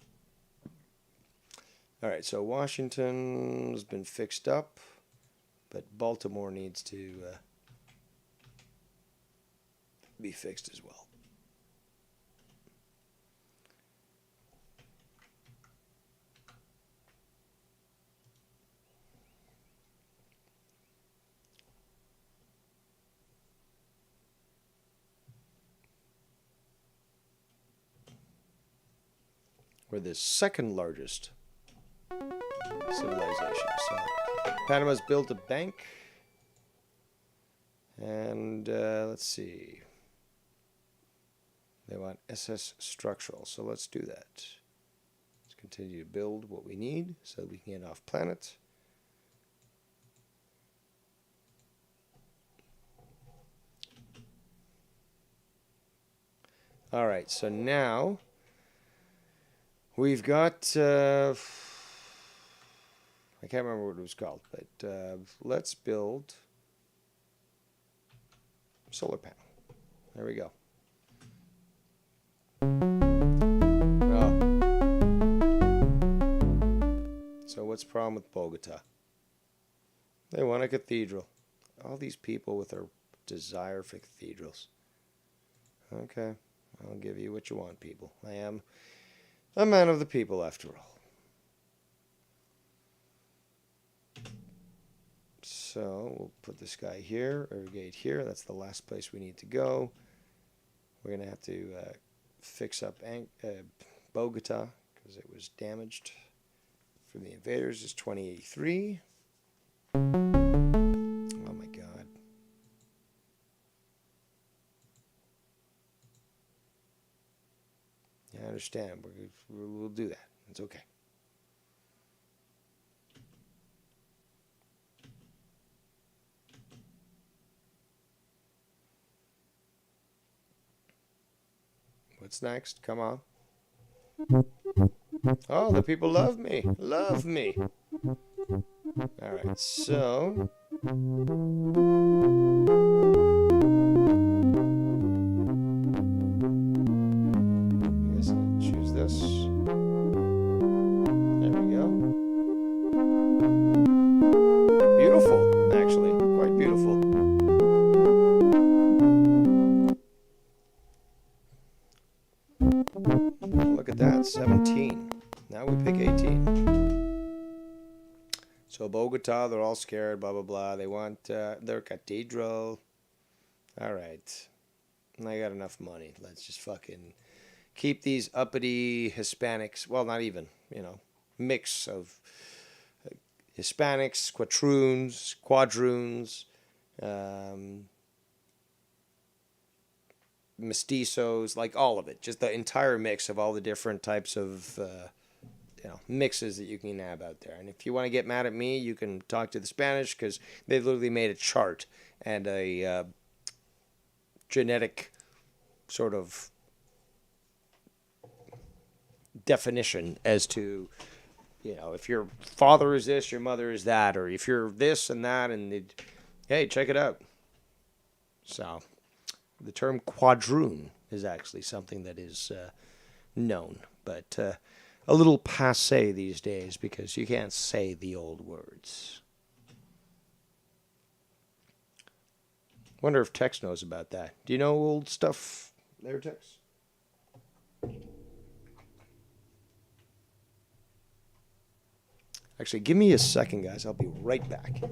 All right, so Washington has been fixed up, but Baltimore needs to be fixed as well. We're the second largest civilization. So Panama's built a bank. And let's see. They want SS structural. So let's do that. Let's continue to build what we need so that we can get off planet. All right, so now we've got, I can't remember what it was called, but let's build solar panel. There we go. Oh. So what's the problem with Bogota? They want a cathedral. All these people with their desire for cathedrals. Okay, I'll give you what you want, people. I am a man of the people, after all. So we'll put this guy here, irrigate here. That's the last place we need to go. We're going to have to fix up Bogota because it was damaged from the invaders. It's 2083. Oh my God. Yeah, I understand. We'll do that. It's okay. What's next? Come on. Oh, the people love me. Love me. All right, so I guess I'll choose this. There we go. Beautiful, actually. Quite beautiful. Look at that, 17. Now we pick 18. So Bogota, they're all scared, blah, blah, blah. They want their cathedral. All right. I got enough money. Let's just fucking keep these uppity Hispanics. Well, not even, mix of Hispanics, quadroons, mestizos, like all of it. Just the entire mix of all the different types of mixes that you can have out there. And if you want to get mad at me, you can talk to the Spanish because they literally made a chart and a genetic sort of definition as to, if your father is this, your mother is that, or if you're this and that, and hey, check it out. So the term quadroon is actually something that is known, but a little passé these days because you can't say the old words. Wonder if Tex knows about that. Do you know old stuff there, Tex? Actually, give me a second, guys. I'll be right back.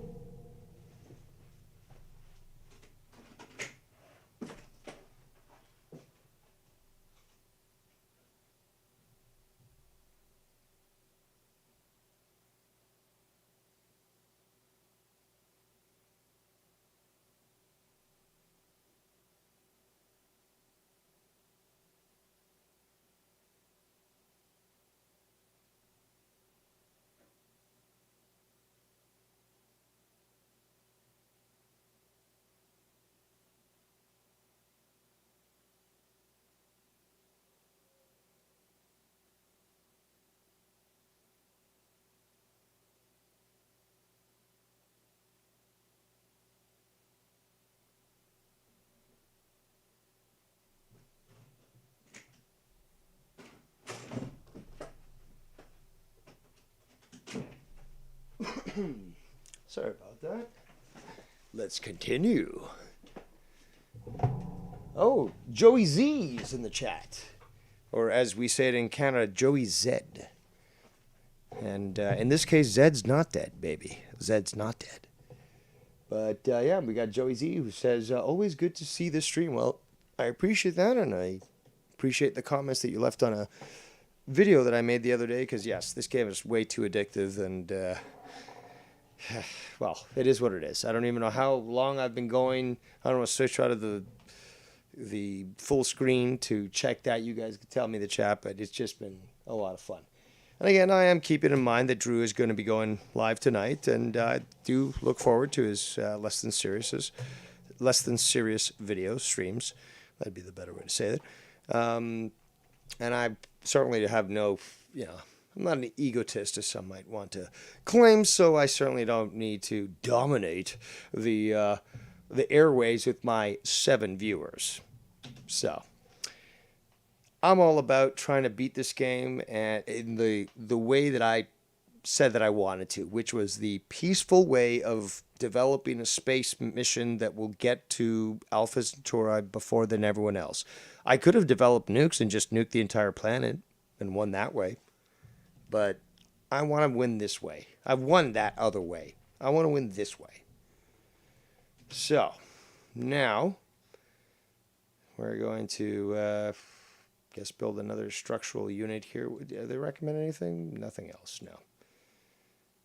Sorry about that. Let's continue. Oh, Joey Z is in the chat. Or as we say it in Canada, Joey Zed. And in this case, Zed's not dead, baby. Zed's not dead. But yeah, we got Joey Z who says, always good to see this stream. Well, I appreciate that, and I appreciate the comments that you left on a video that I made the other day, because yes, this game is way too addictive, and well, it is what it is. I don't even know how long I've been going. I don't want to switch out of the full screen to check that. You guys can tell me the chat, but it's just been a lot of fun. And again, I am keeping in mind that Drew is going to be going live tonight, and I do look forward to his less than serious video streams. That'd be the better way to say it. And I certainly have no, I'm not an egotist, as some might want to claim, so I certainly don't need to dominate the airways with my 7 viewers. So I'm all about trying to beat this game and in the way that I said that I wanted to, which was the peaceful way of developing a space mission that will get to Alpha Centauri before than everyone else. I could have developed nukes and just nuked the entire planet and won that way. But I want to win this way. I've won that other way. I want to win this way. So, now we're going to, guess, build another structural unit here. Do they recommend anything? Nothing else, no.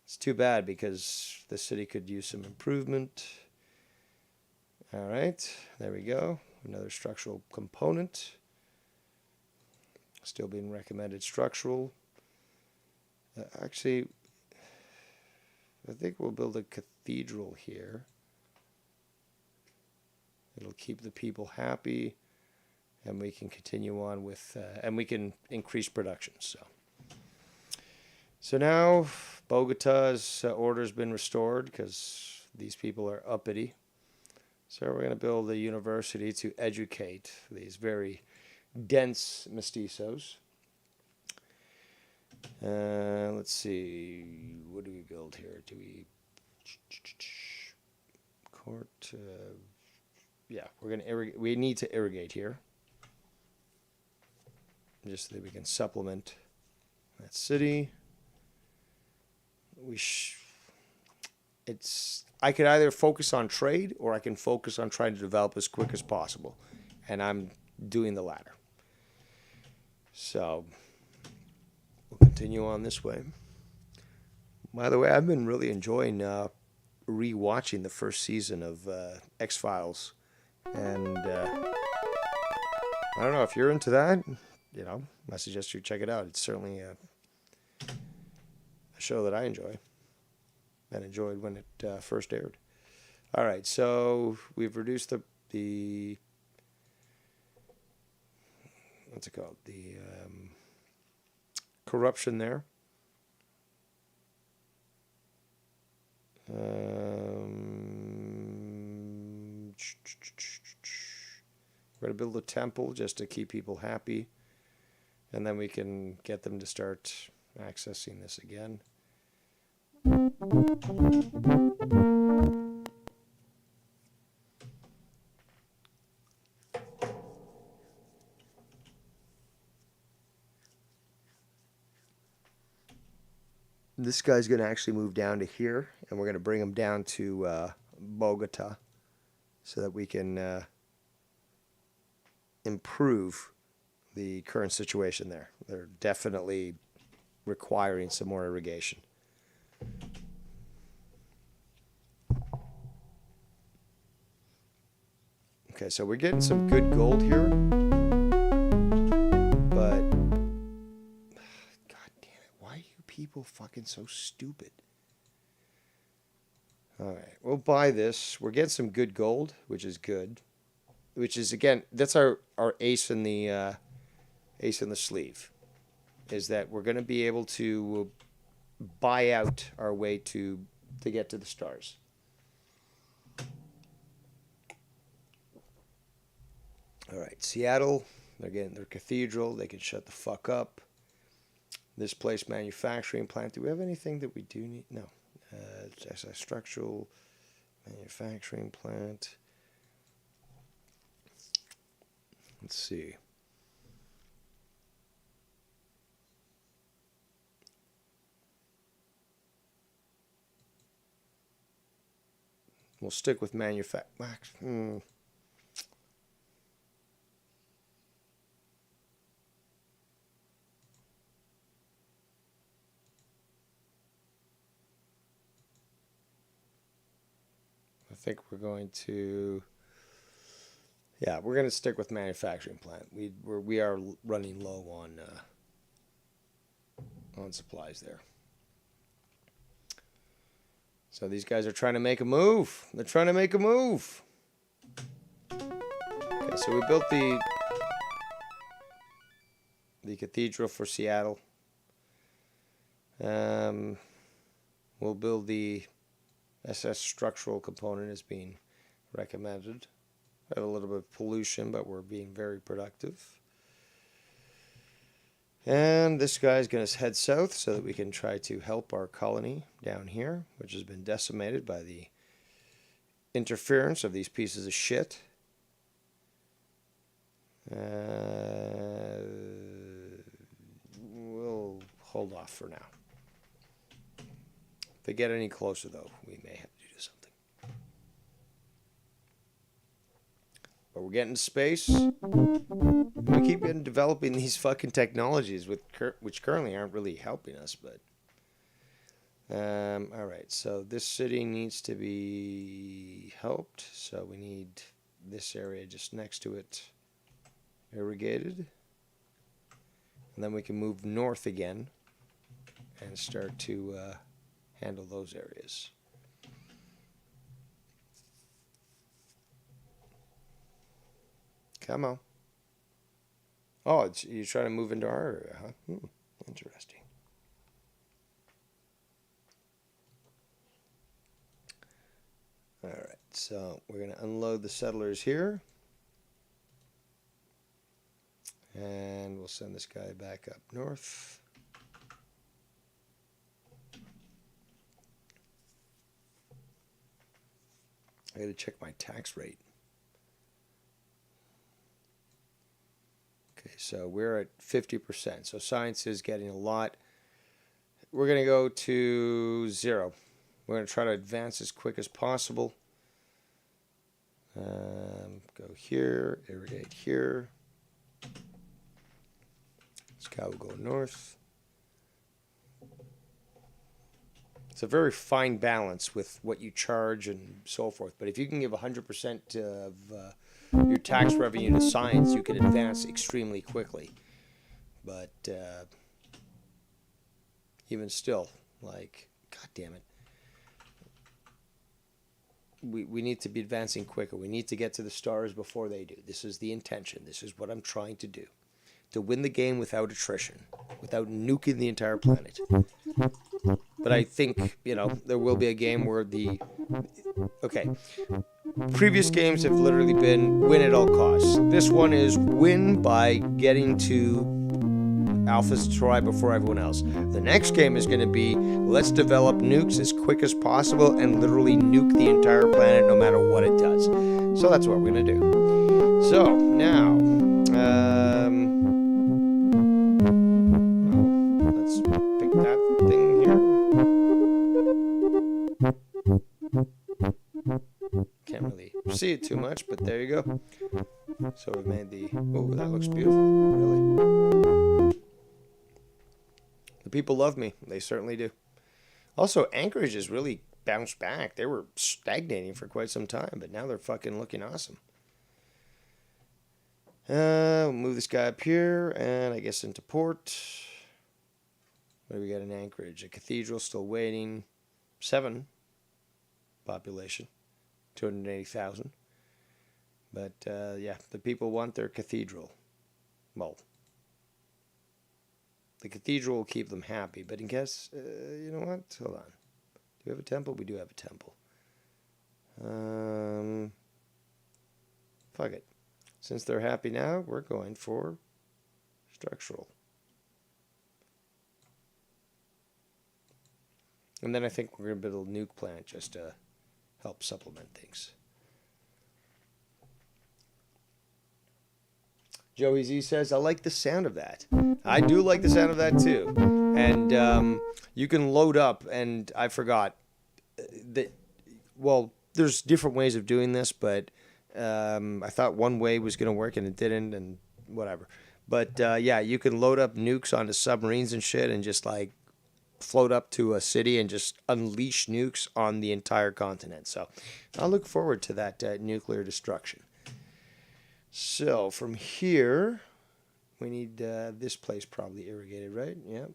It's too bad because the city could use some improvement. All right, there we go. Another structural component. Still being recommended structural. Actually, I think we'll build a cathedral here. It'll keep the people happy, and we can continue on with, and we can increase production. So now Bogota's order's been restored because these people are uppity. So we're going to build a university to educate these very dense mestizos. Let's see, what do we build here? Do we court? Yeah, we're going to irrigate. We need to irrigate here, just so that we can supplement that city. I could either focus on trade or I can focus on trying to develop as quick as possible, and I'm doing the latter. So we'll continue on this way. By the way, I've been really enjoying re-watching the first season of X-Files, and I don't know if you're into that. I suggest you check it out. It's certainly a show that I enjoy and enjoyed when it first aired. All right, so we've reduced the what's it called? The corruption there. We're going to build a temple just to keep people happy, and then we can get them to start accessing this again. This guy's going to actually move down to here, and we're going to bring him down to Bogota so that we can improve the current situation there. They're definitely requiring some more irrigation. Okay, so we're getting some good gold here, but god damn it, why are you people fucking so stupid? Alright, we'll buy this. We're getting some good gold, which is good. Which is, again, that's our ace in the sleeve. Is that we're going to be able to buy out our way to get to the stars. All right, Seattle, they're getting their cathedral. They can shut the fuck up. This place, manufacturing plant. Do we have anything that we do need? No. It's a structural manufacturing plant. Let's see. We'll stick with manufacturing. I think we're going to. Yeah, we're going to stick with manufacturing plant. We are running low on supplies there. So these guys are trying to make a move. They're trying to make a move. Okay, so we built the cathedral for Seattle. We'll build the SS structural component as being recommended. We have a little bit of pollution, but we're being very productive. And this guy's going to head south so that we can try to help our colony down here, which has been decimated by the interference of these pieces of shit. We'll hold off for now. If they get any closer, though, we may have to do something. But we're getting to space. We keep developing these fucking technologies which currently aren't really helping us, but all right, so this city needs to be helped, so we need this area just next to it irrigated, and then we can move north again and start to handle those areas. Come on. Oh, you're trying to move into our area, huh? Interesting. All right, so we're going to unload the settlers here. And we'll send this guy back up north. I got to check my tax rate. Okay, so we're at 50%. So science is getting a lot. We're going to go to 0. We're going to try to advance as quick as possible. Go here, irrigate here. This guy will go north. It's a very fine balance with what you charge and so forth. But if you can give 100% of your tax revenue to science, you can advance extremely quickly. But even still, like, God damn it. We need to be advancing quicker. We need to get to the stars before they do. This is the intention. This is what I'm trying to do. To win the game without attrition, without nuking the entire planet. But I think, there will be a game where okay. Previous games have literally been win at all costs. This one is win by getting to Alpha Centauri before everyone else. The next game is going to be let's develop nukes as quick as possible and literally nuke the entire planet no matter what it does. So that's what we're going to do. So now, let's pick that thing here. Can't really see it too much, but there you go. So we made oh, that looks beautiful, really. The people love me. They certainly do. Also, Anchorage has really bounced back. They were stagnating for quite some time, but now they're fucking looking awesome. We'll move this guy up here, and I guess into port. What do we got in Anchorage? A cathedral still waiting. 7 population. 280,000. But, yeah, the people want their cathedral. Well, the cathedral will keep them happy, but in case, you know what? Hold on. Do we have a temple? We do have a temple. Fuck it. Since they're happy now, we're going for structural. And then I think we're going to build a nuke plant just to help supplement things. Joey Z says, I like the sound of that. I do like the sound of that too. And you can load up, and I forgot that, well, there's different ways of doing this, but I thought one way was going to work and it didn't, and whatever. But yeah, you can load up nukes onto submarines and shit and just like float up to a city and just unleash nukes on the entire continent. So I'll look forward to that nuclear destruction. So from here, we need this place probably irrigated, right? Yeah.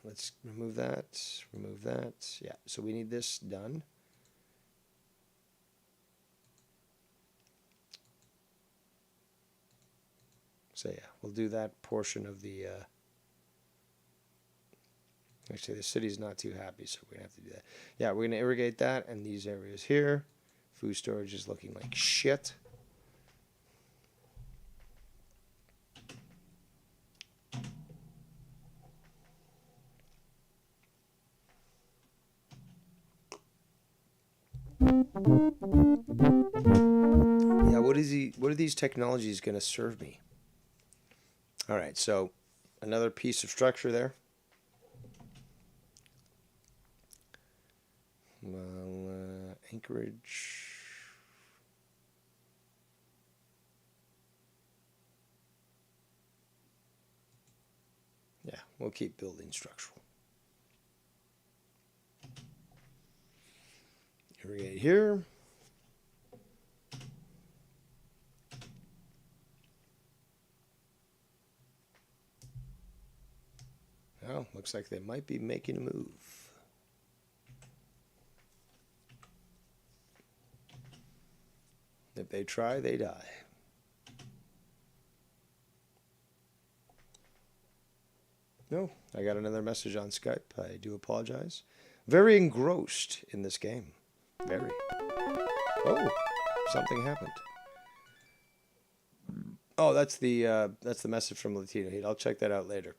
Let's remove that. Remove that. Yeah. So we need this done. So yeah, we'll do that portion of the. Actually, the city's not too happy, so we're gonna have to do that. Yeah, we're gonna irrigate that and these areas here. Food storage is looking like shit. Yeah, what are these technologies going to serve me? All right, so another piece of structure there. Well, Anchorage. Yeah, we'll keep building structural. Irrigate here. Oh, looks like they might be making a move. If they try, they die. No, I got another message on Skype. I do apologize. Very engrossed in this game. Very. Oh, something happened. Oh, that's the message from Latino Heat. I'll check that out later.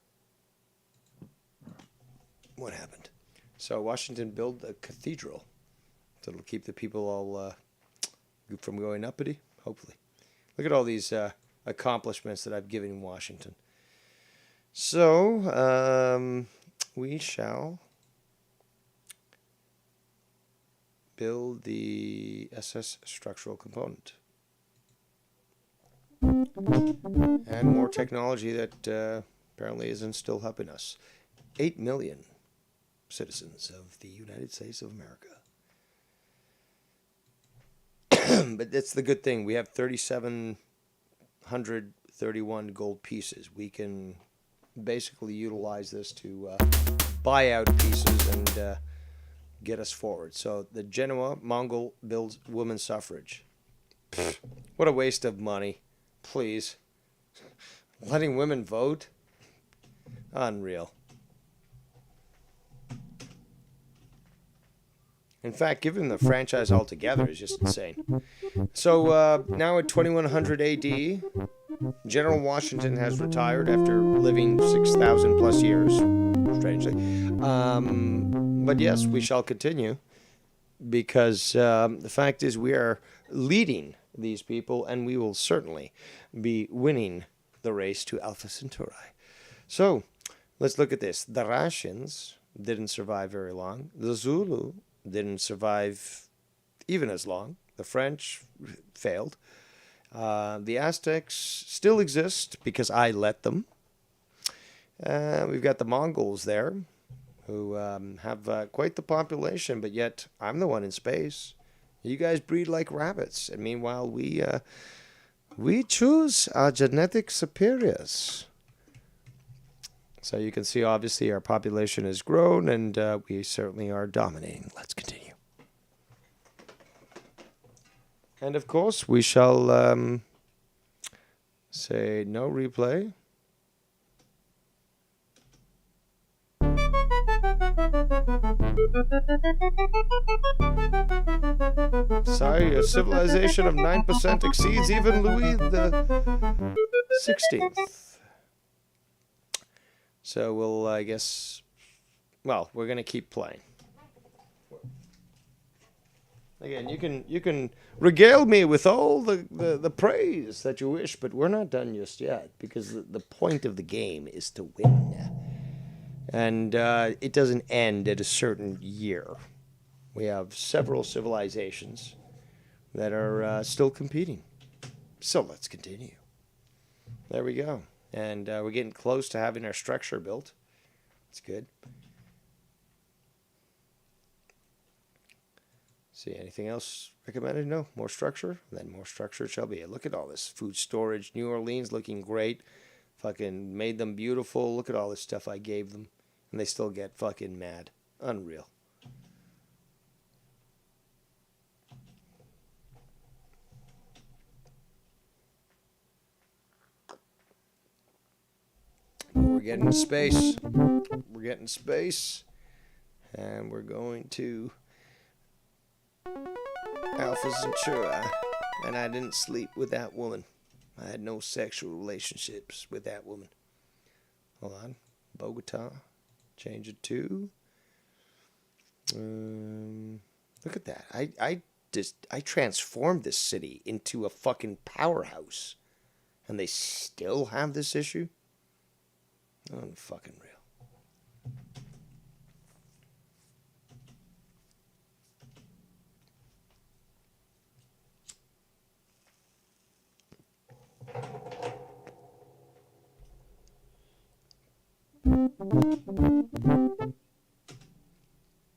What happened? So Washington built a cathedral. So it'll keep the people all from going uppity, hopefully. Look at all these accomplishments that I've given Washington. So we shall build the SS structural component. And more technology that apparently isn't still helping us. 8 million citizens of the United States of America. But that's the good thing. We have 3,731 gold pieces. We can basically utilize this to buy out pieces and get us forward. So the Genoa Mongol builds women's suffrage. Pfft, what a waste of money. Please. Letting women vote? Unreal. In fact, giving the franchise altogether is just insane. So now at 2100 AD, General Washington has retired after living 6,000 plus years, strangely. But yes, we shall continue because the fact is we are leading these people and we will certainly be winning the race to Alpha Centauri. So let's look at this. The Russians didn't survive very long. The Zulu didn't survive even as long. The French failed. The Aztecs still exist because I let them. We've got the Mongols there who have quite the population, but yet I'm the one in space. You guys breed like rabbits, and meanwhile we choose our genetic superiors. So you can see, obviously, our population has grown, and we certainly are dominating. Let's continue. And, of course, we shall say no replay. Sorry, a civilization of 9% exceeds even Louis the 16th. So we'll, I guess, Well, we're gonna keep playing. Again, you can regale me with all the praise that you wish, but we're not done just yet because the point of the game is to win, and it doesn't end at a certain year. We have several civilizations that are still competing, so let's continue. There we go, and we're getting close to having our structure built. That's good. See, anything else recommended? No, more structure? Then more structure it shall be. Look at all this food storage. New Orleans looking great. Fucking made them beautiful. Look at all this stuff I gave them. And they still get fucking mad. Unreal. We're getting space. We're getting space. And we're going to Alpha Centauri, and I didn't sleep with that woman. I had no sexual relationships with that woman. Hold on. Bogota. Change it to. Look at that. I transformed this city into a fucking powerhouse. And they still have this issue? Unfucking real.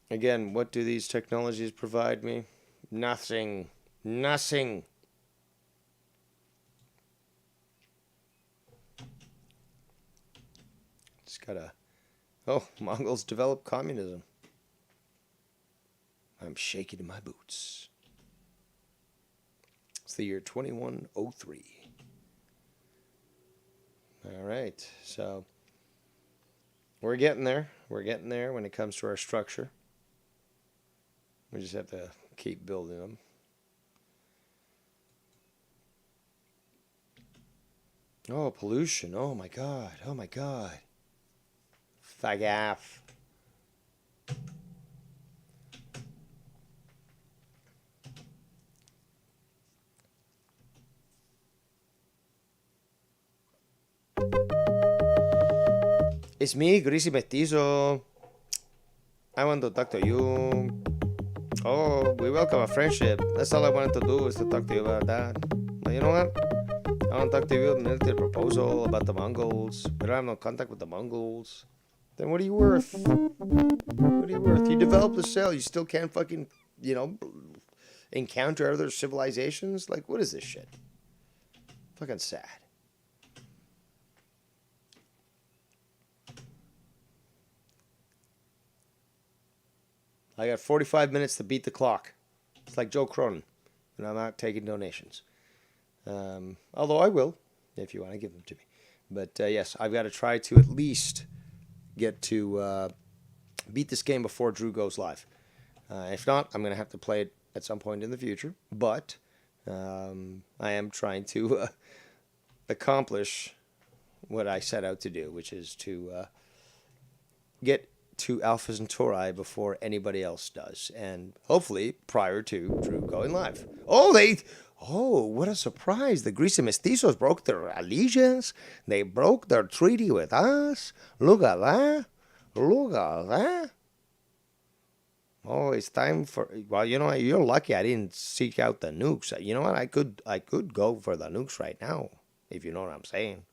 Again, what do these technologies provide me? Nothing. Nothing. Just gotta... Oh, Mongols developed communism. I'm shaking in my boots. It's the year 2103. All right, so... We're getting there. We're getting there when it comes to our structure. We just have to keep building them. Oh, pollution. Oh, my God. Oh, my God. Fuck off. It's me, Greasy Mestizo. I want to talk to you. Oh, we welcome a friendship. That's all I wanted to do is to talk to you about that. But you know what? I want to talk to you about military proposal about the Mongols. We don't have no contact with the Mongols. Then what are you worth? What are you worth? You developed a cell. You still can't fucking, encounter other civilizations? Like, what is this shit? Fucking sad. I got 45 minutes to beat the clock. It's like Joe Cronin. And I'm not taking donations. Although I will, if you want to give them to me. But yes, I've got to try to at least get to beat this game before Drew goes live. If not, I'm going to have to play it at some point in the future. But I am trying to accomplish what I set out to do, which is to get to Alpha Centauri before anybody else does, and hopefully prior to Drew going live. Oh, what a surprise! The Greasy Mestizos broke their allegiance. They broke their treaty with us. Look at that! Look at that! Oh, it's time for... Well, you're lucky I didn't seek out the nukes. You know what? I could go for the nukes right now, if you know what I'm saying.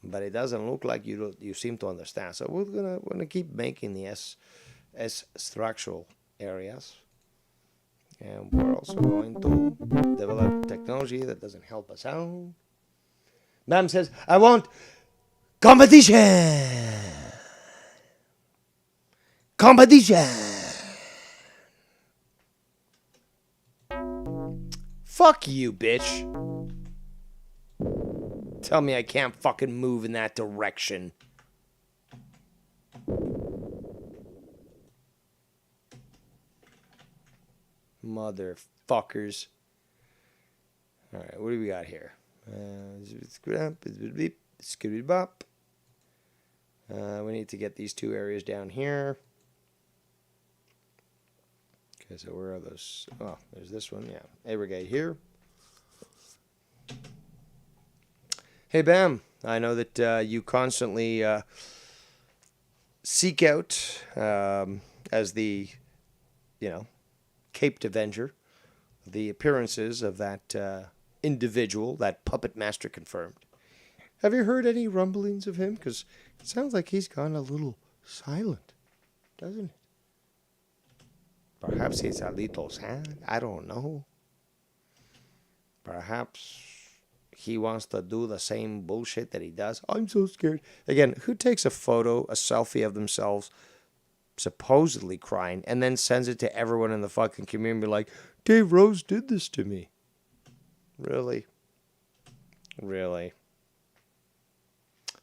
But it doesn't look like you seem to understand. So we're gonna keep making the S structural areas, and we're also going to develop technology that doesn't help us out. Ma'am says, "I want competition, competition." Fuck you, bitch. Tell me I can't fucking move in that direction. Motherfuckers. Alright, what do we got here? Scooby-Bop. We need to get these two areas down here. Okay, so where are those? Oh, there's this one. Yeah, aggregate here. Hey, Bam. I know that you constantly seek out as the, Caped Avenger, the appearances of that individual, that puppet master confirmed. Have you heard any rumblings of him? Because it sounds like he's gone a little silent, doesn't it? Perhaps he's a little sad. I don't know. Perhaps he wants to do the same bullshit that he does. I'm so scared. Again, who takes a photo, a selfie of themselves, supposedly crying, and then sends it to everyone in the fucking community like, Dave Rose did this to me? Really? Really?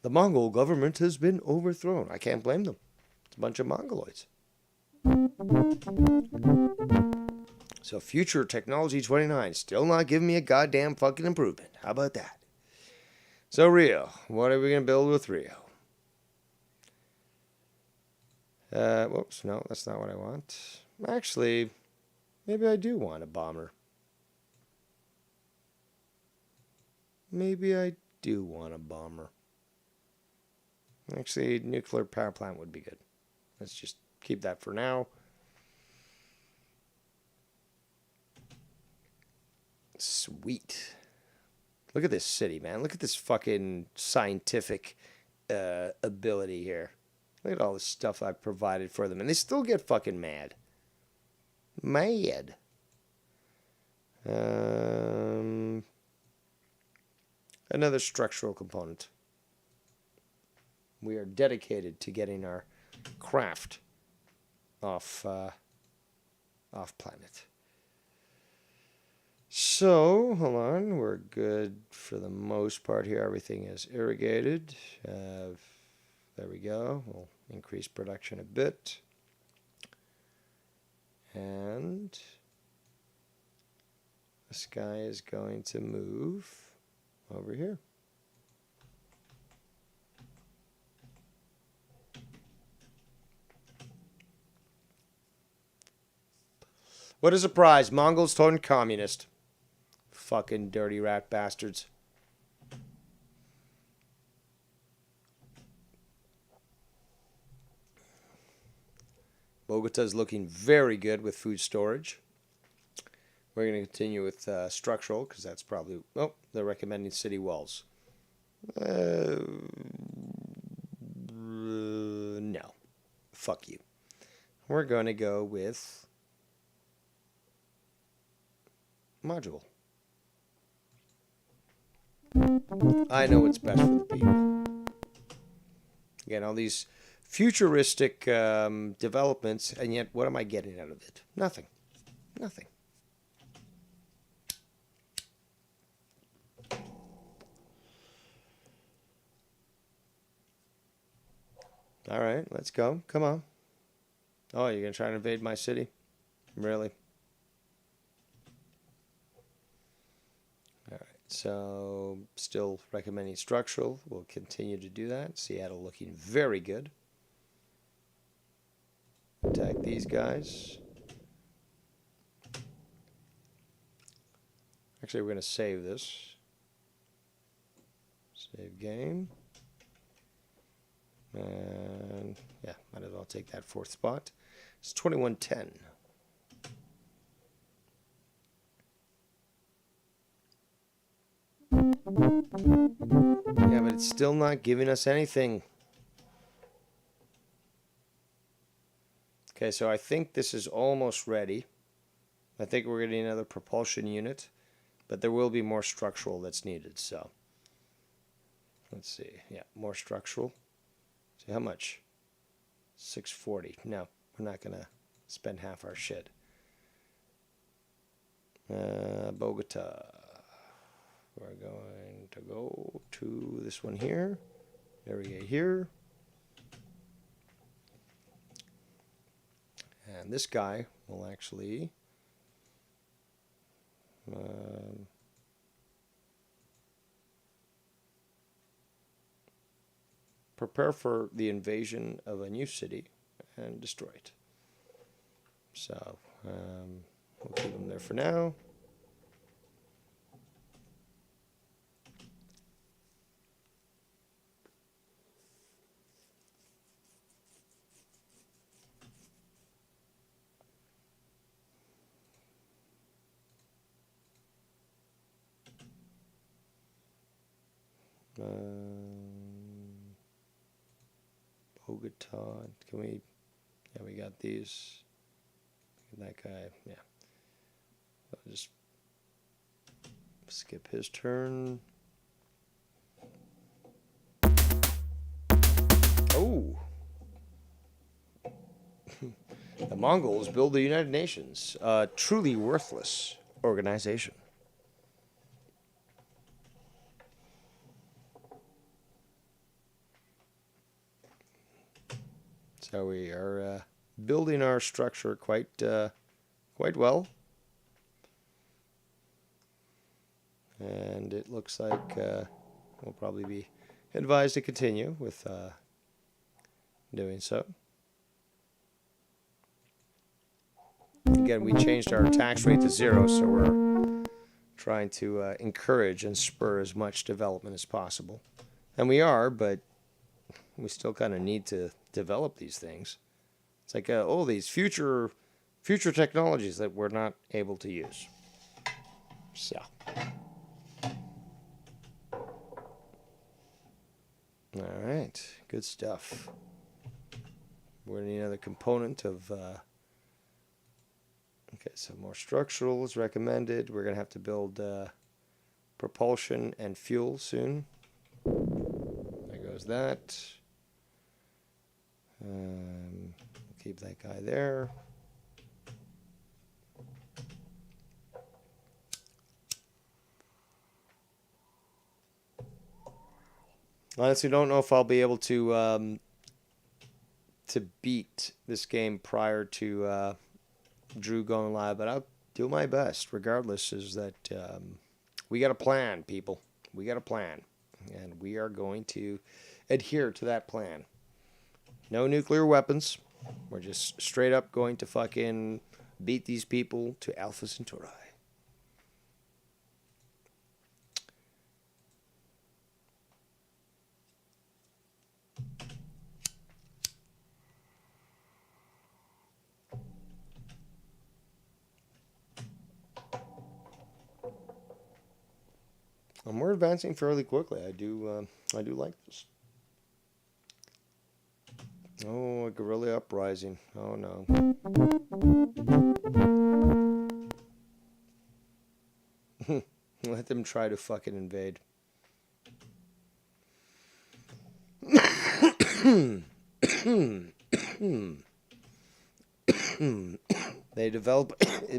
The Mongol government has been overthrown. I can't blame them. It's a bunch of Mongoloids. So Future Technology 29, still not giving me a goddamn fucking improvement. How about that? So Rio, what are we going to build with Rio? Whoops, no, that's not what I want. Actually, maybe I do want a bomber. Maybe I do want a bomber. Actually, nuclear power plant would be good. Let's just keep that for now. Sweet. Look at this city, man. Look at this fucking scientific ability here. Look at all the stuff I've provided for them. And they still get fucking mad. Mad. Another structural component. We are dedicated to getting our craft off planet. So, hold on. We're good for the most part here. Everything is irrigated. There we go. We'll increase production a bit. And this guy is going to move over here. What a surprise. Mongols turned communist. Fucking dirty rat bastards. Bogota is looking very good with food storage. We're going to continue with structural because that's probably... Oh, they're recommending city walls. No. Fuck you. We're going to go with module. I know what's best for the people. Again, all these futuristic developments, and yet what am I getting out of it? Nothing. Nothing. All right, let's go. Come on. Oh, you're going to try to invade my city? Really? All right, so still recommending structural. We'll continue to do that. Seattle looking very good. Attack these guys. Actually, we're going to save this. Save game. And yeah, might as well take that fourth spot. It's 2110. Yeah, but it's still not giving us anything. Okay, so I think this is almost ready. I think we're getting another propulsion unit, but there will be more structural that's needed, so. Let's see. Yeah, more structural. See how much? 640. No, we're not going to spend half our shit. Bogota. We're going to go to this one here. There we go here. And this guy will actually prepare for the invasion of a new city and destroy it. So we'll keep them there for now. Bogota. Can we? Yeah, we got these. That guy. Yeah. I'll just skip his turn. Oh. The Mongols build the United Nations. A truly worthless organization. So we are building our structure quite well, and it looks like we'll probably be advised to continue with doing so. Again, we changed our tax rate to 0, so we're trying to encourage and spur as much development as possible, and we are, but we still kind of need to develop these things. It's like, these future technologies that we're not able to use. So. All right, good stuff. We're going to need another component of... okay, so more structural is recommended. We're going to have to build propulsion and fuel soon. There goes that. Keep that guy there. Honestly, don't know if I'll be able to beat this game prior to Drew going live, but I'll do my best. Regardless, is that we got a plan, people. We got a plan, and we are going to adhere to that plan. No nuclear weapons. We're just straight up going to fucking beat these people to Alpha Centauri. And we're advancing fairly quickly. I do like this. Oh, a guerrilla uprising. Oh no. Let them try to fucking invade.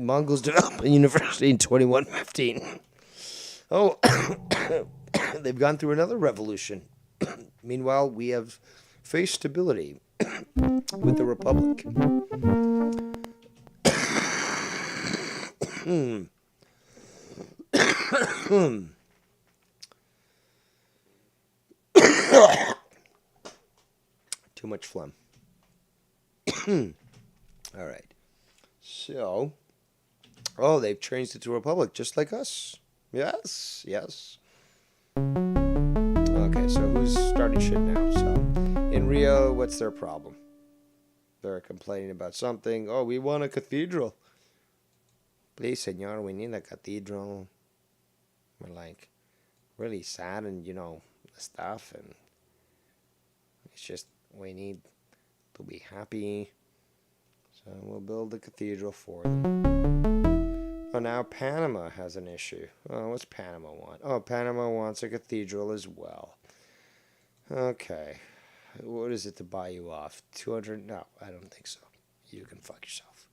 Mongols developed a university in 2115. Oh, they've gone through another revolution. Meanwhile, we have faced stability with the Republic. Too much phlegm. All right. So, they've changed it to Republic just like us. Yes, yes. Okay, so who's starting shit now? So, in Rio, what's their problem? They're complaining about something. Oh, we want a cathedral. Please, senor, we need a cathedral. We're like really sad and, stuff. And it's just, we need to be happy. So we'll build a cathedral for them. Oh, now Panama has an issue. Oh, what's Panama want? Oh, Panama wants a cathedral as well. Okay. What is it to buy you off? 200? No, I don't think so. You can fuck yourself.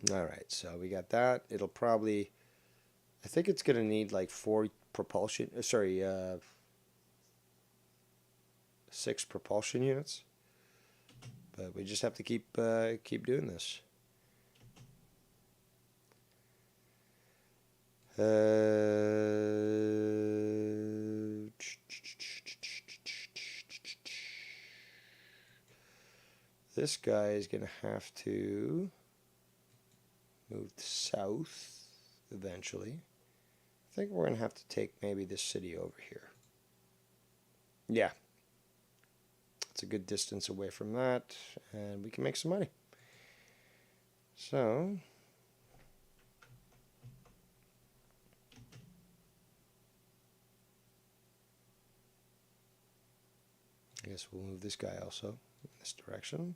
Alright, so we got that. It'll probably... I think it's going to need like 4 propulsion... 6 propulsion units. But we just have to keep doing this. this guy is going to have to move south eventually. I think we're going to have to take maybe this city over here. Yeah. It's a good distance away from that, and we can make some money. So, I guess we'll move this guy also in this direction.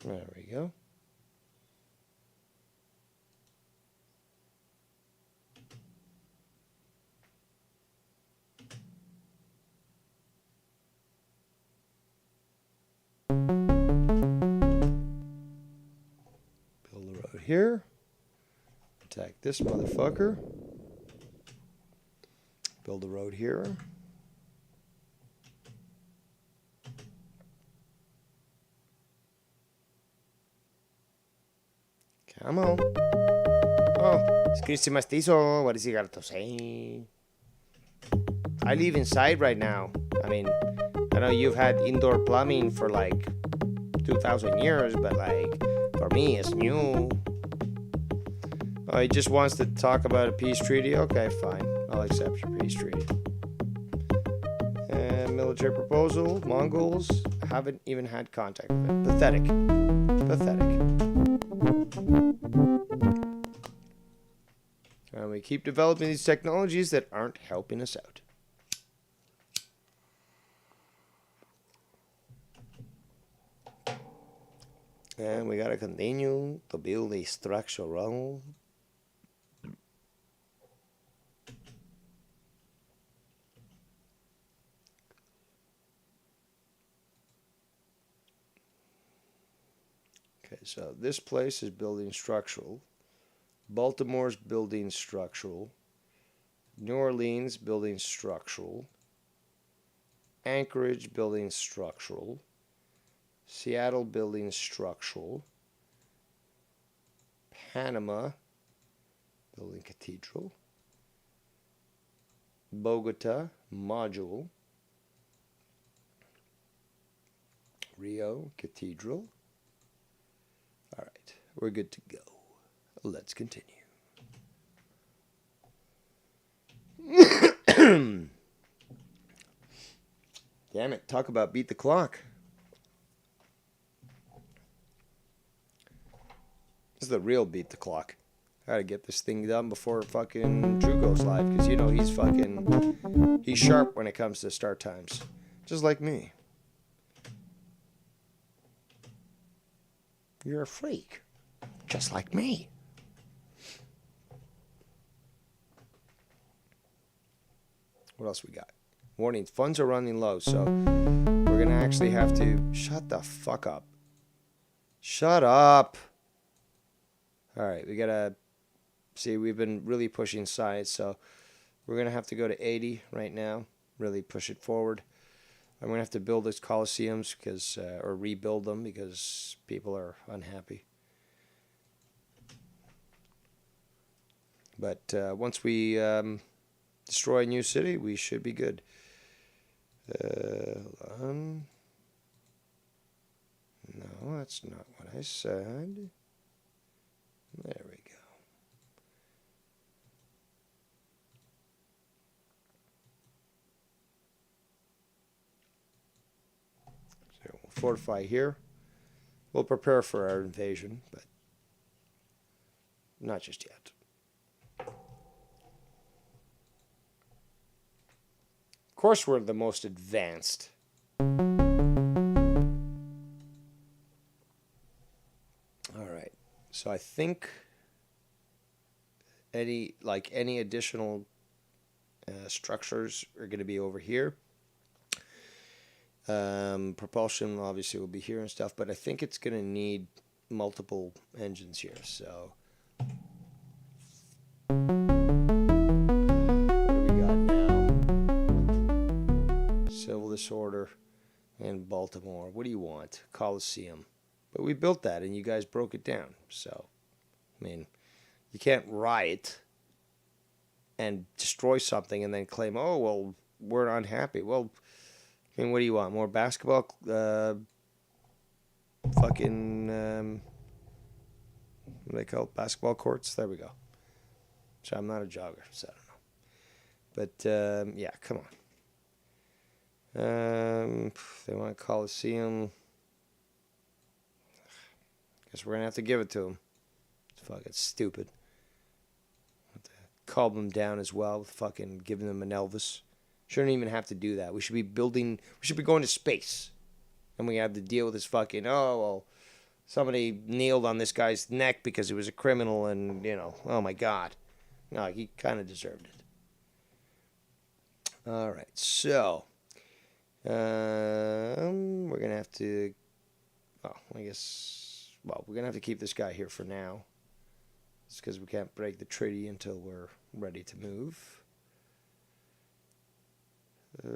There we go. Build a road here. Attack this motherfucker. Build a road here. Come on. Oh, it's Christy Mestizo. What does he got to say? I live inside right now. I mean, I know you've had indoor plumbing for like 2,000 years, but like, for me, it's new. Oh, he just wants to talk about a peace treaty? Okay, fine. I'll accept your peace treaty. And military proposal. Mongols haven't even had contact with it. Pathetic. Pathetic. And we keep developing these technologies that aren't helping us out. And we gotta continue to build a structural. Okay, so this place is building structural. Baltimore's building structural. New Orleans building structural. Anchorage building structural. Seattle building structural. Panama building cathedral. Bogota module. Rio cathedral. All right, we're good to go. Let's continue. Damn it, talk about beat the clock. This is the real beat the clock. Gotta get this thing done before fucking Drew goes live, because you know he's sharp when it comes to start times. Just like me. You're a freak. Just like me. What else we got? Warning, funds are running low, so we're going to actually have to... Shut the fuck up. Shut up. All right, we got to... See, we've been really pushing science, so we're going to have to go to 80 right now. Really push it forward. I'm going to have to build these coliseums because, or rebuild them because people are unhappy. But once we destroy a new city, we should be good. Hold on. No, that's not what I said. There we go. So we'll fortify here. We'll prepare for our invasion, but not just yet. Of course, we're the most advanced. All right. So I think any additional structures are going to be over here. Propulsion obviously will be here and stuff, but I think it's going to need multiple engines here. So Civil disorder in Baltimore. What do you want? Coliseum. But we built that, and you guys broke it down. So, I mean, you can't riot and destroy something and then claim, oh, well, we're unhappy. Well, I mean, what do you want? More basketball? What do they call it? Basketball courts? There we go. So I'm not a jogger, so I don't know. But, yeah, come on. They want a Coliseum. Guess we're going to have to give it to them. It's fucking stupid. Calm them down as well with fucking giving them an Elvis. Shouldn't even have to do that. We should be going to space. And we have to deal with this fucking, oh, well, somebody kneeled on this guy's neck because he was a criminal and, you know, oh my God. No, he kind of deserved it. All right, so we're going to have to, we're going to have to keep this guy here for now. It's because we can't break the treaty until we're ready to move. Yeah.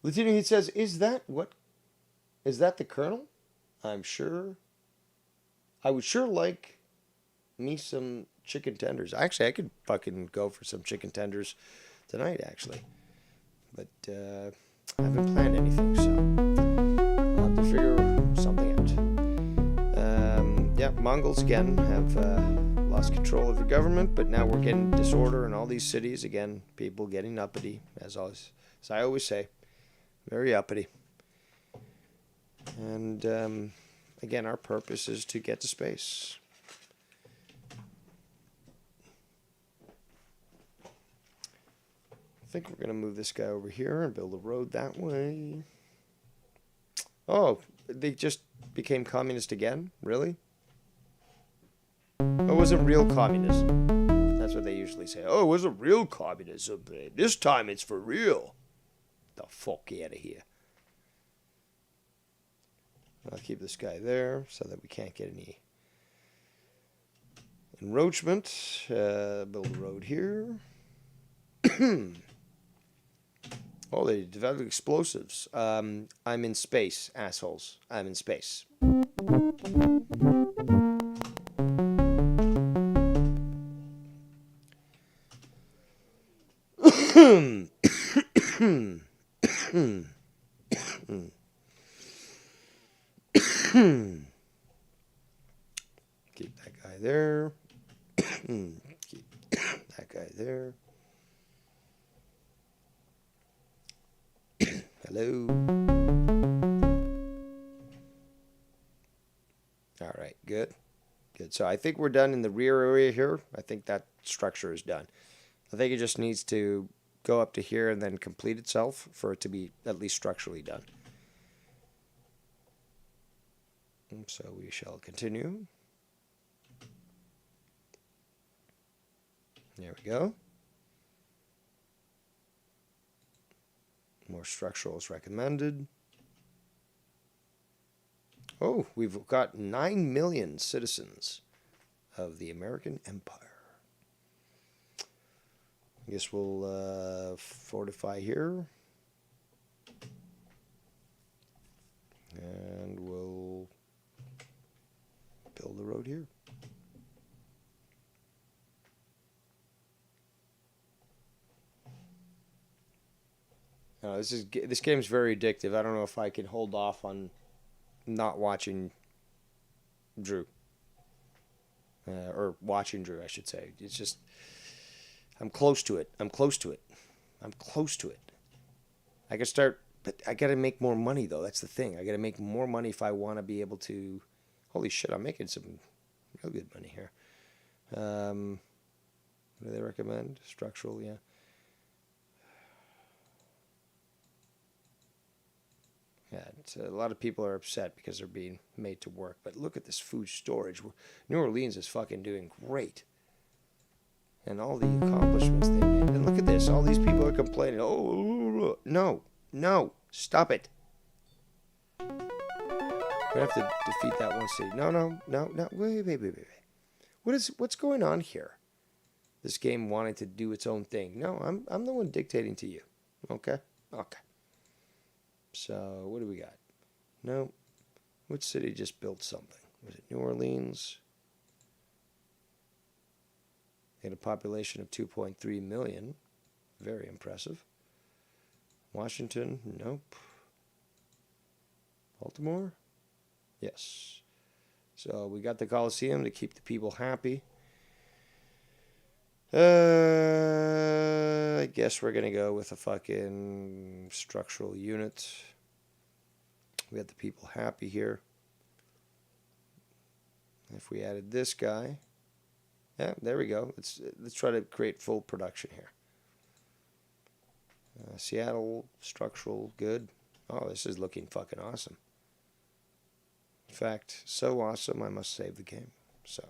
Latino Heat says, is that the Colonel? I would sure like me some chicken tenders. Actually, I could fucking go for some chicken tenders tonight, actually. But I haven't planned anything, so I'll have to figure something out. Yeah, Mongols again have lost control of the government, but now we're getting disorder in all these cities. Again, people getting uppity, as I always say, very uppity. And again, our purpose is to get to space. I think we're going to move this guy over here and build a road that way. Oh, they just became communist again? Really? Oh, it wasn't real communism. That's what they usually say. Oh, it wasn't real communism. This time it's for real. The fuck out of here. I'll keep this guy there so that we can't get any encroachment. Build a road here. Oh, they developed explosives. I'm in space, assholes. I'm in space. Keep that guy there. Keep that guy there. Hello. All right, good. Good. So I think we're done in the rear area here. I think that structure is done. I think it just needs to go up to here and then complete itself for it to be at least structurally done. And so we shall continue. There we go. More structural is recommended. Oh, we've got 9 million citizens of the American Empire. I guess we'll fortify here. And we'll build the road here. This game's very addictive. I don't know if I can hold off on not watching Drew. Or watching Drew, I should say. It's just, I'm close to it. I'm close to it. I could start, but I got to make more money, though. That's the thing. I got to make more money if I want to be able to, holy shit, I'm making some real good money here. What do they recommend? Structural, yeah. Yeah, a lot of people are upset because they're being made to work. But look at this food storage. New Orleans is fucking doing great. And all the accomplishments they made. And look at this. All these people are complaining. Oh, no, stop it. We have to defeat that one city. No, wait. What's going on here? This game wanted to do its own thing. No, I'm the one dictating to you. Okay? Okay. So, what do we got? No. Which city just built something? Was it New Orleans? They had a population of 2.3 million. Very impressive. Washington? Nope. Baltimore? Yes. So we got the Coliseum to keep the people happy. I guess we're going to go with a fucking structural unit. We got the people happy here. If we added this guy. Yeah, there we go. Let's try to create full production here. Seattle, structural, good. Oh, this is looking fucking awesome. In fact, so awesome, I must save the game. So,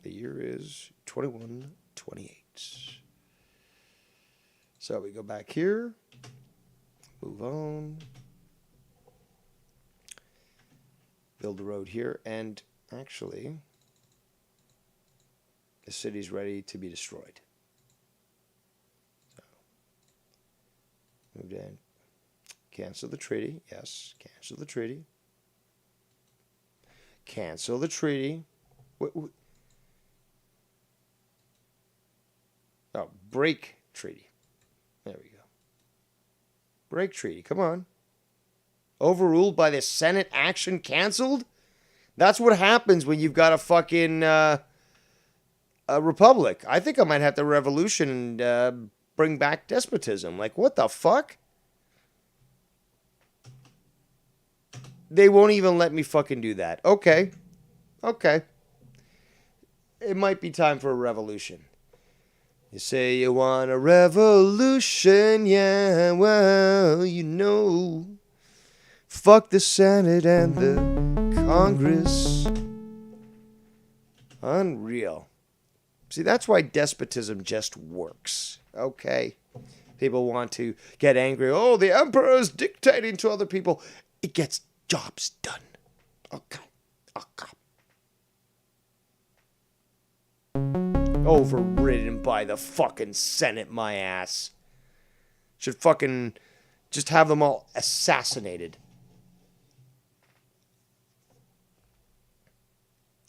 the year is 2128. So, we go back here. Move on. Build a road here. And actually, the city's ready to be destroyed. So, move in. Cancel the treaty. Yes, cancel the treaty. Cancel the treaty. Oh, break treaty. There we go. Break treaty. Come on. Overruled by the Senate, action canceled? That's what happens when you've got a fucking a republic. I think I might have to revolution and bring back despotism. Like, what the fuck? They won't even let me fucking do that. Okay. Okay. It might be time for a revolution. You say you want a revolution, yeah, well, you know. Fuck the Senate and the Congress. Unreal. See, that's why despotism just works. Okay. People want to get angry. Oh, the emperor is dictating to other people. It gets jobs done. Okay. Okay. Overridden by the fucking Senate, my ass. Should fucking just have them all assassinated.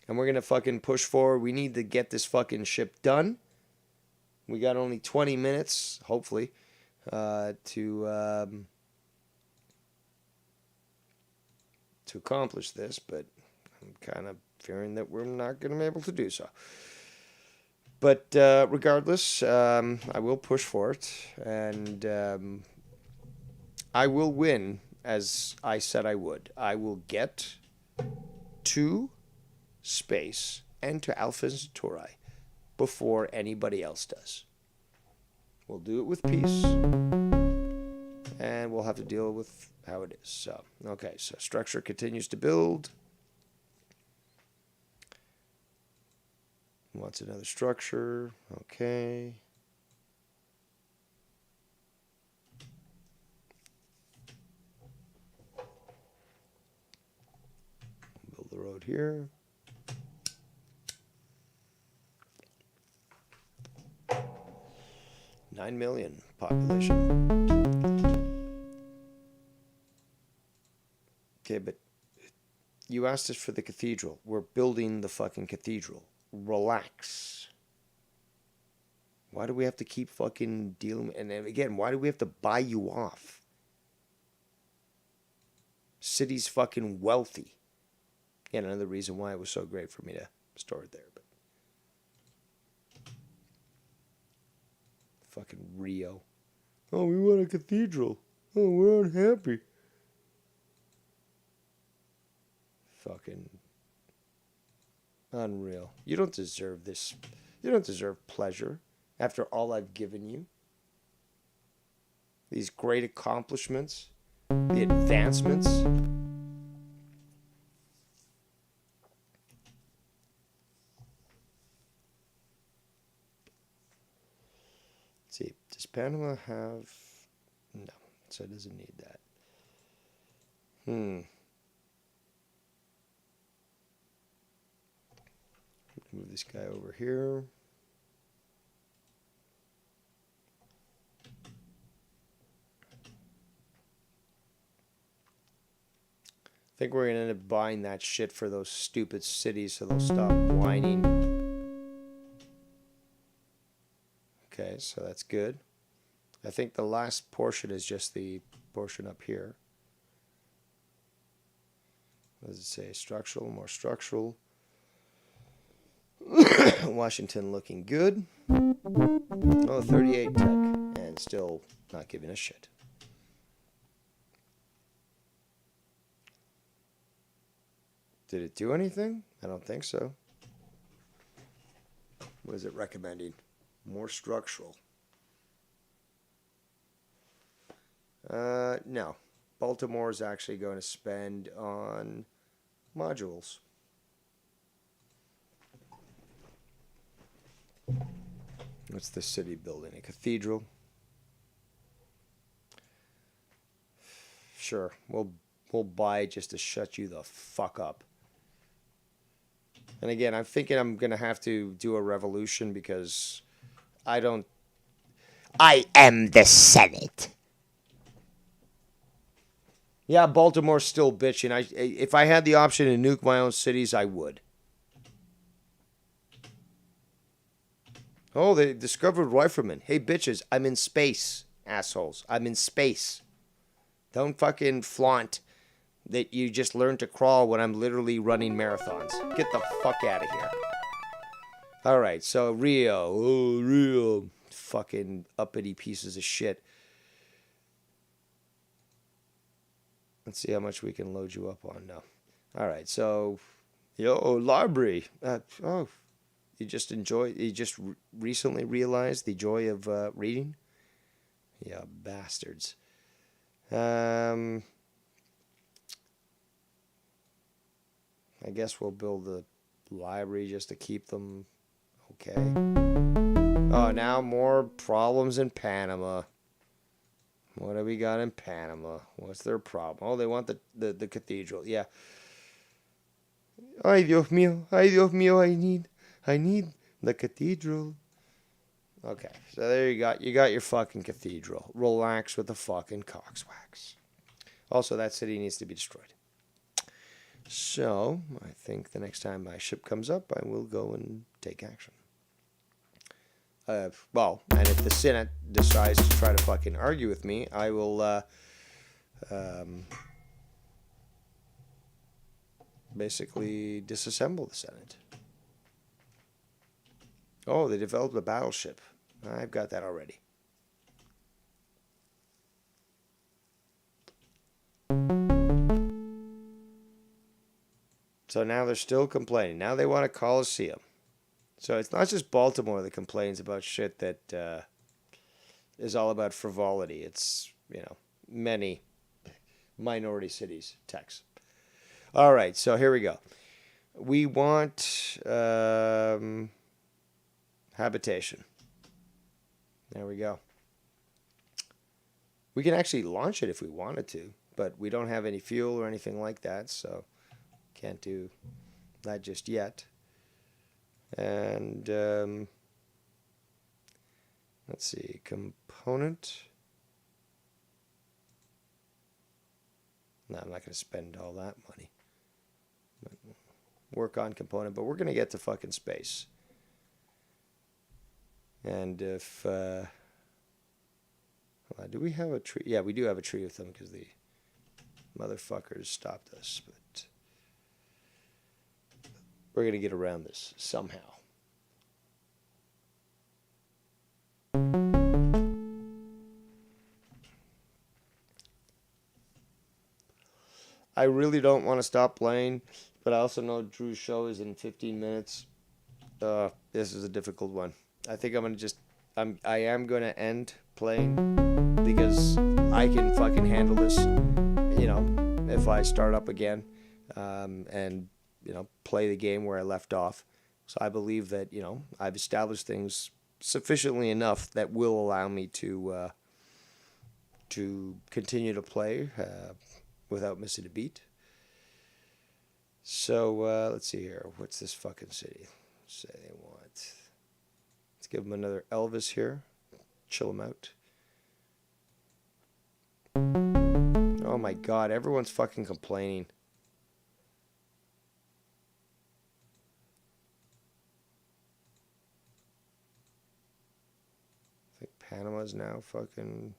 And we're going to fucking push forward. We need to get this fucking ship done. We got only 20 minutes, hopefully, to accomplish this, but I'm kind of fearing that we're not going to be able to do so. But regardless, I will push for it, and I will win, as I said I would. I will get to space and to Alpha Centauri before anybody else does. We'll do it with peace, and we'll have to deal with how it is. So, okay, so structure continues to build. Wants another structure. Okay. Build the road here. $9 million population. Okay, but you asked us for the cathedral. We're building the fucking cathedral. Relax. Why do we have to keep fucking dealing? And then again, why do we have to buy you off? City's fucking wealthy. Again, another reason why it was so great for me to store it there. But fucking Rio. Oh, we want a cathedral. Oh, we're unhappy. Fucking unreal. You don't deserve this. You don't deserve pleasure after all I've given you. These great accomplishments, the advancements. Let's see, does Panama have... No, so it doesn't need that. Move this guy over here. think we're gonna end up buying that shit for those stupid cities so they'll stop whining. Okay, so that's good. I think the last portion is just the portion up here. What does it say? Structural, more structural. Washington looking good. Oh, 38 tech. And still not giving a shit. Did it do anything? I don't think so. What is it recommending? More structural. No. Baltimore is actually going to spend on modules. What's the city building? A cathedral? Sure. We'll buy it just to shut you the fuck up. And again, I'm thinking I'm going to have to do a revolution because I am the Senate. Yeah, Baltimore's still bitching. If I had the option to nuke my own cities, I would. Oh, they discovered riflemen. Hey, bitches, I'm in space, assholes. I'm in space. Don't fucking flaunt that you just learned to crawl when I'm literally running marathons. Get the fuck out of here. All right, so Rio. Oh, Rio. Fucking uppity pieces of shit. Let's see how much we can load you up on now. All right, so, library. You just recently realized the joy of reading? Yeah, bastards. I guess we'll build the library just to keep them okay. Oh, now more problems in Panama. What do we got in Panama? What's their problem? Oh, they want the cathedral. Yeah. Ay, Dios mío. Ay, Dios mío. I need the cathedral. Okay, so there you got your fucking cathedral. Relax with the fucking coxwax. Also, that city needs to be destroyed. So, I think the next time my ship comes up, I will go and take action. And if the Senate decides to try to fucking argue with me, I will basically disassemble the Senate. Oh, they developed a battleship. I've got that already. So now they're still complaining. Now they want a Coliseum. So it's not just Baltimore that complains about shit that is all about frivolity. It's, many minority cities, Tex. All right, so here we go. We want habitation. There we go. We can actually launch it if we wanted to, but we don't have any fuel or anything like that, so can't do that just yet. And let's see, component. No, I'm not going to spend all that money. Work on component, but we're going to get to fucking space. And if do we have a tree? Yeah, we do have a tree with them because the motherfuckers stopped us. But we're going to get around this somehow. I really don't want to stop playing, but I also know Drew's show is in 15 minutes. This is a difficult one. I think I'm going to just... I am going to end playing because I can fucking handle this, if I start up again and, play the game where I left off. So I believe that, I've established things sufficiently enough that will allow me to continue to play without missing a beat. So let's see here. What's this fucking city? Say they want. Let's give them another Elvis here. Chill them out. Oh my god, everyone's fucking complaining. Panama's now fucking...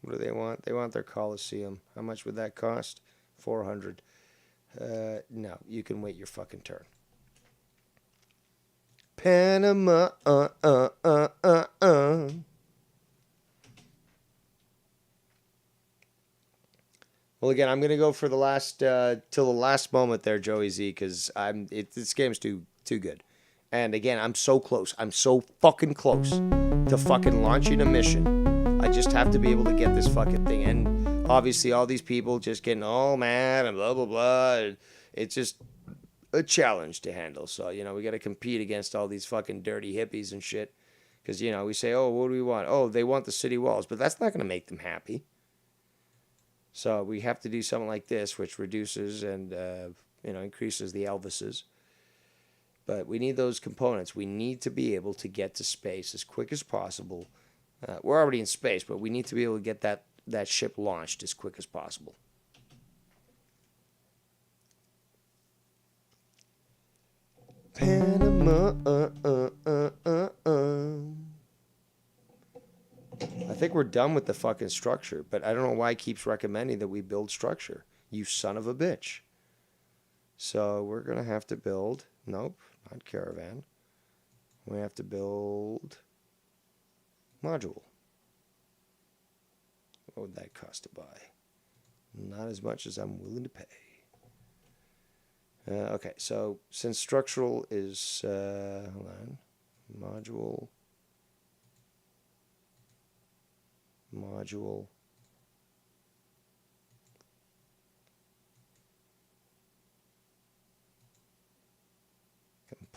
What do they want? They want their Coliseum. How much would that cost? 400. No, you can wait your fucking turn. Panama, Well, again, I'm gonna go for the last till the last moment there, Joey Z, because this game's too good. And again, I'm so close. I'm so fucking close to fucking launching a mission. I just have to be able to get this fucking thing. And obviously, all these people just getting all mad and blah blah blah. It's just a challenge to handle. So we got to compete against all these fucking dirty hippies and shit. Because we say, oh, what do we want? Oh, they want the city walls, but that's not gonna make them happy. So we have to do something like this, which reduces and increases the Elvises. But we need those components. We need to be able to get to space as quick as possible. We're already in space, but we need to be able to get that ship launched as quick as possible. Panama, I think we're done with the fucking structure, but I don't know why it keeps recommending that we build structure. You son of a bitch. So we're going to have to build... Nope, not caravan. We have to build... module. What would that cost to buy? Not as much as I'm willing to pay. Okay, so since structural is... hold on. Module...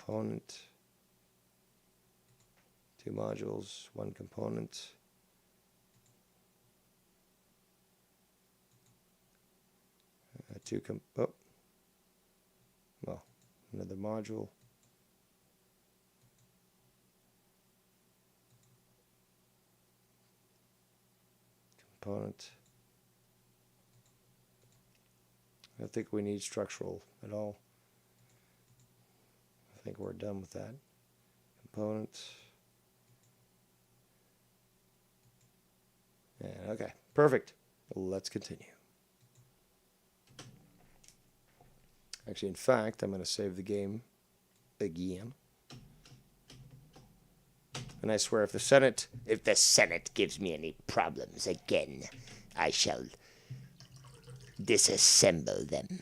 component, 2 modules, 1 component, another module, component. I don't think we need structural at all. I think we're done with that. Component. And okay, perfect. Let's continue. Actually, in fact, I'm going to save the game again. And I swear, if the Senate gives me any problems again, I shall disassemble them.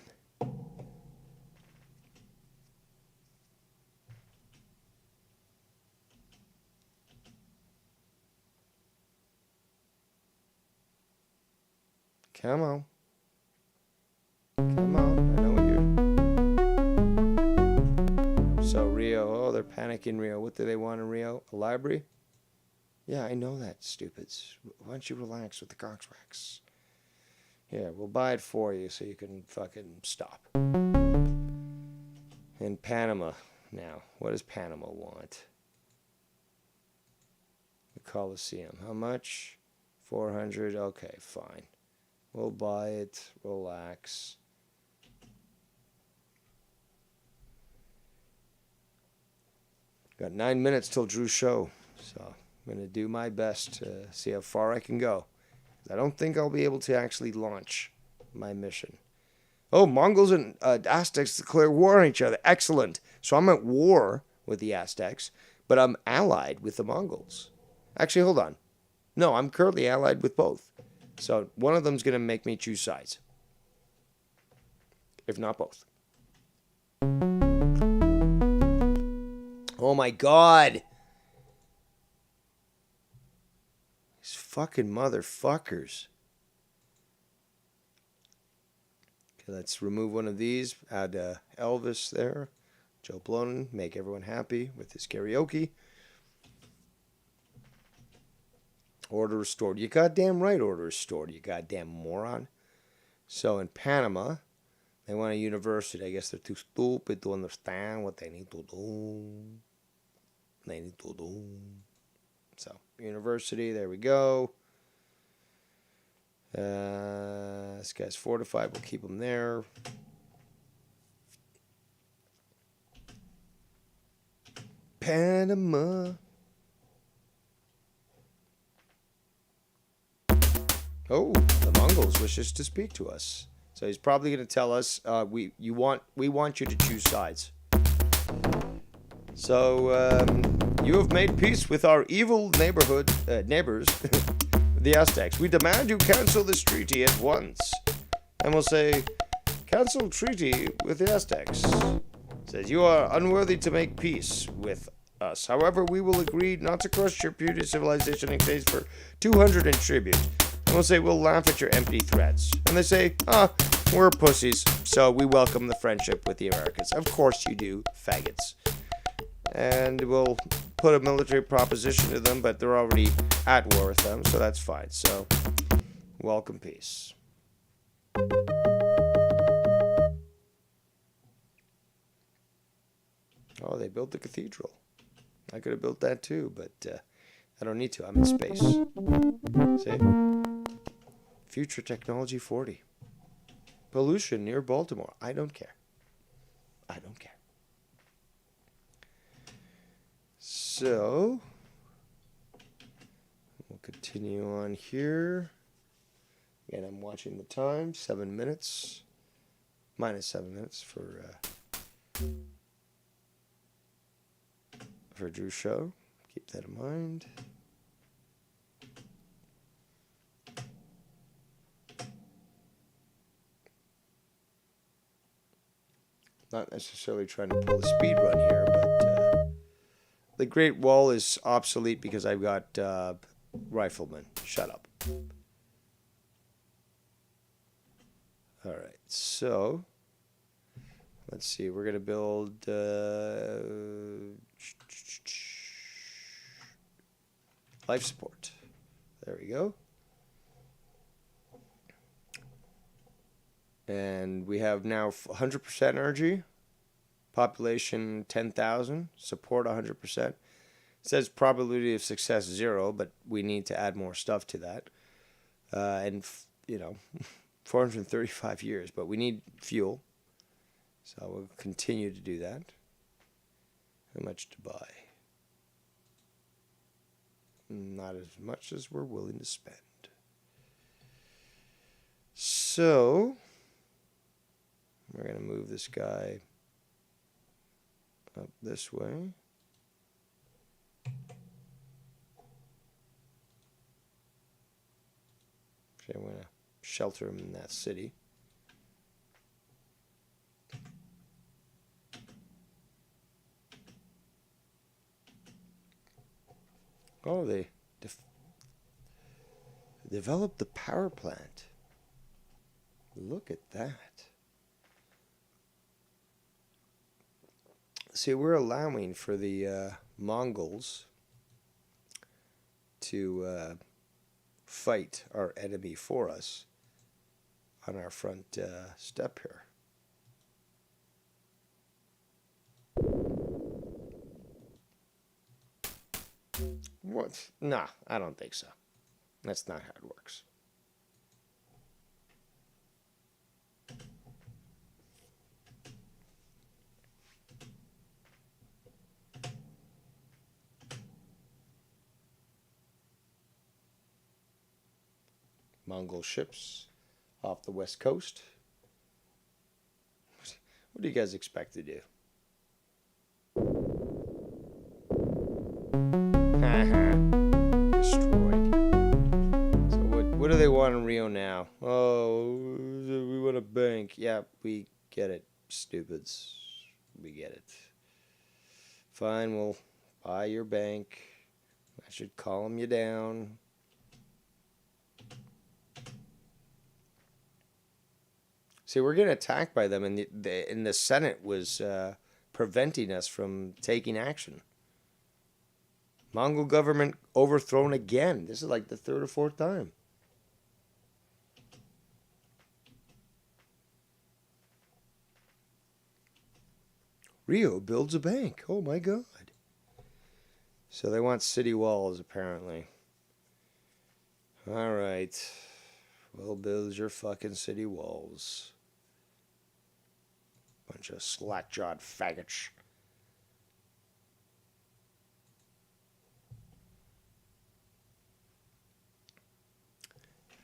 Come on. Come on. I know what you're... So, Rio. Oh, they're panicking, Rio. What do they want in Rio? A library? Yeah, I know that, stupids. Why don't you relax with the Coxwax? Here, we'll buy it for you so you can fucking stop. In Panama. Now, what does Panama want? The Coliseum. How much? 400. Okay, fine. We'll buy it. Relax. Got 9 minutes till Drew's show. So I'm going to do my best to see how far I can go. I don't think I'll be able to actually launch my mission. Oh, Mongols and Aztecs declare war on each other. Excellent. So I'm at war with the Aztecs, but I'm allied with the Mongols. Actually, hold on. No, I'm currently allied with both. So one of them's going to make me choose sides. If not both. Oh my God. These fucking motherfuckers. Okay, let's remove one of these. Add Elvis there. Joe Blonin. Make everyone happy with his karaoke. Order restored. You goddamn right, order restored, you goddamn moron. So in Panama, they want a university. I guess they're too stupid to understand what they need to do. So, university, there we go. This guy's fortified. We'll keep him there. Panama. Oh, the Mongols wishes to speak to us. So he's probably going to tell us, we want you to choose sides. So you have made peace with our evil neighbors, the Aztecs. We demand you cancel this treaty at once. And we'll say, cancel treaty with the Aztecs. Says you are unworthy to make peace with us. However, we will agree not to crush your puny civilization in exchange for 200 in tribute. And we'll say, we'll laugh at your empty threats. And they say, we're pussies, so we welcome the friendship with the Americans. Of course you do, faggots. And we'll put a military proposition to them, but they're already at war with them, so that's fine. So, welcome peace. Oh, they built the cathedral. I could have built that too, but I don't need to. I'm in space. See? Future Technology 40. Pollution near Baltimore. I don't care. I don't care. So, we'll continue on here. Again, I'm watching the time. 7 minutes. Minus 7 minutes for Drew's show. Keep that in mind. Not necessarily trying to pull a speed run here, but the Great Wall is obsolete because I've got riflemen. Shut up. Alright, so let's see. We're going to build life support. There we go. And we have now 100% energy. Population 10,000. Support 100%. It says probability of success 0, but we need to add more stuff to that. And, 435 years, but we need fuel. So we'll continue to do that. How much to buy? Not as much as we're willing to spend. So we're going to move this guy up this way. Okay, I'm going to shelter him in that city. Oh, they developed the power plant. Look at that. See, we're allowing for the Mongols to fight our enemy for us on our front step here. What? Nah, I don't think so. That's not how it works. Mongol ships off the west coast. What do you guys expect to do? Destroyed. So what do they want in Rio now? Oh, we want a bank. Yeah, we get it, stupids. We get it. Fine, we'll buy your bank. I should calm you down. See, we're getting attacked by them, and the Senate was preventing us from taking action. Mongol government overthrown again. This is like the third or fourth time. Rio builds a bank. Oh my God. So they want city walls, apparently. All right. We'll build your fucking city walls. Bunch of slack-jawed faggots.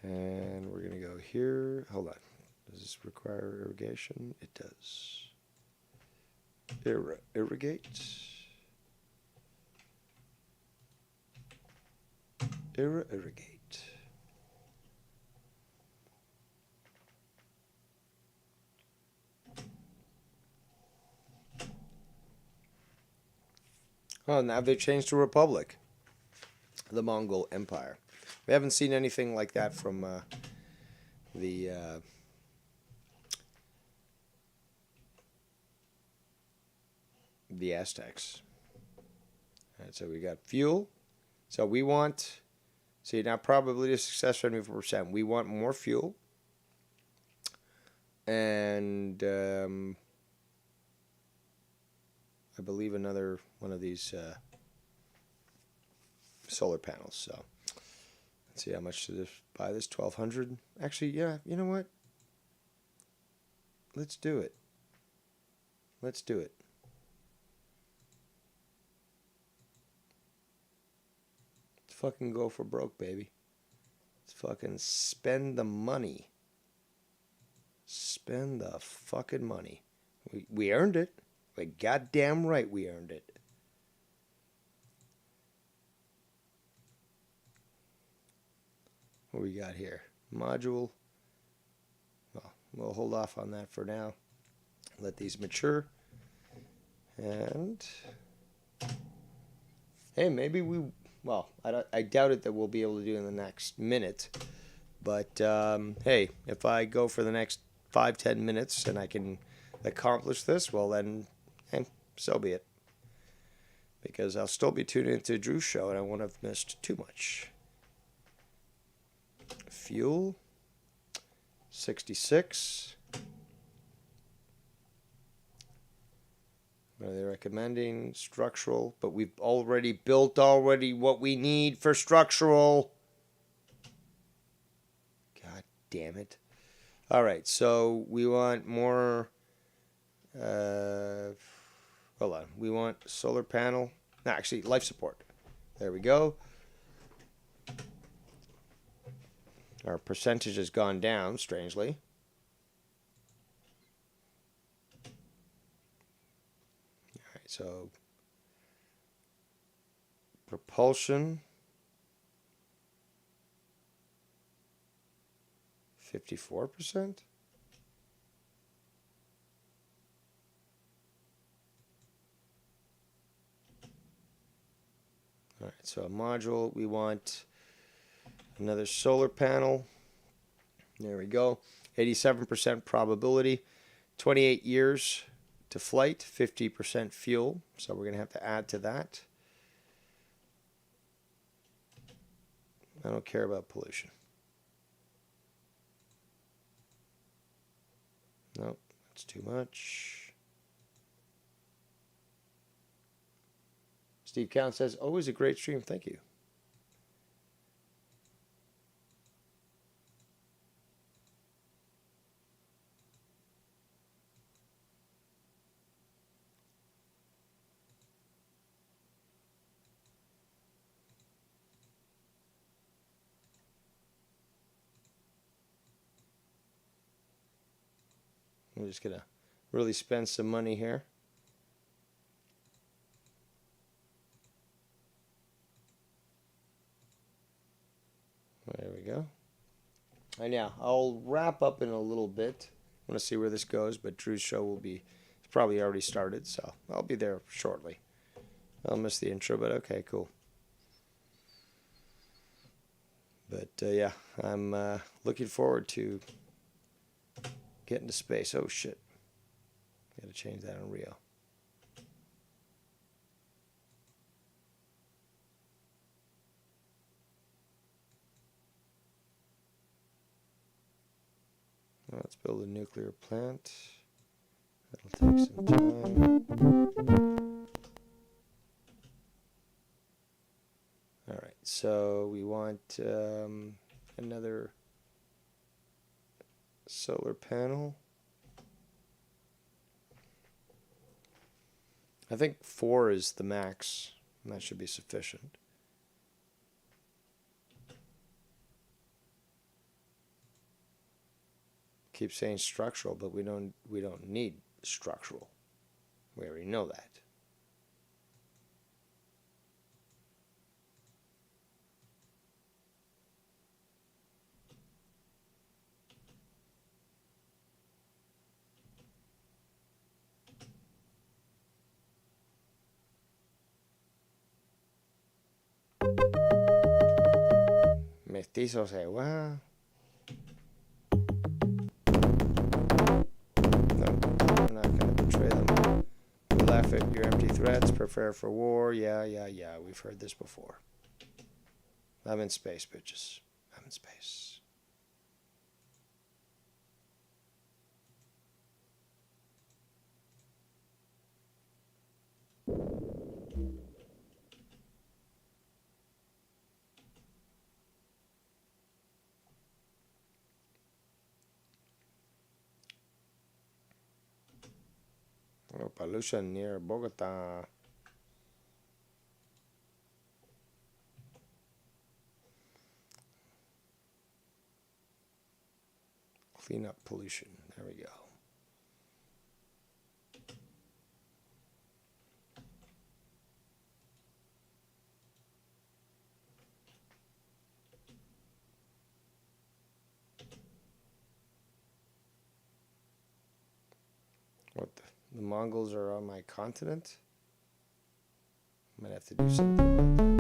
And we're going to go here. Hold on. Does this require irrigation? It does. Irrigate. Irrigate. Oh, now they've changed to Republic. The Mongol Empire. We haven't seen anything like that from the Aztecs. All right, so we got fuel. So we want, see now probability of success 74%. We want more fuel. And I believe another one of these solar panels. So let's see how much to buy this. 1,200. Actually, yeah. You know what? Let's do it. Let's do it. Let's fucking go for broke, baby. Let's fucking spend the money. Spend the fucking money. We earned it. We goddamn right we earned it. What we got here? Module. Well, we'll hold off on that for now. Let these mature. And hey, maybe we, well, I doubt it that we'll be able to do it in the next minute. But hey, if I go for the next 5-10 minutes and I can accomplish this, well then, hey, so be it. Because I'll still be tuning into Drew's show and I won't have missed too much. Fuel, 66. What are they recommending? Structural, but we've already built what we need for structural. God damn it. All right, so we want more, hold on. We want solar panel. No, actually, life support. There we go. Our percentage has gone down, strangely. All right, so propulsion, 54%. All right, so a module, we want another solar panel. There we go. 87% probability. 28 years to flight. 50% fuel. So we're going to have to add to that. I don't care about pollution. Nope, that's too much. Steve Count says, always a great stream. Thank you. I'm just going to really spend some money here. There we go. And yeah, I'll wrap up in a little bit. I want to see where this goes, but Drew's show will be, it's probably already started, so I'll be there shortly. I'll miss the intro, but okay, cool. But yeah, I'm looking forward to getting to space. Oh shit. Gotta change that on Rio. Let's build a nuclear plant. That'll take some time. Alright, so we want another solar panel. I think 4 is the max, and that should be sufficient. keep saying structural, but we don't need structural. We already know that. Mestizos say, well, no, we're not going to betray them. We laugh at your empty threats, prepare for war. Yeah, we've heard this before. I'm in space, bitches. I'm in space. Oh, pollution near Bogota. Clean up pollution. There we go. What the Mongols are on my continent? Might have to do something about that.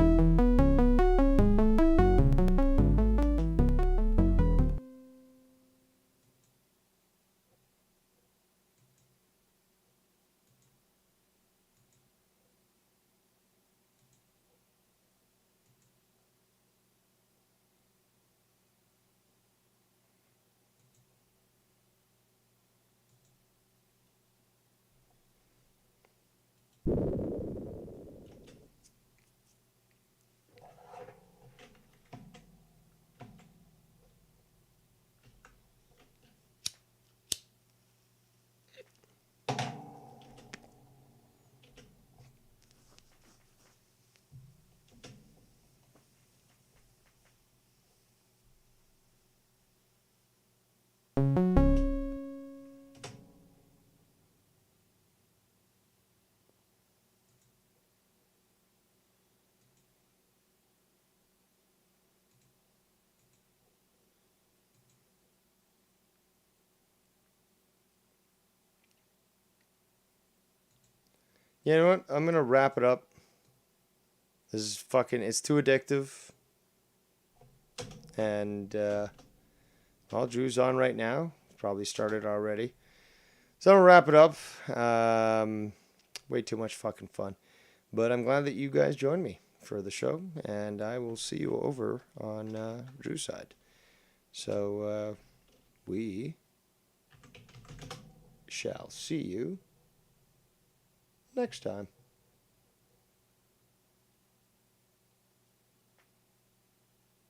You know what? I'm gonna wrap it up. This is fucking. It's too addictive. And well, Drew's on right now. Probably started already. So I'll wrap it up. Way too much fucking fun. But I'm glad that you guys joined me for the show. And I will see you over on Drew's side. So we shall see you next time.